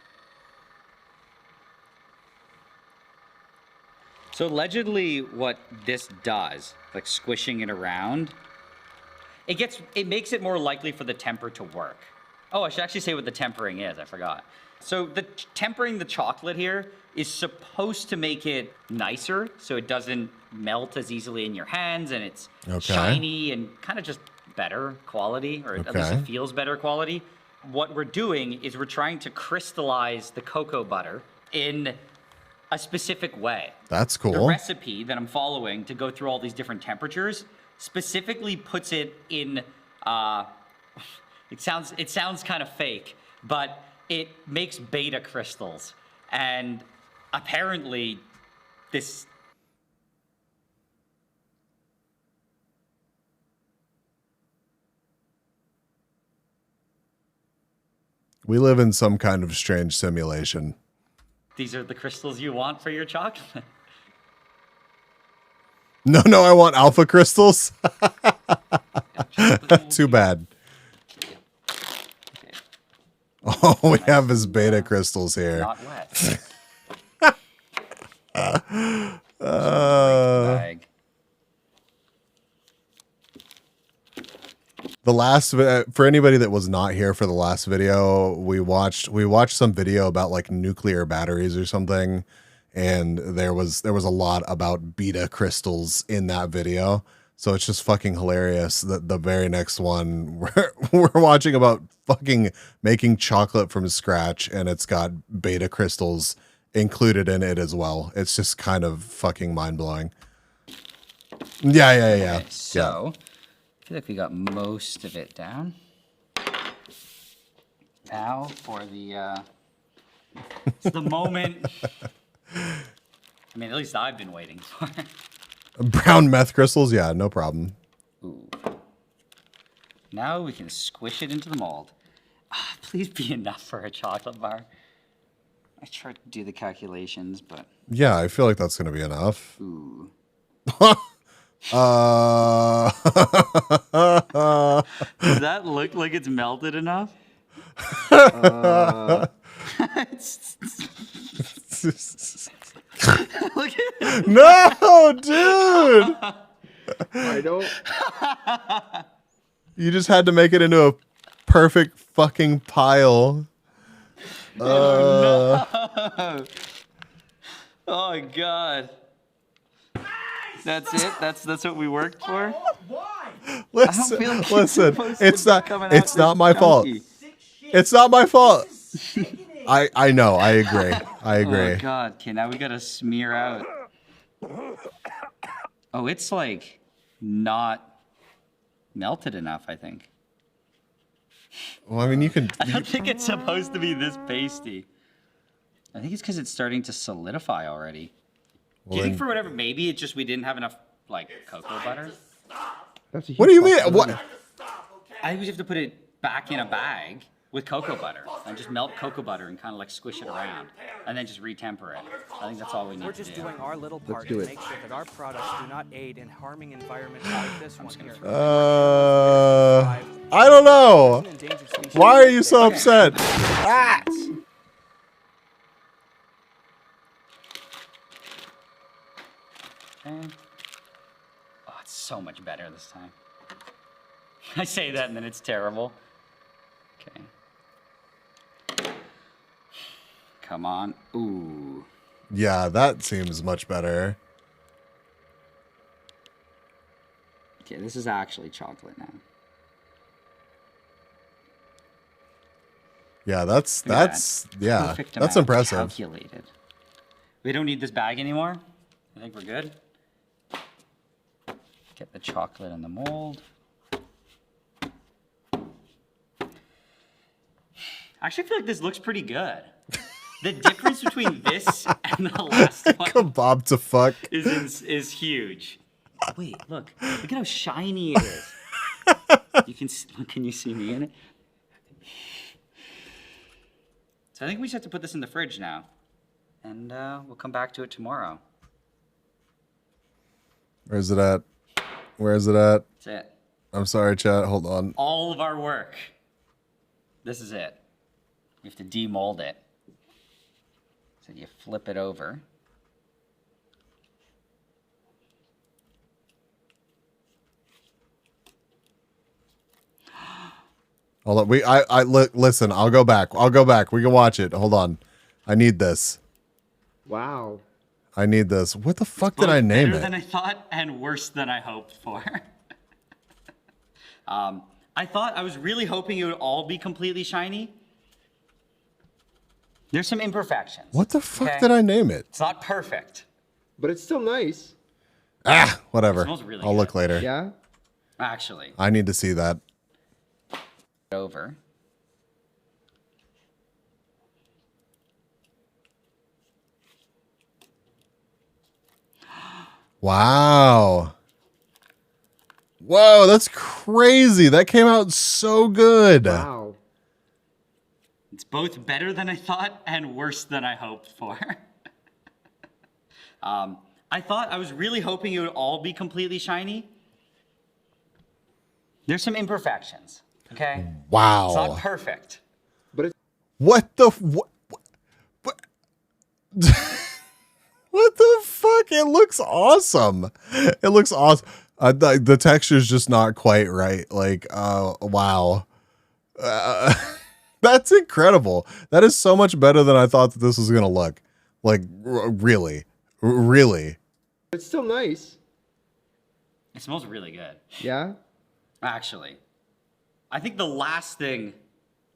So allegedly what this does, like squishing it around, it makes it more likely for the temper to work. Oh, I should actually say what the tempering is. I forgot. So the tempering the chocolate here is supposed to make it nicer so it doesn't melt as easily in your hands and it's shiny and kind of just better quality, or at least it feels better quality. What we're doing is we're trying to crystallize the cocoa butter in a specific way. That's cool. The recipe that I'm following to go through all these different temperatures specifically puts it in, it sounds kind of fake, but it makes beta crystals. And apparently this We live in some kind of strange simulation. These are the crystals you want for your chocolate. No, I want alpha crystals. Too bad. Oh, we have his beta crystals here. Not wet. The last for anybody that was not here for the last video, we watched some video about like nuclear batteries or something, and there was a lot about beta crystals in that video. So it's just fucking hilarious that the very next one we're watching about fucking making chocolate from scratch, and it's got beta crystals included in it as well. It's just kind of fucking mind blowing. Yeah. Okay, so I feel like we got most of it down. Now for the it's the moment. I mean, at least I've been waiting for. Brown meth crystals, yeah, no problem. Ooh. Now we can squish it into the mold. Please be enough for a chocolate bar. I tried to do the calculations, but Yeah, I feel like that's gonna be enough. ooh. Does that look like it's melted enough? Look at it. No, dude. I don't. You just had to make it into a perfect fucking pile. Oh no! Oh my god. That's it? That's what we worked for? Listen, like listen. It's not my chunky. fault. It's not my fault. I know. I agree. I agree. Oh god. Okay, now we gotta smear out. Oh, it's like not melted enough, I think. Well, I mean, you can. I don't think it's supposed to be this pasty. I think it's because it's starting to solidify already. Do you think for whatever, maybe it's just we didn't have enough, like, cocoa butter? What do you mean? What? I think we have to put it back in a bag with cocoa butter and just melt cocoa butter and kind of like squish it around and then just retemper it. I think that's all we need We're to just do. doing our little part to make sure that our products do not aid in harming environments like this one here. I don't know. Why are you so upset? Ah! Okay. Oh, it's so much better this time. I say that and then it's terrible. Okay. Come on. Ooh. Yeah, that seems much better. Okay, this is actually chocolate now. Yeah, that's yeah, Perfect that's amount impressive. Calculated. We don't need this bag anymore. I think we're good. Get the chocolate in the mold. I actually feel like this looks pretty good. The difference between this and the last one Kebab to fuck. is huge. Wait, look at how shiny it is. Can you see me in it? So I think we just have to put this in the fridge now, and we'll come back to it tomorrow. Where's it at? Where is it at? That's it. I'm sorry, chat. Hold on. All of our work. This is it. We have to demold it. So you flip it over. Hold on. Listen, I'll go back. We can watch it. Hold on. I need this. Wow. I need this. What the fuck did I name Better it? than I thought and worse than I hoped for. I was really hoping it would all be completely shiny. There's some imperfections. What the fuck did I name it? It's not perfect. But it's still nice. Ah, whatever. It smells really I'll look later. Yeah. Actually. I need to see that. Over. Wow. Whoa, that's crazy. That came out so good. Wow. It's both better than I thought and worse than I hoped for. I was really hoping it would all be completely shiny. There's some imperfections, okay? Wow. It's not perfect. What the what? What the fuck? It looks awesome. It looks awesome. The texture is just not quite right. Like, wow. That's incredible. That is so much better than I thought that this was gonna look. Like, really. It's still nice. It smells really good. Yeah? Actually. I think the last thing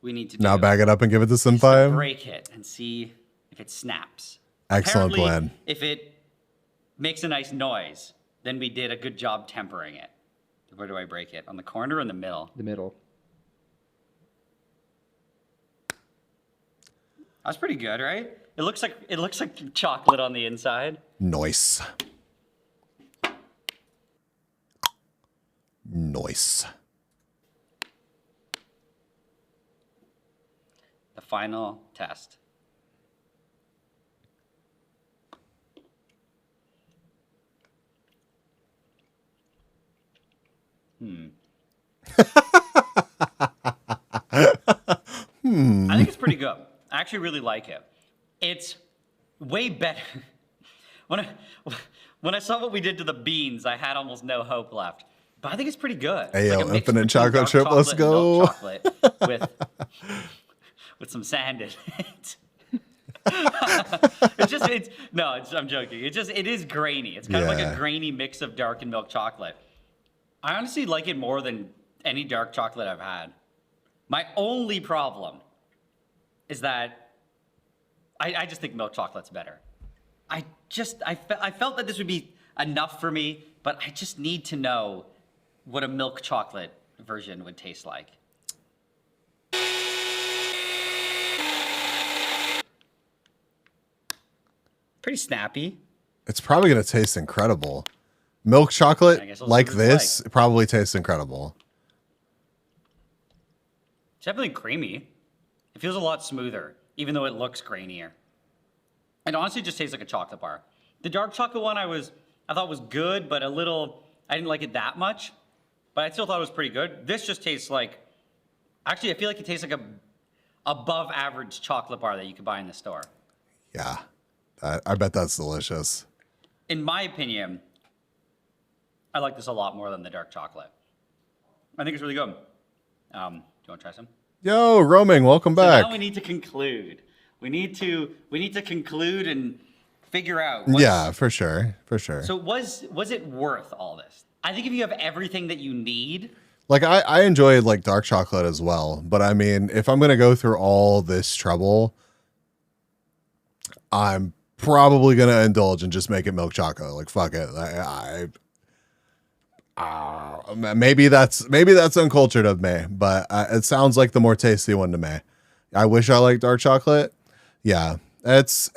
we need to do Now bag it up and give it to is to Senpai. break it and see if it snaps. Excellent Apparently, plan. If it makes a nice noise, then we did a good job tempering it. Where do I break it? On the corner or in the middle? The middle. That's pretty good, right? It looks like chocolate on the inside. Nice. Nice. The final test. I think it's pretty good. I actually really like it. It's way better. When I saw what we did to the beans, I had almost no hope left. But I think it's pretty good. Hey, Like yo, a mix infinite between chocolate dark chip, let's chocolate and milk go. chocolate with some sand in it. I'm joking. It is grainy. It's kind of like a grainy mix of dark and milk chocolate. I honestly like it more than any dark chocolate I've had. My only problem is that I just think milk chocolate's better. I felt that this would be enough for me, but I just need to know what a milk chocolate version would taste like. Pretty snappy. It's probably going to taste incredible. Milk chocolate like this it probably tastes incredible. It's definitely creamy. It feels a lot smoother, even though it looks grainier. It honestly just tastes like a chocolate bar. The dark chocolate one I thought was good, but I didn't like it that much. But I still thought it was pretty good. This just tastes like, actually I feel like it tastes like a above average chocolate bar that you could buy in the store. Yeah. I bet that's delicious. In my opinion, I like this a lot more than the dark chocolate. I think it's really good. Do you want to try some? Yo, roaming, welcome back. Now we need to conclude. We need to conclude and figure out. Yeah, for sure. So was it worth all this? I think if you have everything that you need. Like I enjoy like dark chocolate as well, but I mean, if I'm gonna go through all this trouble, I'm probably gonna indulge and just make it milk chocolate. Like fuck it. Maybe that's uncultured of me, but it sounds like the more tasty one to me. I wish I liked dark chocolate. Yeah, it's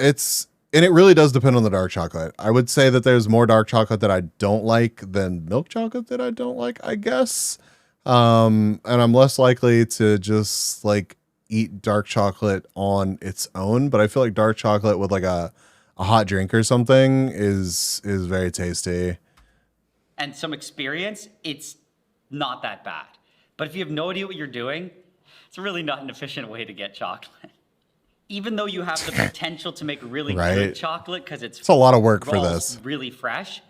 and it really does depend on the dark chocolate. I would say that there's more dark chocolate that I don't like than milk chocolate that I don't like, I guess. And I'm less likely to just like eat dark chocolate on its own, but I feel like dark chocolate with like a hot drink or something is very tasty. And some experience, it's not that bad. But if you have no idea what you're doing, it's really not an efficient way to get chocolate. Even though you have the potential to make really good chocolate because it's a lot of work for this. Really fresh,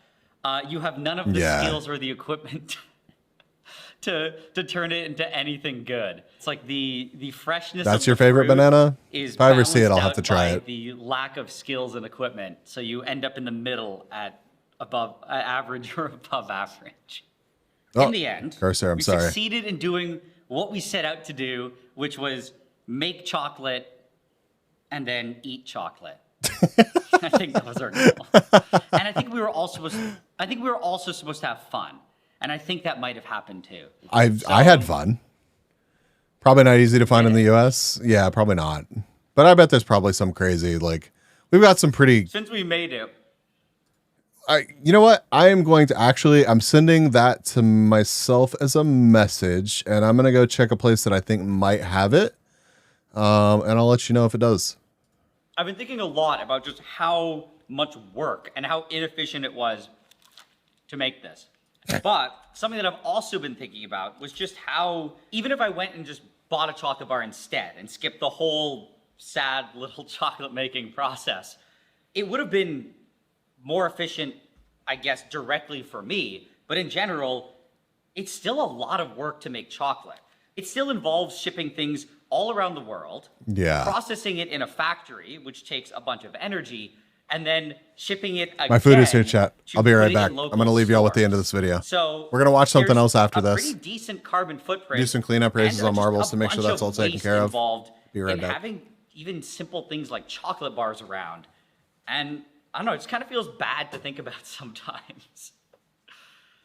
you have none of the skills or the equipment to turn it into anything good. It's like the freshness. That's of your the favorite fruit banana? Is if I ever see it, I'll balanced have to out try by it. The lack of skills and equipment, so you end up in the middle at average or above average. Oh, in the end, cursor, I'm we sorry. succeeded in doing what we set out to do, which was make chocolate and then eat chocolate. I think that was our goal. And I think we were also supposed to have fun. And I think that might have happened too. I had fun. Probably not easy to find in the US. Yeah, probably not. But I bet there's probably some crazy, like, we've got some pretty. Since we made it. You know what? I am going to I'm sending that to myself as a message, and I'm going to go check a place that I think might have it. And I'll let you know if it does. I've been thinking a lot about just how much work and how inefficient it was to make this. But something that I've also been thinking about was just how, even if I went and just bought a chocolate bar instead and skipped the whole sad little chocolate making process, it would have been more efficient, I guess, directly for me. But in general, it's still a lot of work to make chocolate. It still involves shipping things all around the world, Yeah. processing it in a factory, which takes a bunch of energy, and then shipping it again. My food is here, chat. to I'll be put right it back. in I'm local going to leave y'all with the stores. end of this video. So we're going to watch something there's else after a this. pretty decent carbon footprint. Do some cleanup races and on just marbles a to make sure bunch that's all taken waste care of. involved Be right in back. having even simple things like chocolate bars around. And I don't know, it just kind of feels bad to think about sometimes.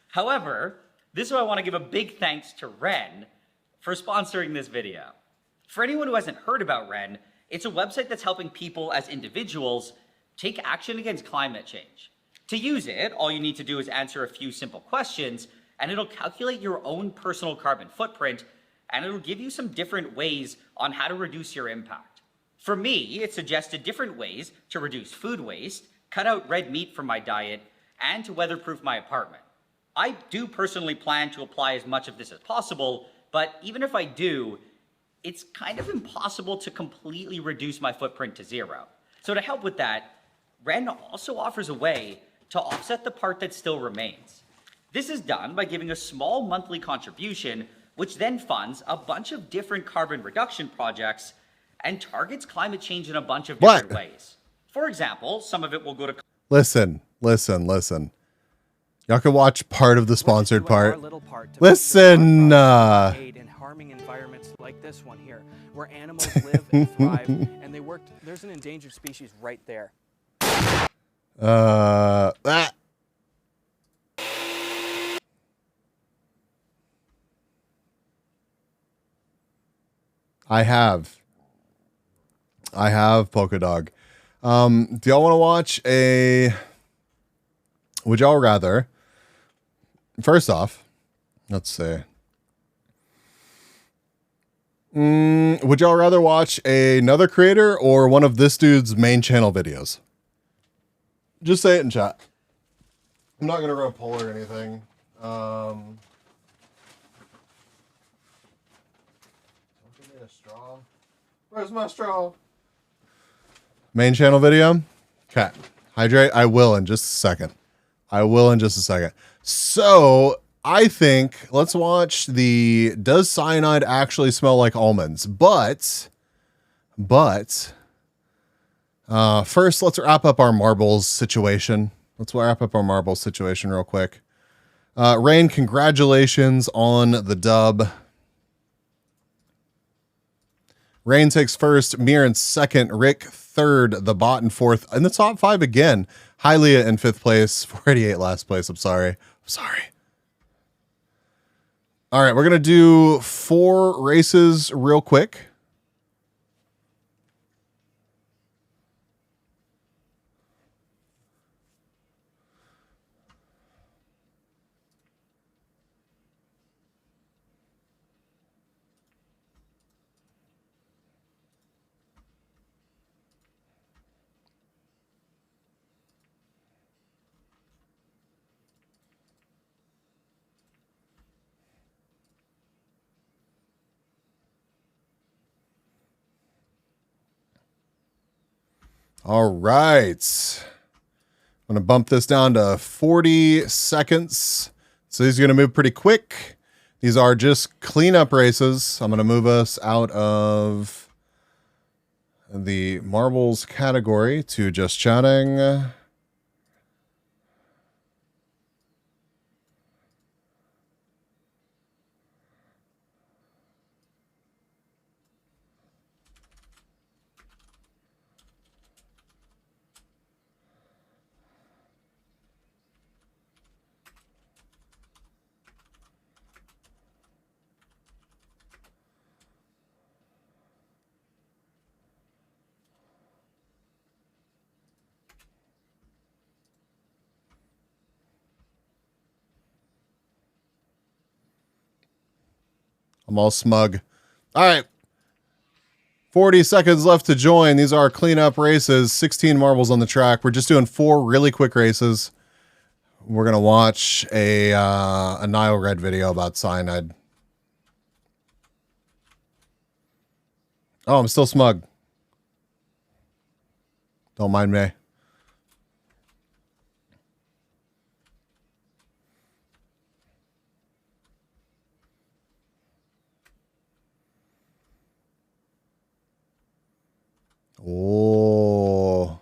However, this is why I want to give a big thanks to Ren for sponsoring this video. For anyone who hasn't heard about Ren, it's a website that's helping people as individuals take action against climate change. To use it, all you need to do is answer a few simple questions, and it'll calculate your own personal carbon footprint, and it'll give you some different ways on how to reduce your impact. For me, it suggested different ways to reduce food waste, cut out red meat from my diet, and to weatherproof my apartment. I do personally plan to apply as much of this as possible, but even if I do, it's kind of impossible to completely reduce my footprint to zero. So to help with that, Ren also offers a way to offset the part that still remains. This is done by giving a small monthly contribution, which then funds a bunch of different carbon reduction projects and targets climate change in a bunch of different ways. For example, some of it will go to... Listen. Y'all can watch part of the sponsored part. Listen. Aid in harming environments like this one here, where animals live and thrive, and they worked. There's an endangered species right there. I have Polka Dog. Do y'all want to watch a... Would y'all rather... First off, let's see. Would y'all rather watch another creator or one of this dude's main channel videos? Just say it in chat. I'm not going to run a poll or anything. Don't give me a straw. Where's my straw? Main channel video? Okay. Hydrate. I will in just a second. So I think let's watch the Does Cyanide Actually Smell Like Almonds? But first let's wrap up our marbles situation. Real quick. Rain, congratulations on the dub. Rain takes first, Mir in second, Rick third, the bot in fourth, in the top 5 again. Hylia in 5th place, 488 last place. I'm sorry. All right, we're going to do 4 races real quick. All right. I'm going to bump this down to 40 seconds. So these are going to move pretty quick. These are just cleanup races. I'm going to move us out of the marbles category to just chatting. I'm all smug. All right. 40 seconds left to join. These are cleanup races. 16 marbles on the track. We're just doing 4 really quick races. We're gonna watch a Nile Red video about cyanide. Oh, I'm still smug. Don't mind me. Oh.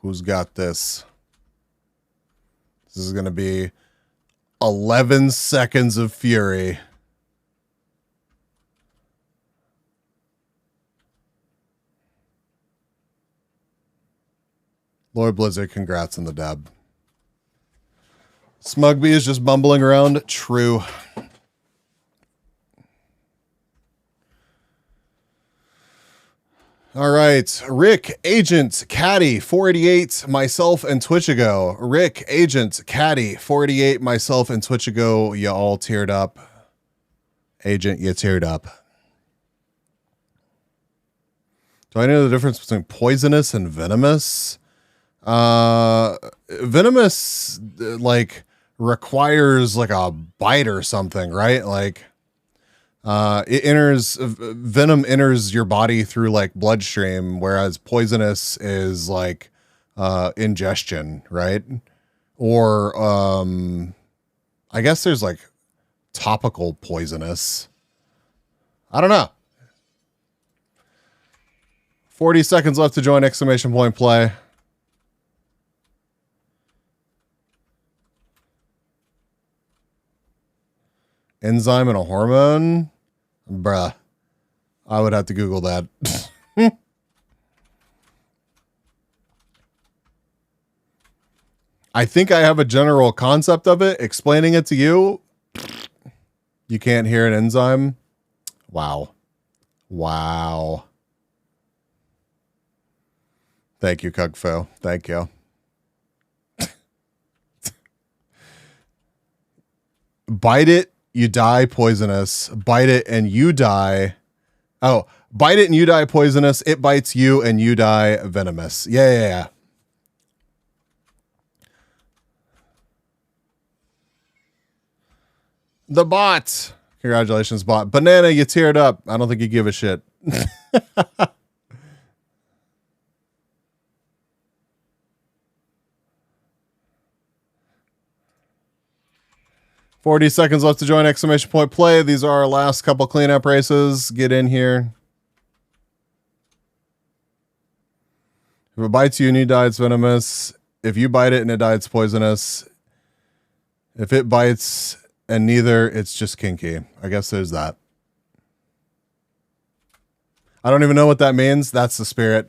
Who's got this? This is going to be 11 seconds of fury. Lord Blizzard, congrats on the dab. Smugby is just bumbling around. True. All right, Rick, Agent, Caddy, 488, myself, and Twitchago. Rick, Agent, Caddy, 488, myself, and Twitchago. You all teared up. Agent, you teared up. Do I know the difference between poisonous and venomous? Venomous, like, requires, like, a bite or something, right? Like... venom enters your body through like bloodstream, whereas poisonous is like, ingestion, right? Or, I guess there's like topical poisonous. I don't know. 40 seconds left to join exclamation point play. Enzyme and a hormone? Bruh. I would have to Google that. I think I have a general concept of it. Explaining it to you, you can't hear an enzyme. Wow. Wow. Thank you, Kugfo. Thank you. Bite it, you die poisonous. Bite it and you die. Oh, bite it and you die poisonous. It bites you and you die venomous. Yeah. The bot. Congratulations, bot. Banana, you teared up. I don't think you give a shit. 40 seconds left to join exclamation point play. These are our last couple cleanup races. Get in here. If it bites you and you die, it's venomous. If you bite it and it dies, it's poisonous. If it bites and neither, it's just kinky. I guess there's that. I don't even know what that means. That's the spirit.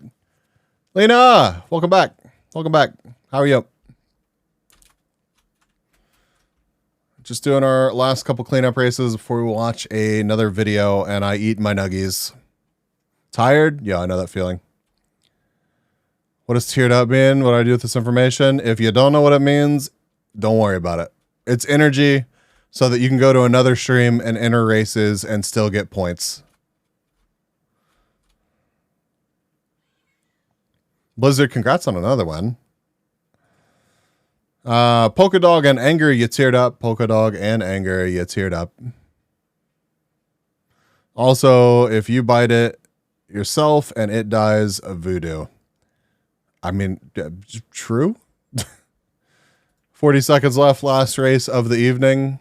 Lena, welcome back. Welcome back. How are you? Just doing our last couple cleanup races before we watch another video and I eat my nuggies. Tired? Yeah, I know that feeling. What does teared up mean? What do I do with this information? If you don't know what it means, don't worry about it. It's energy so that you can go to another stream and enter races and still get points. Blizzard, congrats on another one. Polka Dog and Anger, you teared up. Polka Dog and Anger, you teared up. Also, if you bite it yourself and it dies of voodoo. I mean, true. 40 seconds left. Last race of the evening.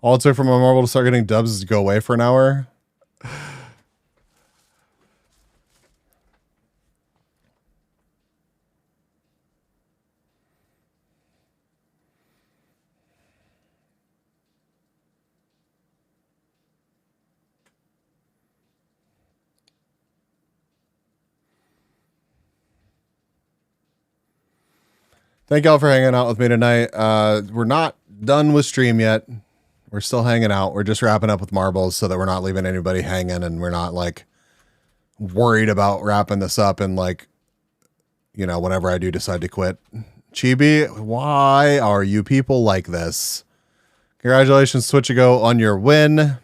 All it took for my marble to start getting dubs is to go away for an hour. Thank y'all for hanging out with me tonight. We're not done with stream yet. We're still hanging out. We're just wrapping up with marbles so that we're not leaving anybody hanging and we're not like worried about wrapping this up and like, you know, whenever I do decide to quit. Chibi, why are you people like this? Congratulations, Switchago, on your win.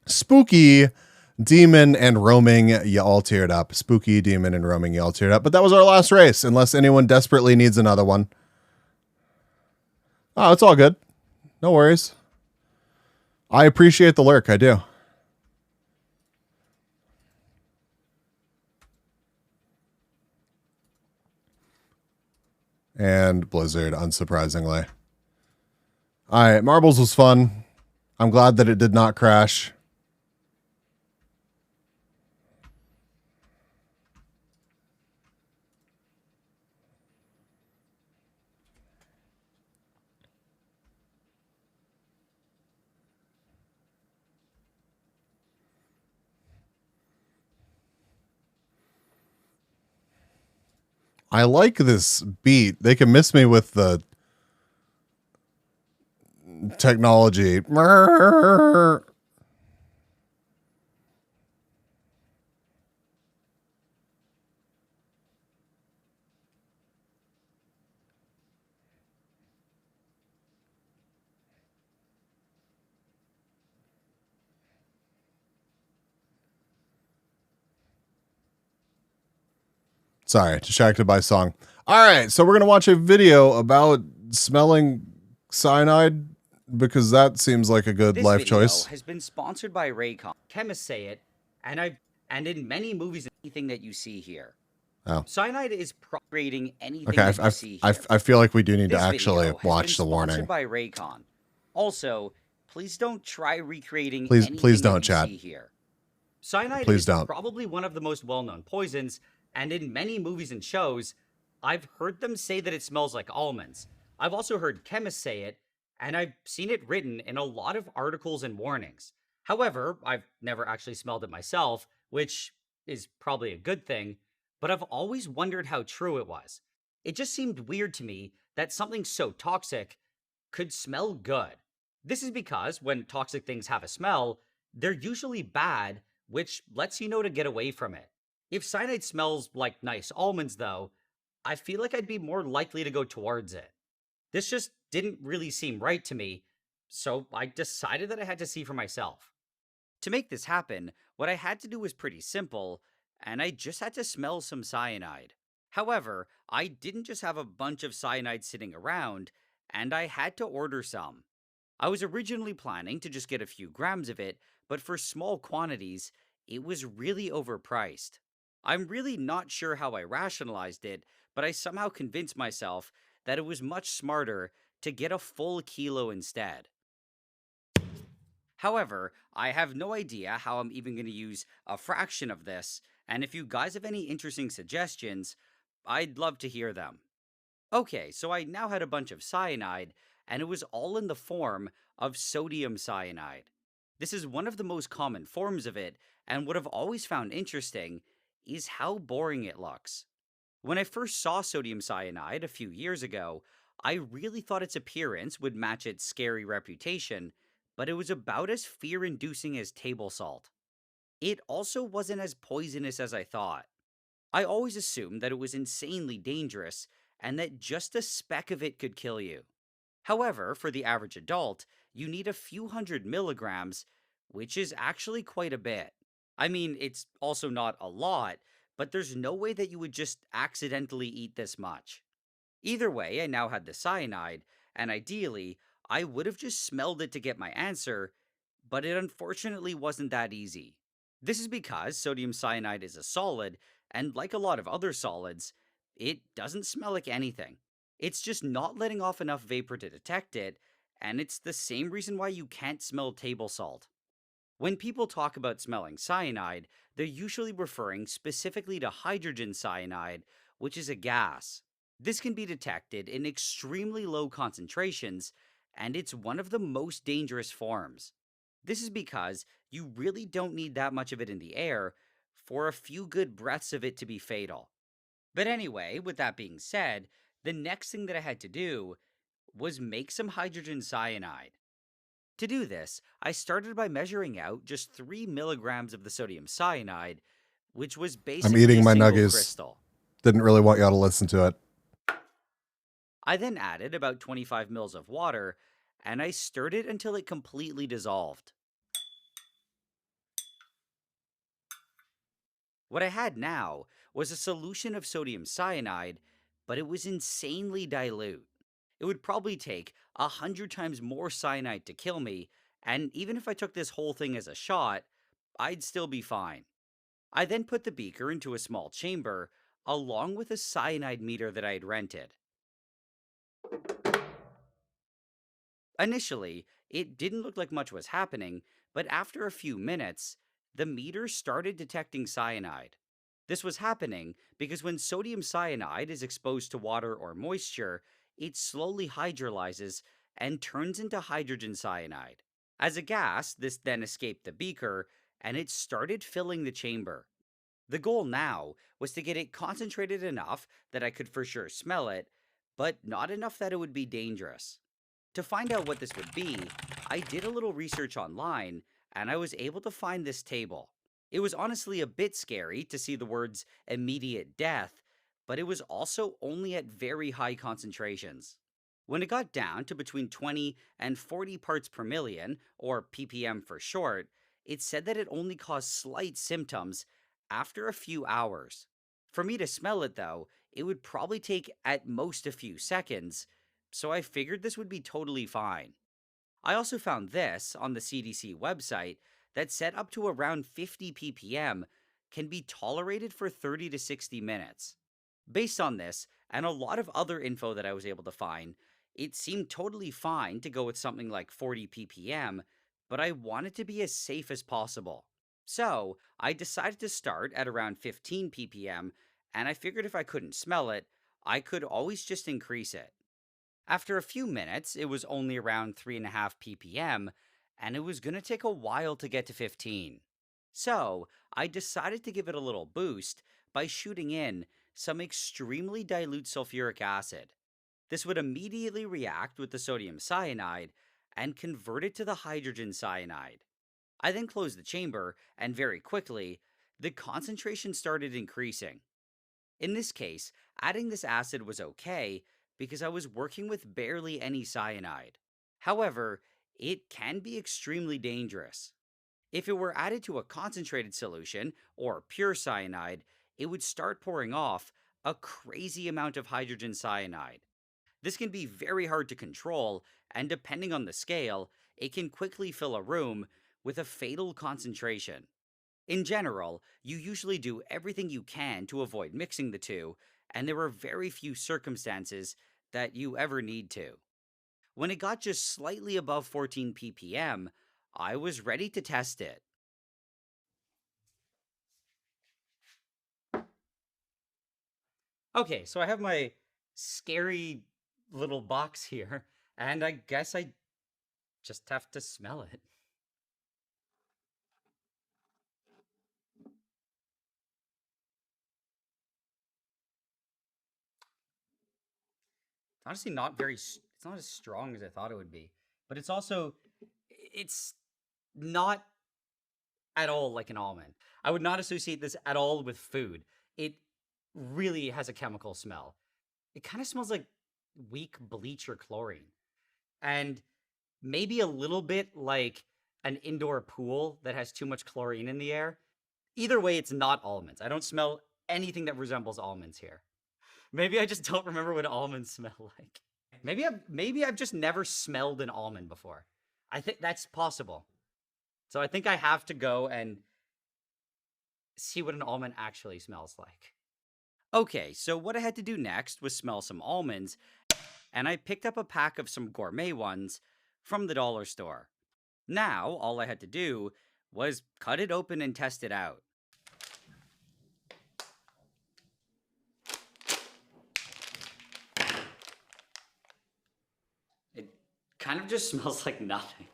Spooky, Demon, and Roaming, you all teared up. Spooky, Demon, and Roaming, you all teared up. But that was our last race, unless anyone desperately needs another one. Oh, it's all good. No worries. I appreciate the lurk. I do. And Blizzard, unsurprisingly. All right, Marbles was fun. I'm glad that it did not crash. I like this beat. They can miss me with the technology. Sorry, distracted by song. All right, so we're going to watch a video about smelling cyanide because that seems like a good life choice. Has been sponsored by Raycon. Chemists say it, and in many movies, anything that you see here. Oh. Cyanide is creating anything Okay, that you see here. I feel like we do need to This actually video has watch been the warning. Sponsored by Raycon. Also, please don't try recreating Please anything don't, that you chat. see here. Cyanide Please is don't. probably one of the most well-known poisons, and in many movies and shows, I've heard them say that it smells like almonds. I've also heard chemists say it, and I've seen it written in a lot of articles and warnings. However, I've never actually smelled it myself, which is probably a good thing, but I've always wondered how true it was. It just seemed weird to me that something so toxic could smell good. This is because when toxic things have a smell, they're usually bad, which lets you know to get away from it. If cyanide smells like nice almonds, though, I feel like I'd be more likely to go towards it. This just didn't really seem right to me, so I decided that I had to see for myself. To make this happen, what I had to do was pretty simple, and I just had to smell some cyanide. However, I didn't just have a bunch of cyanide sitting around, and I had to order some. I was originally planning to just get a few grams of it, but for small quantities, it was really overpriced. I'm really not sure how I rationalized it, but I somehow convinced myself that it was much smarter to get a full kilo instead. However, I have no idea how I'm even going to use a fraction of this, and if you guys have any interesting suggestions, I'd love to hear them. Okay, so I now had a bunch of cyanide, and it was all in the form of sodium cyanide. This is one of the most common forms of it, and what I've always found interesting is how boring it looks. When I first saw sodium cyanide a few years ago, I really thought its appearance would match its scary reputation, but it was about as fear-inducing as table salt. It also wasn't as poisonous as I thought. I always assumed that it was insanely dangerous, and that just a speck of it could kill you. However, for the average adult, you need a few hundred milligrams, which is actually quite a bit. I mean, it's also not a lot, but there's no way that you would just accidentally eat this much. Either way, I now had the cyanide, and ideally, I would have just smelled it to get my answer, but it unfortunately wasn't that easy. This is because sodium cyanide is a solid, and like a lot of other solids, it doesn't smell like anything. It's just not letting off enough vapor to detect it, and it's the same reason why you can't smell table salt. When people talk about smelling cyanide, they're usually referring specifically to hydrogen cyanide, which is a gas. This can be detected in extremely low concentrations, and it's one of the most dangerous forms. This is because you really don't need that much of it in the air for a few good breaths of it to be fatal. But anyway, with that being said, the next thing that I had to do was make some hydrogen cyanide. To do this, I started by measuring out just 3 milligrams of the sodium cyanide, which was I'm basically eating a my single nuggies. crystal. Didn't really want y'all to listen to it. I then added about 25 mils of water, and I stirred it until it completely dissolved. What I had now was a solution of sodium cyanide, but it was insanely dilute. It would probably take 100 times more cyanide to kill me, and even if I took this whole thing as a shot, I'd still be fine. I then put the beaker into a small chamber, along with a cyanide meter that I had rented. Initially, it didn't look like much was happening, but after a few minutes, the meter started detecting cyanide. This was happening because when sodium cyanide is exposed to water or moisture, it slowly hydrolyzes and turns into hydrogen cyanide. As a gas, this then escaped the beaker and it started filling the chamber. The goal now was to get it concentrated enough that I could for sure smell it, but not enough that it would be dangerous. To find out what this would be, I did a little research online and I was able to find this table. It was honestly a bit scary to see the words immediate death, but it was also only at very high concentrations. When it got down to between 20 and 40 parts per million, or ppm for short, it said that it only caused slight symptoms after a few hours. For me to smell it though, it would probably take at most a few seconds, so I figured this would be totally fine. I also found this on the CDC website that said up to around 50 ppm can be tolerated for 30 to 60 minutes. Based on this, and a lot of other info that I was able to find, it seemed totally fine to go with something like 40 ppm, but I wanted to be as safe as possible. So, I decided to start at around 15 ppm, and I figured if I couldn't smell it, I could always just increase it. After a few minutes, it was only around 3.5 ppm, and it was going to take a while to get to 15. So, I decided to give it a little boost by shooting in some extremely dilute sulfuric acid. This would immediately react with the sodium cyanide and convert it to the hydrogen cyanide. I then closed the chamber, and very quickly, the concentration started increasing. In this case, adding this acid was okay because I was working with barely any cyanide. However, it can be extremely dangerous. If it were added to a concentrated solution, or pure cyanide, it would start pouring off a crazy amount of hydrogen cyanide. This can be very hard to control, and depending on the scale, it can quickly fill a room with a fatal concentration. In general, you usually do everything you can to avoid mixing the two, and there are very few circumstances that you ever need to. When it got just slightly above 14 ppm, I was ready to test it. Okay, so I have my scary little box here, and I guess I just have to smell it. Honestly not very, it's not as strong as I thought it would be, but it's also, it's not at all like an almond. I would not associate this at all with food. It really has a chemical smell. It kind of smells like weak bleach or chlorine. And maybe a little bit like an indoor pool that has too much chlorine in the air. Either way, it's not almonds. I don't smell anything that resembles almonds here. Maybe I just don't remember what almonds smell like. Maybe I've just never smelled an almond before. I think that's possible. So I think I have to go and see what an almond actually smells like. Okay, so what I had to do next was smell some almonds, and I picked up a pack of some gourmet ones from the dollar store. Now, all I had to do was cut it open and test it out. It kind of just smells like nothing.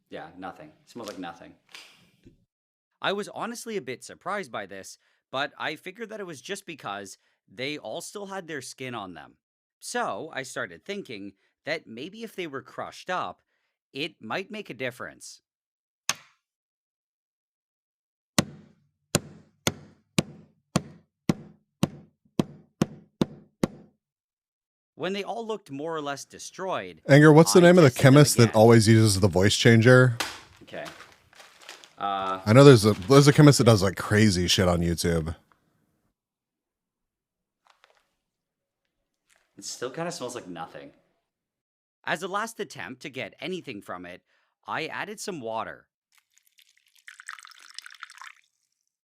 Yeah, nothing. It smells like nothing. I was honestly a bit surprised by this, but I figured that it was just because they all still had their skin on them. So I started thinking that maybe if they were crushed up, it might make a difference. When they all looked more or less destroyed, Anger, what's the I name of the tested them chemist that again. always uses the voice changer? Okay. I know there's a chemist that does like crazy shit on YouTube. It still kind of smells like nothing. As a last attempt to get anything from it, I added some water.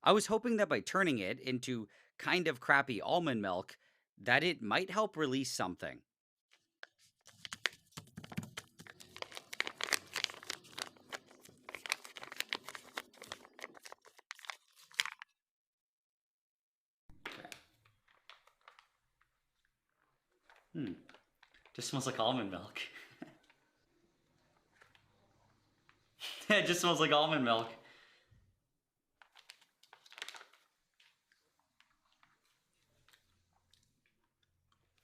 I was hoping that by turning it into kind of crappy almond milk, that it might help release something. Just smells like almond milk. It just smells like almond milk.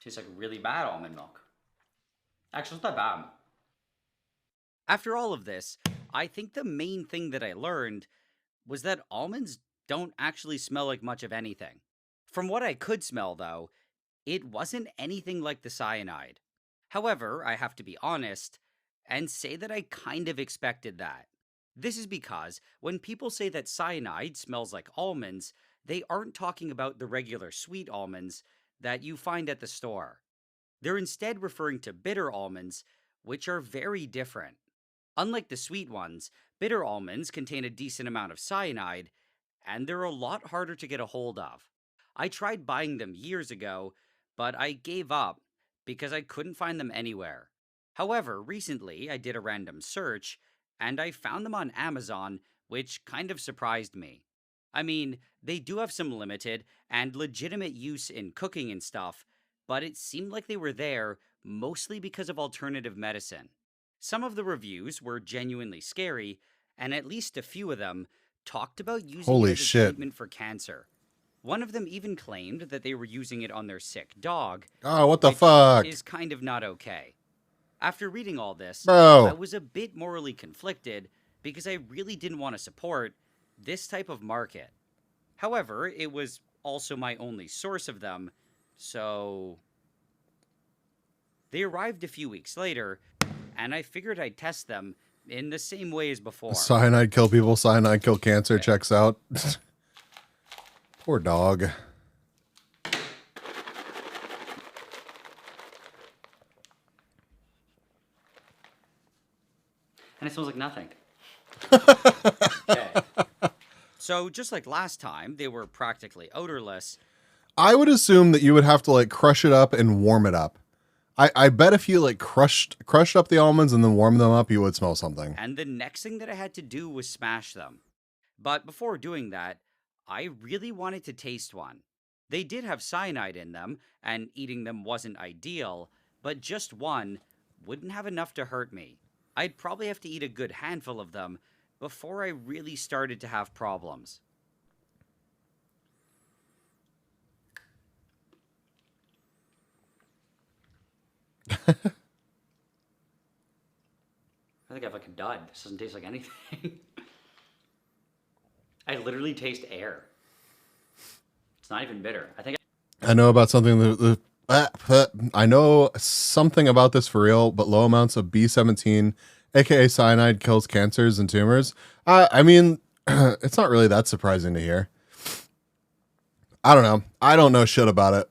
Tastes like really bad almond milk. Actually, it's not bad. After all of this, I think the main thing that I learned was that almonds don't actually smell like much of anything. From what I could smell, though, it wasn't anything like the cyanide. However, I have to be honest and say that I kind of expected that. This is because when people say that cyanide smells like almonds, they aren't talking about the regular sweet almonds that you find at the store. They're instead referring to bitter almonds, which are very different. Unlike the sweet ones, bitter almonds contain a decent amount of cyanide, and they're a lot harder to get a hold of. I tried buying them years ago, but I gave up because I couldn't find them anywhere. However, recently I did a random search, and I found them on Amazon, which kind of surprised me. I mean, they do have some limited and legitimate use in cooking and stuff, but it seemed like they were there mostly because of alternative medicine. Some of the reviews were genuinely scary, and at least a few of them talked about using Holy it as a shit. treatment for cancer. One of them even claimed that they were using it on their sick dog. Oh, what the which fuck? is kind of not okay. After reading all this, Bro. I was a bit morally conflicted because I really didn't want to support this type of market. However, it was also my only source of them, so they arrived a few weeks later, and I figured I'd test them in the same way as before. Cyanide kill people, cyanide kill cancer, checks out. Poor dog. And it smells like nothing. So just like last time, they were practically odorless. I would assume that you would have to like crush it up and warm it up. I bet if you like crushed up the almonds and then warm them up, you would smell something. And the next thing that I had to do was smash them. But before doing that, I really wanted to taste one. They did have cyanide in them, and eating them wasn't ideal, but just one wouldn't have enough to hurt me. I'd probably have to eat a good handful of them before I really started to have problems. I think I've like a dud. This doesn't taste like anything. I literally taste air. It's not even bitter. I know about something I know something about this for real, but low amounts of B17, aka cyanide, kills cancers and tumors. I mean, it's not really that surprising to hear. I don't know. I don't know shit about it.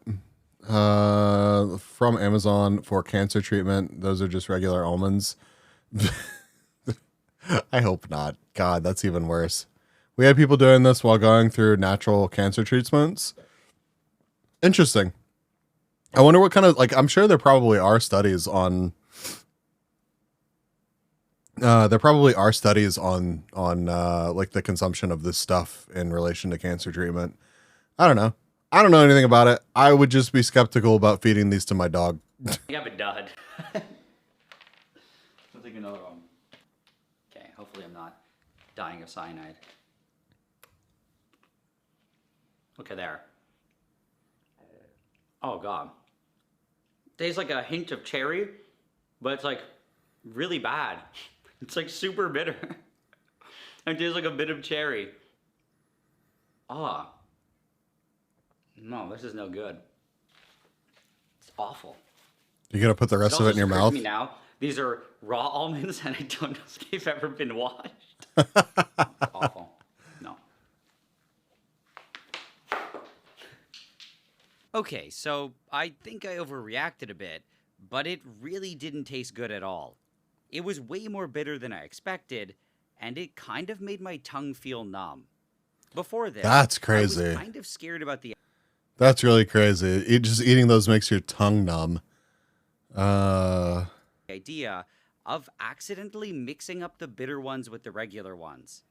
From Amazon for cancer treatment. Those are just regular almonds. I hope not. God, that's even worse. We had people doing this while going through natural cancer treatments. Interesting. I wonder what kind of, like, I'm sure there probably are studies on like the consumption of this stuff in relation to cancer treatment. I don't know. I don't know anything about it. I would just be skeptical about feeding these to my dog. I think I've a dud. I'll take another one. Okay, hopefully I'm not dying of cyanide. Okay, there. Oh god. Tastes like a hint of cherry, but it's like really bad. It's like super bitter. It tastes like a bit of cherry. Ah. No, this is no good. It's awful. You gonna put the rest of it in your mouth? Me now. These are raw almonds, and I don't know if they've ever been washed. Awful. No. Okay, so I think I overreacted a bit, but it really didn't taste good at all. It was way more bitter than I expected, and it kind of made my tongue feel numb. Before this, That's I crazy. was kind of scared about the That's really crazy. Just eating those makes your tongue numb. idea of accidentally mixing up the bitter ones with the regular ones.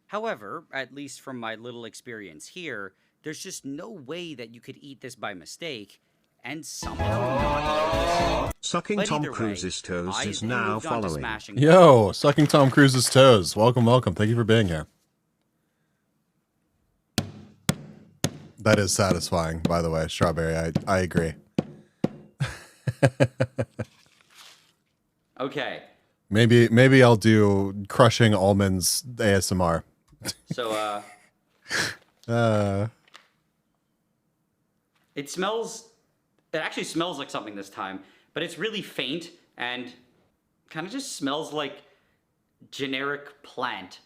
However, at least from my little experience here, there's just no way that you could eat this by mistake and somehow not notice. Sucking But Tom either way, Cruise's toes I is then now moved on to following. smashing Yo, sucking Tom Cruise's toes. Welcome, welcome. Thank you for being here. That is satisfying, by the way, Strawberry. I agree. Okay. Maybe I'll do crushing almonds ASMR. So, it actually smells like something this time, but it's really faint and kind of just smells like generic plant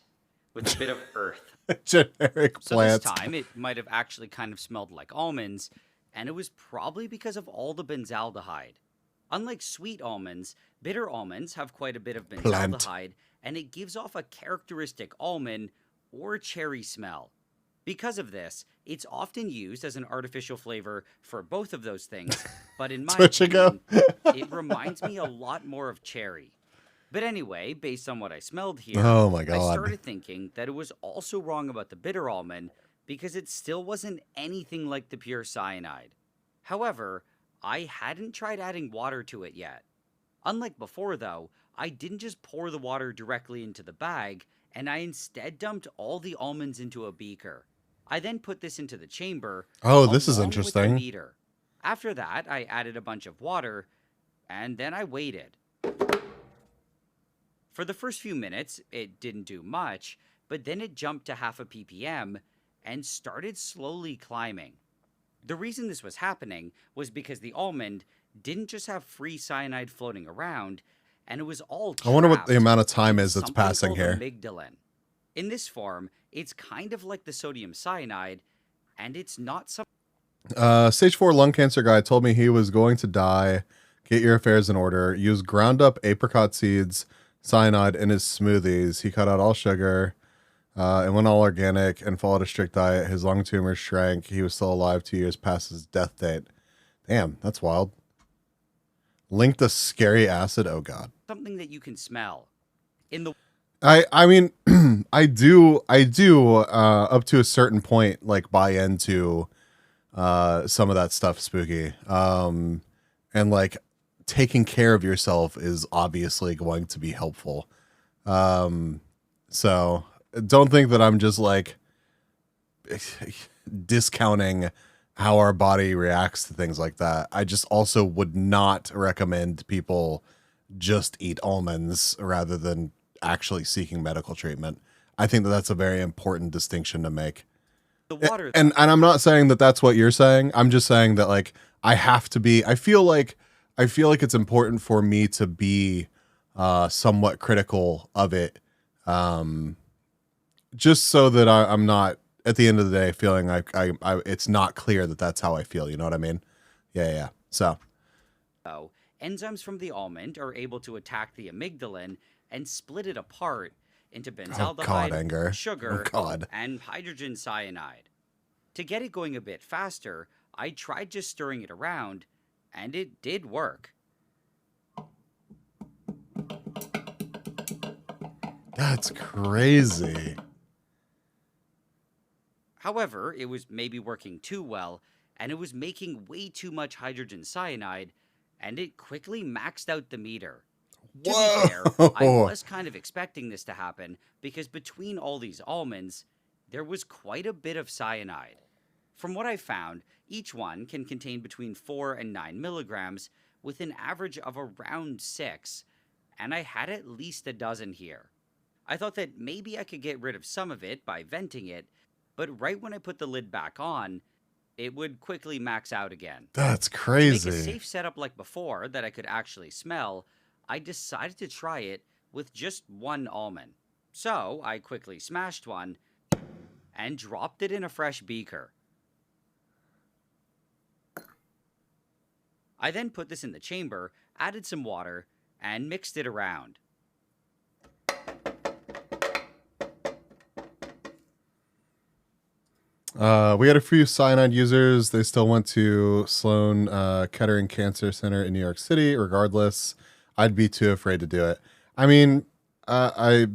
with a bit of earth. Generic So plant. this time, it might have actually kind of smelled like almonds, and it was probably because of all the benzaldehyde. Unlike sweet almonds, bitter almonds have quite a bit of Plant. benzaldehyde, and it gives off a characteristic almond or cherry smell. Because of this, it's often used as an artificial flavor for both of those things, but in my opinion, it reminds me a lot more of cherry. But anyway, based on what I smelled here, Oh my I God. started thinking that it was also wrong about the bitter almond because it still wasn't anything like the pure cyanide. However, I hadn't tried adding water to it yet. Unlike before though, I didn't just pour the water directly into the bag, and I instead dumped all the almonds into a beaker. I then put this into the chamber. Oh, this is along with the interesting. meter. After that, I added a bunch of water, and then I waited. For the first few minutes, it didn't do much, but then it jumped to half a ppm and started slowly climbing. The reason this was happening was because the almond didn't just have free cyanide floating around, and it was all I wonder what trapped the amount of time in is that's something passing called here. amygdalin. In this form, it's kind of like the sodium cyanide, and it's not something. Stage 4 lung cancer guy told me he was going to die. Get your affairs in order. Use ground up apricot seeds, cyanide in his smoothies. He cut out all sugar and went all organic and followed a strict diet. His lung tumor shrank. He was still alive 2 years past his death date. Damn, that's wild. Linked to scary acid. Oh God. Something that you can smell. In the I mean, I do up to a certain point, like buy into some of that stuff, Spooky. And like taking care of yourself is obviously going to be helpful. So don't think that I'm just like discounting how our body reacts to things like that. I just also would not recommend people just eat almonds rather than actually seeking medical treatment. I think that that's a very important distinction to make. The water, And I'm not saying that that's what you're saying. I'm just saying that like I have to be. I feel like it's important for me to be somewhat critical of it, just so that I'm not at the end of the day feeling like I it's not clear that that's how I feel. You know what I mean? Yeah. So. Enzymes from the almond are able to attack the amygdalin and split it apart into benzaldehyde, sugar, and hydrogen cyanide. To get it going a bit faster, I tried just stirring it around, and it did work. That's crazy. However, it was maybe working too well, and it was making way too much hydrogen cyanide, and it quickly maxed out the meter. To be fair, I was kind of expecting this to happen because between all these almonds, there was quite a bit of cyanide. From what I found, each one can contain between 4 and 9 milligrams with an average of around 6, and I had at least a dozen here. I thought that maybe I could get rid of some of it by venting it, but right when I put the lid back on, it would quickly max out again. That's To make crazy. a safe setup like before that I could actually smell, I decided to try it with just one almond. So I quickly smashed one and dropped it in a fresh beaker. I then put this in the chamber, added some water, and mixed it around. We had a few cyanide users. They still went to Sloan Kettering Cancer Center in New York City. Regardless, I'd be too afraid to do it. I mean, I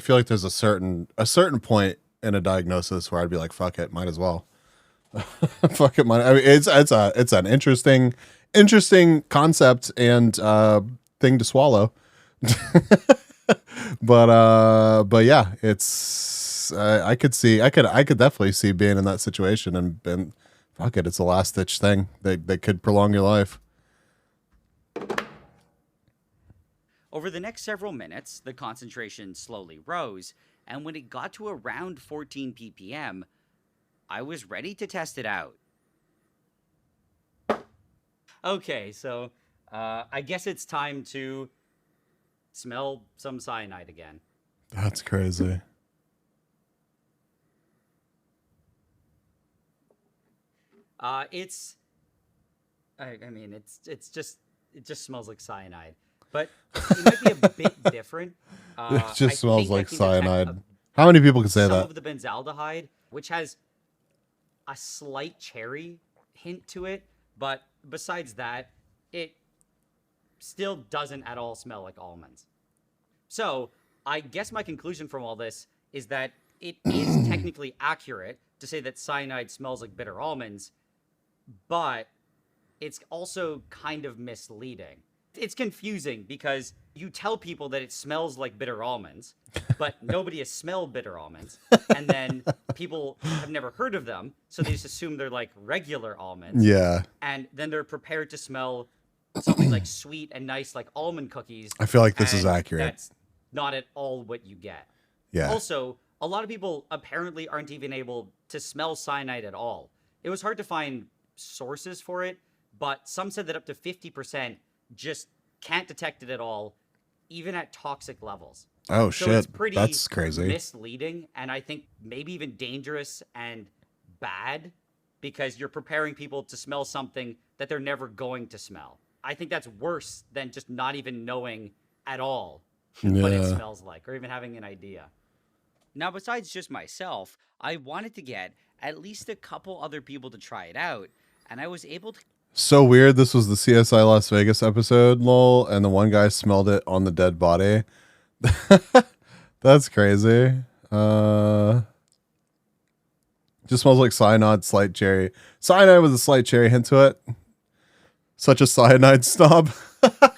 feel like there's a certain point in a diagnosis where I'd be like, fuck it, might as well. Fuck it, might. I mean, it's an interesting concept and thing to swallow. But yeah, it's I could definitely see being in that situation and fuck it, it's a last ditch thing that could prolong your life. Over the next several minutes, the concentration slowly rose, and when it got to around 14 ppm, I was ready to test it out. Okay, so I guess it's time to smell some cyanide again. That's crazy. It just smells like cyanide, but it might be a bit different. It just smells like I can detect cyanide. How many people can say some that? of the benzaldehyde, which has a slight cherry hint to it, but besides that, it still doesn't at all smell like almonds. So I guess my conclusion from all this is that it is technically accurate to say that cyanide smells like bitter almonds, but it's also kind of misleading. It's confusing because you tell people that it smells like bitter almonds, but nobody has smelled bitter almonds, and then people have never heard of them, so they just assume they're like regular almonds. Yeah. And then they're prepared to smell something like sweet and nice like almond cookies. I feel like this is and accurate. That's not at all what you get. Yeah. Also, a lot of people apparently aren't even able to smell cyanide at all. It was hard to find sources for it, but some said that up to 50% just can't detect it at all, even at toxic levels. Oh, so shit. It's pretty That's crazy. misleading, and I think maybe even dangerous and bad, because you're preparing people to smell something that they're never going to smell. I think that's worse than just not even knowing at all what it Yeah. smells like, or even having an idea. Now, besides just myself, I wanted to get at least a couple other people to try it out, and I was able to. So weird. This was the CSI Las Vegas episode, lol, and the one guy smelled it on the dead body. That's crazy. Just smells like cyanide, slight cherry. Cyanide with a slight cherry hint to it. Such a cyanide snob.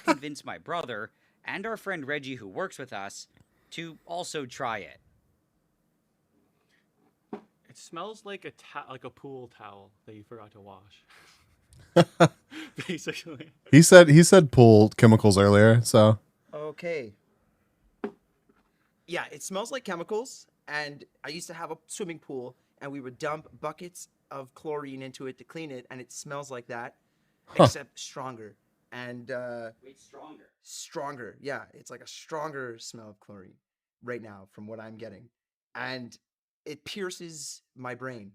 convince my brother and our friend Reggie, who works with us, to also try it. It smells like a pool towel that you forgot to wash. Basically. He said pool chemicals earlier, so Okay. Yeah, it smells like chemicals, and I used to have a swimming pool, and we would dump buckets of chlorine into it to clean it, and it smells like that, except stronger. And Wait, stronger. Stronger, yeah, it's like a stronger smell of chlorine right now from what I'm getting, and it pierces my brain.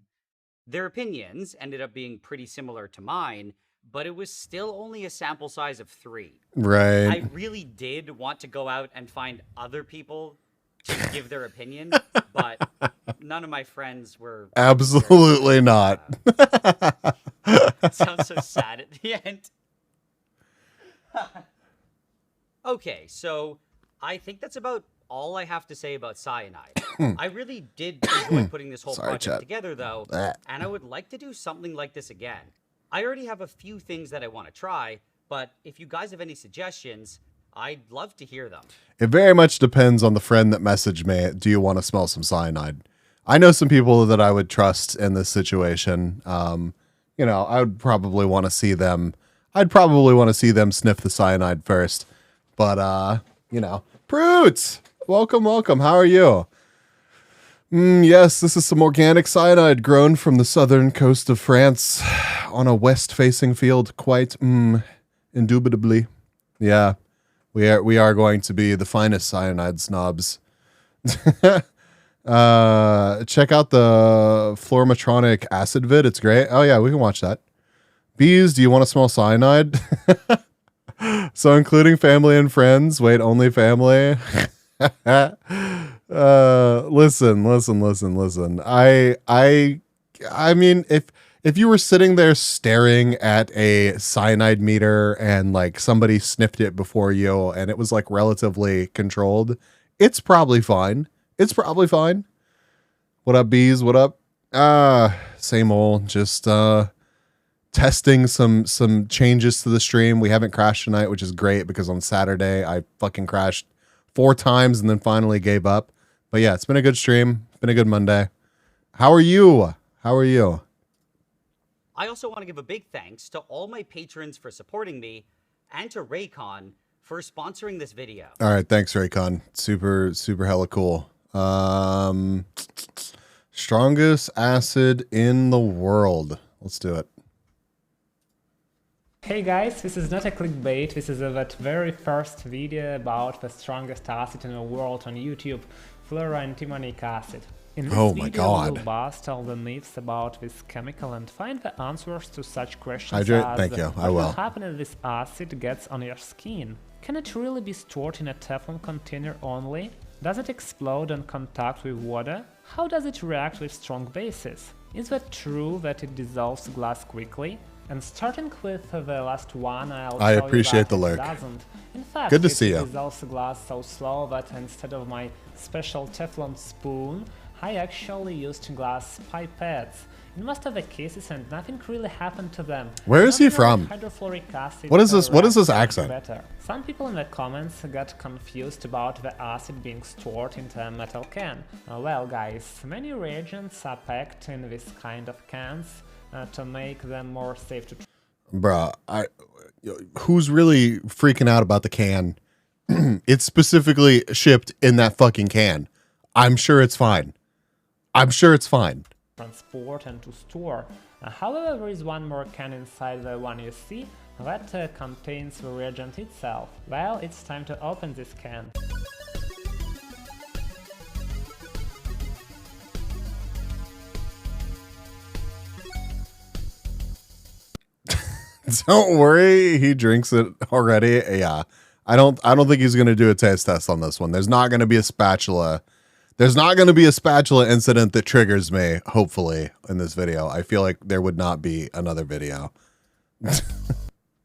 Their opinions ended up being pretty similar to mine, but it was still only a sample size of 3. Right. I really did want to go out and find other people to give their opinion, but none of my friends were. absolutely not. It sounds so sad at the end. Okay, so I think that's about all I have to say about cyanide. I really did enjoy putting this whole Sorry, project chat. together, though, and I would like to do something like this again. I already have a few things that I want to try, but if you guys have any suggestions, I'd love to hear them. It very much depends on the friend that messaged me. Do you want to smell some cyanide? I know some people that I would trust in this situation. You know, I would probably want to see them. I'd probably want to see them sniff the cyanide first. But, you know, Brutes, welcome. How are you? Yes, this is some organic cyanide grown from the southern coast of France on a west-facing field. Quite indubitably. Yeah, we are going to be the finest cyanide snobs. Check out the Flormatronic acid vid. It's great. Oh yeah, we can watch that. Bees, do you want to smell cyanide? So including family and friends. Wait, only family. Listen. I mean, if you were sitting there staring at a cyanide meter and like somebody sniffed it before you and it was like relatively controlled, it's probably fine. It's probably fine. What up, bees? What up? Same old. Just testing some changes to the stream. We haven't crashed tonight, which is great because on Saturday I fucking crashed 4 times and then finally gave up. But yeah, it's been a good stream. It's been a good Monday. How are you? How are you? I also want to give a big thanks to all my patrons for supporting me and to Raycon for sponsoring this video. All right, thanks, Raycon. Super hella cool. Strongest acid in the world. Let's do it. Hey guys, this is not a clickbait, this is that very first video about the strongest acid in the world on YouTube, fluorantimonic acid. In this video we will bust all the myths about this chemical and find the answers to such questions as Thank you. I what will. will happen if this acid gets on your skin? Can it really be stored in a Teflon container only? Does it explode on contact with water? How does it react with strong bases? Is that true that it dissolves glass quickly? And starting with the last one, I appreciate the lurk. Doesn't. In fact, Good to see you. It dissolves glass so slow that instead of my special Teflon spoon, I actually used glass pipettes. In most of the cases, and nothing really happened to them. Where is he from? Hydrofluoric acid What is this? What is this accent? Better. Some people in the comments got confused about the acid being stored into a metal can. Well, guys, many reagents are packed in this kind of cans to make them more safe to. Bruh, who's really freaking out about the can? It's specifically shipped in that fucking can. I'm sure it's fine. I'm sure it's fine. Transport and to store. However, there is one more can inside the one you see that contains the reagent itself. Well, it's time to open this can. Don't worry, he drinks it already. Yeah. I don't think he's gonna do a taste test on this one. There's not gonna be a spatula. There's not gonna be a spatula incident that triggers me, hopefully, in this video. I feel like there would not be another video.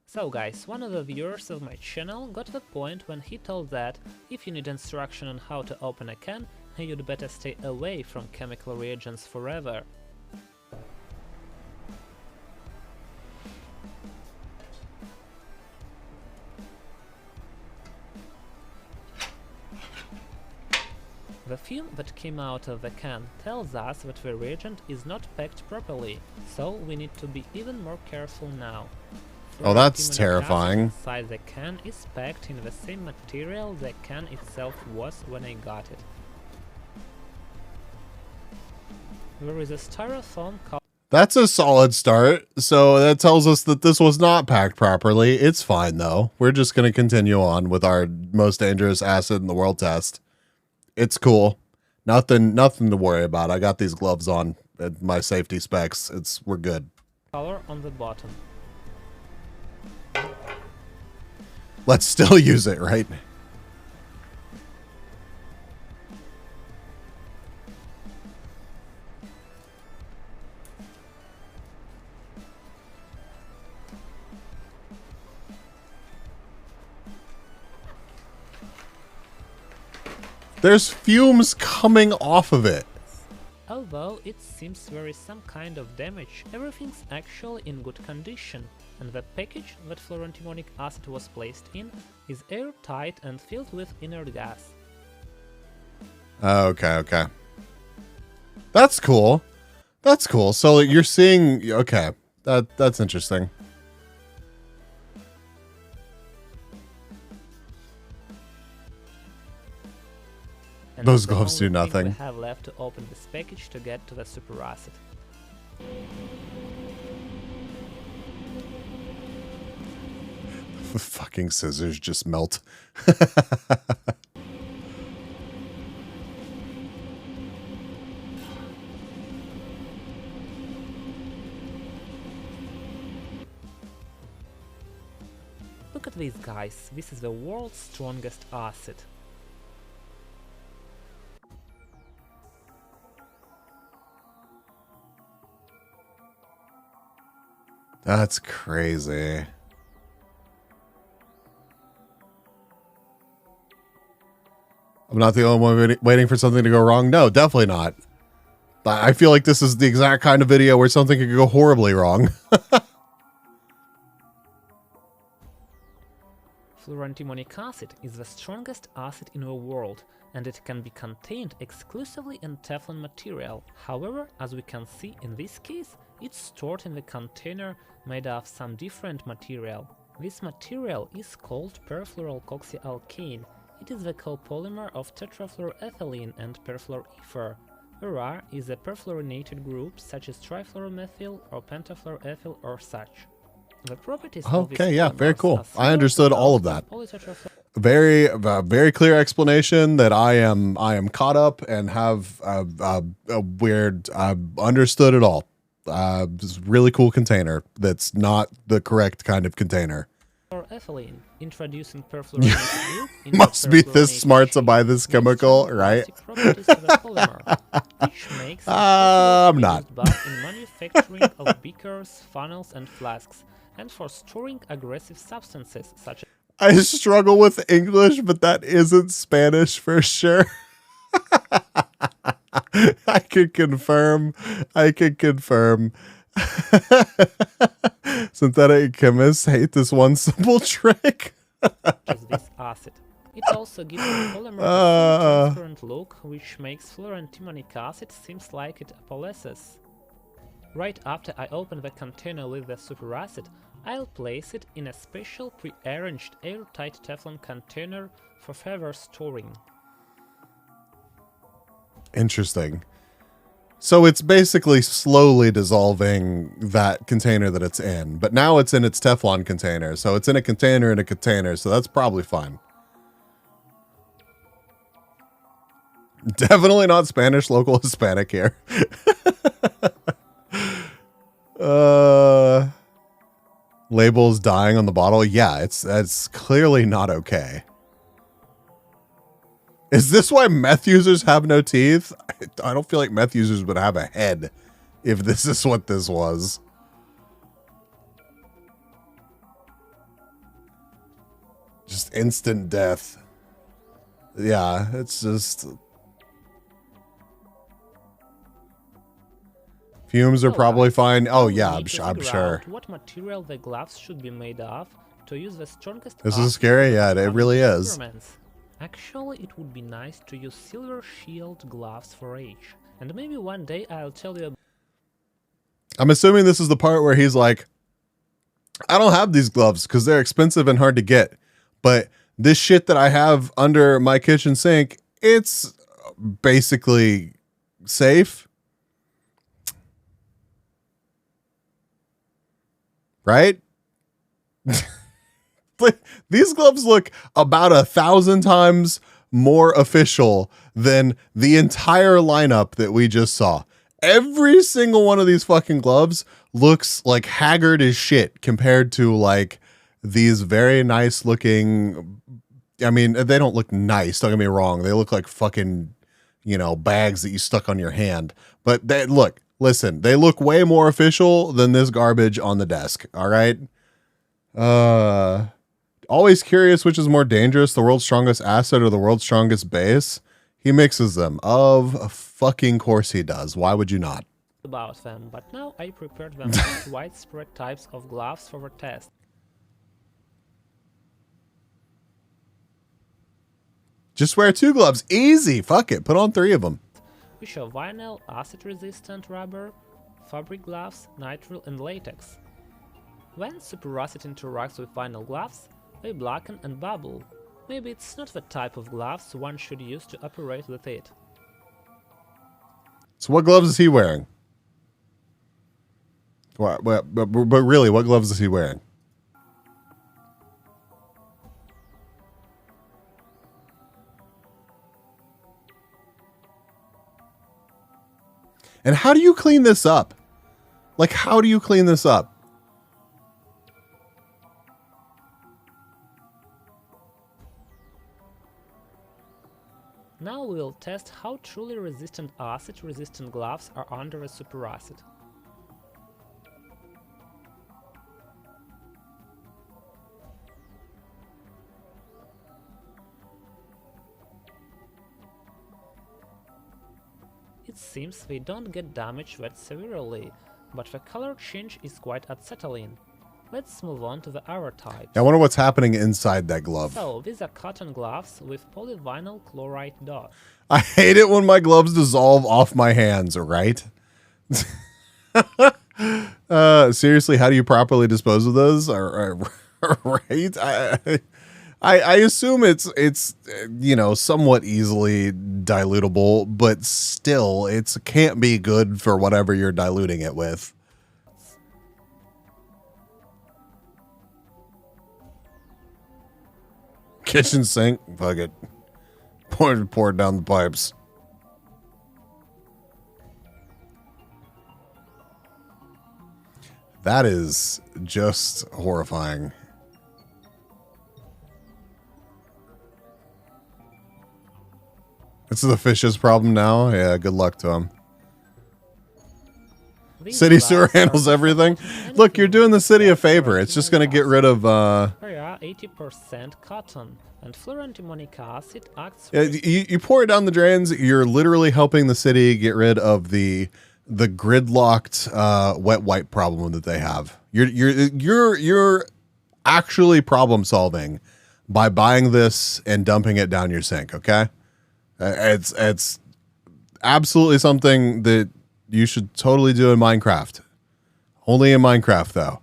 So guys, one of the viewers of my channel got to the point when he told that if you need instruction on how to open a can, you'd better stay away from chemical reagents forever. The fume that came out of the can tells us that the reagent is not packed properly, so we need to be even more careful now. Oh, that's terrifying. Inside the can is packed in the same material the can itself was when I got it. There is a styrofoam cover. That's a solid start. So that tells us that this was not packed properly. It's fine though. We're just going to continue on with our most dangerous acid in the world test. It's cool. Nothing to worry about. I got these gloves on, my safety specs. We're good. Color on the bottom. Let's still use it, right? There's fumes coming off of it. Although it seems there is some kind of damage, everything's actually in good condition, and the package that fluorantimonic acid was placed in is airtight and filled with inert gas. Okay. That's cool. That's cool. So you're seeing, okay, that's interesting. And Those the gloves do only thing nothing. We have left to open this package to get to the super acid. The fucking scissors just melt. Look at these guys, this is the world's strongest acid. That's crazy. I'm not the only one waiting for something to go wrong. No, definitely not. I feel like this is the exact kind of video where something could go horribly wrong. Fluorantimonic acid is the strongest acid in the world, and it can be contained exclusively in Teflon material. However, as we can see in this case, it's stored in the container made of some different material. This material is called perfluoralkoxyalkane. It is the copolymer of tetrafluoroethylene and perfluoroether. Ra is a perfluorinated group such as trifluoromethyl or pentafluoroethyl or such. The properties of this Okay, yeah, very polymers cool. are I understood similar all of to that. polytetrafluor- Very clear explanation that I am caught up and have a weird understood it all. This really cool container that's not the correct kind of container. Ethylene, introducing perfluorinated group into Must be this perfluorinated smart to shape, buy this gives chemical, strong right? plastic properties to the polymer, which makes it I'm possible to not. use both in manufacturing of beakers, funnels, and flasks, and for storing aggressive substances such as. I struggle with English, but that isn't Spanish for sure. I could confirm. Synthetic chemists hate this one simple trick. This acid. It also gives the polymer a transparent look, which makes fluorantimonic acid seems like it opalesces. Right after I open the container with the superacid, I'll place it in a special pre-arranged airtight Teflon container for further storing. Interesting. So it's basically slowly dissolving that container that it's in, but now it's in its Teflon container. So it's in a container, so that's probably fine. Definitely not Spanish, local Hispanic here. Labels dying on the bottle. Yeah, it's clearly not okay. Is this why meth users have no teeth? I don't feel like meth users would have a head if this is what this was. Just instant death. Yeah, it's just... Fumes are probably fine. Oh yeah, I'm sure. What material the gloves should be made of to use the strongest. This is scary. Yeah, it really is. Actually, it would be nice to use silver shield gloves for age, and maybe one day I'll tell you. I'm assuming this is the part where he's like, I don't have these gloves because they're expensive and hard to get, but this shit that I have under my kitchen sink, it's basically safe. Right? These gloves look about 1,000 times more official than the entire lineup that we just saw. Every single one of these fucking gloves looks like haggard as shit compared to like these very nice looking. I mean, they don't look nice. Don't get me wrong. They look like fucking, bags that you stuck on your hand. But they look. Listen, they look way more official than this garbage on the desk, all right? Always curious which is more dangerous, the world's strongest acid or the world's strongest base? He mixes them. Of fucking course he does. Why would you not? About them, but now I prepared them with widespread types of gloves for the test. Just wear 2 gloves. Easy. Fuck it. Put on 3 of them. We show vinyl, acid-resistant rubber, fabric gloves, nitrile, and latex. When superacid interacts with vinyl gloves, they blacken and bubble. Maybe it's not the type of gloves one should use to operate with it. So what gloves is he wearing? But really, what gloves is he wearing? And how do you clean this up? Like, how do you clean this up? Now we'll test how truly resistant acid-resistant gloves are under a superacid. It seems they don't get damaged that severely, but the color change is quite acetylene. Let's move on to the other types. I wonder what's happening inside that glove. So, these are cotton gloves with polyvinyl chloride dots. I hate it when my gloves dissolve off my hands, right? Seriously, how do you properly dispose of those? Right? I assume it's you know, somewhat easily dilutable, but still, it can't be good for whatever you're diluting it with. Kitchen sink, fuck it. Pour it down the pipes. That is just horrifying. This is the fish's problem now. Yeah, good luck to him. City sewer handles everything. Look, you're doing the city a favor. It's just going to get rid of... They are 80% cotton, and fluorantimonic acid acts... You pour it down the drains, you're literally helping the city get rid of the gridlocked wet wipe problem that they have. You're actually problem solving by buying this and dumping it down your sink, okay? It's absolutely something that you should totally do in Minecraft. Only in Minecraft, though.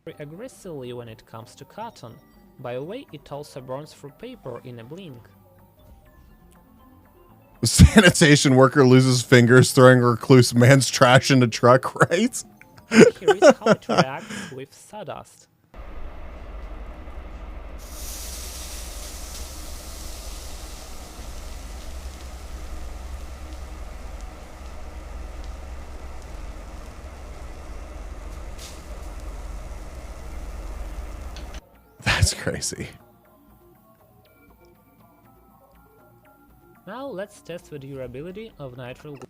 Very aggressively when it comes to cotton. By the way, it also burns through paper in a blink. Sanitation worker loses fingers throwing recluse man's trash in a truck, right? Here is how it reacts with sawdust. That's crazy. Now let's test the durability of nitrile.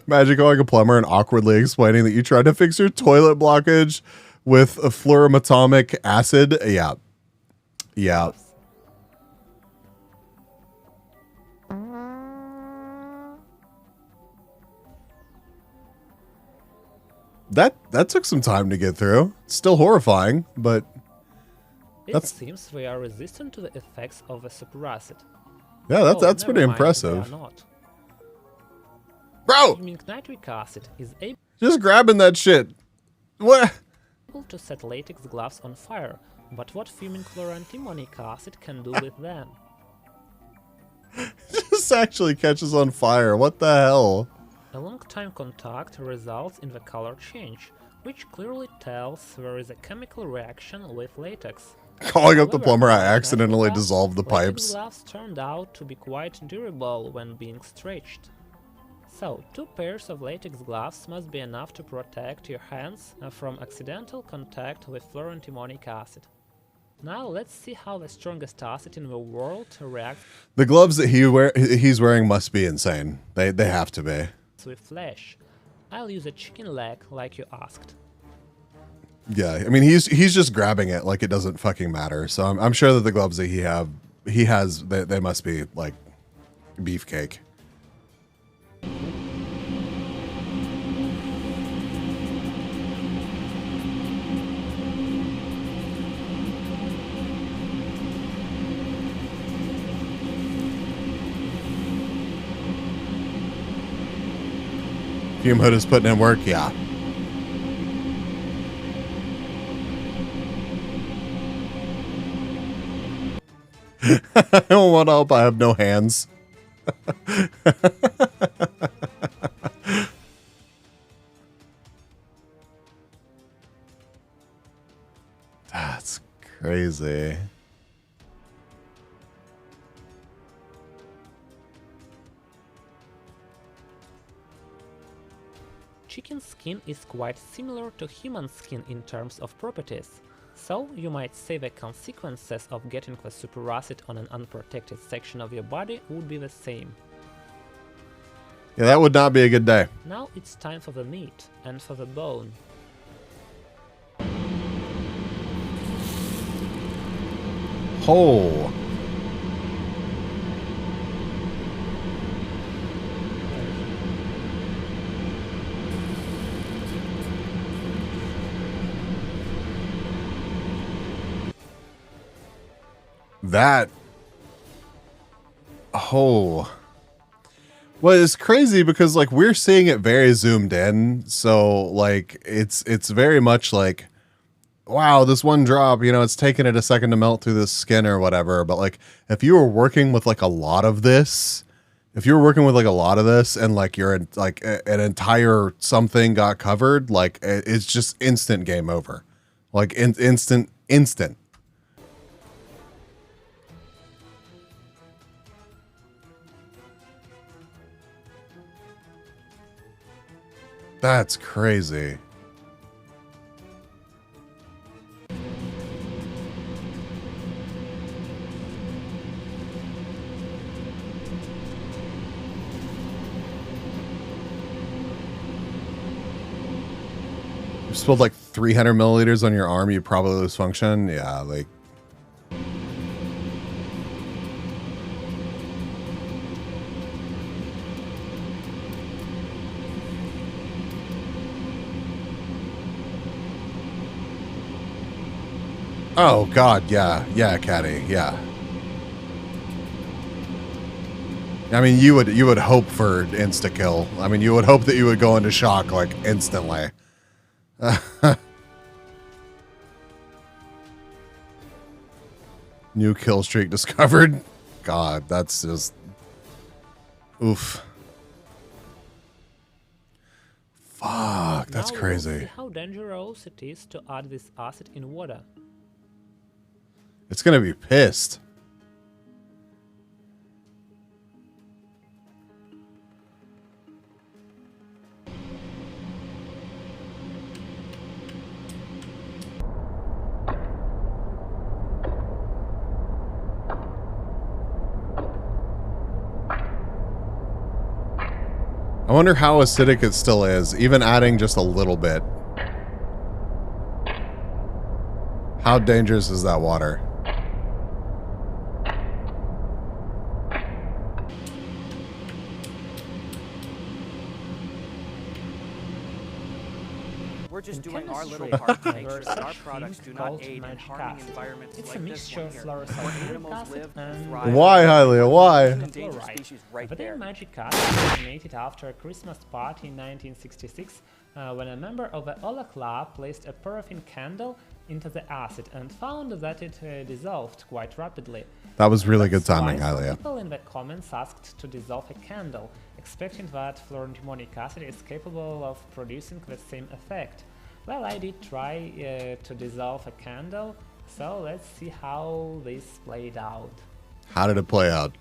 Imagine calling a plumber and awkwardly explaining that you tried to fix your toilet blockage with a fluoramatomic acid. Yeah. Yeah. That took some time to get through. It's still horrifying, but it seems they are resistant to the effects of the superacid. Yeah, that's pretty impressive. Bro! Nitric acid is able just grabbing that shit. What? To set latex gloves on fire, but what fuming chlorantimonic acid can do with them? This actually catches on fire. What the hell? A long time contact results in the color change, which clearly tells there is a chemical reaction with latex. Calling up the plumber, I accidentally dissolved the latex pipes. gloves turned out to be quite durable when being stretched. So, 2 pairs of latex gloves must be enough to protect your hands from accidental contact with fluorantimonic acid. Now let's see how the strongest acid in the world reacts. The gloves that he's wearing must be insane. They have to be. With flesh. I'll use a chicken leg like you asked. Yeah, I mean he's just grabbing it like it doesn't fucking matter. So I'm sure that the gloves that he has they must be like beefcake. Fume Hood is putting in work, yeah. I don't want to help. I have no hands. That's crazy. Chicken skin is quite similar to human skin in terms of properties, so you might say the consequences of getting the super acid on an unprotected section of your body would be the same. Yeah, that would not be a good day. Now it's time for the meat and for the bone. Oh. That. Oh. Well, it's crazy because like we're seeing it very zoomed in, so like it's very much like, wow, this one drop, you know, it's taking it a second to melt through the skin or whatever. But like if you were working with like a lot of this, and like you're like an entire something got covered, like it's just instant game over, like instant. That's crazy. You spilled like 300 milliliters on your arm, you'd probably lose function. Yeah, like. Oh God, yeah, Caddy, yeah. I mean, you would hope for insta kill. I mean, you would hope that you would go into shock like instantly. New kill streak discovered. God, that's just oof. Fuck, that's Now crazy. We'll see how dangerous it is to add this acid in water. It's gonna be pissed. I wonder how acidic it still is, even adding just a little bit. How dangerous is that water? We're just In doing our little chemistry, part to make there's sure that our such products thing do not called aid in magic harming acid. environments It's like a this mixture one of here, fluorescent where uric animals acid live and and thrive. Why, Hylia? Why? There's an endangered species right the there. name magic acid originated after a Christmas party in 1966 when a member of the Ola Club placed a paraffin candle into the acid and found that it dissolved quite rapidly. That was really good That's why timing, some Hylia. people in the comments asked to dissolve a candle, expecting that fluorantimonic acid is capable of producing the same effect. Well, I did try to dissolve a candle, so let's see how this played out. How did it play out?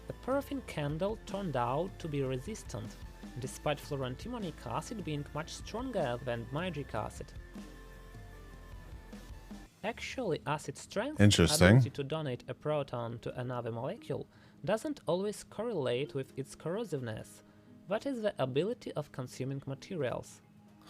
The paraffin candle turned out to be resistant, despite fluorantimonic acid being much stronger than magic acid. Actually, acid strength, Interesting. ability to donate a proton to another molecule, doesn't always correlate with its corrosiveness. That is the ability of consuming materials.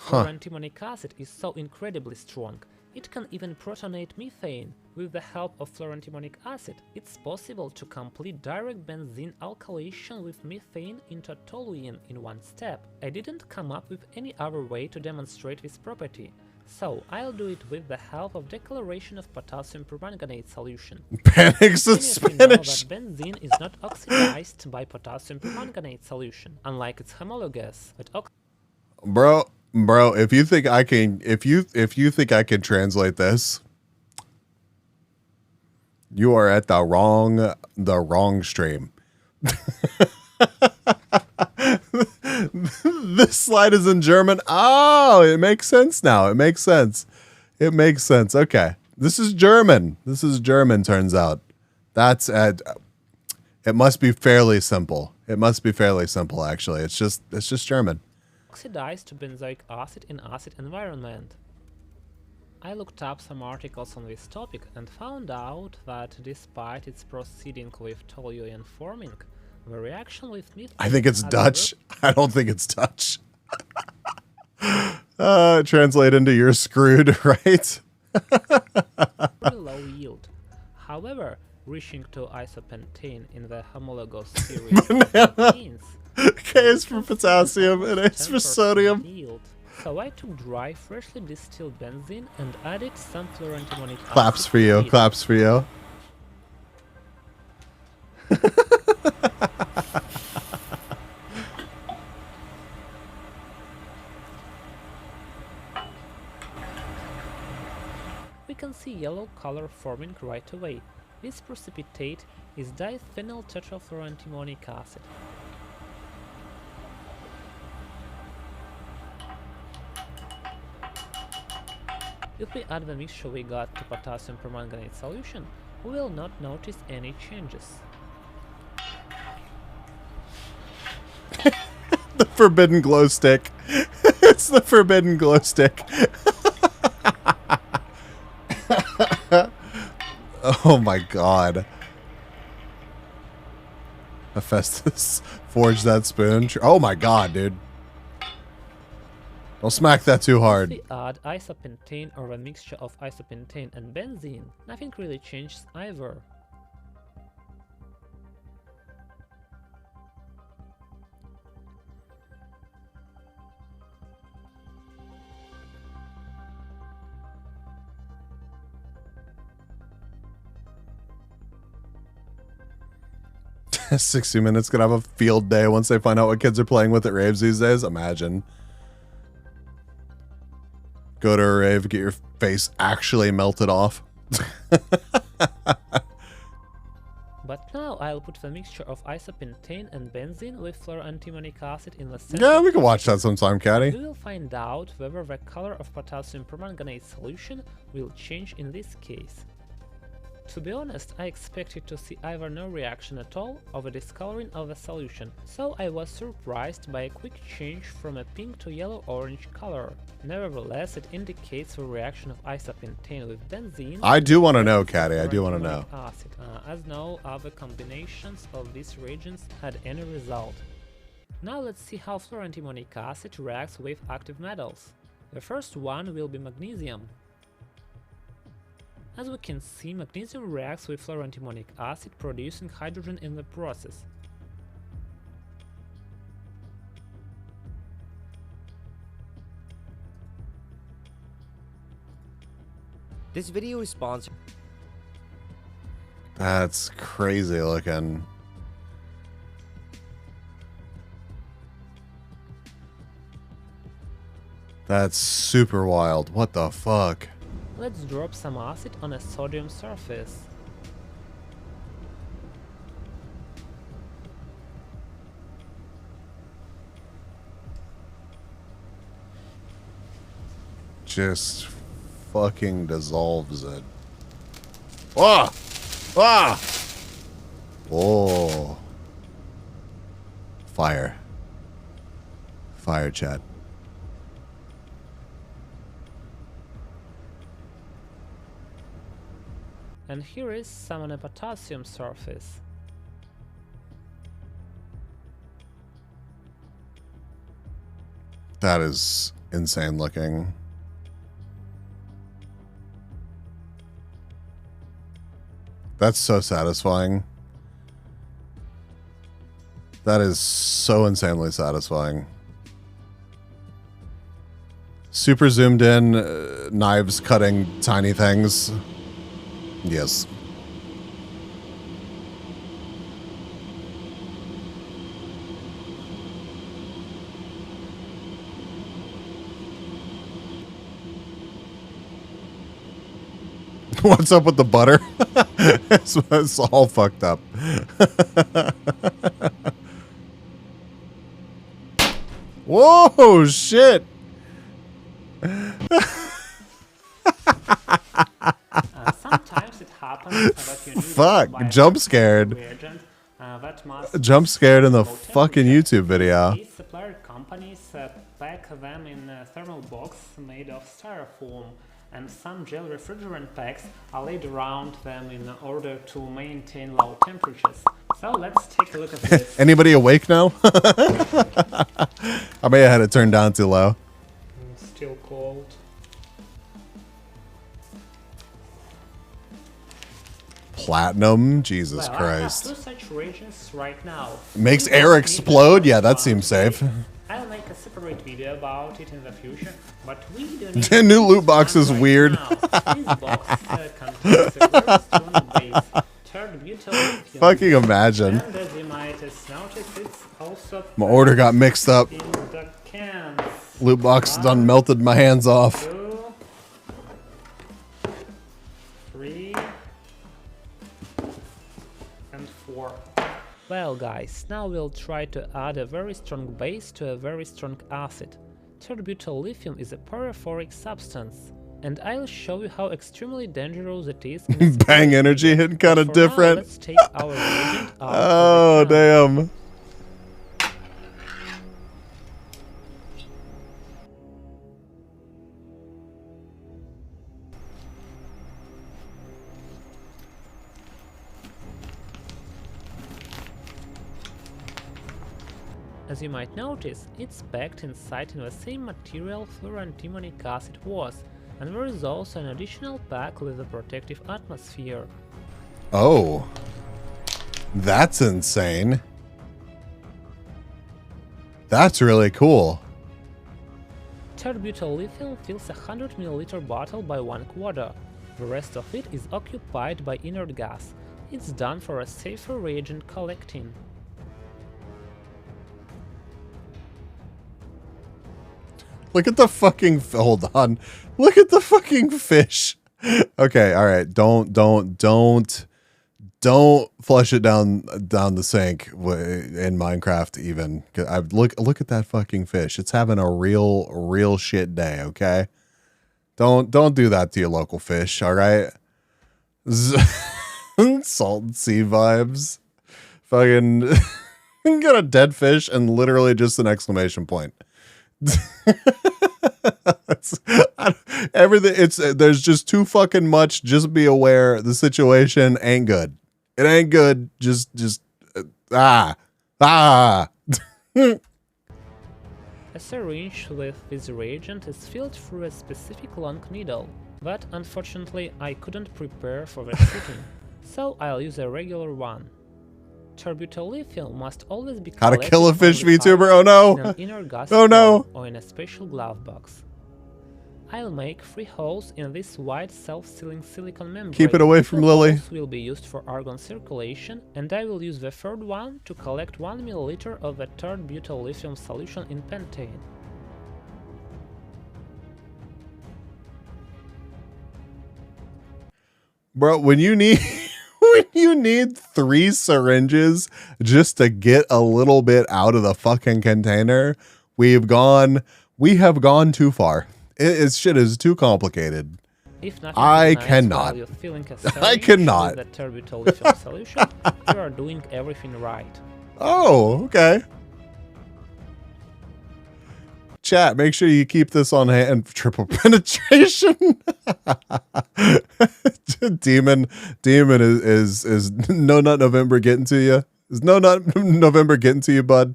Fluorantimonic acid is so incredibly strong, it can even protonate methane. With the help of fluorantimonic acid, it's possible to complete direct benzene alkylation with methane into toluene in one step. I didn't come up with any other way to demonstrate this property, so I'll do it with the help of decoloration of potassium permanganate solution. Panics in Spanish. Know that benzene is not oxidized by potassium permanganate solution, unlike its homologous. Bro, if you think I can, if you think I can translate this, You are at the wrong stream. This slide is in German. Oh, it makes sense now. It makes sense. It makes sense. Okay. This is German. This is German, turns out. That's at it must be fairly simple. It must be fairly simple, actually. It's just German. Oxidized to benzoic acid in acid environment. I looked up some articles on this topic and found out that despite its proceeding with toluene forming, the reaction with meat... I think it's Dutch. I don't think it's Dutch. Translate into you're screwed, right? Very low yield. However, reaching to isopentane in the homologous series of proteins, K is for potassium and A is for sodium. Yield. So I took dry, freshly distilled benzene and added some fluorantimonic acid. Claps for you. Claps for you. We can see yellow color forming right away. This precipitate is diphenyl tetrafluorantimonic acid. If we add the mixture we got to potassium permanganate solution, we will not notice any changes. The forbidden glow stick. It's the forbidden glow stick. Oh my god. Hephaestus forged that spoon. Oh my god, dude. Don't smack that too hard. If we add isopentane or a mixture of isopentane and benzene, nothing really changes either. "60 Minutes gonna have a field day once they find out what kids are playing with at raves these days." Imagine. Go to a rave, get your face actually melted off. But now I'll put the mixture of isopentane and benzene with fluorantimonic acid in the center. Yeah, we can watch that sometime, Caddy. We will find out whether the color of potassium permanganate solution will change in this case. To be honest, I expected to see either no reaction at all or the discoloring of the solution, so I was surprised by a quick change from a pink to yellow-orange color. Nevertheless, it indicates the reaction of isopentane with benzene. I do want to know, Caddy. I do want to know. Acid, as no other combinations of these reagents had any result. Now let's see how fluorantimonic acid reacts with active metals. The first one will be magnesium. As we can see, magnesium reacts with fluorantimonic acid, producing hydrogen in the process. This video is sponsored. That's crazy looking. That's super wild. What the fuck? Let's drop some acid on a sodium surface. Just fucking dissolves it. Ah! Ah! Oh. Fire. Fire, chat. And here is some on a potassium surface. That is insane looking. That's so satisfying. That is so insanely satisfying. Super zoomed in, knives cutting tiny things. Yes. What's up with the butter? it's all fucked up. Whoa, shit. Sometimes it happens that you need Fuck, to buy jump a scared. reagent, that must Jump scared in the low fucking YouTube video. These supplier companies pack them in a thermal box made of styrofoam, and some gel refrigerant packs are laid around them in order to maintain low temperatures. So let's take a look at this. Anybody awake now? I may have had it turned down too low. Still cold. Platinum? Jesus Well, Christ. I have two such reagents right now. Makes We air don't need explode? the Yeah, that first seems one. safe. I'll make a separate video about it in the future, but we do The need new loot box is weird. This box contains a very strong base, third butyl lithium. Fucking imagine. And as you might have noticed, it's also My order got mixed up. in the cans. Loot box done melted my hands off. 2, 3, and 4. Well guys, now we'll try to add a very strong base to a very strong acid. Third-butyl lithium is a pyrophoric substance, and I'll show you how extremely dangerous it is. Bang energy hitting kind of different. Let's take our reagent out. Oh, damn. As you might notice, it's packed inside in the same material fluorantimonic acid was, and there is also an additional pack with a protective atmosphere. Oh. That's insane. That's really cool. Third-butyl lithium fills a 100ml bottle by 1/4. The rest of it is occupied by inert gas. It's done for a safer reagent collecting. Look at the fucking hold on. Look at the fucking fish. Okay, all right. Don't flush it down the sink in Minecraft even. I look at that fucking fish. It's having a real shit day, okay? Don't do that to your local fish, all right? Salt and sea vibes. Fucking got a dead fish and literally just an exclamation point. Everything there's just too fucking much. Just be aware the situation ain't good. It ain't good. Just A syringe with this reagent is filled through a specific long needle, but unfortunately I couldn't prepare for that shooting, so I'll use a regular one. Third-butyl lithium must always be How to collected kill a fish from the VTuber? fire Oh no! in an inner gas Oh no! bottle or in a special glove box. I'll make 3 holes in this white self-sealing silicone membrane. Keep it away from 2 Lily. holes will be used for argon circulation, and I will use the third one to collect 1 ml of the third-butyl lithium solution in pentane. Bro, when you need 3 syringes just to get a little bit out of the fucking container, we have gone too far. Shit is too complicated. If I nothing cannot. while you're filling a I syringe cannot. with the third-butyl lithium solution, you are doing everything right. Oh, okay. Chat, make sure you keep this on hand. Triple penetration. Demon is No Nut November getting to you? Is No Nut November getting to you, bud?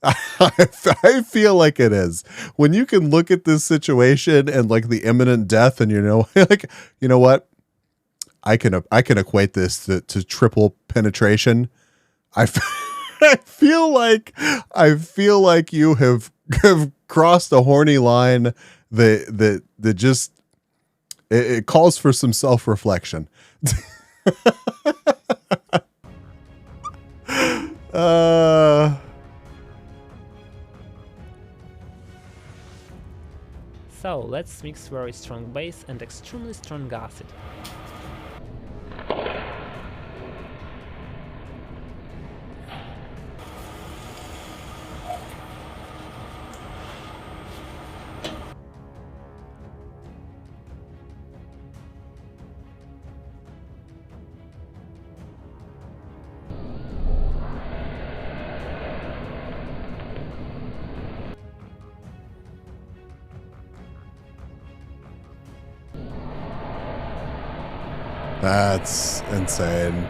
I feel like it is. When you can look at this situation and like the imminent death, and like, you know what? I can equate this to triple penetration. I feel like you have crossed a horny line that just it calls for some self-reflection. So let's mix very strong base and extremely strong acid. That's insane.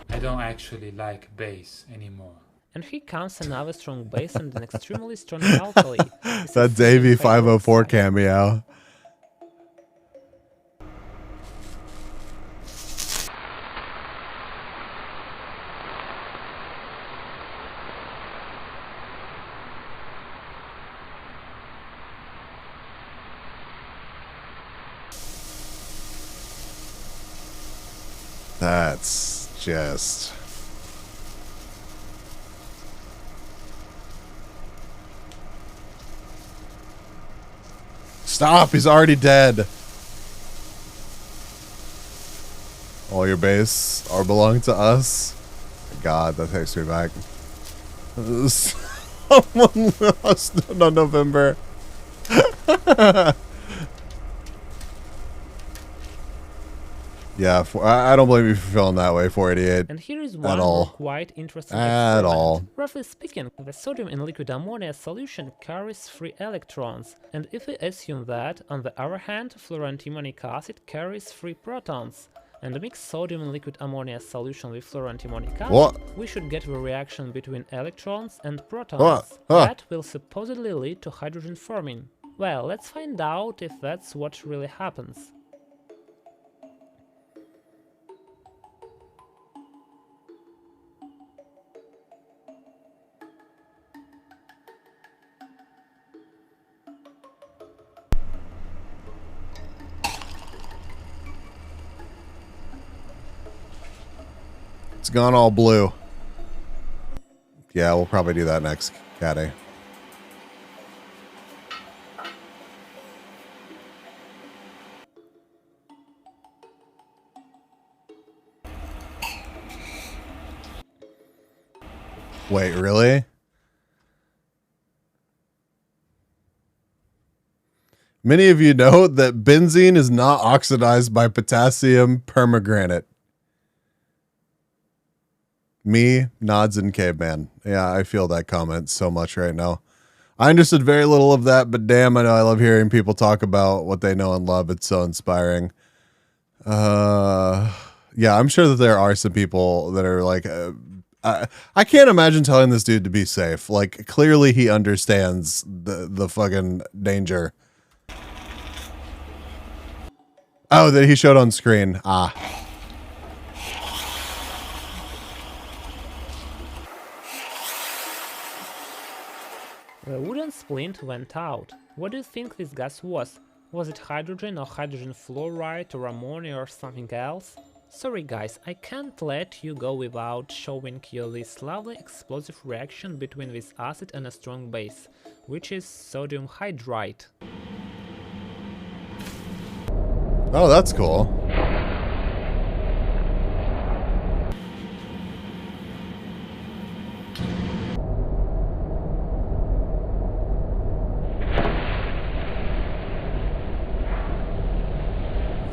I don't actually like bass anymore. And here comes another strong bass and an extremely strong alkali. That Davey 504 cameo. That's just... Stop, he's already dead. All your base are belong to us. God, that takes me back. Someone lost on November. Yeah, I don't blame you for feeling that way, 488. And here is one more quite interesting experiment. Roughly speaking, the sodium in liquid ammonia solution carries free electrons, and if we assume that, on the other hand, fluorantimonic acid carries free protons, and mix sodium in liquid ammonia solution with fluorantimonic acid, we should get the reaction between electrons and protons. That will supposedly lead to hydrogen forming. Well, let's find out if that's what really happens. It's gone all blue. Yeah, we'll probably do that next, Caddy. Wait, really? Many of you know that benzene is not oxidized by potassium permagranate. Me, Nods, and Caveman. Yeah, I feel that comment so much right now. I understood very little of that, but damn, I know I love hearing people talk about what they know and love. It's so inspiring. Yeah, I'm sure that there are some people that are like, I can't imagine telling this dude to be safe. Like, clearly he understands the fucking danger. Oh, that he showed on screen. Ah. The wooden splint went out. What do you think this gas was? Was it hydrogen or hydrogen fluoride or ammonia or something else? Sorry guys, I can't let you go without showing you this lovely explosive reaction between this acid and a strong base, which is sodium hydride. Oh, that's cool.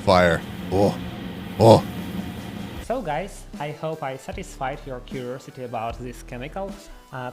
Fire. Oh. Oh. So guys, I hope I satisfied your curiosity about this chemical.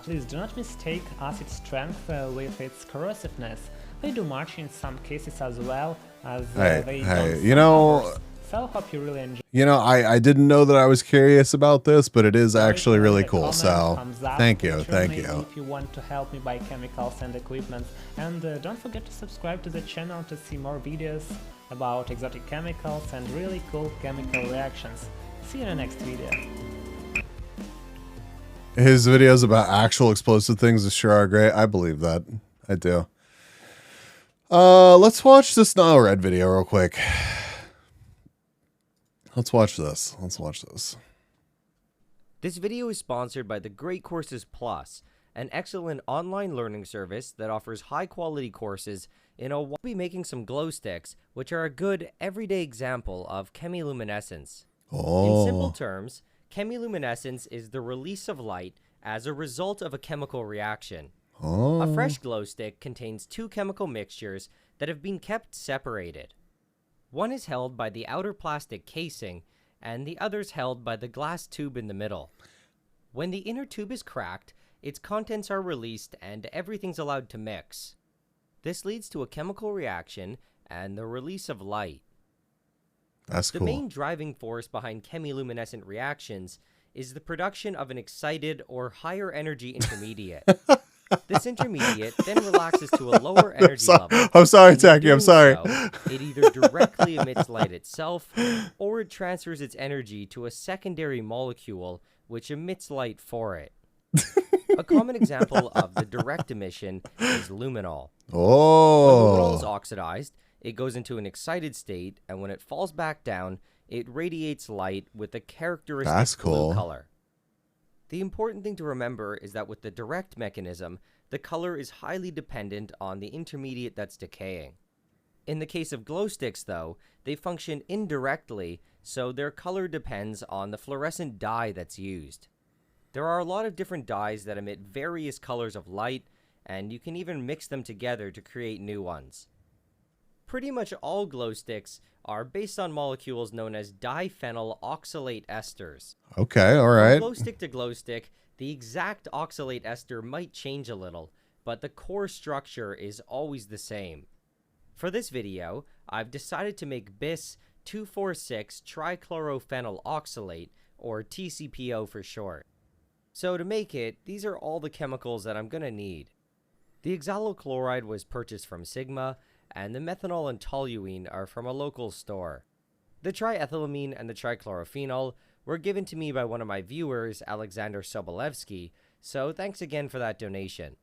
Please do not mistake acid strength with its corrosiveness. They do much in some cases as well, as they don't you know, others. So hope you really enjoy. You know, I didn't know that I was curious about this, but it is actually really cool. So thank you. If you want to help me buy chemicals and equipment, and don't forget to subscribe to the channel to see more videos about exotic chemicals and really cool chemical reactions. See you in the next video. His videos about actual explosive things sure are great. I believe that. I do. Let's watch this Nile Red video real quick. Let's watch this. This video is sponsored by the Great Courses Plus, an excellent online learning service that offers high-quality courses in a... We'll be making some glow sticks, which are a good everyday example of chemiluminescence. In simple terms, chemiluminescence is the release of light as a result of a chemical reaction. A fresh glow stick contains two chemical mixtures that have been kept separated. One is held by the outer plastic casing, and the other is held by the glass tube in the middle. When the inner tube is cracked, its contents are released and everything's allowed to mix. This leads to a chemical reaction and the release of light. That's The cool. main driving force behind chemiluminescent reactions is the production of an excited or higher energy intermediate. This intermediate then relaxes to a lower energy level. I'm sorry, and in Taki, I'm doing sorry. so, it either directly emits light itself, or it transfers its energy to a secondary molecule which emits light for it. A common example of the direct emission is luminol. Oh. When luminol is oxidized, it goes into an excited state, and when it falls back down, it radiates light with a characteristic That's cool. blue color. The important thing to remember is that with the direct mechanism, the color is highly dependent on the intermediate that's decaying. In the case of glow sticks, though, they function indirectly, so their color depends on the fluorescent dye that's used. There are a lot of different dyes that emit various colors of light, and you can even mix them together to create new ones. Pretty much all glow sticks are based on molecules known as diphenyl oxalate esters. Okay, all right. From glow stick to glow stick, the exact oxalate ester might change a little, but the core structure is always the same. For this video, I've decided to make bis 2,4,6-trichlorophenyl oxalate, or TCPO for short. So to make it, these are all the chemicals that I'm gonna need. The oxalochloride was purchased from Sigma, and the methanol and toluene are from a local store. The triethylamine and the trichlorophenol were given to me by one of my viewers, Alexander Sobolevsky, so thanks again for that donation.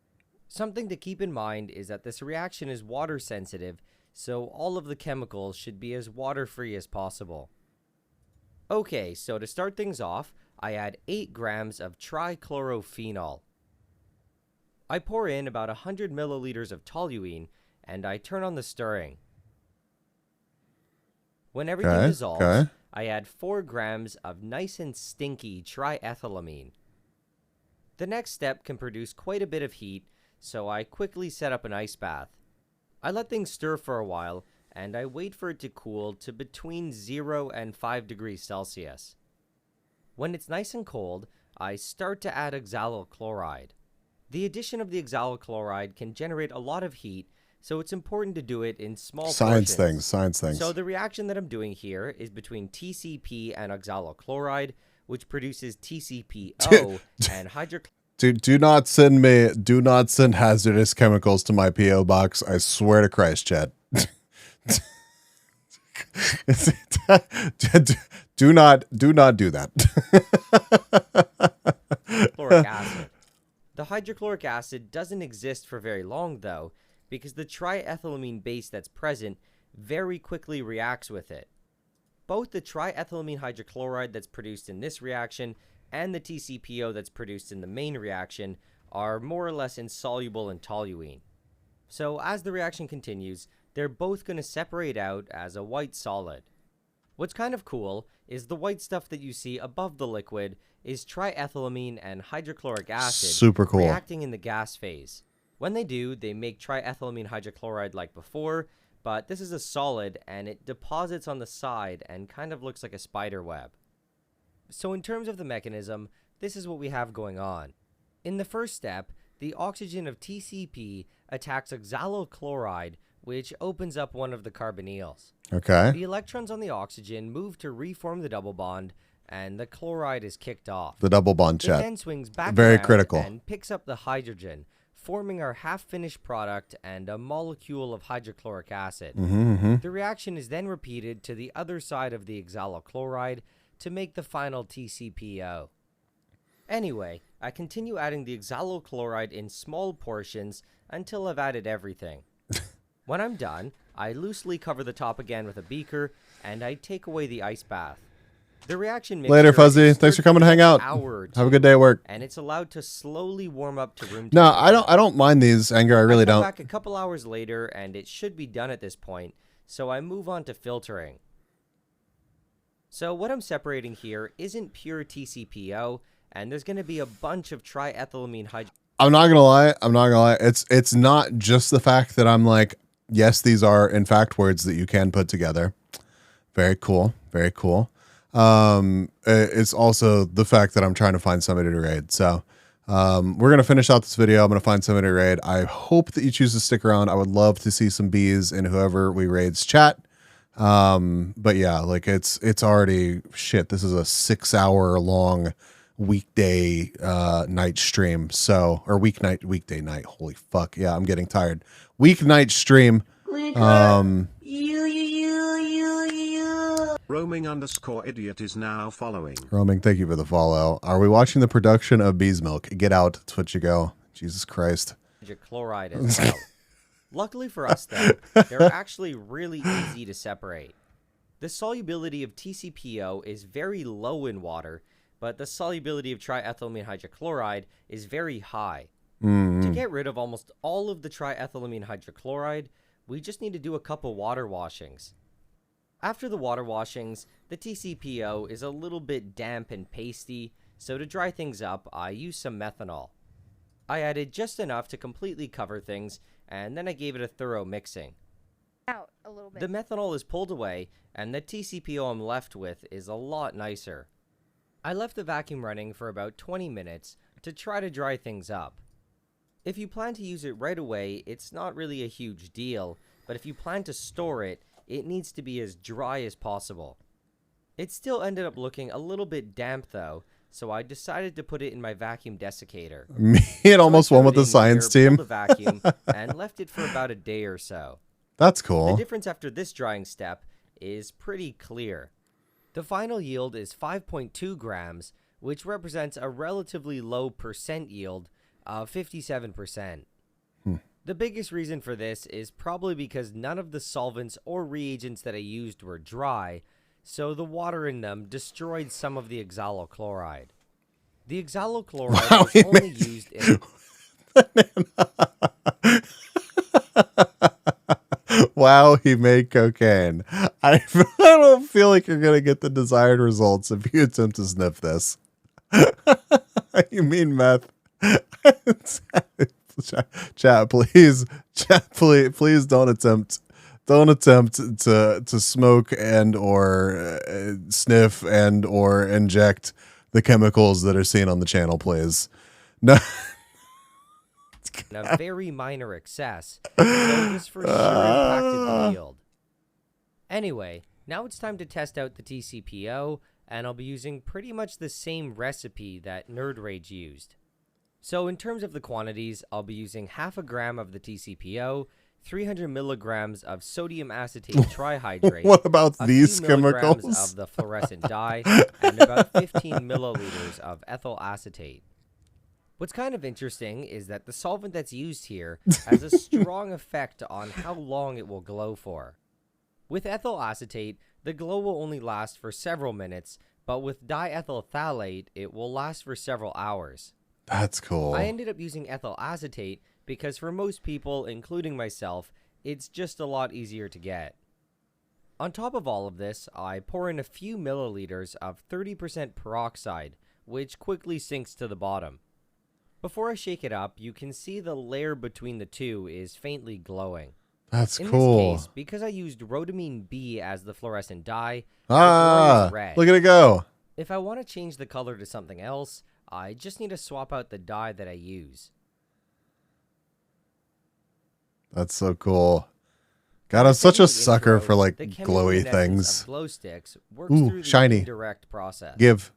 Something to keep in mind is that this reaction is water sensitive, so all of the chemicals should be as water-free as possible. Okay, so to start things off, I add 8 grams of trichlorophenol. I pour in about 100 milliliters of toluene, and I turn on the stirring. When everything dissolves, I add 4 grams of nice and stinky triethylamine. The next step can produce quite a bit of heat, so I quickly set up an ice bath. I let things stir for a while, and I wait for it to cool to between 0 and 5 degrees Celsius. When it's nice and cold, I start to add oxalochloride. The addition of the oxalochloride can generate a lot of heat, so it's important to do it in small Science portions. things. So the reaction that I'm doing here is between TCP and oxalochloride, which produces TCPO and Do not send hazardous chemicals to my PO box. I swear to Christ, Chad. do not do that. Hydrochloric acid. The hydrochloric acid doesn't exist for very long, though, because the triethylamine base that's present very quickly reacts with it. Both the triethylamine hydrochloride that's produced in this reaction and the TCPO that's produced in the main reaction are more or less insoluble in toluene. So as the reaction continues, they're both going to separate out as a white solid. What's kind of cool is the white stuff that you see above the liquid is triethylamine and hydrochloric acid Super cool. reacting in the gas phase. When they do, they make triethylamine hydrochloride like before, but this is a solid and it deposits on the side and kind of looks like a spider web. So in terms of the mechanism, this is what we have going on. In the first step, the oxygen of TCP attacks oxalochloride, which opens up one of the carbonyls. Okay. The electrons on the oxygen move to reform the double bond, and the chloride is kicked off. The double bond It chat. then swings back Very around critical. and picks up the hydrogen, forming our half-finished product and a molecule of hydrochloric acid. The reaction is then repeated to the other side of the oxalochloride to make the final TCPO. Anyway, I continue adding the oxalochloride in small portions until I've added everything. When I'm done, I loosely cover the top again with a beaker, and I take away the ice bath. The reaction mixture Later, Fuzzy. is Thanks for stirred coming to hang for an out. hour or Have a two, good day at work. And it's allowed to slowly warm up to room No, temperature. I don't mind these, Anger. I really come don't. back a couple hours later, and it should be done at this point, so I move on to filtering. So what I'm separating here isn't pure TCPO, and there's going to be a bunch of triethylamine hydrochloride. I'm not gonna lie. It's not just the fact that I'm like, yes, these are in fact words that you can put together. Very cool. Very cool. It's also the fact that I'm trying to find somebody to raid. So We're going to finish out this video. I'm going to find somebody to raid. I hope that you choose to stick around. I would love to see some bees in whoever we raid's chat. But yeah, like it's already shit. This is a 6-hour long weekday night stream. So, or weekday night. Holy fuck. Yeah, I'm getting tired. Weeknight stream. Roaming_idiot is now following. Roaming, thank you for the follow. Are we watching the production of bees milk? Get out. That's what you go. Jesus Christ. Chloride as well. Luckily for us, though, they're actually really easy to separate. The solubility of TCPO is very low in water, but the solubility of triethylamine hydrochloride is very high. To get rid of almost all of the triethylamine hydrochloride, we just need to do a couple water washings. After the water washings, the TCPO is a little bit damp and pasty, so to dry things up, I used some methanol. I added just enough to completely cover things, and then I gave it a thorough mixing. Out a little bit. The methanol is pulled away, and the TCPO I'm left with is a lot nicer. I left the vacuum running for about 20 minutes to try to dry things up. If you plan to use it right away, it's not really a huge deal, but if you plan to store it, it needs to be as dry as possible. It still ended up looking a little bit damp though, so I decided to put it in my vacuum desiccator. Me and almost one with the science team. The vacuum and left it for about a day or so. That's cool. The difference after this drying step is pretty clear. The final yield is 5.2 grams, which represents a relatively low percent yield of 57%. The biggest reason for this is probably because none of the solvents or reagents that I used were dry, so the water in them destroyed some of the oxalochloride. The oxalochloride was only used in... Wow, he made cocaine. I don't feel like you're going to get the desired results if you attempt to sniff this. You mean meth? Chat, please don't attempt to smoke and or sniff and or inject the chemicals that are seen on the channel, please. No. A very minor excess, so this for sure impacted the yield. Anyway, now it's time to test out the TCPO, and I'll be using pretty much the same recipe that Nerd Rage used. So in terms of the quantities, I'll be using half a gram of the TCPO, 300 milligrams of sodium acetate trihydrate. What about these chemicals? Of the fluorescent dye, and about 15 milliliters of ethyl acetate. What's kind of interesting is that the solvent that's used here has a strong effect on how long it will glow for. With ethyl acetate, the glow will only last for several minutes, but with diethyl phthalate, it will last for several hours. That's cool. I ended up using ethyl acetate because for most people, including myself, it's just a lot easier to get. On top of all of this, I pour in a few milliliters of 30% peroxide, which quickly sinks to the bottom. Before I shake it up, you can see the layer between the two is faintly glowing. That's In cool. this case, because I used rhodamine B as the fluorescent dye, Ah, the glow is red. look at it go. If I want to change the color to something else, I just need to swap out the dye that I use. That's so cool. God, I'm such a sucker for like glowy things. Glow sticks works through the shiny. indirect process. Give.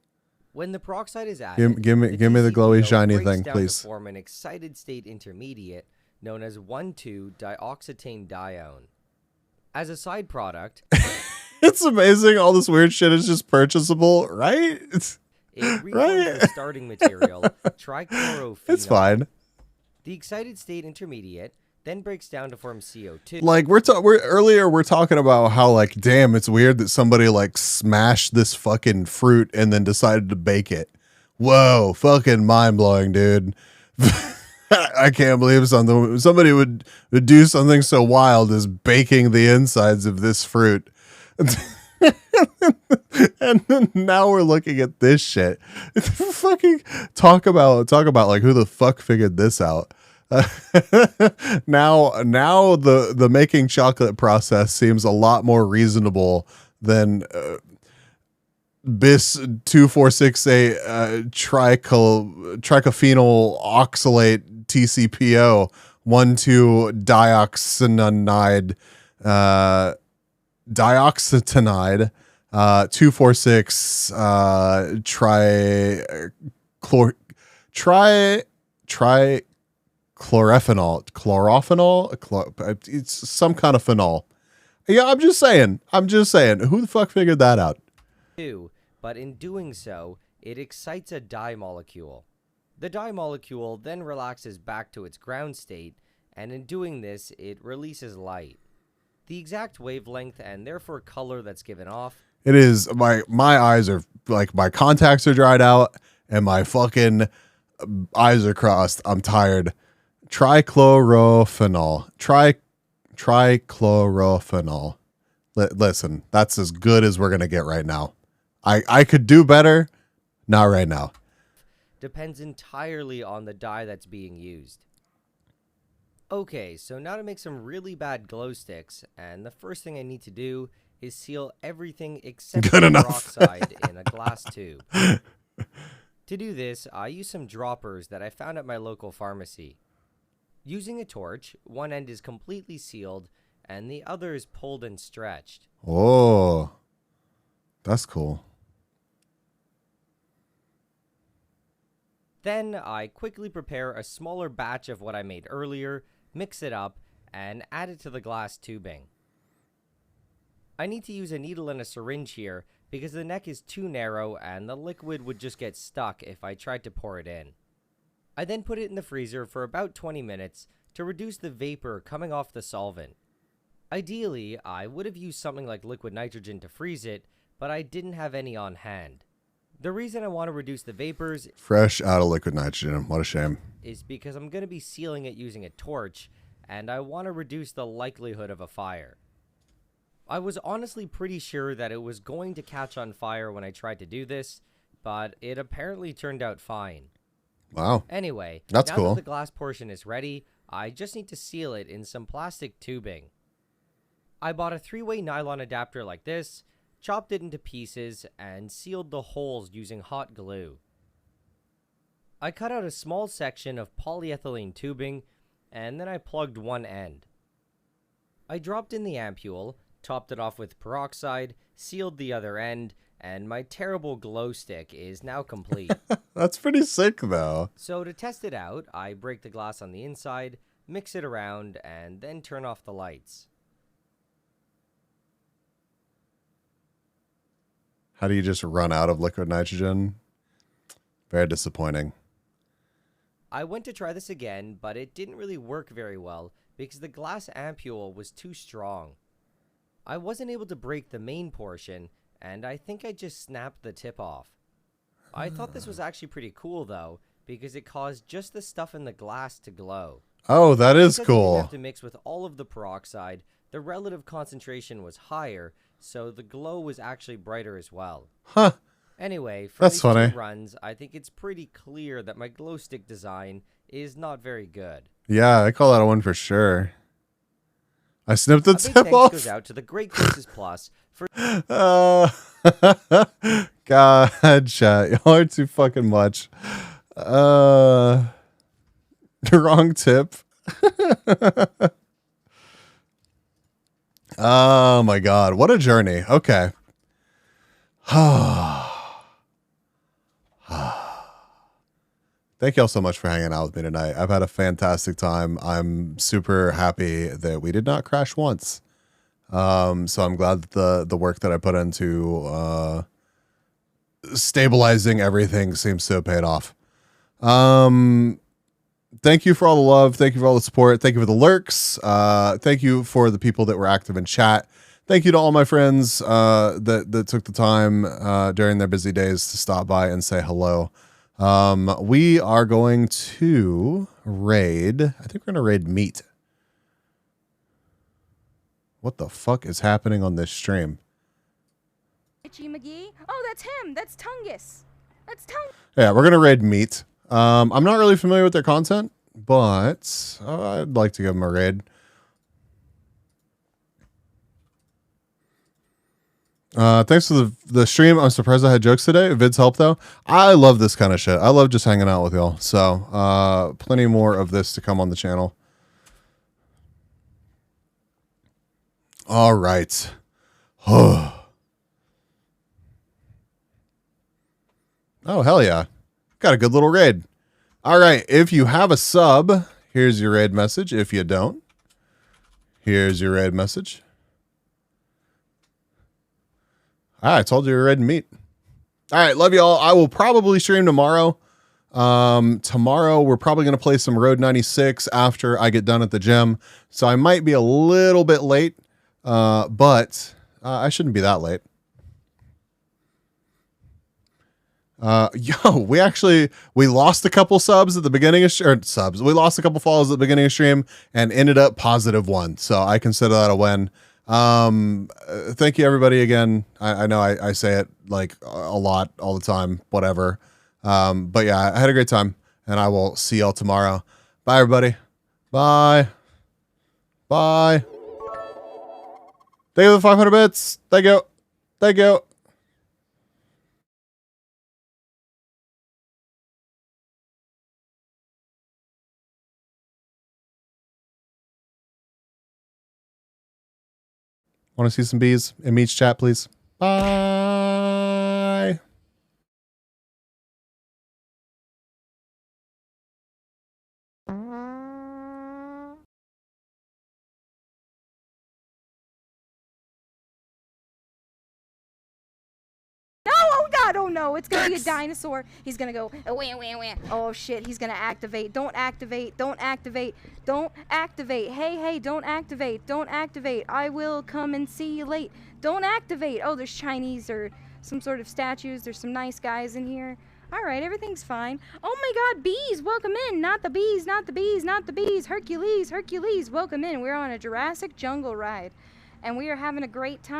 When the peroxide is added, Give me the glowy shiny breaks thing, down please. to form an excited state intermediate known as 1,2-dioxetane-dione. As a side product, It's amazing. All this weird shit is just purchasable, right? it reforms the starting material, trichlorophenol. It's fine. The excited state intermediate then breaks down to form CO2. Like we're talking about how like, damn, it's weird that somebody like smashed this fucking fruit and then decided to bake it. Whoa, fucking mind blowing, dude. I can't believe somebody would do something so wild as baking the insides of this fruit. And then now we're looking at this shit. Fucking talk about like who the fuck figured this out. Now the making chocolate process seems a lot more reasonable than bis 2468 tricophenyl oxalate TCPO 1,2-dioxanide dioxatinide 246 chlorophenol. It's some kind of phenol. Yeah, I'm just saying. Who the fuck figured that out? But in doing so, it excites a dye molecule. The dye molecule then relaxes back to its ground state, and in doing this, it releases light. The exact wavelength and therefore color that's given off. It is my eyes are like my contacts are dried out and my fucking eyes are crossed. I'm tired. Trichlorophenol. Trichlorophenol. Listen, that's as good as we're gonna get right now. I could do better. Not right now. Depends entirely on the dye that's being used. Okay, so now to make some really bad glow sticks, and the first thing I need to do is seal everything except the peroxide in a glass tube. To do this, I use some droppers that I found at my local pharmacy. Using a torch, one end is completely sealed, and the other is pulled and stretched. Oh, that's cool. Then I quickly prepare a smaller batch of what I made earlier, mix it up, and add it to the glass tubing. I need to use a needle and a syringe here because the neck is too narrow and the liquid would just get stuck if I tried to pour it in. I then put it in the freezer for about 20 minutes to reduce the vapor coming off the solvent. Ideally, I would have used something like liquid nitrogen to freeze it, but I didn't have any on hand. The reason I want to reduce the vapors Fresh out of liquid nitrogen. What a shame. is because I'm going to be sealing it using a torch, and I want to reduce the likelihood of a fire. I was honestly pretty sure that it was going to catch on fire when I tried to do this, but it apparently turned out fine. Wow. Anyway, that's now cool. that the glass portion is ready, I just need to seal it in some plastic tubing. I bought a 3-way nylon adapter like this, chopped it into pieces, and sealed the holes using hot glue. I cut out a small section of polyethylene tubing, and then I plugged one end. I dropped in the ampule, topped it off with peroxide, sealed the other end, and my terrible glow stick is now complete. That's pretty sick, though. So to test it out, I break the glass on the inside, mix it around, and then turn off the lights. How do you just run out of liquid nitrogen? Very disappointing. I went to try this again, but it didn't really work very well because the glass ampule was too strong. I wasn't able to break the main portion, and I think I just snapped the tip off. I thought this was actually pretty cool though, because it caused just the stuff in the glass to glow. Oh, that is Because it cool. didn't have to mix with all of the peroxide, the relative concentration was higher, so the glow was actually brighter as well. Huh. Anyway, for That's these funny. 2 runs, I think it's pretty clear that my glow stick design is not very good. Yeah, I call that a one for sure. I snipped the A big tip thanks off. goes out to the Great Courses Plus for God, chat. Y'all are too fucking much. Wrong tip. Oh my God. What a journey. Okay. Thank y'all so much for hanging out with me tonight. I've had a fantastic time. I'm super happy that we did not crash once. So I'm glad that the work that I put into stabilizing everything seems to have paid off. Thank you for all the love. Thank you for all the support. Thank you for the lurks. Thank you for the people that were active in chat. Thank you to all my friends that took the time during their busy days to stop by and say hello. We are going to raid. I think we're going to raid meat. What the fuck is happening on this stream? Itchy McGee? Oh, that's him. That's Tungus. That's Tungus. Yeah, we're going to raid meat. I'm not really familiar with their content, but I'd like to give them a raid. Thanks for the stream. I'm surprised I had jokes today. Vids help though. I love this kind of shit. I love just hanging out with y'all. So plenty more of this to come on the channel. All right. Oh, hell yeah. Got a good little raid. All right. If you have a sub, here's your raid message. If you don't, here's your raid message. I told you you're red meat. All right. Love y'all. I will probably stream tomorrow. Tomorrow we're probably going to play some Road 96 after I get done at the gym. So I might be a little bit late, but I shouldn't be that late. We lost a couple subs at the beginning of we lost a couple follows at the beginning of stream and ended up +1. So I consider that a win. Thank you everybody again. I know I say it like a lot all the time, whatever. But yeah, I had a great time and I will see y'all tomorrow. Bye everybody. Bye. Bye. Thank you for the 500 bits. Thank you. Thank you. Want to see some bees in Meets chat, please? Bye. Oh God, oh no, it's gonna be a dinosaur. He's gonna go, wah, wah, wah. Oh shit, he's gonna activate. Don't activate, don't activate, don't activate. Hey, don't activate, don't activate. I will come and see you late. Don't activate. Oh, there's Chinese or some sort of statues. There's some nice guys in here. All right, everything's fine. Oh my God, bees, welcome in. Not the bees, not the bees, not the bees. Hercules, welcome in. We're on a Jurassic jungle ride, and we are having a great time.